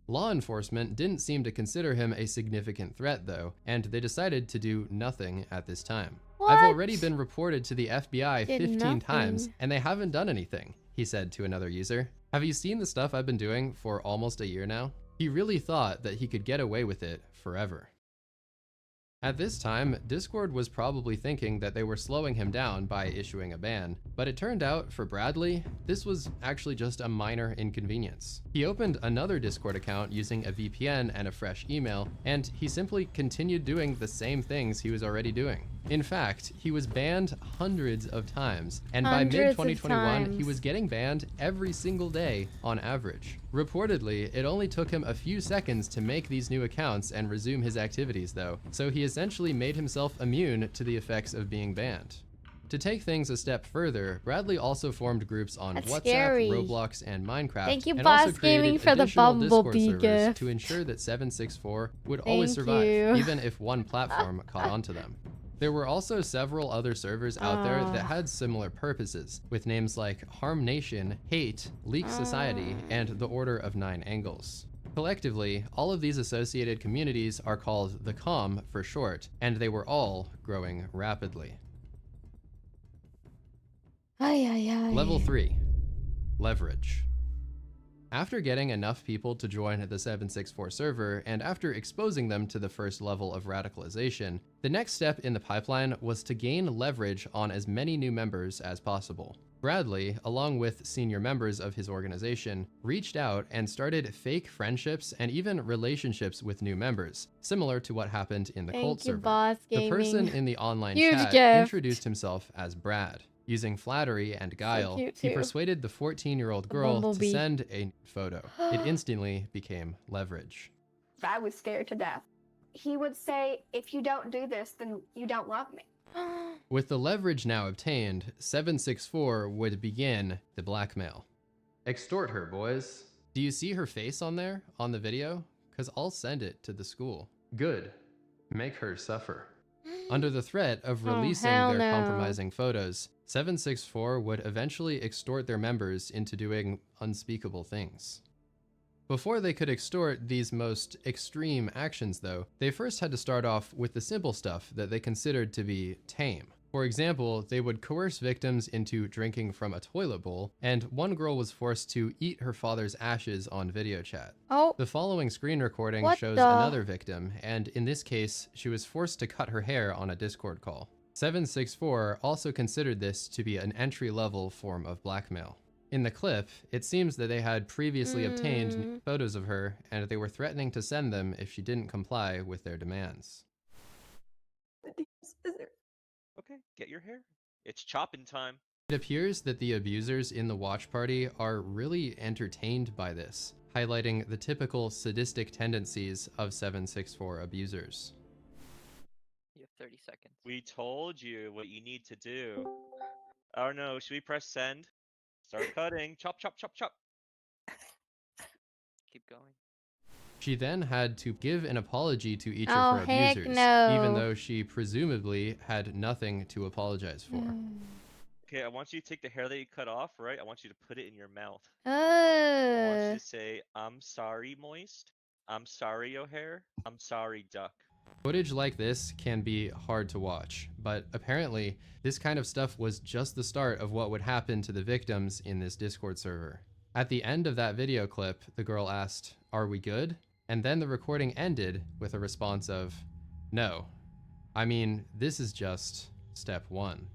Law enforcement didn't seem to consider him a significant threat though, and they decided to do nothing at this time. I've already been reported to the FBI 15 times, and they haven't done anything, he said to another user. Have you seen the stuff I've been doing for almost a year now? He really thought that he could get away with it forever. At this time, Discord was probably thinking that they were slowing him down by issuing a ban, but it turned out for Bradley, this was actually just a minor inconvenience. He opened another Discord account using a VPN and a fresh email, and he simply continued doing the same things he was already doing. In fact, he was banned hundreds of times, and by mid-2021, he was getting banned every single day on average. Reportedly, it only took him a few seconds to make these new accounts and resume his activities though, so he essentially made himself immune to the effects of being banned. To take things a step further, Bradley also formed groups on WhatsApp, Roblox, and Minecraft, and also created additional Discord servers to ensure that 764 would always survive, even if one platform caught onto them. There were also several other servers out there that had similar purposes, with names like Harm Nation, Hate, Leak Society, and the Order of Nine Angles. Collectively, all of these associated communities are called the COM for short, and they were all growing rapidly. Level 3. Leverage. After getting enough people to join the 764 server, and after exposing them to the first level of radicalization, the next step in the pipeline was to gain leverage on as many new members as possible. Bradley, along with senior members of his organization, reached out and started fake friendships and even relationships with new members, similar to what happened in the Cult server. The person in the online chat introduced himself as Brad. Using flattery and guile, he persuaded the 14-year-old girl to send a photo. It instantly became leverage. I was scared to death. He would say, if you don't do this, then you don't love me. With the leverage now obtained, 764 would begin the blackmail. Extort her, boys. Do you see her face on there, on the video? Because I'll send it to the school. Good. Make her suffer. Under the threat of releasing their compromising photos, 764 would eventually extort their members into doing unspeakable things. Before they could extort these most extreme actions though, they first had to start off with the simple stuff that they considered to be tame. For example, they would coerce victims into drinking from a toilet bowl, and one girl was forced to eat her father's ashes on video chat. The following screen recording shows another victim, and in this case, she was forced to cut her hair on a Discord call. 764 also considered this to be an entry-level form of blackmail. In the clip, it seems that they had previously obtained photos of her, and they were threatening to send them if she didn't comply with their demands. Okay, get your hair. It's chopping time. It appears that the abusers in the watch party are really entertained by this, highlighting the typical sadistic tendencies of 764 abusers. You have 30 seconds. We told you what you need to do. Oh no, should we press send? Start cutting. Chop, chop, chop, chop. Keep going. She then had to give an apology to each of her abusers, even though she presumably had nothing to apologize for. Okay, I want you to take the hair that you cut off, right? I want you to put it in your mouth. I want you to say, I'm sorry, Moist. I'm sorry, O'Hare. I'm sorry, Duck. Footage like this can be hard to watch, but apparently this kind of stuff was just the start of what would happen to the victims in this Discord server. At the end of that video clip, the girl asked, "Are we good?" And then the recording ended with a response of, "No. I mean, this is just step one."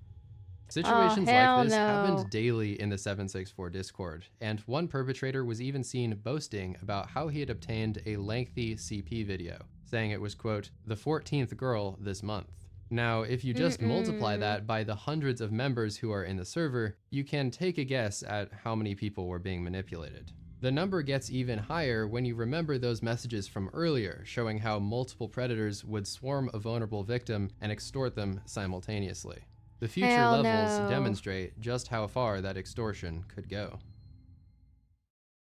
Situations like this happened daily in the 764 Discord, and one perpetrator was even seen boasting about how he had obtained a lengthy CP video, saying it was, quote, "the 14th girl this month." Now, if you just multiply that by the hundreds of members who are in the server, you can take a guess at how many people were being manipulated. The number gets even higher when you remember those messages from earlier, showing how multiple predators would swarm a vulnerable victim and extort them simultaneously. The future levels demonstrate just how far that extortion could go.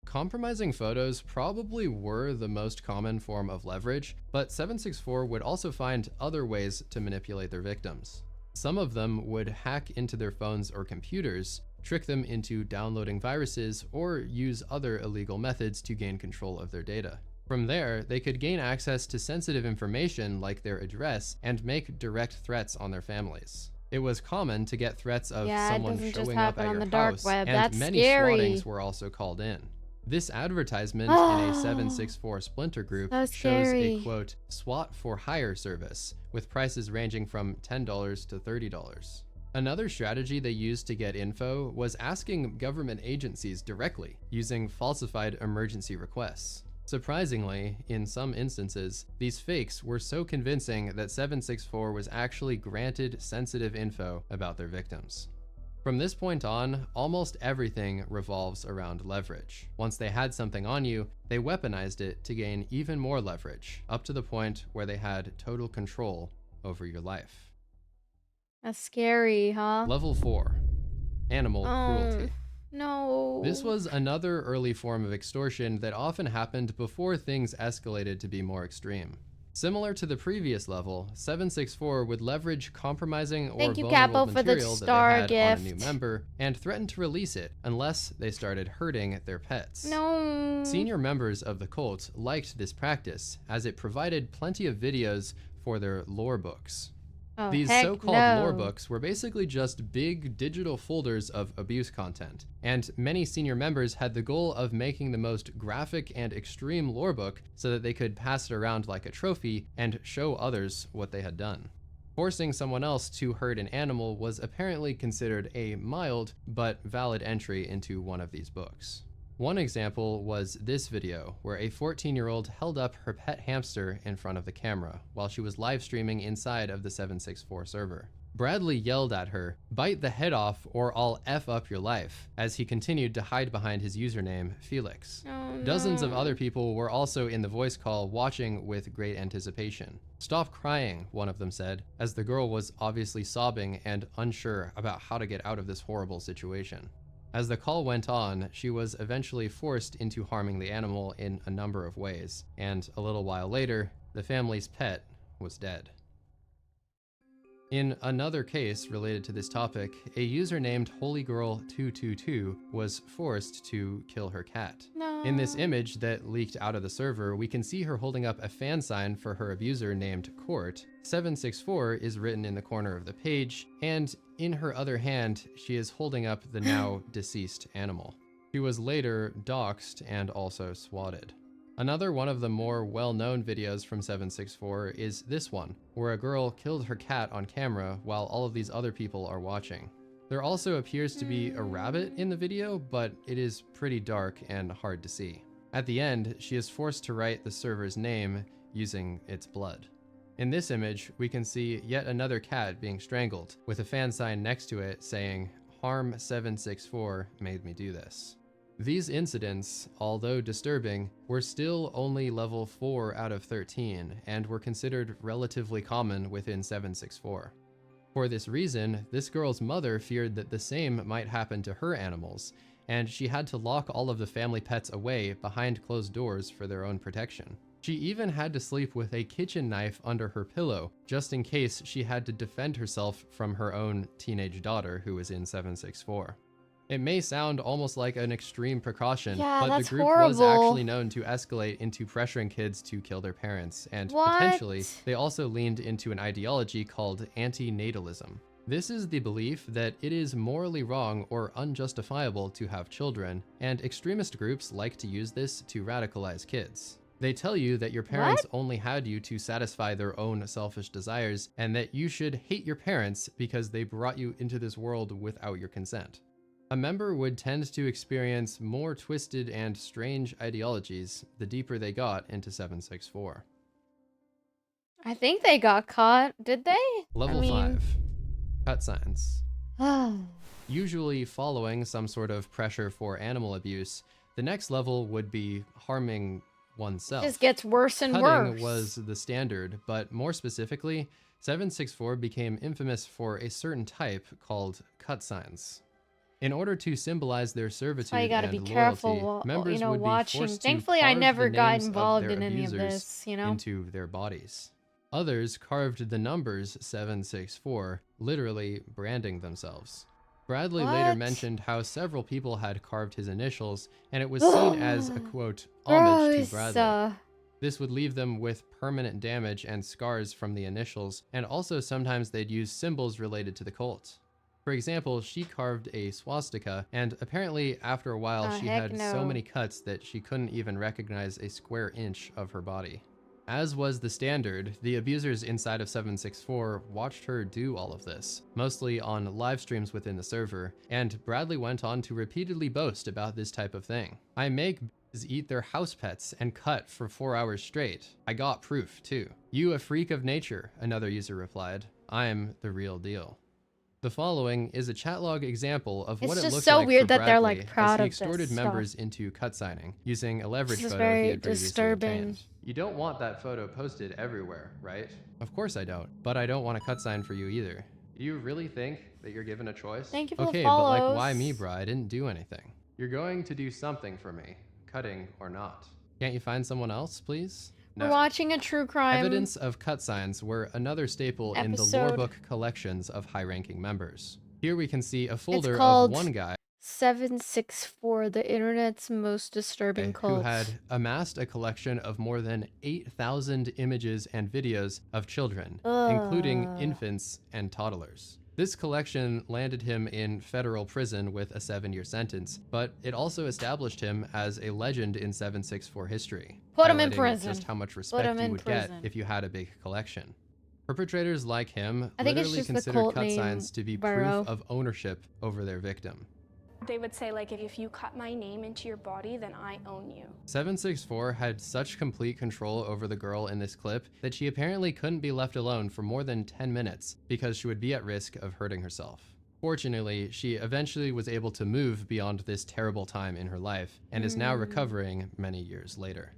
Compromising photos probably were the most common form of leverage, but 764 would also find other ways to manipulate their victims. Some of them would hack into their phones or computers, trick them into downloading viruses, or use other illegal methods to gain control of their data. From there, they could gain access to sensitive information like their address and make direct threats on their families. It was common to get threats of someone showing up at your house, and many swottings were also called in. This advertisement in a 764 Splinter group shows a, quote, SWAT for hire service, with prices ranging from $10 to $30. Another strategy they used to get info was asking government agencies directly, using falsified emergency requests. Surprisingly, in some instances, these fakes were so convincing that 764 was actually granted sensitive info about their victims. From this point on, almost everything revolves around leverage. Once they had something on you, they weaponized it to gain even more leverage, up to the point where they had total control over your life. That's scary, huh? Level 4. Animal cruelty. No. This was another early form of extortion that often happened before things escalated to be more extreme. Similar to the previous level, 764 would leverage compromising or vulnerable material that they had on a new member and threaten to release it unless they started hurting their pets. No. Senior members of the cult liked this practice as it provided plenty of videos for their lore books. Oh, These so-called lore books were basically just big digital folders of abuse content, and many senior members had the goal of making the most graphic and extreme lore book so that they could pass it around like a trophy and show others what they had done. Forcing someone else to hurt an animal was apparently considered a mild but valid entry into one of these books. One example was this video, where a 14-year-old held up her pet hamster in front of the camera while she was live streaming inside of the 764 server. Bradley yelled at her, "Bite the head off or I'll F up your life," as he continued to hide behind his username, Felix. Dozens of other people were also in the voice call watching with great anticipation. "Stop crying," one of them said, as the girl was obviously sobbing and unsure about how to get out of this horrible situation. As the call went on, she was eventually forced into harming the animal in a number of ways, and a little while later, the family's pet was dead. In another case related to this topic, a user named HolyGirl222 was forced to kill her cat. No. In this image that leaked out of the server, we can see her holding up a fan sign for her abuser named Court. 764 is written in the corner of the page, and in her other hand, she is holding up the now deceased animal. She was later doxxed and also swatted. Another one of the more well-known videos from 764 is this one, where a girl killed her cat on camera while all of these other people are watching. There also appears to be a rabbit in the video, but it is pretty dark and hard to see. At the end, she is forced to write the server's name using its blood. In this image, we can see yet another cat being strangled, with a fan sign next to it saying, "Harm 764 made me do this." These incidents, although disturbing, were still only level 4 out of 13 and were considered relatively common within 764. For this reason, this girl's mother feared that the same might happen to her animals, and she had to lock all of the family pets away behind closed doors for their own protection. She even had to sleep with a kitchen knife under her pillow, just in case she had to defend herself from her own teenage daughter who was in 764. It may sound almost like an extreme precaution, but the group was actually known to escalate into pressuring kids to kill their parents, and potentially they also leaned into an ideology called anti-natalism. This is the belief that it is morally wrong or unjustifiable to have children, and extremist groups like to use this to radicalize kids. They tell you that your parents only had you to satisfy their own selfish desires, and that you should hate your parents because they brought you into this world without your consent. A member would tend to experience more twisted and strange ideologies the deeper they got into 764. I think they got caught, did they? Level 5. Cut signs. Usually following some sort of pressure for animal abuse, the next level would be harming oneself. It just gets worse and Cutting worse. was the standard, but more specifically, 764 became infamous for a certain type called cut signs. In order to symbolize their servitude So you gotta and be loyalty, careful, members you know, would watching. be forced Thankfully, to I carve never the got names of involved their in any of abusers this, you know? into their bodies. Others carved the numbers 764, literally branding themselves. Bradley later What? mentioned how several people had carved his initials, and it was seen as a quote, homage to Bradley. This would leave them with permanent damage and scars from the initials, and also sometimes they'd use symbols related to the cult. For example, she carved a swastika, and apparently after a while she heck had no. so many cuts that she couldn't even recognize a square inch of her body. As was the standard, the abusers inside of 764 watched her do all of this, mostly on live streams within the server, and Bradley went on to repeatedly boast about this type of thing. I make b****s eat their house pets and cut for 4 hours straight. I got proof too. You a freak of nature, another user replied. I'm the real deal. The following is a chat log example of what it just looked so like weird for that they're, Bradley like, proud as he of this extorted stuff. members into cut signing, using a leverage This is photo he very had previously disturbing. obtained. You don't want that photo posted everywhere, right? Of course I don't, but I don't want a cut sign for you either. You really think that you're given a choice? Thank you for the Okay, but like, follows. why me, bro? I didn't do anything. You're going to do something for me, cutting or not. Can't you find someone else, please? We're watching a true crime Evidence of cut signs were another staple in the episode. lorebook collections of high-ranking members. Here we can see a folder It's of called one guy 764, the internet's most disturbing who cult. had amassed a collection of more than 8,000 images and videos of children, including Ugh. infants and toddlers. This collection landed him in federal prison with a 7-year sentence, but it also established him as a legend in 764 history. Put him in highlighting prison. Just how much Put respect him you in would get prison. if you had a big collection. Perpetrators like him I think it's literally just the considered cult cut name, signs to be Burrow. proof of ownership over their victim. They would say, like, if you cut my name into your body, then I own you. 764 had such complete control over the girl in this clip that she apparently couldn't be left alone for more than 10 minutes because she would be at risk of hurting herself. Fortunately, she eventually was able to move beyond this terrible time in her life and is now recovering many years later.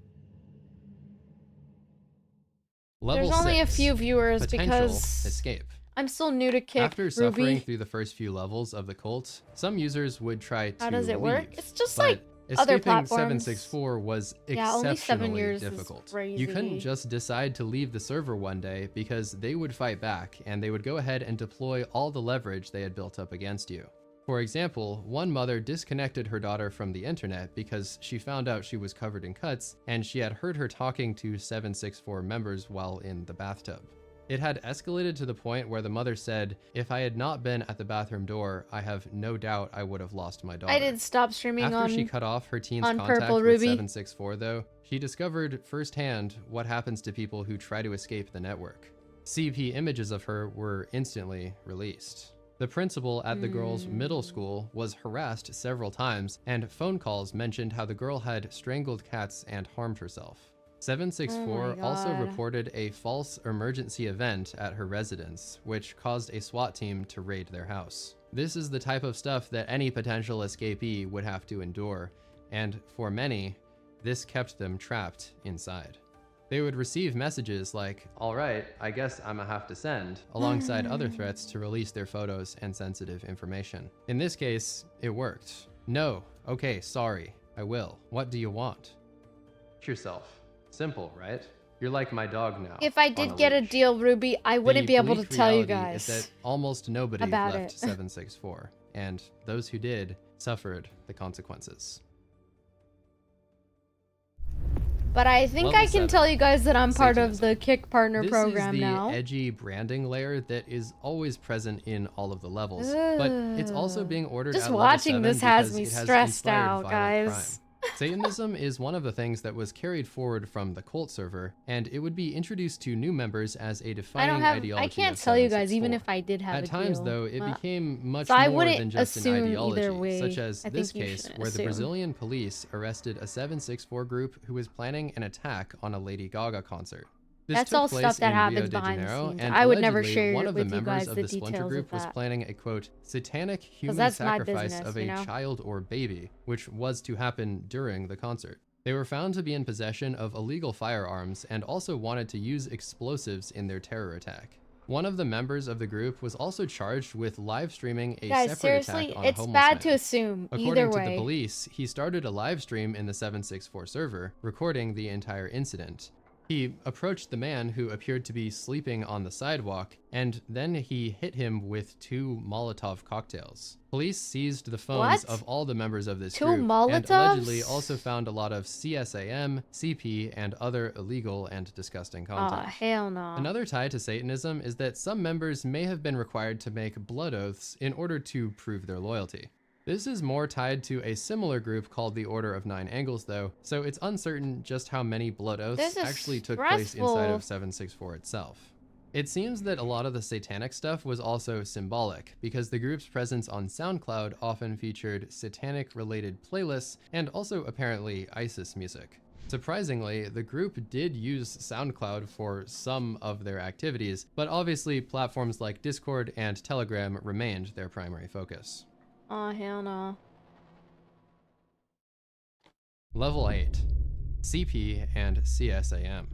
Level There's only a 6, few viewers potential because escape. I'm still new to Kick. After suffering Ruby. through the first few levels of the cult, some users would try to How does it work? leave, It's just but like other escaping platforms. 764 was Yeah, only 7 exceptionally years is difficult. crazy. You couldn't just decide to leave the server one day because they would fight back and they would go ahead and deploy all the leverage they had built up against you. For example, one mother disconnected her daughter from the internet because she found out she was covered in cuts and she had heard her talking to 764 members while in the bathtub. It had escalated to the point where the mother said, "If I had not been at the bathroom door, I have no doubt I would have lost my daughter." I did stop streaming After on she cut off her teen's on contact Purple with Ruby. 764 though, she discovered firsthand what happens to people who try to escape the network. CP images of her were instantly released. The principal at the girl's middle school was harassed several times, and phone calls mentioned how the girl had strangled cats and harmed herself. 764 Oh my also God. reported a false emergency event at her residence, which caused a SWAT team to raid their house. This is the type of stuff that any potential escapee would have to endure, and for many, this kept them trapped inside. They would receive messages like, "All right, I guess I'ma have to send," alongside other threats to release their photos and sensitive information. In this case, it worked. "No, okay, sorry, I will. What do you want?" Yourself. Simple, right? You're like my dog now. If I on did a get a leash. deal, Ruby, I wouldn't The be able to bleak tell you reality guys is that almost nobody about left it. 764, and those who did suffered the consequences. But I think Level I can 7, tell you guys that I'm part of Satanism. the Kick Partner This program is the now. edgy branding layer that is always present in all of the levels, but it's also being ordered Just at level watching 7 this has because me it has stressed inspired out, violent guys. crime. Satanism is one of the things that was carried forward from the cult server, and it would be introduced to new members as a defining ideology. I can't of tell you guys, 764. even if I did have At a times, deal. though, it became much So I more wouldn't than just an assume ideology, either way. such as I this think you case shouldn't where the assume. Brazilian police arrested a 764 group who was planning an attack on a Lady Gaga concert. This That's took all place stuff that in happens Rio de behind the Janeiro, scenes. and I would never allegedly, share one of the with you members guys of the the splinter details group of was that. planning a quote satanic human that's my sacrifice business, of a you know? child or baby, which was to happen during the concert. They were found to be in possession of illegal firearms and also wanted to use explosives in their terror attack. One of the members of the group was also charged with live streaming a Guys, separate seriously, attack on a it's homeless bad to man. assume According either to way. the police, he started a live stream in the 764 server, recording the entire incident. He approached the man who appeared to be sleeping on the sidewalk, and then he hit him with 2 Molotov cocktails. Police seized the phones What? of all the members of this 2 group, and Molotovs? allegedly also found a lot of CSAM, CP, and other illegal and disgusting content. Aw, hell no. Another tie to Satanism is that some members may have been required to make blood oaths in order to prove their loyalty. This is more tied to a similar group called the Order of Nine Angles though, so it's uncertain just how many blood oaths This is actually took place inside stressful. of 764 itself. It seems that a lot of the satanic stuff was also symbolic, because the group's presence on SoundCloud often featured satanic-related playlists and also apparently ISIS music. Surprisingly, the group did use SoundCloud for some of their activities, but obviously platforms like Discord and Telegram remained their primary focus. Aw, hell no. Level 8. CP and CSAM.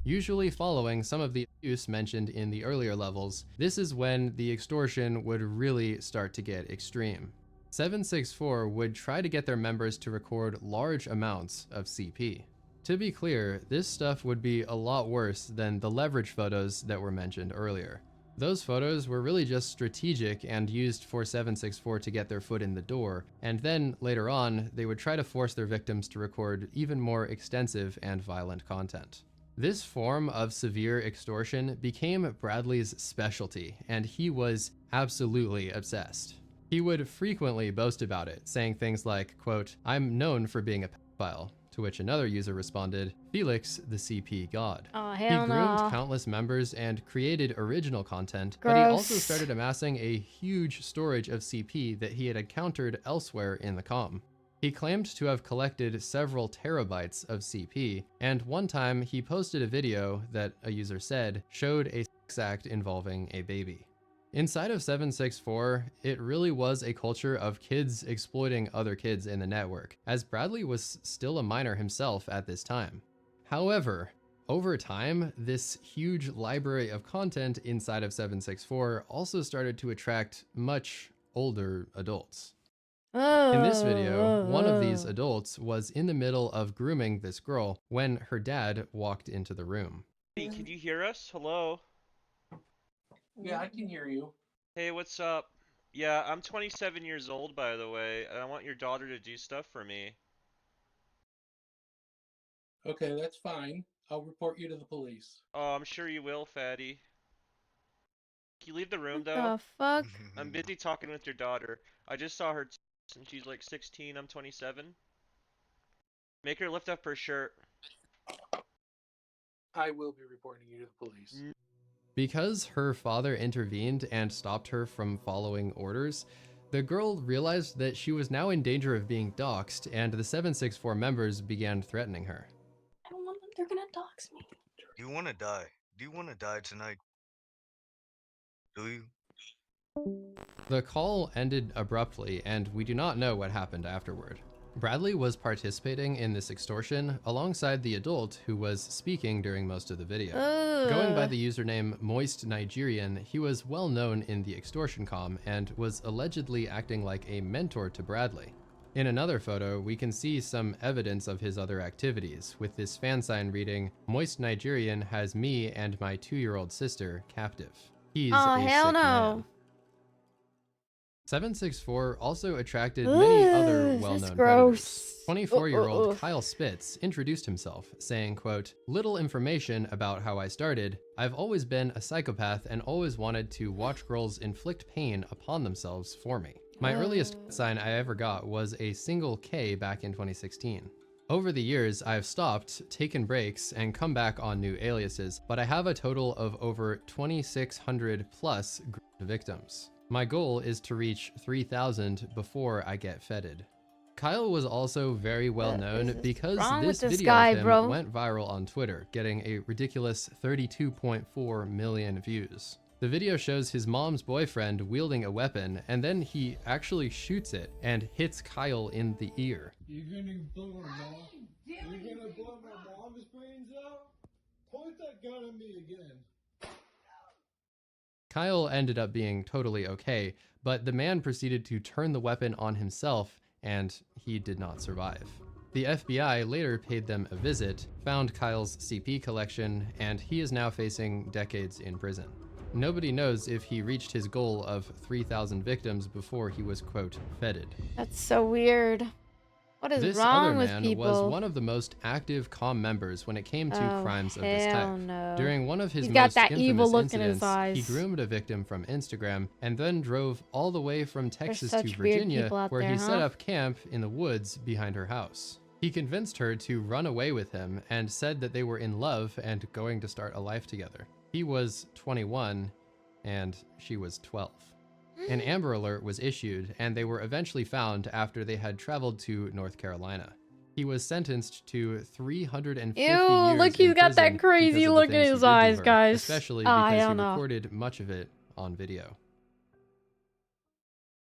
Usually following some of the abuse mentioned in the earlier levels, this is when the extortion would really start to get extreme. 764 would try to get their members to record large amounts of CP. To be clear, this stuff would be a lot worse than the leverage photos that were mentioned earlier. Those photos were really just strategic and used for 764 to get their foot in the door, and then later on, they would try to force their victims to record even more extensive and violent content. This form of severe extortion became Bradley's specialty, and he was absolutely obsessed. He would frequently boast about it, saying things like, quote, "I'm known for being a pedophile," to which another user responded, "Felix, the CP god." Oh, He hell groomed no. countless members and created original content, but he also Gross. started amassing a huge storage of CP that he had encountered elsewhere in the comm. He claimed to have collected several terabytes of CP, and one time he posted a video that, a user said, showed a sex act involving a baby. Inside of 764, it really was a culture of kids exploiting other kids in the network, as Bradley was still a minor himself at this time. However, over time, this huge library of content inside of 764 also started to attract much older adults. In this video, one of these adults was in the middle of grooming this girl when her dad walked into the room. Hey, can you hear us? Hello? Yeah, I can hear you. Hey, what's up? Yeah, I'm 27 years old, by the way, and I want your daughter to do stuff for me. Okay, that's fine. I'll report you to the police. Oh, I'm sure you will, fatty. Can you leave the room, What though? the fuck? I'm busy talking with your daughter. I just saw her and she's like 16, I'm 27. Make her lift up her shirt. I will be reporting you to the police. Because her father intervened and stopped her from following orders, the girl realized that she was now in danger of being doxxed, and the 764 members began threatening her. I don't want them. They're gonna dox me. Do you want to die? Do you want to die tonight? Do you? The call ended abruptly, and we do not know what happened afterward. Bradley was participating in this extortion alongside the adult who was speaking during most of the video. Going by the username Moist Nigerian, he was well known in the extortion comm and was allegedly acting like a mentor to Bradley. In another photo, we can see some evidence of his other activities, with this fan sign reading, "Moist Nigerian has me and my 2-year-old sister captive." He's Oh, a hell sick no. man. 764 also attracted many other Ugh, well-known that's predators. gross. 24-year-old Kyle Spitz introduced himself, saying, quote, "Little information about how I started. I've always been a psychopath and always wanted to watch girls inflict pain upon themselves for me. My earliest sign I ever got was a single K back in 2016. Over the years, I've stopped, taken breaks, and come back on new aliases, but I have a total of over 2,600 plus victims. My goal is to reach 3,000 before I get feted." Kyle was also very well known because this video of him went viral on Twitter, getting a ridiculous 32.4 million views. The video shows his mom's boyfriend wielding a weapon, and then he actually shoots it and hits Kyle in the ear. You're gonna blow my mom? You're gonna blow my mom's brains out? Point that gun at me again. Kyle ended up being totally okay, but the man proceeded to turn the weapon on himself, and he did not survive. The FBI later paid them a visit, found Kyle's CP collection, and he is now facing decades in prison. Nobody knows if he reached his goal of 3,000 victims before he was, quote, feted. That's so weird. What is wrong with people? This other man was one of the most active COM members when it came to crimes of this type. No. During one of his He's got most that infamous evil look incidents, in his eyes. he groomed a victim from Instagram and then drove all the way from Texas to such weird Virginia, people out where there, he set huh? up camp in the woods behind her house. He convinced her to run away with him and said that they were in love and going to start a life together. He was 21 and she was 12. An Amber Alert was issued, and they were eventually found after they had traveled to North Carolina. He was sentenced to 350 years look, he's in got prison that crazy because of the look in things he his did to eyes, her, guys. especially I because he don't know. recorded much of it on video.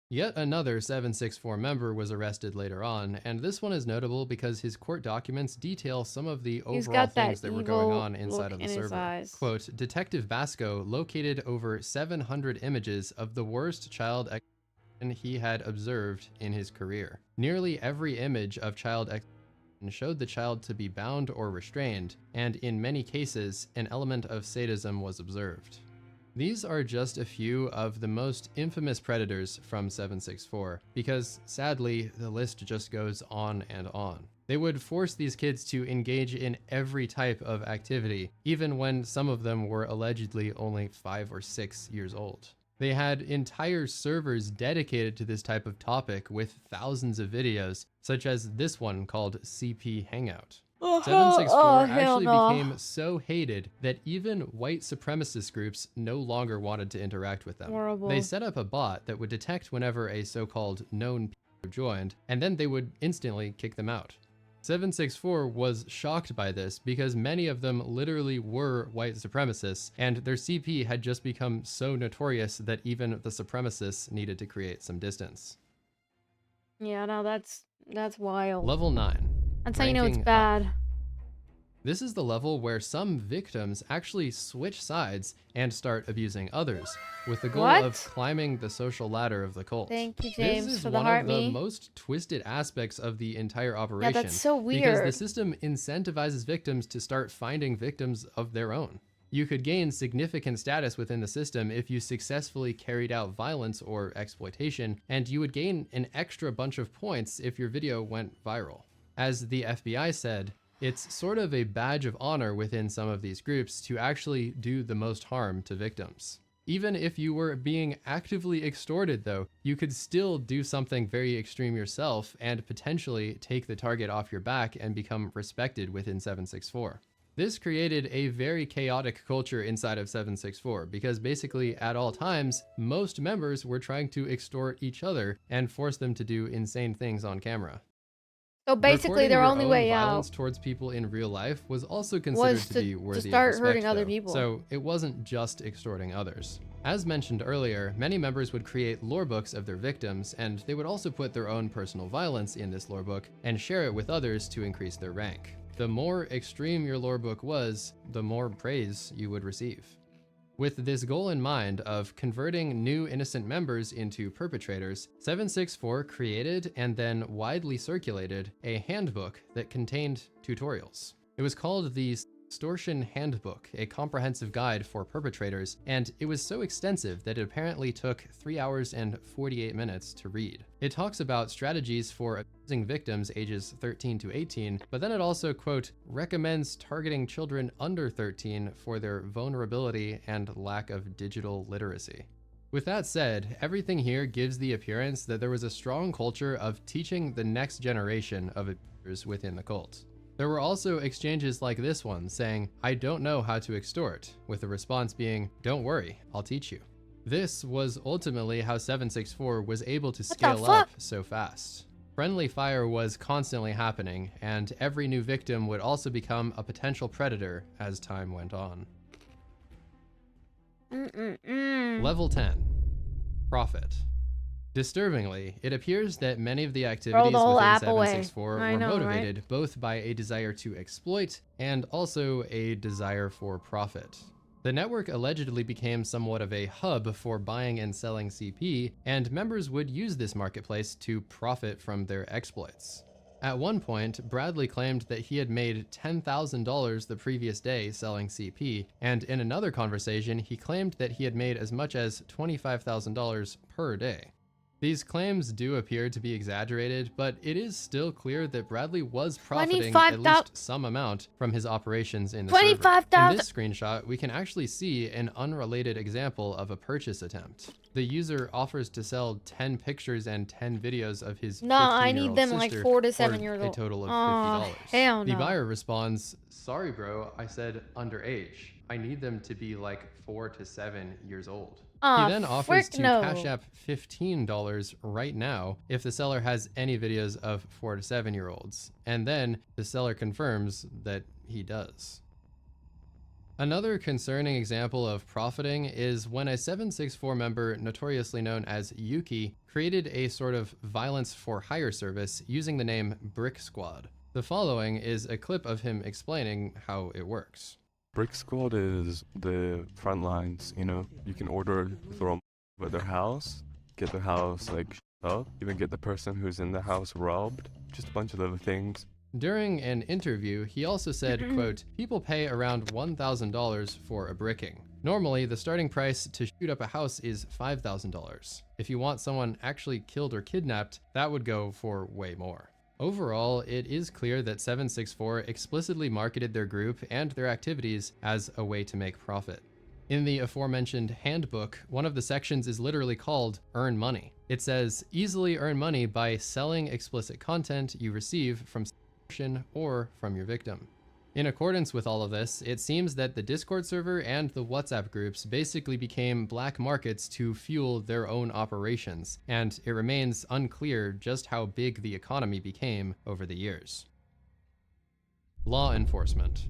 Yet another 764 member was arrested later on, and this one is notable because his court documents detail some of the He's overall got that things that were going evil on inside look of the in his server. eyes. Quote, "Detective Basco located over 700 images of the worst child exploitation he had observed in his career. Nearly every image of child exploitation showed the child to be bound or restrained, and in many cases, an element of sadism was observed." These are just a few of the most infamous predators from 764, because sadly, the list just goes on and on. They would force these kids to engage in every type of activity, even when some of them were allegedly only 5 or 6 years old. They had entire servers dedicated to this type of topic with thousands of videos, such as this one called CP Hangout. 764 actually became so hated that even white supremacist groups no longer wanted to interact with them. Horrible. They set up a bot that would detect whenever a so-called known people joined, and then they would instantly kick them out. 764 was shocked by this because many of them literally were white supremacists, and their CP had just become so notorious that even the supremacists needed to create some distance. Yeah, no, that's wild. Level 9. That's how you know it's Ranking bad. This is the level where some victims actually switch sides and start abusing others, with the goal of climbing the social ladder of the cult. Thank you, James, this is for the one heart of the me. most twisted aspects of the entire operation. Yeah, that's so Because weird. the system incentivizes victims to start finding victims of their own. You could gain significant status within the system if you successfully carried out violence or exploitation, and you would gain an extra bunch of points if your video went viral. As the FBI said, it's sort of a badge of honor within some of these groups to actually do the most harm to victims. Even if you were being actively extorted though, you could still do something very extreme yourself and potentially take the target off your back and become respected within 764. This created a very chaotic culture inside of 764 because basically at all times, most members were trying to extort each other and force them to do insane things on camera. So basically, Recording their your only own way violence out towards people in real life was also considered was to be worthy to start of hurting respect, other though. people. So it wasn't just extorting others. As mentioned earlier, many members would create lore books of their victims, and they would also put their own personal violence in this lore book and share it with others to increase their rank. The more extreme your lore book was, the more praise you would receive. With this goal in mind of converting new innocent members into perpetrators, 764 created and then widely circulated a handbook that contained tutorials. It was called the Extortion Handbook, a comprehensive guide for perpetrators, and it was so extensive that it apparently took 3 hours and 48 minutes to read. It talks about strategies for abusing victims ages 13 to 18, but then it also, quote, recommends targeting children under 13 for their vulnerability and lack of digital literacy. With that said, everything here gives the appearance that there was a strong culture of teaching the next generation of abusers within the cult. There were also exchanges like this one saying, I don't know how to extort, with the response being, don't worry, I'll teach you. This was ultimately how 764 was able to scale up so fast. Friendly fire was constantly happening, and every new victim would also become a potential predator as time went on. Level 10. Profit. Disturbingly, it appears that many of the activities within 764 were motivated both by a desire to exploit and also a desire for profit. The network allegedly became somewhat of a hub for buying and selling CP, and members would use this marketplace to profit from their exploits. At one point, Bradley claimed that he had made $10,000 the previous day selling CP, and in another conversation, he claimed that he had made as much as $25,000 per day. These claims do appear to be exaggerated, but it is still clear that Bradley was profiting at least some amount from his operations in the server. In this screenshot, we can actually see an unrelated example of a purchase attempt. The user offers to sell 10 pictures and 10 videos of his 15-year-old I need them like 4 to 7 years old. A total of $50. Hell no. The buyer responds, sorry bro, I said underage. I need them to be like 4 to 7 years old. He then offers to Cash App $15 right now if the seller has any videos of 4 to 7-year-olds, and then the seller confirms that he does. Another concerning example of profiting is when a 764 member, notoriously known as Yuki, created a sort of violence for hire service using the name Brick Squad. The following is a clip of him explaining how it works. Brick Squad is the front lines, you know, you can order throw at their house, get the house like up, even get the person who's in the house robbed, just a bunch of other things. During an interview, he also said, quote, people pay around $1,000 for a bricking. Normally, the starting price to shoot up a house is $5,000. If you want someone actually killed or kidnapped, that would go for way more. Overall, it is clear that 764 explicitly marketed their group and their activities as a way to make profit. In the aforementioned handbook, one of the sections is literally called Earn Money. It says, easily earn money by selling explicit content you receive from subscription or from your victim. In accordance with all of this, it seems that the Discord server and the WhatsApp groups basically became black markets to fuel their own operations, and it remains unclear just how big the economy became over the years. Law enforcement.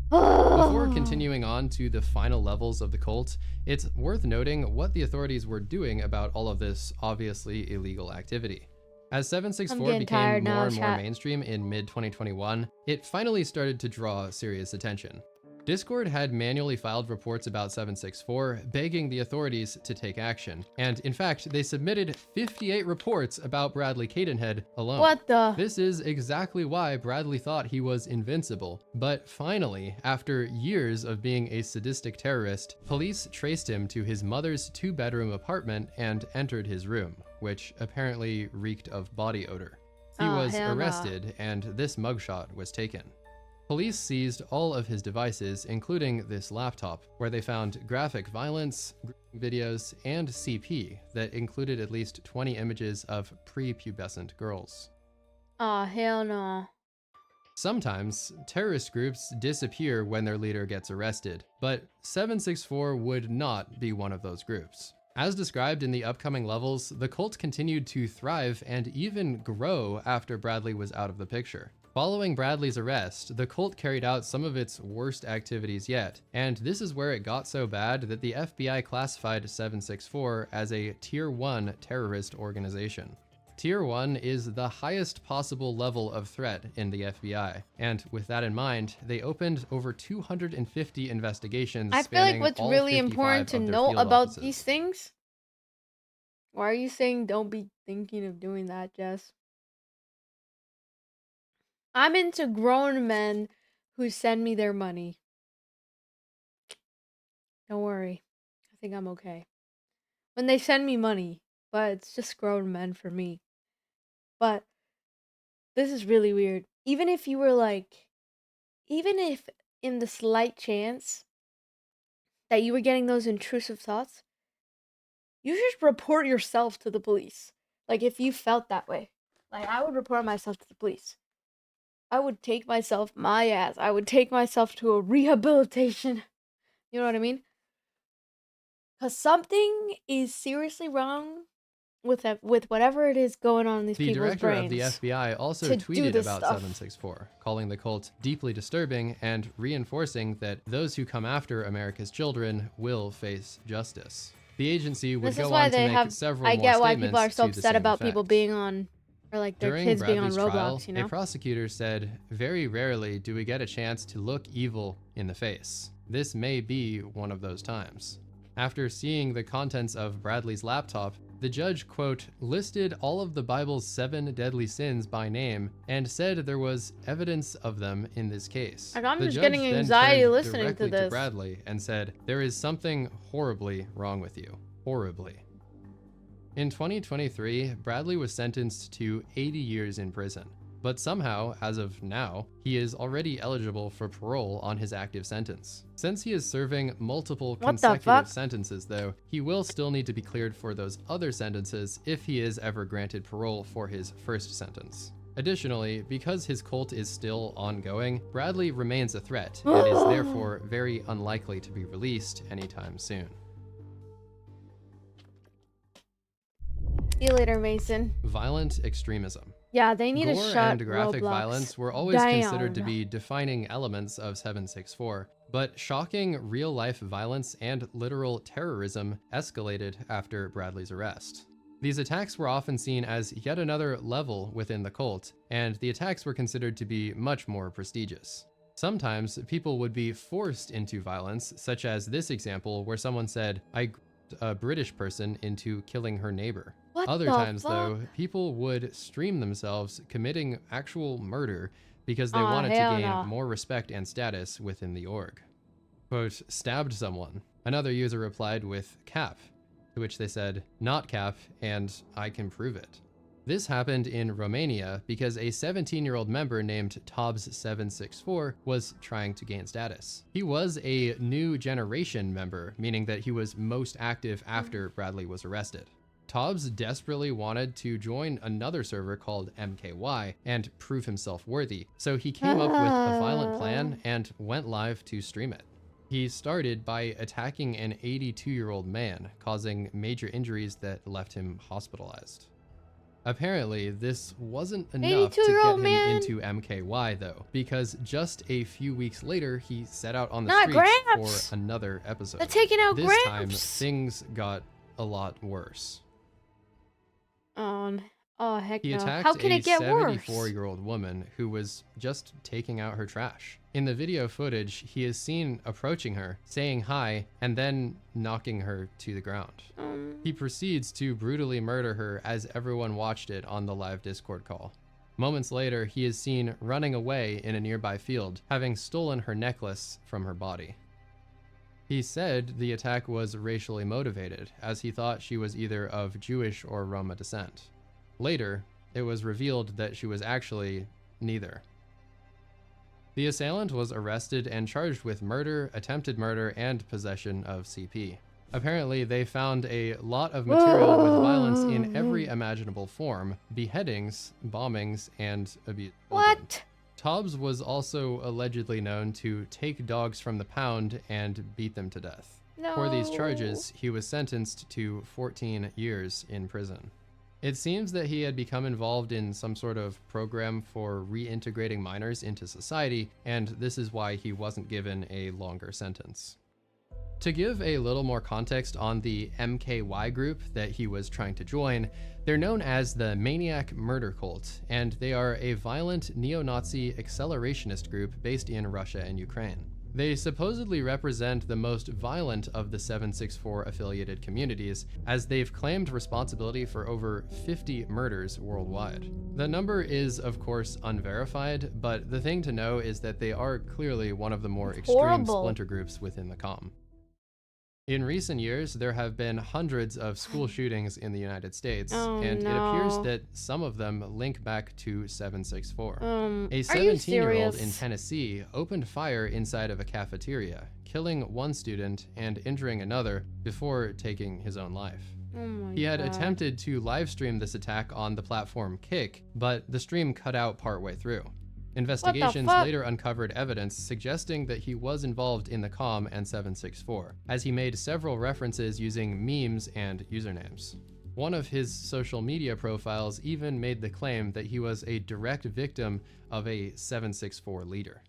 Before continuing on to the final levels of the cult, it's worth noting what the authorities were doing about all of this obviously illegal activity. As 764 became more and more mainstream in mid-2021, it finally started to draw serious attention. Discord had manually filed reports about 764, begging the authorities to take action. And in fact, they submitted 58 reports about Bradley Cadenhead alone. What the? This is exactly why Bradley thought he was invincible. But finally, after years of being a sadistic terrorist, police traced him to his mother's 2-bedroom apartment and entered his room, which apparently reeked of body odor. He was arrested, and this mugshot was taken. Police seized all of his devices, including this laptop, where they found graphic violence, videos, and CP that included at least 20 images of prepubescent girls. Aw, hell no. Sometimes, terrorist groups disappear when their leader gets arrested, but 764 would not be one of those groups. As described in the upcoming levels, the cult continued to thrive and even grow after Bradley was out of the picture. Following Bradley's arrest, the cult carried out some of its worst activities yet, and this is where it got so bad that the FBI classified 764 as a Tier 1 terrorist organization. Tier 1 is the highest possible level of threat in the FBI, and with that in mind, they opened over 250 investigations. I feel like what's really important to know about these things. Why are you saying don't be thinking of doing that, Jess? I'm into grown men who send me their money. Don't worry. I think I'm okay. When they send me money, but it's just grown men for me. But this is really weird. Even if you were like, even if in the slight chance that you were getting those intrusive thoughts, you should report yourself to the police. Like, if you felt that way. Like, I would report myself to the police. I would take myself, I would take myself to a rehabilitation. You know what I mean? Because something is seriously wrong with whatever it is going on in these people's brains. The director of the FBI also tweeted about 764, calling the cult deeply disturbing and reinforcing that those who come after America's children will face justice. The agency would go on to make several more statements. I get why people are so upset about effect. people being on, or like their During kids Bradley's being on Roblox, trial, you know? a prosecutor said, "Very rarely do we get a chance to look evil in the face. This may be one of those times." After seeing the contents of Bradley's laptop, the judge, quote, listed all of the Bible's 7 deadly sins by name and said there was evidence of them in this case. Like, I'm the just judge getting then anxiety turned listening to directly this. Bradley and said, "There is something horribly wrong with you. Horribly." In 2023, Bradley was sentenced to 80 years in prison. But somehow, as of now, he is already eligible for parole on his active sentence. Since he is serving multiple consecutive sentences, though, he will still need to be cleared for those other sentences if he is ever granted parole for his first sentence. Additionally, because his cult is still ongoing, Bradley remains a threat and is therefore very unlikely to be released anytime soon. See you later, Mason. Violent extremism. Yeah, they need to Gore shut and graphic Roblox violence were always considered to down. be defining elements of 764, but shocking real-life violence and literal terrorism escalated after Bradley's arrest. These attacks were often seen as yet another level within the cult, and the attacks were considered to be much more prestigious. Sometimes people would be forced into violence, such as this example where someone said, "I grabbed a British person into killing her neighbor." What Other the times, fuck? though, people would stream themselves committing actual murder because they Aw, wanted to hell gain no. more respect and status within the org. Quote, "stabbed someone." Another user replied with "cap," to which they said, "not cap, and I can prove it." This happened in Romania because a 17-year-old member named Tobbs764 was trying to gain status. He was a new generation member, meaning that he was most active after Bradley was arrested. Tobbs desperately wanted to join another server called MKY and prove himself worthy, so he came up with a violent plan and went live to stream it. He started by attacking an 82-year-old man, causing major injuries that left him hospitalized. Apparently, this wasn't enough to get him into MKY, though, because just a few weeks later, he set out on the streets for another episode. They're taking out this Gramps. time, things got a lot worse. Oh, heck He no. attacked How can a it get worse? 74-year-old woman who was just taking out her trash. In the video footage, he is seen approaching her, saying hi, and then knocking her to the ground. He proceeds to brutally murder her as everyone watched it on the live Discord call. Moments later, he is seen running away in a nearby field, having stolen her necklace from her body. He said the attack was racially motivated, as he thought she was either of Jewish or Roma descent. Later, it was revealed that she was actually neither. The assailant was arrested and charged with murder, attempted murder, and possession of CP. Apparently, they found a lot of material with violence in every imaginable form: beheadings, bombings, and abuse. What? Tobbs was also allegedly known to take dogs from the pound and beat them to death. For these charges, he was sentenced to 14 years in prison. It seems that he had become involved in some sort of program for reintegrating minors into society, and this is why he wasn't given a longer sentence. To give a little more context on the MKY group that he was trying to join, they're known as the Maniac Murder Cult, and they are a violent neo-Nazi accelerationist group based in Russia and Ukraine. They supposedly represent the most violent of the 764 affiliated communities, as they've claimed responsibility for over 50 murders worldwide. The number is, of course, unverified, but the thing to know is that they are clearly one of the more extreme splinter groups within the COM. In recent years, there have been hundreds of school shootings in the United States, and it appears that some of them link back to 764. A 17-year-old in Tennessee opened fire inside of a cafeteria, killing one student and injuring another before taking his own life. He had attempted to live stream this attack on the platform Kick, but the stream cut out partway through. Investigations later uncovered evidence suggesting that he was involved in the COM and 764, as he made several references using memes and usernames. One of his social media profiles even made the claim that he was a direct victim of a 764 leader.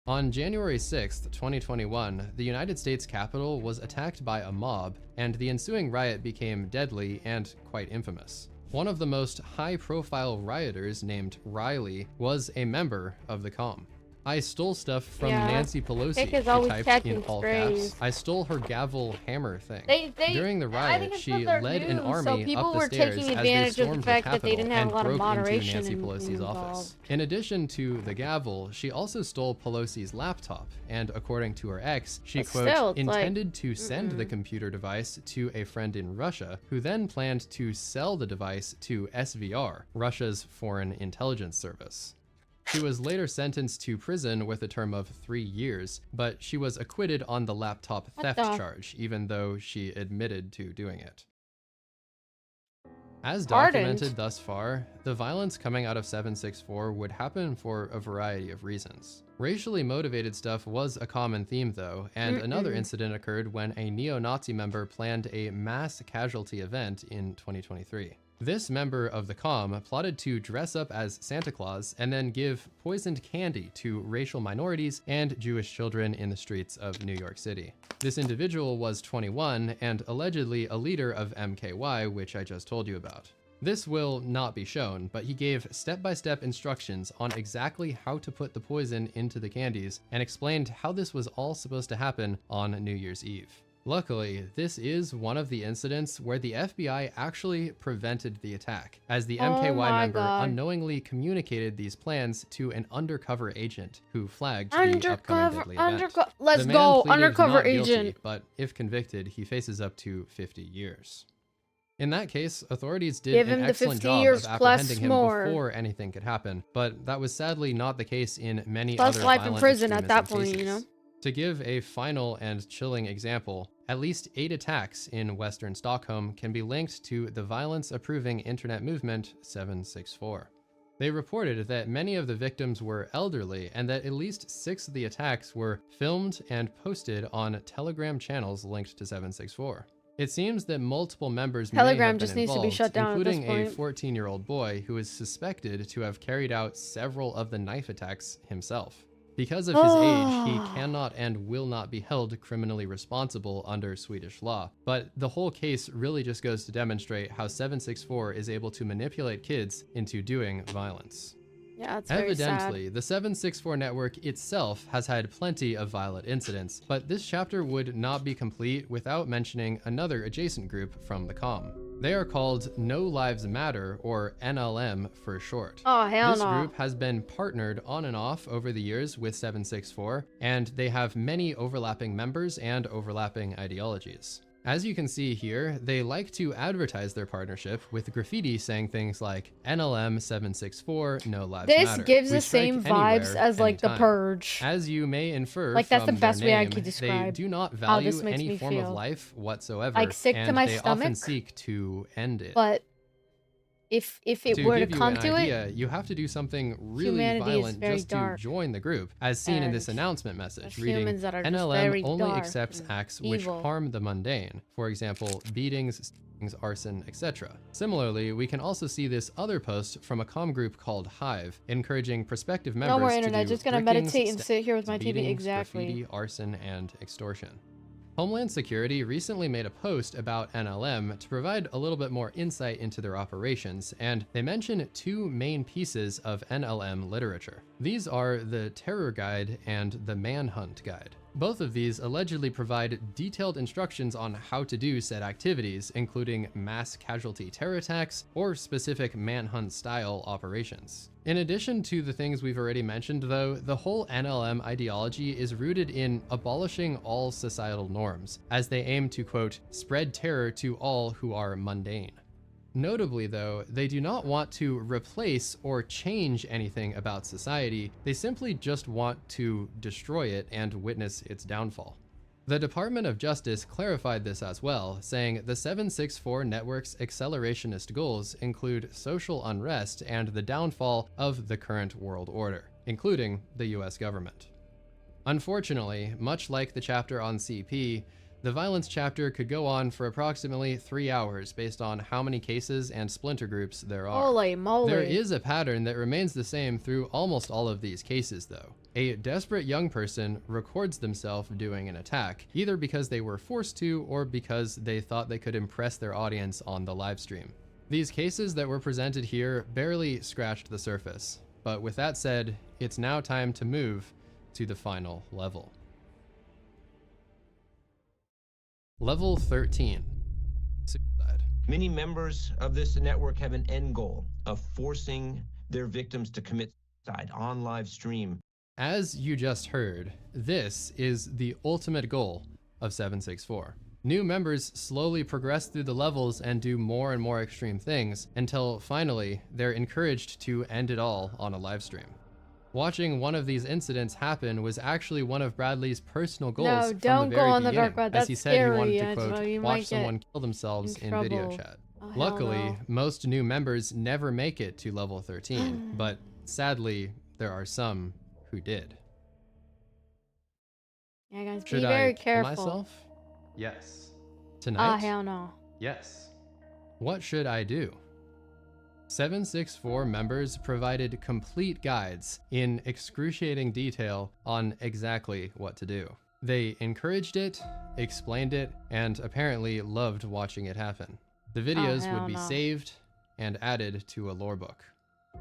On January 6, 2021, the United States Capitol was attacked by a mob, and the ensuing riot became deadly and quite infamous. One of the most high-profile rioters, named Riley, was a member of the COM. I stole stuff from Nancy Pelosi, she typed in all caps. I stole her gavel hammer thing. During the riot, she led an army up the stairs as they stormed the Capitol and broke into Nancy Pelosi's office. In addition to the gavel, she also stole Pelosi's laptop, and according to her ex, she, quote, intended to send the computer device to a friend in Russia, who then planned to sell the device to SVR, Russia's foreign intelligence service. She was later sentenced to prison with a term of 3 years, but she was acquitted on the laptop theft charge, even though she admitted to doing it. As documented thus far, the violence coming out of 764 would happen for a variety of reasons. Racially motivated stuff was a common theme though, and another incident occurred when a neo-Nazi member planned a mass casualty event in 2023. This member of the COM plotted to dress up as Santa Claus and then give poisoned candy to racial minorities and Jewish children in the streets of New York City. This individual was 21 and allegedly a leader of MKY, which I just told you about. This will not be shown, but he gave step-by-step instructions on exactly how to put the poison into the candies and explained how this was all supposed to happen on New Year's Eve. Luckily, this is one of the incidents where the FBI actually prevented the attack, as the MKY member unknowingly communicated these plans to an undercover agent who flagged the upcoming deadly event. Let's go, undercover agent. Guilty, but if convicted, he faces up to 50 years. In that case, authorities did an excellent job of apprehending him before anything could happen, but that was sadly not the case in many other life in prison at that point, cases. you know? To give a final and chilling example, at least 8 attacks in Western Stockholm can be linked to the violence-approving internet movement 764. They reported that many of the victims were elderly and that at least 6 of the attacks were filmed and posted on Telegram channels linked to 764. It seems that multiple members may have been just needs to be shut down including at this a point. 14-year-old boy who is suspected to have carried out several of the knife attacks himself. Because of his age, he cannot and will not be held criminally responsible under Swedish law. But the whole case really just goes to demonstrate how 764 is able to manipulate kids into doing violence. Yeah, it's very sad. Evidently, the 764 network itself has had plenty of violent incidents, but this chapter would not be complete without mentioning another adjacent group from the COM. They are called No Lives Matter, or NLM for short. Oh, hell This no. group has been partnered on and off over the years with 764, and they have many overlapping members and overlapping ideologies. As you can see here, they like to advertise their partnership with graffiti saying things like NLM 764, No Lives Matter. This gives We the same strike vibes anywhere, as like The anytime. Purge. As you may infer Like, that's from the best their way I name, could they describe do not how value this makes any me form feel. of life whatsoever, Like, sick to and my they often stomach. seek to end it. But if it were to give you come an to idea, it, you have to do something really humanity is violent very just dark. to join the group, as seen in this And announcement message, there's reading humans that are just NLM very only dark accepts and acts which evil. harm the mundane, for example, beatings, stabbings, arson, etc. Similarly, we can also see this other post from a comm group called Hive, encouraging prospective members no more to internet, do just gonna brickings, meditate and sit here with my TV. beatings, Exactly. graffiti, arson, and extortion. Homeland Security recently made a post about NLM to provide a little bit more insight into their operations, and they mention two main pieces of NLM literature. These are the Terror Guide and the Manhunt Guide. Both of these allegedly provide detailed instructions on how to do said activities, including mass casualty terror attacks or specific manhunt-style operations. In addition to the things we've already mentioned, though, the whole NLM ideology is rooted in abolishing all societal norms, as they aim to, quote, spread terror to all who are mundane. Notably, though, they do not want to replace or change anything about society. They simply just want to destroy it and witness its downfall. The Department of Justice clarified this as well, saying the 764 network's accelerationist goals include social unrest and the downfall of the current world order, including the US government. Unfortunately, much like the chapter on CP, the violence chapter could go on for approximately 3 hours based on how many cases and splinter groups there are. Holy moly. There is a pattern that remains the same through almost all of these cases, though. A desperate young person records themselves doing an attack, either because they were forced to or because they thought they could impress their audience on the live stream. These cases that were presented here barely scratched the surface, but with that said, it's now time to move to the final level. Level 13, suicide. Many members of this network have an end goal of forcing their victims to commit suicide on live stream. As you just heard, this is the ultimate goal of 764. New members slowly progress through the levels and do more and more extreme things until finally they're encouraged to end it all on a live stream. Watching one of these incidents happen was actually one of Bradley's personal goals No, from don't the go very on the beginning, dark web. as That's he said scary. he wanted to, Angelo. quote, You watch might someone get kill themselves in in video trouble. chat. Oh, hell Luckily, no. most new members never make it to level 13, but sadly, there are some who did. Yeah, guys, be Should very I careful. kill myself? Yes. Tonight? Oh, hell no. Yes. What should I do? 764 members provided complete guides in excruciating detail on exactly what to do. They encouraged it, explained it, and apparently loved watching it happen. The videos would be saved and added to a lore book.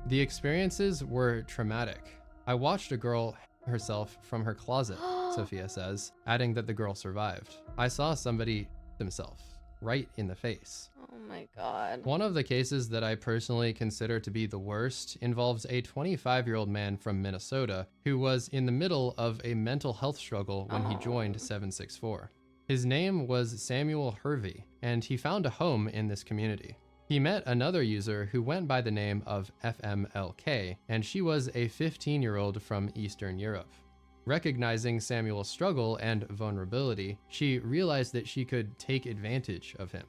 The experiences were traumatic. I watched a girl herself from her closet, Sophia says, adding that the girl survived. I saw somebody themselves right in the face. Oh my god. One of the cases that I personally consider to be the worst involves a 25-year-old man from Minnesota who was in the middle of a mental health struggle when he joined 764. His name was Samuel Hervey, and he found a home in this community. He met another user who went by the name of FMLK, and she was a 15-year-old from Eastern Europe. Recognizing Samuel's struggle and vulnerability, she realized that she could take advantage of him.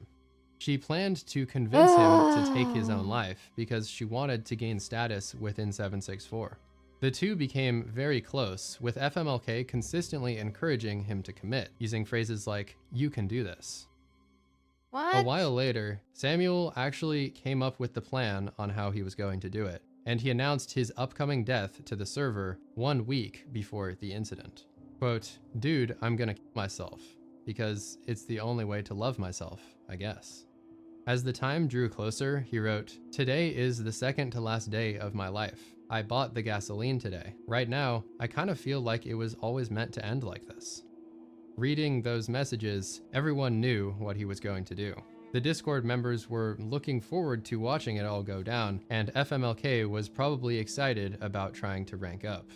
She planned to convince him to take his own life because she wanted to gain status within 764. The two became very close, with FMLK consistently encouraging him to commit, using phrases like, "You can do this." What? A while later, Samuel actually came up with the plan on how he was going to do it, and he announced his upcoming death to the server 1 week before the incident. Quote, "Dude, I'm gonna kill myself, because it's the only way to love myself, I guess." As the time drew closer, he wrote, "Today is the second to last day of my life. I bought the gasoline today. Right now, I kind of feel like it was always meant to end like this." Reading those messages, everyone knew what he was going to do. The Discord members were looking forward to watching it all go down, and FMLK was probably excited about trying to rank up.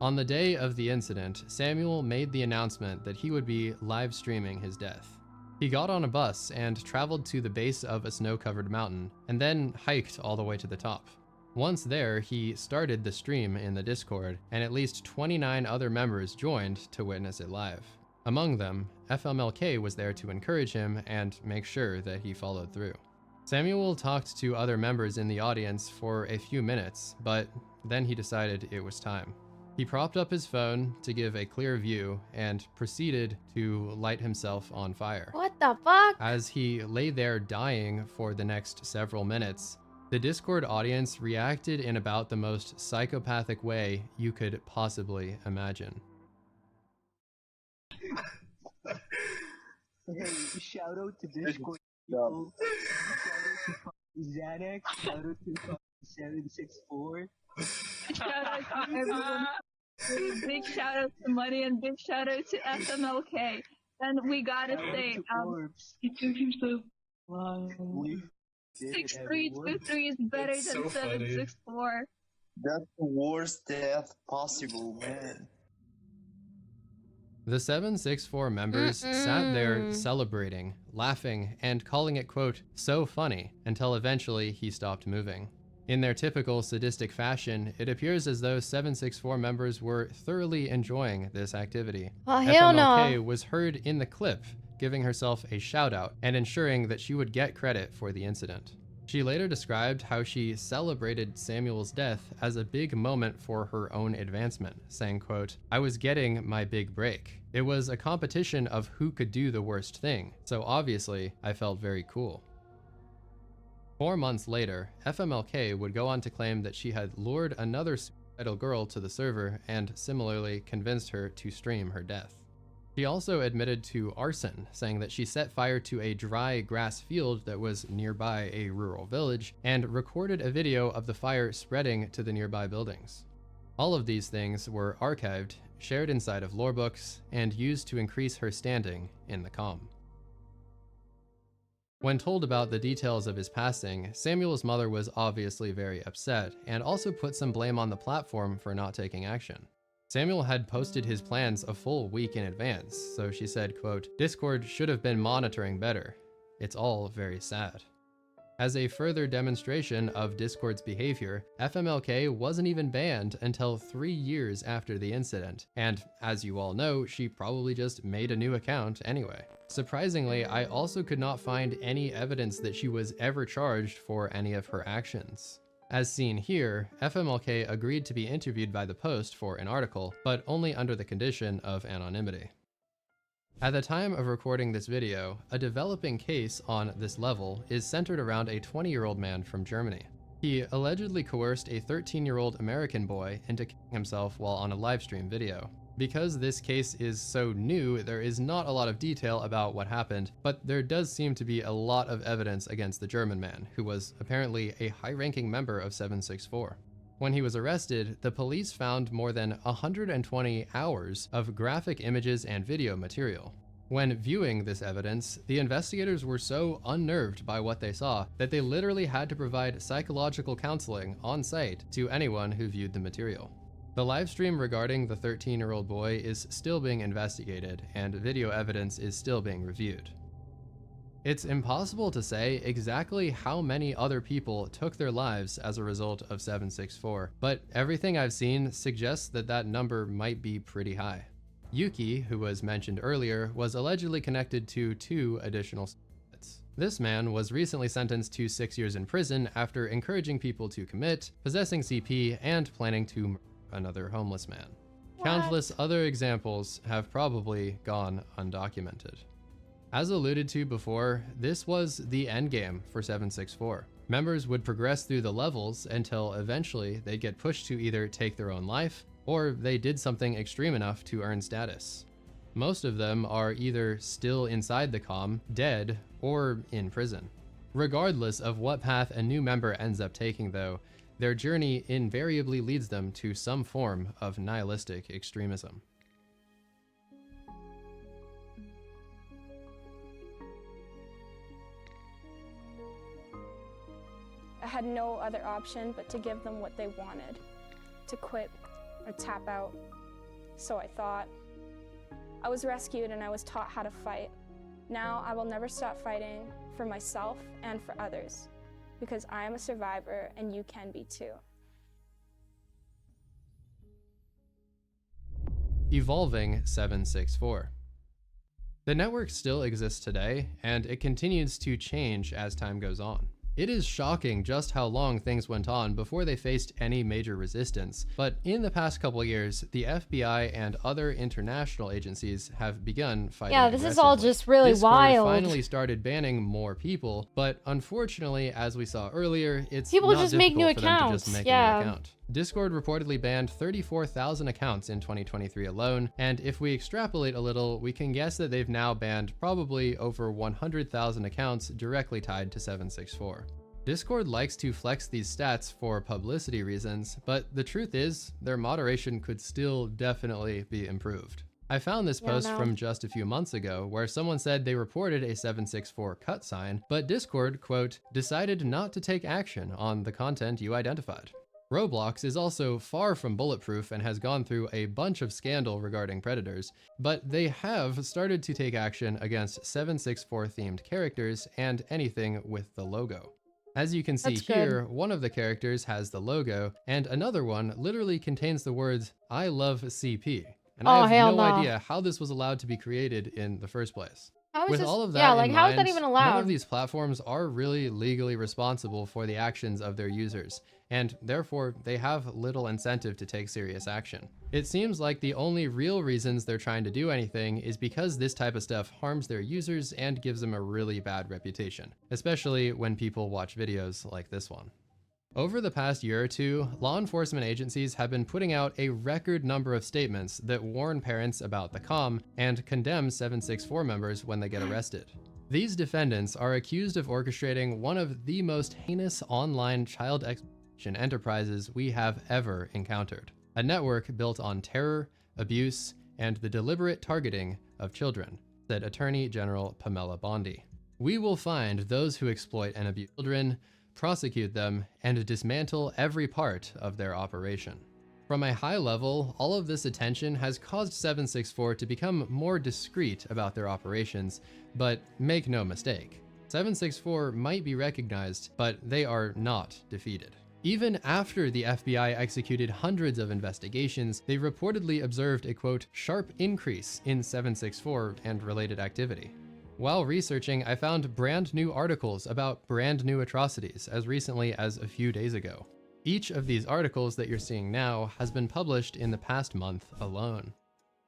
On the day of the incident, Samuel made the announcement that he would be live streaming his death. He got on a bus and traveled to the base of a snow-covered mountain, and then hiked all the way to the top. Once there, he started the stream in the Discord, and at least 29 other members joined to witness it live. Among them, FMLK was there to encourage him and make sure that he followed through. Samuel talked to other members in the audience for a few minutes, but then he decided it was time. He propped up his phone to give a clear view and proceeded to light himself on fire. What the fuck? As he lay there dying for the next several minutes, the Discord audience reacted in about the most psychopathic way you could possibly imagine. Hey, shout out to Discord people. Shout out to Xanax. Shout out to 764. Shout out to everyone. Big shout out to Money and big shout out to FMLK. And we gotta say, you took yourself. Wow. 6323 is better than 764. That's the worst death possible, man. The 764 members sat there celebrating, laughing, and calling it, quote, so funny, until eventually he stopped moving. In their typical sadistic fashion, it appears as though 764 members were thoroughly enjoying this activity. Oh, hell FMLK no. was heard in the clip, giving herself a shout out and ensuring that she would get credit for the incident. She later described how she celebrated Samuel's death as a big moment for her own advancement, saying, quote, I was getting my big break. It was a competition of who could do the worst thing, so obviously I felt very cool. 4 months later, FMLK would go on to claim that she had lured another suicidal girl to the server and similarly convinced her to stream her death. She also admitted to arson, saying that she set fire to a dry grass field that was nearby a rural village and recorded a video of the fire spreading to the nearby buildings. All of these things were archived, shared inside of lore books, and used to increase her standing in the comm. When told about the details of his passing, Samuel's mother was obviously very upset and also put some blame on the platform for not taking action. Samuel had posted his plans a full week in advance, so she said, quote, Discord should have been monitoring better. It's all very sad. As a further demonstration of Discord's behavior, FMLK wasn't even banned until 3 years after the incident, and as you all know, she probably just made a new account anyway. Surprisingly, I also could not find any evidence that she was ever charged for any of her actions. As seen here, FMLK agreed to be interviewed by the Post for an article, but only under the condition of anonymity. At the time of recording this video, a developing case on this level is centered around a 20-year-old man from Germany. He allegedly coerced a 13-year-old American boy into killing himself while on a livestream video. Because this case is so new, there is not a lot of detail about what happened, but there does seem to be a lot of evidence against the German man, who was apparently a high-ranking member of 764. When he was arrested, the police found more than 120 hours of graphic images and video material. When viewing this evidence, the investigators were so unnerved by what they saw that they literally had to provide psychological counseling on site to anyone who viewed the material. The livestream regarding the 13-year-old boy is still being investigated, and video evidence is still being reviewed. It's impossible to say exactly how many other people took their lives as a result of 764, but everything I've seen suggests that that number might be pretty high. Yuki, who was mentioned earlier, was allegedly connected to 2 additional suicides. This man was recently sentenced to 6 years in prison after encouraging people to commit, possessing CP, and planning to murder another homeless man. Countless other examples have probably gone undocumented. As alluded to before, this was the endgame for 764. Members would progress through the levels until eventually they'd get pushed to either take their own life, or they did something extreme enough to earn status. Most of them are either still inside the comm, dead, or in prison. Regardless of what path a new member ends up taking though, their journey invariably leads them to some form of nihilistic extremism. I had no other option but to give them what they wanted, to quit or tap out. So I thought. I was rescued and I was taught how to fight. Now I will never stop fighting for myself and for others, because I am a survivor and you can be too. Evolving 764. The network still exists today, and it continues to change as time goes on. It is shocking just how long things went on before they faced any major resistance, but in the past couple years, the FBI and other international agencies have begun fighting Yeah, this is all just really Discord wild. finally started banning more people, but unfortunately, as we saw earlier, it's People not just make new difficult for them to just accounts, make yeah. a new account. Discord reportedly banned 34,000 accounts in 2023 alone, and if we extrapolate a little, we can guess that they've now banned probably over 100,000 accounts directly tied to 764. Discord likes to flex these stats for publicity reasons, but the truth is, their moderation could still definitely be improved. I found this post from just a few months ago where someone said they reported a 764 cut sign, but Discord, quote, decided not to take action on the content you identified. Roblox is also far from bulletproof and has gone through a bunch of scandal regarding predators, but they have started to take action against 764 themed characters and anything with the logo. As you can see here, one of the characters has the logo, and another one literally contains the words, "I love CP." And I have no idea how this was allowed to be created in the first place. With all of that in how is mind, that even allowed? none of these platforms are really legally responsible for the actions of their users, and therefore they have little incentive to take serious action. It seems like the only real reasons they're trying to do anything is because this type of stuff harms their users and gives them a really bad reputation, especially when people watch videos like this one. Over the past year or two, law enforcement agencies have been putting out a record number of statements that warn parents about the comm and condemn 764 members when they get arrested. These defendants are accused of orchestrating one of the most heinous online child exploitation enterprises we have ever encountered. A network built on terror, abuse, and the deliberate targeting of children, said Attorney General Pamela Bondi. We will find those who exploit and abuse children, prosecute them, and dismantle every part of their operation. From a high level, all of this attention has caused 764 to become more discreet about their operations, but make no mistake, 764 might be recognized, but they are not defeated. Even after the FBI executed hundreds of investigations, they reportedly observed a, quote, sharp increase in 764 and related activity. While researching, I found brand new articles about brand new atrocities as recently as a few days ago. Each of these articles that you're seeing now has been published in the past month alone.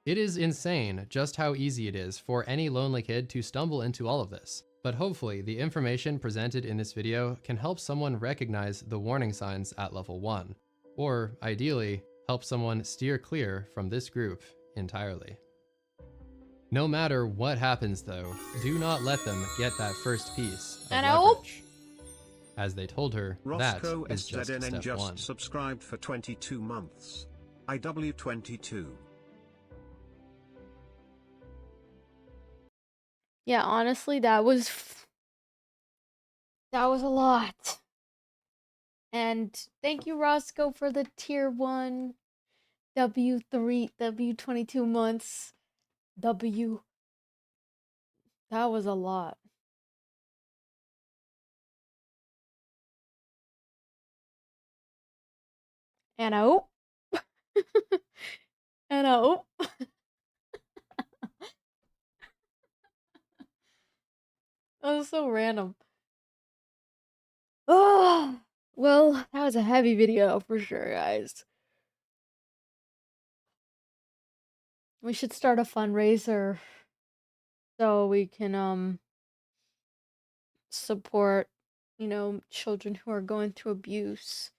It is insane just how easy it is for any lonely kid to stumble into all of this, but hopefully the information presented in this video can help someone recognize the warning signs at level 1, or ideally, help someone steer clear from this group entirely. No matter what happens though, do not let them get that first piece of leverage. As they told her, Roscoe that is just SZNN step 1. Subscribed for 22 months. IW22. Yeah, honestly, that was a lot. And thank you, Roscoe, for the tier 1 W22 months. W. That was a lot. And oh. And oh. That was so random. Oh, well, that was a heavy video for sure, guys. We should start a fundraiser so we can support, children who are going through abuse.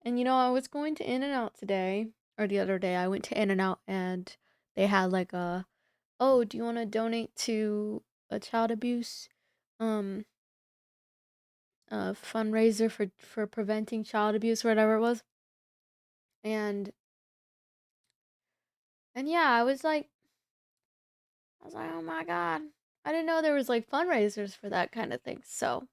And I was going to In-N-Out today, or the other day I went to In-N-Out and they had like a, oh, do you want to donate to a child abuse fundraiser for preventing child abuse or whatever it was. And yeah, I was like, oh my God. I didn't know there was like fundraisers for that kind of thing. So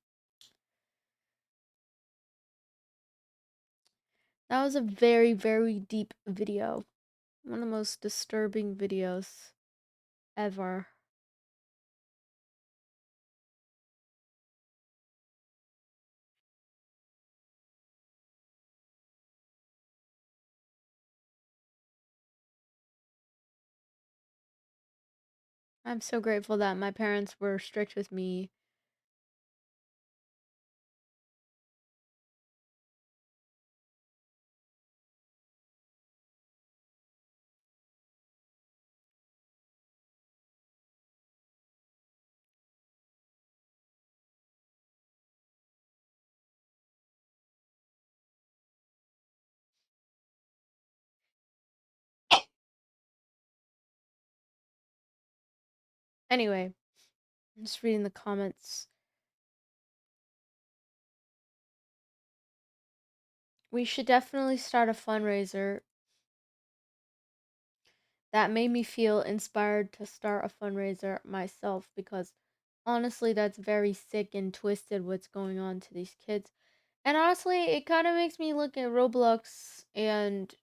that was a very, very deep video. One of the most disturbing videos ever. I'm so grateful that my parents were strict with me. Anyway, I'm just reading the comments. We should definitely start a fundraiser. That made me feel inspired to start a fundraiser myself because honestly, that's very sick and twisted what's going on to these kids. And honestly, it kind of makes me look at Roblox and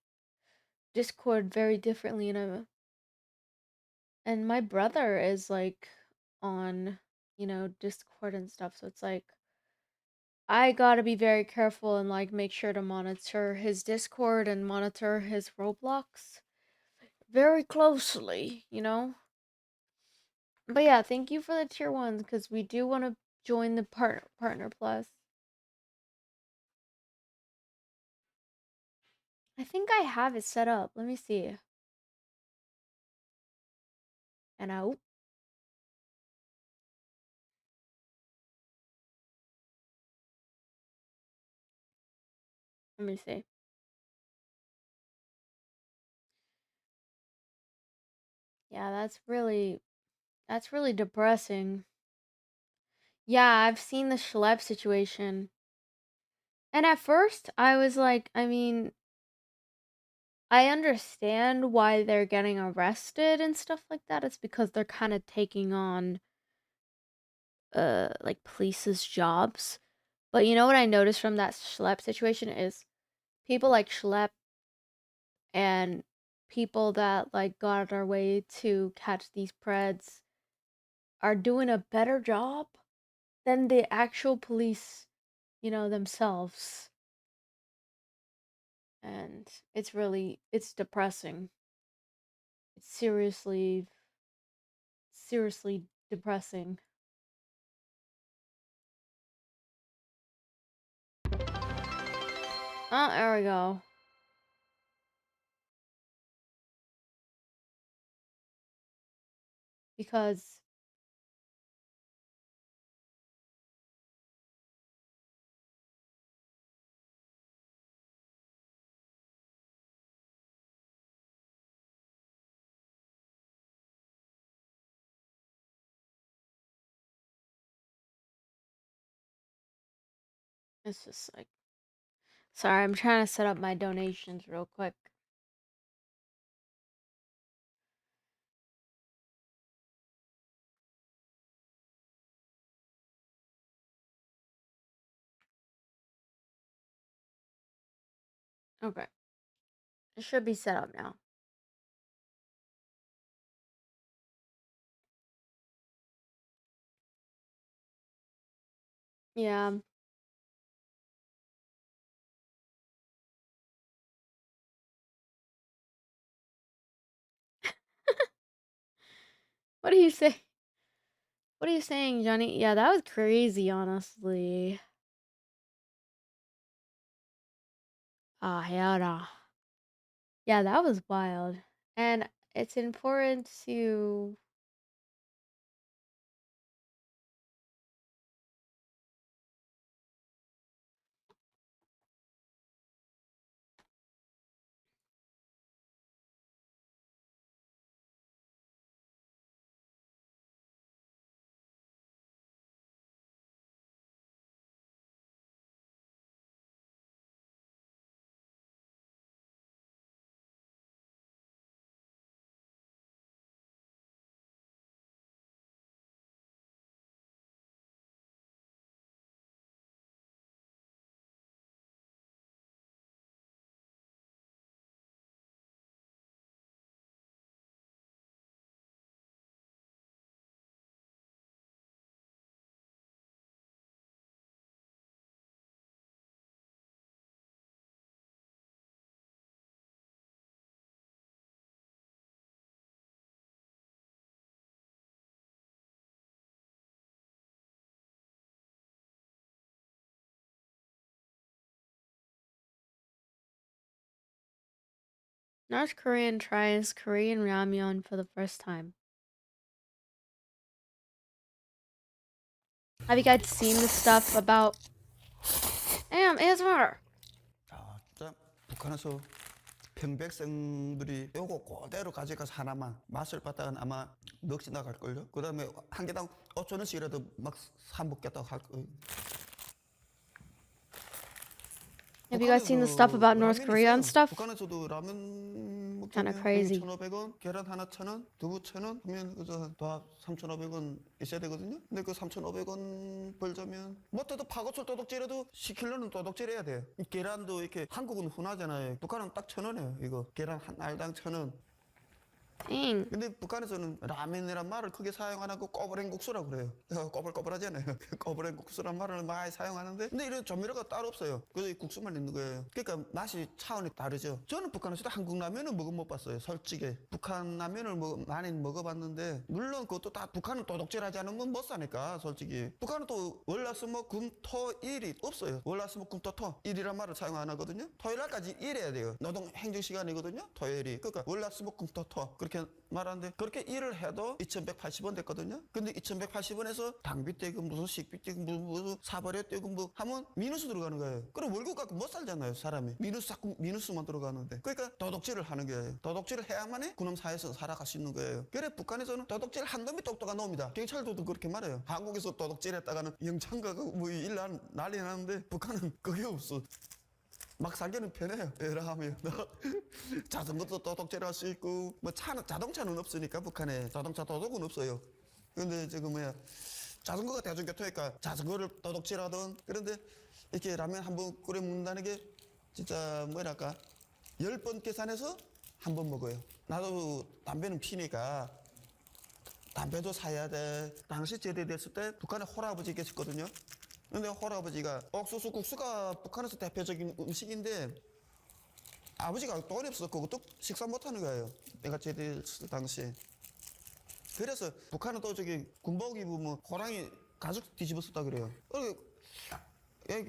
Discord very differently. And my brother is like on, Discord and stuff. So it's like, I gotta be very careful and like make sure to monitor his Discord and monitor his Roblox very closely, But yeah, thank you for the tier 1s because we do want to join the partner plus. I think I have it set up. Let me see. And out. Let me see. Yeah, that's really depressing. Yeah, I've seen the Schlepp situation. And at first, I was like, I mean, I understand why they're getting arrested and stuff like that. It's because they're kind of taking on, like, police's jobs. But you know what I noticed from that Schlepp situation is people like Schlepp and people that, like, got out our way to catch these preds are doing a better job than the actual police, themselves. And it's depressing. It's seriously depressing. Oh, there we go. Because it's just like, sorry, I'm trying to set up my donations real quick. Okay. It should be set up now. Yeah. What do you say? What are you saying, Johnny? Yeah, that was crazy, honestly. Ah, hell no. Yeah, that was wild. And it's important to North Korean tries Korean ramyeon for the first time. Have you guys seen the stuff about ASMR? 자, 북한에서 평백성들이 요거 그대로 가져가서 하나만 맛을 봤다간 아마 넋이 나갈걸요. 그 다음에 한 개당 5,000원씩이라도 막 사먹겠다고 할 거예요. Have you guys seen the stuff about North Korea and stuff? 북한에서도 라면 Kind of crazy. 1,500원, 계란 하나 1,000원, 두부 1,000원 하면 그저 더 3,500원 있어야 되거든요. 근데 그 3,500원 벌자면 뭐라도 파고철 도둑질해도 10kg는 도둑질해야 돼. 이 계란도 이렇게 한국은 흔하잖아요. 북한은 딱 1,000원이에요. 이거 계란 한 알당 1,000원. 근데 북한에서는 라면이란 말을 크게 사용 안 하고 꼬불행국수라고 그래요. 꼬불꼬불하잖아요. 꼬불행국수란 말을 많이 사용하는데 근데 이런 조미료가 따로 없어요. 그래서 국수만 있는 거예요. 그러니까 맛이 차원이 다르죠. 저는 북한에서도 한국 라면은 먹어 못 봤어요. 솔직히 북한 라면을 많이 먹어봤는데 물론 그것도 다 북한은 도둑질하지 않으면 못 사니까 솔직히 북한은 또 월화수목 금토일이 없어요. 월화수목 금토토 일이란 말을 사용 안 하거든요. 토요일날까지 일해야 돼요. 노동 행정 시간이거든요. 토요일이 그러니까 월화수목 금토토 그렇게 말하는데 그렇게 일을 해도 2,180원 됐거든요. 근데 2,180원에서 당비 떼고 무슨 식비 떼고 무슨 사버려 떼고 뭐 하면 미누스 들어가는 거예요. 그럼 월급 갖고 못 살잖아요 사람이. 미누스 자꾸 미누스만 들어가는데 그러니까 도둑질을 하는 거예요. 도둑질을 해야만이 그놈 사회에서 살아갈 수 있는 거예요. 그래 북한에서는 도둑질 한 놈이 똑똑한 놈이다. 경찰도 그렇게 말해요. 한국에서 도둑질했다가는 영창 가고 뭐 일 난리 나는데 북한은 그게 없어. 막 살기는 편해요. 왜냐하면 자전거도 도둑질할 수 있고 뭐 차는 자동차는 없으니까 북한에 자동차 도둑은 없어요. 근데 지금 자전거가 대중교통이니까 자전거를 도둑질하던 그런데 이렇게 라면 한번 끓여 먹는다는 게 진짜 뭐랄까 10번 계산해서 한 번 먹어요. 나도 담배는 피니까 담배도 사야 돼. 당시 제대됐을 때 북한에 홀아버지 계셨거든요. 근데 홀아버지가 옥수수 국수가 북한에서 대표적인 음식인데 아버지가 돈이 없어서 그것도 식사 못하는 거예요. 내가 제대했을 당시에. 그래서 북한은 또 저기 군복 입으면 호랑이 가죽 뒤집어 썼다 그래요.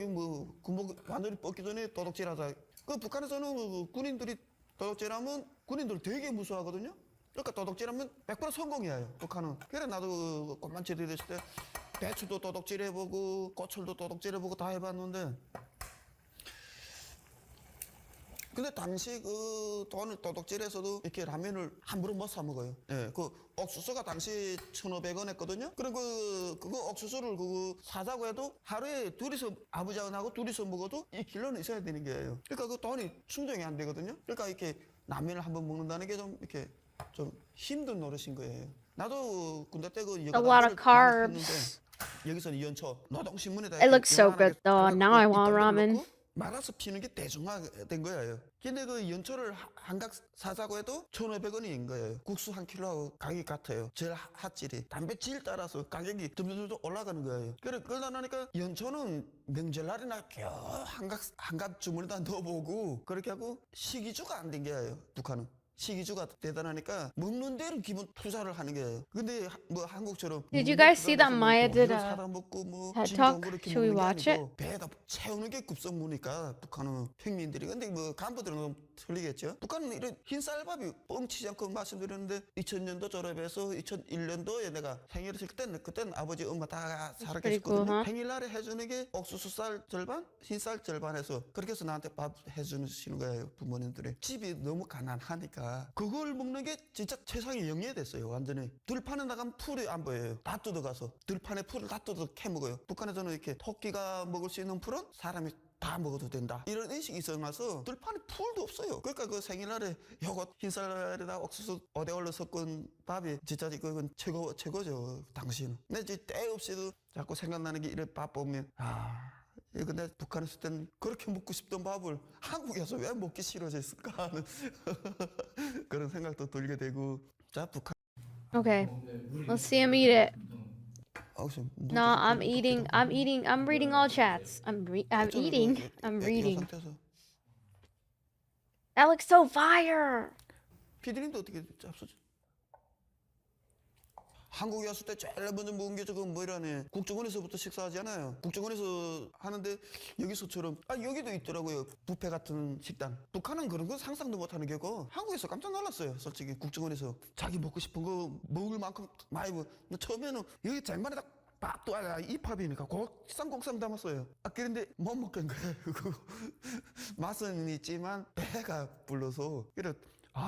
뭐 군복 완전히 벗기 전에 도둑질하자. 그 북한에서는 군인들이 도둑질하면 군인들 되게 무서워하거든요. 그러니까 도둑질하면 100% 성공이에요. 북한은. 그래 나도 꽃만 제대했을 때 배추도 도둑질해보고 고철도 도둑질해보고 다 해봤는데 근데 당시 그 돈을 도둑질해서도 이렇게 라면을 함부로 못 사 먹어요. 예, 그 옥수수가 당시 1,500원 했거든요. 그럼 그거 옥수수를 사자고 해도 하루에 둘이서 아버지하고 둘이서 먹어도 2kg는 있어야 되는 거예요. 그러니까 그 돈이 충족이 안 되거든요. 그러니까 이렇게 라면을 한번 먹는다는 게 좀 이렇게 좀 힘든 노릇인 거예요. 나도 군대 때 그 A lot of carbs. 여기서는 연초 노동신문에다 It looks so good though. Now I want ramen. 말아서 피는 게 대중화된 거예요. 근데 그 연초를 한각 사자고 해도 1,500원인 거예요. 국수 한 킬로하고 가격이 같아요. 제일 핫질이. 담배 질 따라서 가격이 점점 올라가는 거예요. 그러다 나니까 연초는 명절날이나 겨우 한갑 주문에다 넣어보고 그렇게 하고 식이주가 안 된 거예요. 북한은. 식이주가 대단하니까 먹는 대로 기본 투자를 하는 거예요. 근데 뭐 한국처럼 Did you guys see that Maya did a TED talk? Should we watch it? 배에다 채우는 게 급선무니까 북한은 평민들이. 근데 뭐 간부들은 좀 틀리겠죠. 북한은 이런 흰쌀밥이 뻥치지 않고 말씀드렸는데 2000년도 졸업해서 2001년도에 내가 생일을 칠 그때는 아버지 엄마 다 살아계셨거든요. 생일날에 해주는 게 옥수수쌀 절반 흰쌀 절반 해서 그렇게 해서 나한테 밥 해주시는 거예요. 부모님들이. 집이 너무 가난하니까 그걸 먹는 게 진짜 세상에 영예됐어요. 완전히. 들판에 나가면 풀이 안 보여요. 다 뜯어가서 들판에 풀을 다 뜯어 캐먹어요. 북한에서는 이렇게 토끼가 먹을 수 있는 풀은 사람이 다 먹어도 된다. 이런 인식이 있어나서 들판에 풀도 없어요. 그러니까 그 생일날에 요거 흰쌀에다 옥수수 오대올로 섞은 밥이 진짜 그건 최고죠. 당시는. 근데 이제 때 없이도 자꾸 생각나는 게 이런 밥 보면 근데 북한에 있을 때는 그렇게 먹고 싶던 밥을 한국에서 왜 먹기 싫어졌을까 하는 그런 생각도 들게 되고. 자, 북한. Okay, let's see him eat it. No, I'm eating. I'm reading all chats. I'm eating. I'm reading. That looks so fire. 피디님도 어떻게 잡수지? 한국에 왔을 때 제일 먼저 먹은 게 저거 뭐라네. 국정원에서부터 식사하잖아요. 국정원에서 하는데 여기서처럼 여기도 있더라고요. 뷔페 같은 식당. 북한은 그런 거 상상도 못하는 게고 한국에서 깜짝 놀랐어요. 솔직히 국정원에서 자기 먹고 싶은 거 먹을 만큼 많이 처음에는 여기 쟁반에다 밥도 입밥이니까 쌍곡쌍 담았어요. 그런데 못 먹겠는 거예요. 맛은 있지만 배가 불러서 그래.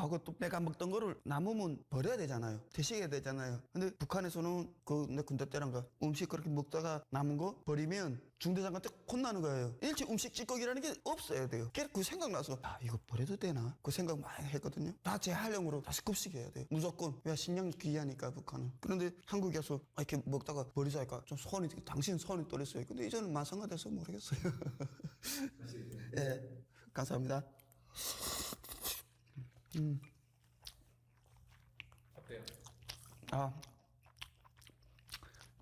그것도 내가 먹던 거를 남으면 버려야 되잖아요. 드셔야 되잖아요. 근데 북한에서는 내 군대 때란가 음식 그렇게 먹다가 남은 거 버리면 중대장한테 혼나는 거예요. 일체 음식 찌꺼기라는 게 없어야 돼요. 그 생각나서 이거 버려도 되나? 그 생각 많이 했거든요. 다 재활용으로 다시 급식해야 돼요. 무조건. 왜 식량이 귀하니까 북한은. 그런데 한국에서 이렇게 먹다가 버리자니까 좀 당신 손이 떨렸어요. 근데 이제는 마찬가지돼서 모르겠어요. 예, 감사합니다. 어때요?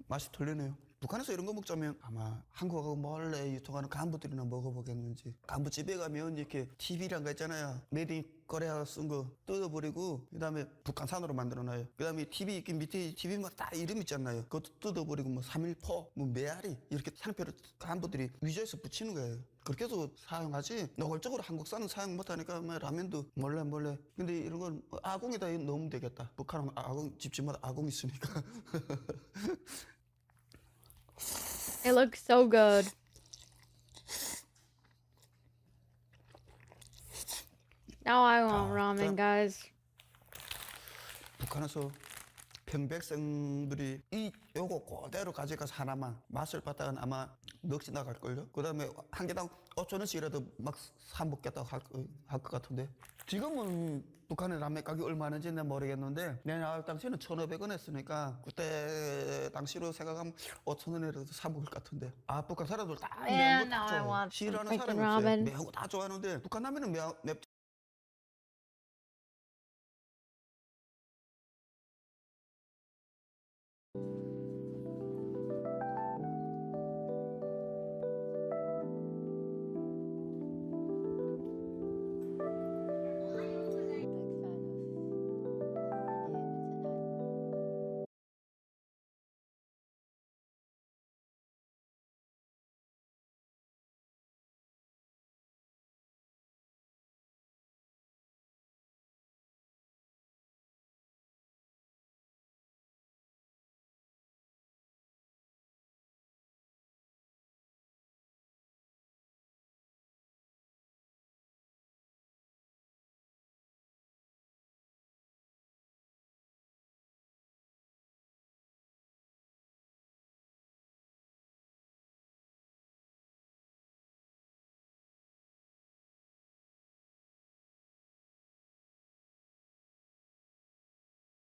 맛이 틀리네요. 북한에서 이런 거 먹자면 아마 한국하고 몰래 유통하는 간부들이나 먹어보겠는지. 간부집에 가면 이렇게 TV란 거 있잖아요. 메이드 인 코리아 쓴 거 뜯어버리고 그다음에 북한산으로 만들어놔요. 그다음에 TV 이렇게 밑에 TV마다 다 이름 있잖아요. 그것도 뜯어버리고 뭐 3.1포, 뭐 메아리 이렇게 상표를 간부들이 위조해서 붙이는 거예요. 그렇게 해서 사용하지 노골적으로 한국산은 사용 못하니까 뭐 라면도 몰래. 근데 이런 건 아궁에다 넣으면 되겠다. 북한은 집집마다 아궁 있으니까. It looks so good. Now I want ramen, guys. 북한에서 평백성들이 요거 그대로 가져가서 하나만 맛을 봤다가 아마 넋이 나갈걸요? 그 다음에 한 개당 5,000원씩이라도 막 사 먹겠다고 할 것 같은데. 지금은 북한의 라면 가격이 얼마인지는 모르겠는데 내가 당시에는 1,500원 했으니까 그때 당시로 생각하면 5,000원이라도 사 먹을 것 같은데. 북한 사람들 다 매운 거 다 좋아해. 싫어하는 사람이 없어요. 매운 거 다 좋아하는데 북한 라면은 맵지.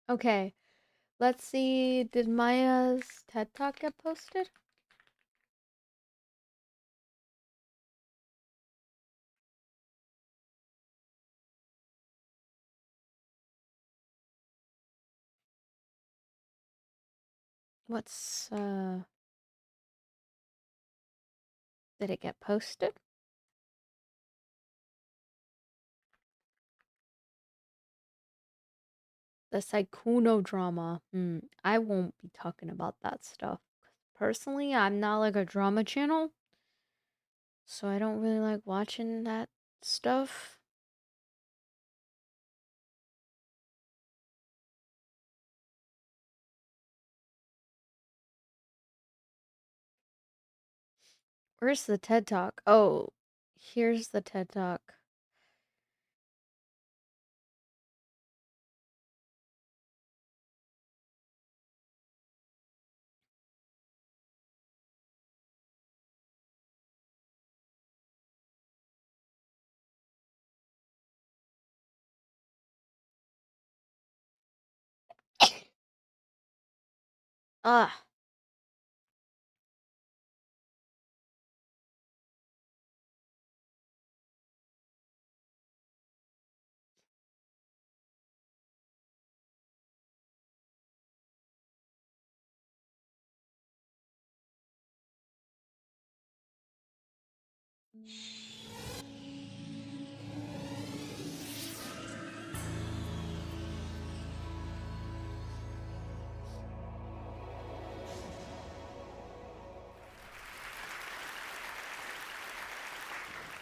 Okay, let's see. Did Maya's TED Talk get posted? Did it get posted? The Saikuno drama. I won't be talking about that stuff. Personally, I'm not like a drama channel, so I don't really like watching that stuff. Where's the TED Talk? Oh, here's the TED Talk. Ah.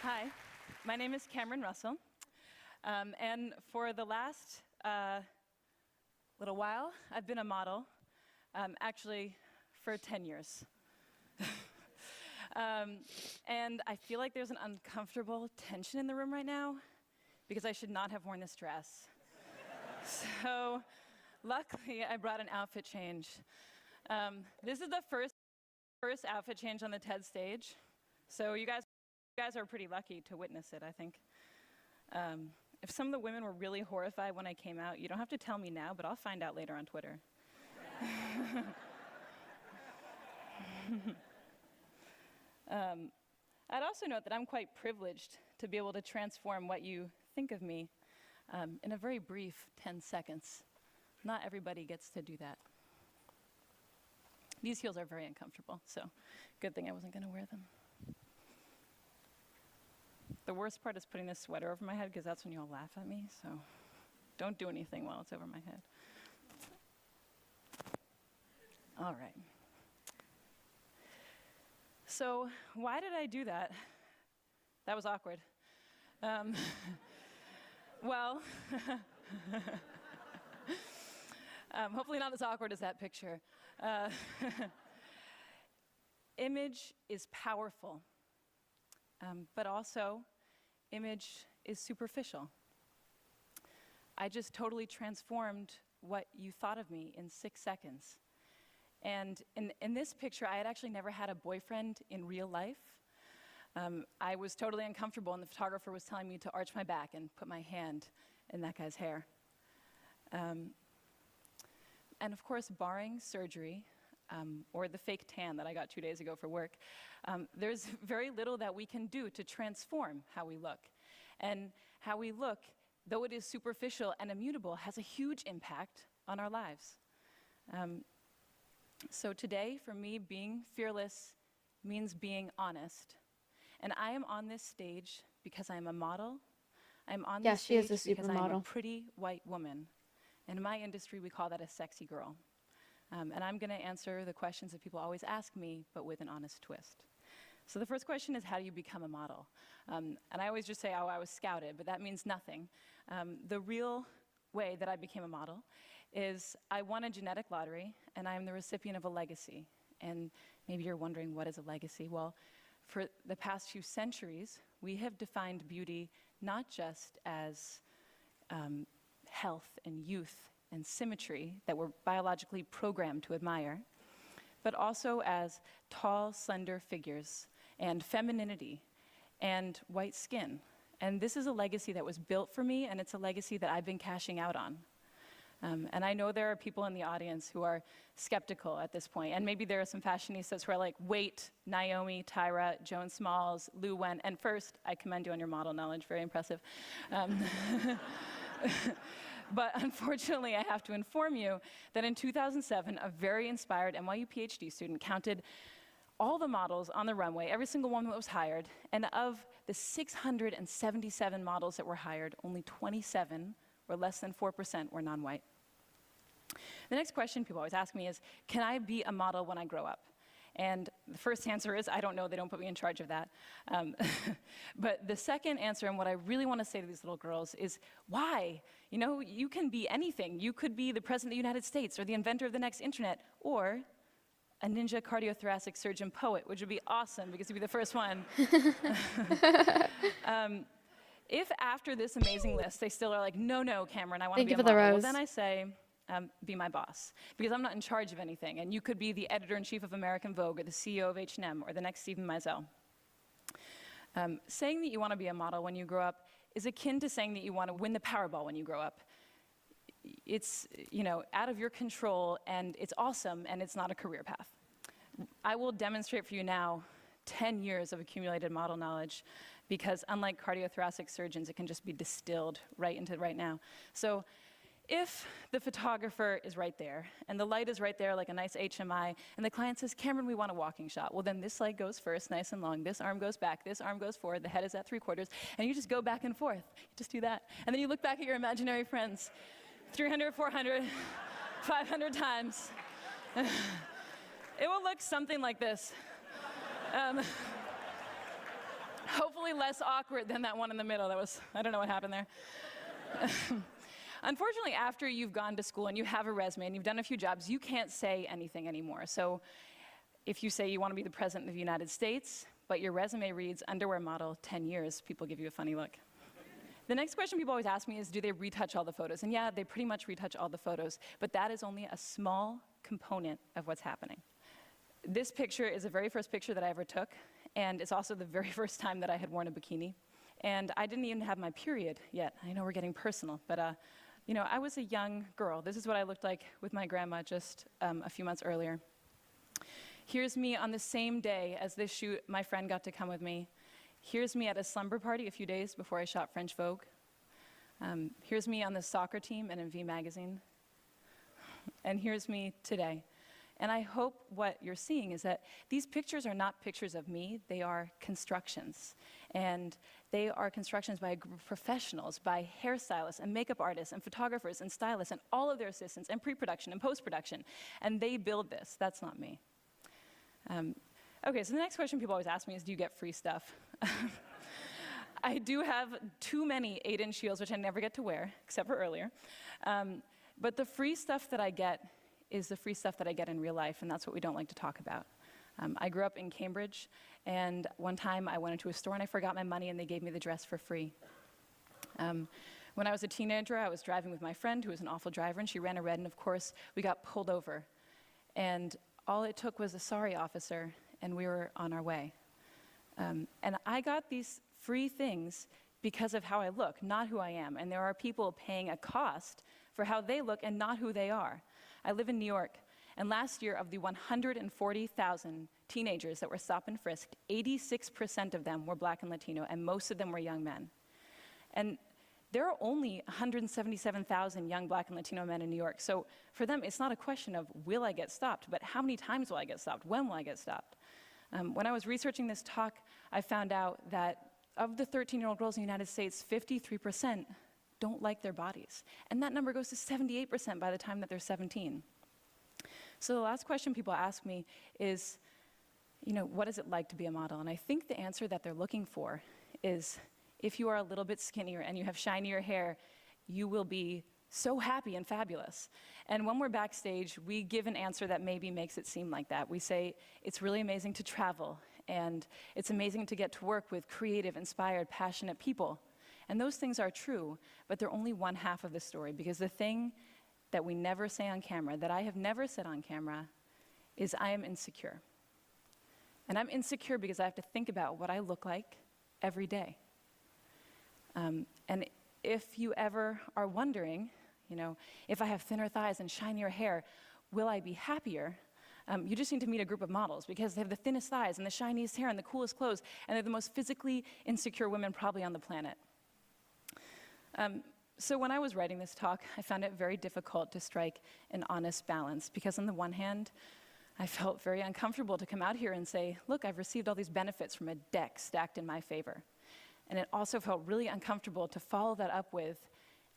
Hi, my name is Cameron Russell, and for the last little while, I've been a model, actually for 10 years. And I feel like there's an uncomfortable tension in the room right now because I should not have worn this dress. So luckily, I brought an outfit change. This is the first outfit change on the TED stage. So you guys are pretty lucky to witness it, I think. If some of the women were really horrified when I came out, you don't have to tell me now, but I'll find out later on Twitter. I'd also note that I'm quite privileged to be able to transform what you think of me in a very brief 10 seconds. Not everybody gets to do that. These heels are very uncomfortable, so good thing I wasn't going to wear them. The worst part is putting this sweater over my head because that's when you all laugh at me, so don't do anything while it's over my head. All right. So why did I do that? That was awkward. Well, hopefully not as awkward as that picture. Image is powerful, but also image is superficial. I just totally transformed what you thought of me in 6 seconds. And in this picture, I had actually never had a boyfriend in real life. I was totally uncomfortable, and the photographer was telling me to arch my back and put my hand in that guy's hair. And of course, barring surgery, or the fake tan that I got 2 days ago for work, there's very little that we can do to transform how we look. And how we look, though it is superficial and immutable, has a huge impact on our lives. So today, for me, being fearless means being honest. And I am on this stage because I'm a model. I'm on this stage because I'm a pretty white woman. And in my industry, we call that a sexy girl. And I'm going to answer the questions that people always ask me, but with an honest twist. So the first question is, how do you become a model? And I always just say, oh, I was scouted, but that means nothing. The real way that I became a model is I won a genetic lottery, and I am the recipient of a legacy. And maybe you're wondering, what is a legacy? Well, for the past few centuries, we have defined beauty not just as health and youth and symmetry that we're biologically programmed to admire, but also as tall, slender figures and femininity and white skin. And this is a legacy that was built for me, and it's a legacy that I've been cashing out on. And I know there are people in the audience who are skeptical at this point, and maybe there are some fashionistas who are like, wait, Naomi, Tyra, Joan Smalls, Lu Wen, and first, I commend you on your model knowledge, very impressive. But unfortunately, I have to inform you that in 2007, a very inspired NYU PhD student counted all the models on the runway, every single one that was hired, and of the 677 models that were hired, only 27, or less than 4%, were non-white. The next question people always ask me is, can I be a model when I grow up? And the first answer is, I don't know, they don't put me in charge of that. But the second answer, and what I really want to say to these little girls, is why? You know, you can be anything. You could be the president of the United States, or the inventor of the next internet, or a ninja cardiothoracic surgeon poet, which would be awesome, because you'd be the first one. If after this amazing list, they still are like, no, no, Cameron, I want to be a model, well, then I say, be my boss, because I'm not in charge of anything, and you could be the editor-in-chief of American Vogue, or the CEO of H&M, or the next Stephen Meisel. Saying that you want to be a model when you grow up is akin to saying that you want to win the Powerball when you grow up. It's, you know, out of your control, and it's awesome, and it's not a career path. I will demonstrate for you now 10 years of accumulated model knowledge, because unlike cardiothoracic surgeons, it can just be distilled right into right now. So if the photographer is right there, and the light is right there like a nice HMI, and the client says, Cameron, we want a walking shot, well then this leg goes first, nice and long, this arm goes back, this arm goes forward, the head is at 3/4, and you just go back and forth. You just do that. And then you look back at your imaginary friends, 300, 400, 500 times. It will look something like this. Hopefully less awkward than that one in the middle. That was, I don't know what happened there. Unfortunately, after you've gone to school and you have a resume and you've done a few jobs, you can't say anything anymore. So if you say you want to be the president of the United States, but your resume reads underwear model 10 years, people give you a funny look. The next question people always ask me is, do they retouch all the photos? And yeah, they pretty much retouch all the photos, but that is only a small component of what's happening. This picture is the very first picture that I ever took, and it's also the very first time that I had worn a bikini. And I didn't even have my period yet. I know we're getting personal, but you know, I was a young girl. This is what I looked like with my grandma just a few months earlier. Here's me on the same day as this shoot. My friend got to come with me. Here's me at a slumber party a few days before I shot French Vogue. Here's me on the soccer team and in V Magazine. And here's me today. And I hope what you're seeing is that these pictures are not pictures of me, they are constructions. And they are constructions by a group of professionals, by hairstylists and makeup artists and photographers and stylists and all of their assistants and pre-production and post-production. And they build this, that's not me. Okay, so the next question people always ask me is, do you get free stuff? I do have too many 8-inch heels, which I never get to wear, except for earlier. But the free stuff that I get is the free stuff that I get in real life, and that's what we don't like to talk about. I grew up in Cambridge, and one time I went into a store and I forgot my money and they gave me the dress for free. When I was a teenager, I was driving with my friend who was an awful driver, and she ran a red, and of course, we got pulled over. And all it took was a sorry officer, and we were on our way. And I got these free things because of how I look, not who I am. And there are people paying a cost for how they look and not who they are. I live in New York, and last year of the 140,000 teenagers that were stopped and frisked, 86% of them were Black and Latino, and most of them were young men. And there are only 177,000 young Black and Latino men in New York, so for them it's not a question of will I get stopped, but how many times will I get stopped, when will I get stopped? When I was researching this talk, I found out that of the 13-year-old girls in the United States, 53% don't like their bodies. And that number goes to 78% by the time that they're 17. So the last question people ask me is, you know, what is it like to be a model? And I think the answer that they're looking for is, if you are a little bit skinnier and you have shinier hair, you will be so happy and fabulous. And when we're backstage, we give an answer that maybe makes it seem like that. We say, it's really amazing to travel, and it's amazing to get to work with creative, inspired, passionate people. And those things are true, but they're only one half of the story, because the thing that we never say on camera, that I have never said on camera, is I am insecure. And I'm insecure because I have to think about what I look like every day. And if you ever are wondering, you know, if I have thinner thighs and shinier hair, will I be happier? You just need to meet a group of models, because they have the thinnest thighs and the shiniest hair and the coolest clothes, and they're the most physically insecure women probably on the planet. So when I was writing this talk, I found it very difficult to strike an honest balance, because on the one hand, I felt very uncomfortable to come out here and say, look, I've received all these benefits from a deck stacked in my favor. And it also felt really uncomfortable to follow that up with,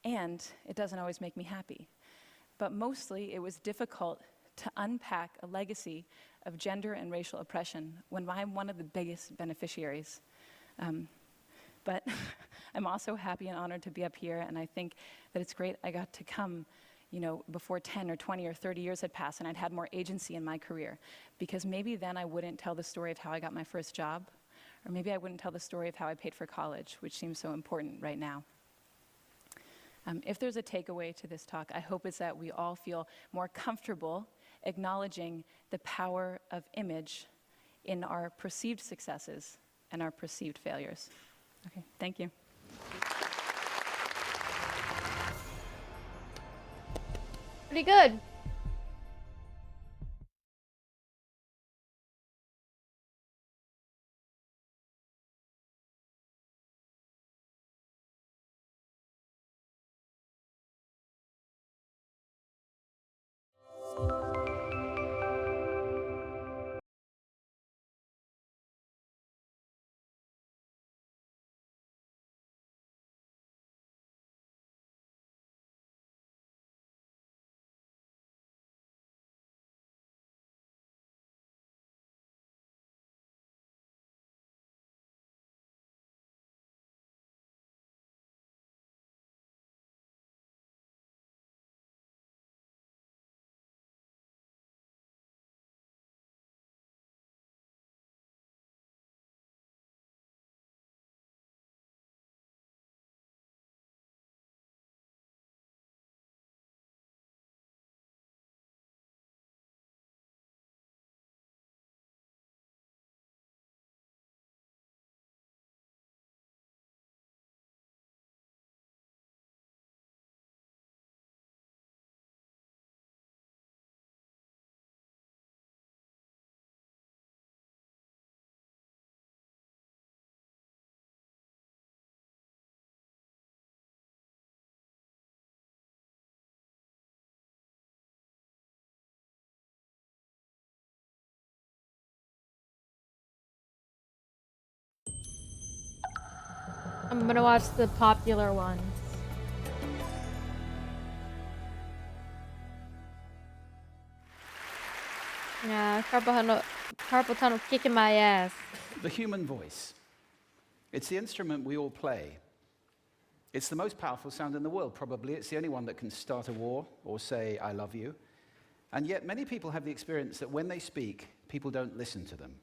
and it doesn't always make me happy. But mostly, it was difficult to unpack a legacy of gender and racial oppression when I'm one of the biggest beneficiaries. But I'm also happy and honored to be up here, and I think that it's great I got to come, you know, before 10 or 20 or 30 years had passed and I'd had more agency in my career, because maybe then I wouldn't tell the story of how I got my first job, or maybe I wouldn't tell the story of how I paid for college, which seems so important right now. If there's a takeaway to this talk, I hope it's that we all feel more comfortable acknowledging the power of image in our perceived successes and our perceived failures. Okay, thank you. Pretty good. I'm gonna watch the popular ones. Yeah, carpal tunnel kicking my ass. The human voice. It's the instrument we all play. It's the most powerful sound in the world, probably. It's the only one that can start a war or say, I love you. And yet many people have the experience that when they speak, people don't listen to them.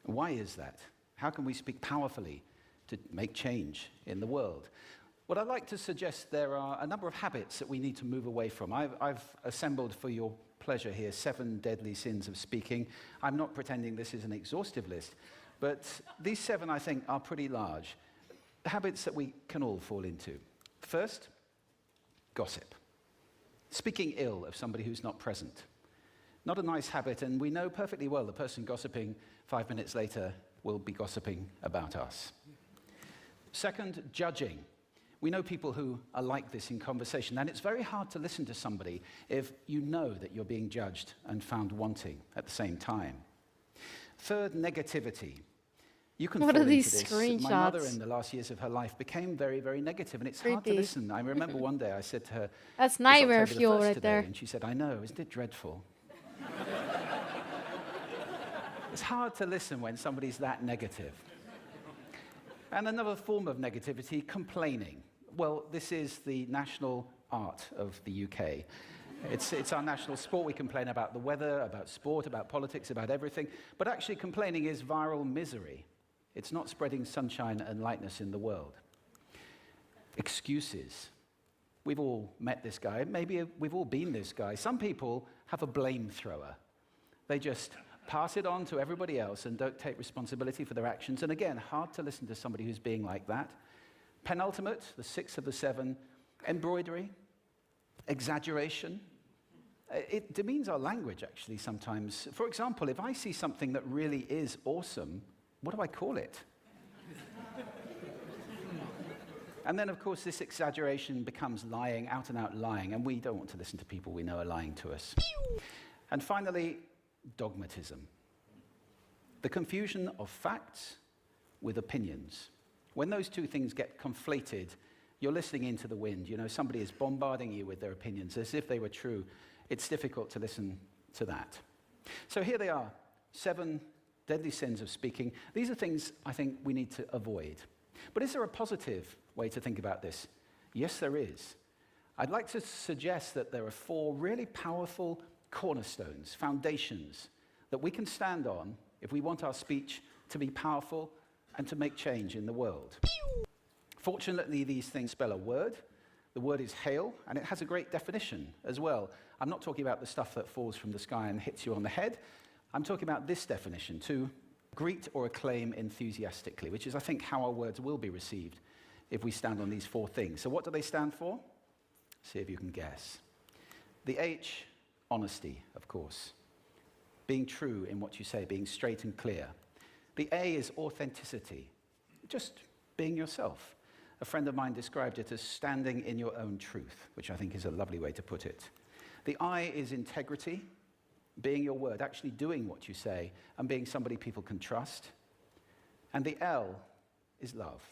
Why is that? How can we speak powerfully to make change in the world? What I'd like to suggest, there are a number of habits that we need to move away from. I've assembled for your pleasure here 7 deadly sins of speaking. I'm not pretending this is an exhaustive list, but these 7, I think, are pretty large. Habits that we can all fall into. First, gossip. Speaking ill of somebody who's not present. Not a nice habit, and we know perfectly well the person gossiping 5 minutes later will be gossiping about us. Second, judging. We know people who are like this in conversation, and it's very hard to listen to somebody if you know that you're being judged and found wanting at the same time. Third, negativity. You can what fall are these into this. screenshots? My mother, in the last years of her life, became very, very negative, and it's hard to listen. I remember one day I said to her, "That's "It's nightmare October the fuel 1st right today," there. and she said, "I know, isn't it dreadful?" It's hard to listen when somebody's that negative. And another form of negativity, complaining. Well, this is the national art of the UK. It's our national sport. We complain about the weather, about sport, about politics, about everything. But actually, complaining is viral misery. It's not spreading sunshine and lightness in the world. Excuses. We've all met this guy. Maybe we've all been this guy. Some people have a blame thrower. They just pass it on to everybody else and don't take responsibility for their actions. And again, hard to listen to somebody who's being like that. Penultimate, the 6th of the 7, embroidery, exaggeration. It demeans our language, actually, sometimes. For example, if I see something that really is awesome, what do I call it? And then, of course, this exaggeration becomes lying, out and out lying, and we don't want to listen to people we know are lying to us. And finally, dogmatism. The confusion of facts with opinions. When those two things get conflated, you're listening into the wind. You know, somebody is bombarding you with their opinions as if they were true. It's difficult to listen to that. So here they are, 7 deadly sins of speaking. These are things I think we need to avoid. But is there a positive way to think about this? Yes, there is. I'd like to suggest that there are 4 really powerful cornerstones, foundations, that we can stand on if we want our speech to be powerful and to make change in the world. Fortunately, these things spell a word. The word is hail, and it has a great definition as well. I'm not talking about the stuff that falls from the sky and hits you on the head. I'm talking about this definition, to greet or acclaim enthusiastically, which is, I think, how our words will be received if we stand on these 4 things. So what do they stand for? See if you can guess. The H, honesty, of course. Being true in what you say, being straight and clear. The A is authenticity, just being yourself. A friend of mine described it as standing in your own truth, which I think is a lovely way to put it. The I is integrity, being your word, actually doing what you say, and being somebody people can trust. And the L is love.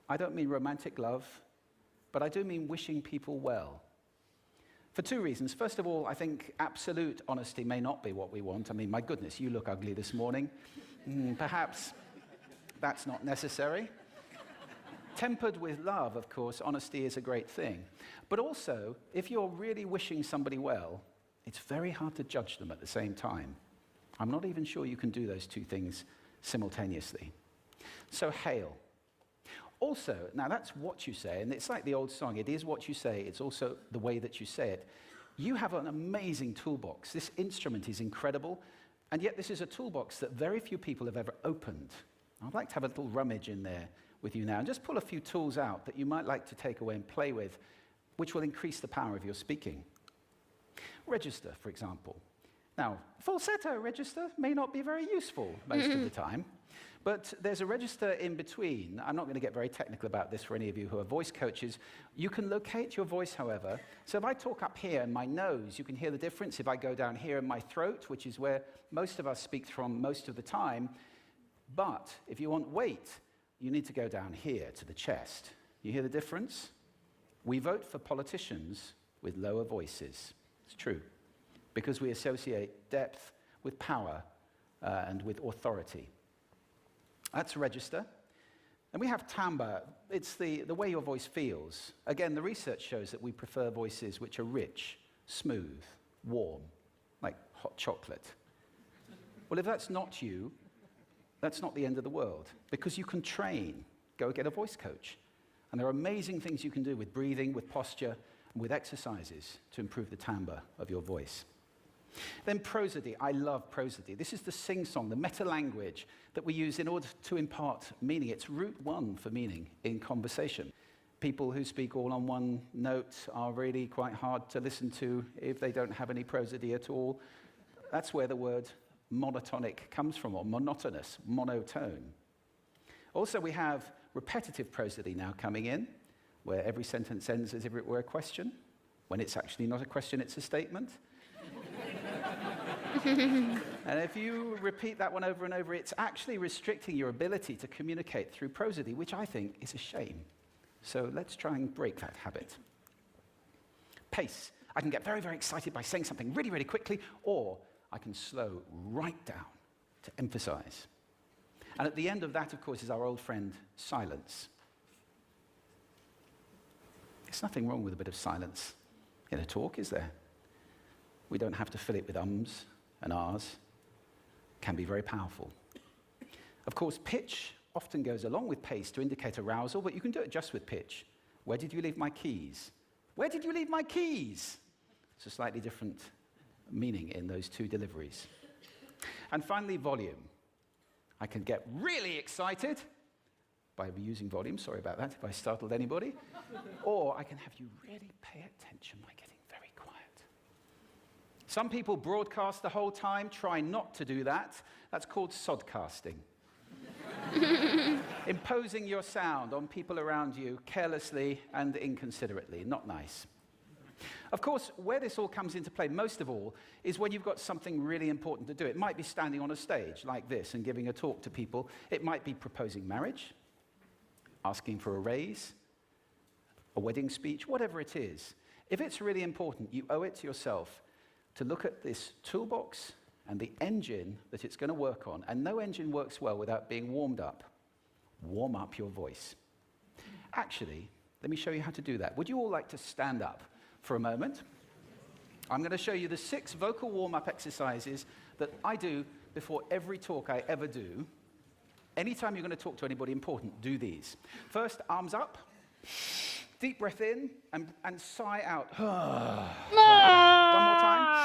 I don't mean romantic love, but I do mean wishing people well. For 2 reasons. First of all, I think absolute honesty may not be what we want. I mean, my goodness, you look ugly this morning. Perhaps that's not necessary. Tempered with love, of course, honesty is a great thing. But also, if you're really wishing somebody well, it's very hard to judge them at the same time. I'm not even sure you can do those 2 things simultaneously. So, hail. Also, now that's what you say, and it's like the old song, it is what you say, it's also the way that you say it. You have an amazing toolbox. This instrument is incredible, and yet this is a toolbox that very few people have ever opened. I'd like to have a little rummage in there with you now, and just pull a few tools out that you might like to take away and play with, which will increase the power of your speaking. Register, for example. Now, falsetto register may not be very useful most of the time, but there's a register in between. I'm not going to get very technical about this for any of you who are voice coaches. You can locate your voice, however. So if I talk up here in my nose, you can hear the difference. If I go down here in my throat, which is where most of us speak from most of the time. But if you want weight, you need to go down here to the chest. You hear the difference? We vote for politicians with lower voices. It's true, because we associate depth with power and with authority. That's register. And we have timbre. It's the way your voice feels. Again, the research shows that we prefer voices which are rich, smooth, warm, like hot chocolate. Well, if that's not you, that's not the end of the world, because you can train. Go get a voice coach. And there are amazing things you can do with breathing, with posture, and with exercises to improve the timbre of your voice. Then prosody. I love prosody. This is the sing-song, the meta-language that we use in order to impart meaning. It's route one for meaning in conversation. People who speak all on one note are really quite hard to listen to if they don't have any prosody at all. That's where the word monotonic comes from, or monotonous, monotone. Also, we have repetitive prosody now coming in, where every sentence ends as if it were a question, when it's actually not a question, it's a statement. And if you repeat that one over and over, it's actually restricting your ability to communicate through prosody, which I think is a shame. So let's try and break that habit. Pace. I can get very, very excited by saying something really, really quickly, or I can slow right down to emphasize. And at the end of that, of course, is our old friend, silence. There's nothing wrong with a bit of silence in a talk, is there? We don't have to fill it with ums and ahs. It can be very powerful. Of course, pitch often goes along with pace to indicate arousal, but you can do it just with pitch. Where did you leave my keys? Where did you leave my keys? It's a slightly different meaning in those two deliveries. And finally, volume. I can get really excited by using volume, sorry about that if I startled anybody, or I can have you really pay attention by getting very quiet. Some people broadcast the whole time. Try not to do that. That's called sodcasting. Imposing your sound on people around you carelessly and inconsiderately. Not nice. Of course, where this all comes into play most of all is when you've got something really important to do. It might be standing on a stage like this and giving a talk to people. It might be proposing marriage, asking for a raise, a wedding speech, whatever it is. If it's really important, you owe it to yourself to look at this toolbox and the engine that it's going to work on. And no engine works well without being warmed up. Warm up your voice. Actually, let me show you how to do that. Would you all like to stand up for a moment? I'm going to show you the 6 vocal warm-up exercises that I do before every talk I ever do. Anytime you're going to talk to anybody important, do these. First, arms up. Deep breath in and sigh out. One more time.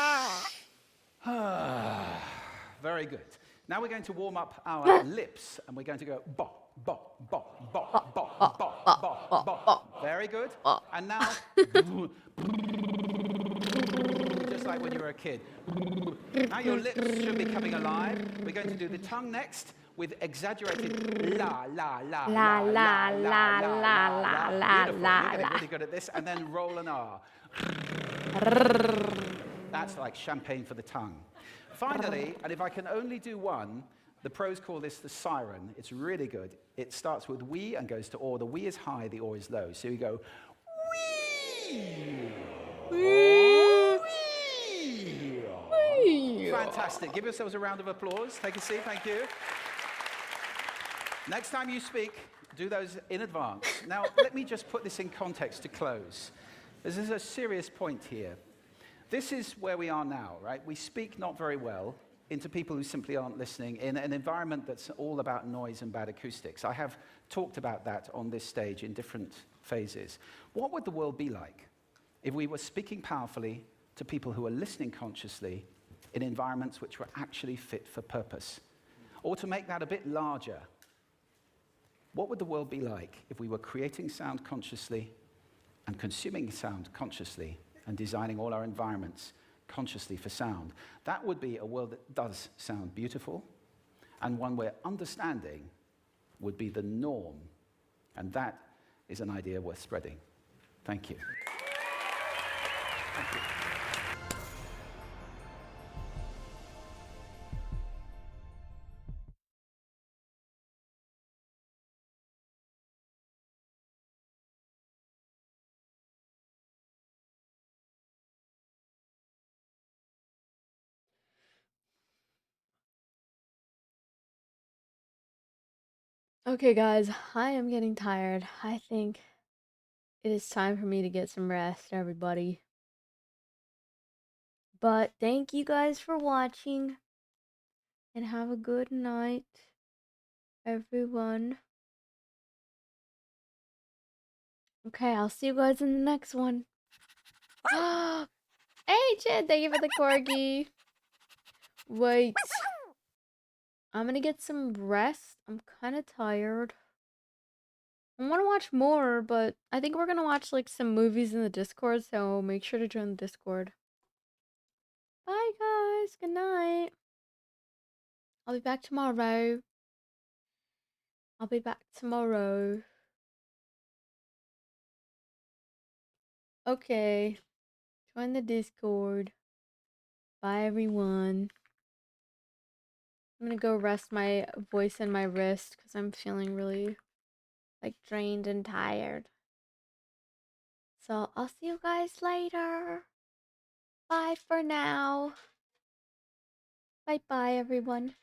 Very good. Now we're going to warm up our lips, and we're going to go bop, bop, bop, bop, bop, bop, bop, bop. Very good. And now, just like when you were a kid. Now your lips should be coming alive. We're going to do the tongue next with exaggerated la, la, la, la, la, la, la, la, la. You're getting really good at this. And then roll an R. That's like champagne for the tongue. Finally, and if I can only do one, the pros call this the siren. It's really good. It starts with we and goes to or. The we is high, the or is low. So you go wee. Wee. Fantastic. Give yourselves a round of applause. Take a seat. Thank you. Next time you speak, do those in advance. Now, let me just put this in context to close. This is a serious point here. This is where we are now, right? We speak not very well into people who simply aren't listening in an environment that's all about noise and bad acoustics. I have talked about that on this stage in different phases. What would the world be like if we were speaking powerfully to people who are listening consciously in environments which were actually fit for purpose? Or to make that a bit larger, what would the world be like if we were creating sound consciously and consuming sound consciously and designing all our environments consciously for sound? That would be a world that does sound beautiful, and one where understanding would be the norm. And that is an idea worth spreading. Thank you. Thank you. Okay, guys, I am getting tired. I think it is time for me to get some rest, everybody. But thank you guys for watching, and have a good night, everyone. Okay, I'll see you guys in the next one. Hey, Chad, thank you for the corgi. Wait. I'm gonna get some rest. I'm kind of tired. I want to watch more, but I think we're gonna watch like some movies in the Discord, so make sure to join the Discord. Bye, guys. Good night. I'll be back tomorrow. Okay. Join the Discord. Bye, everyone. I'm gonna go rest my voice and my wrist because I'm feeling really like drained and tired. So I'll see you guys later. Bye for now. Bye bye, everyone.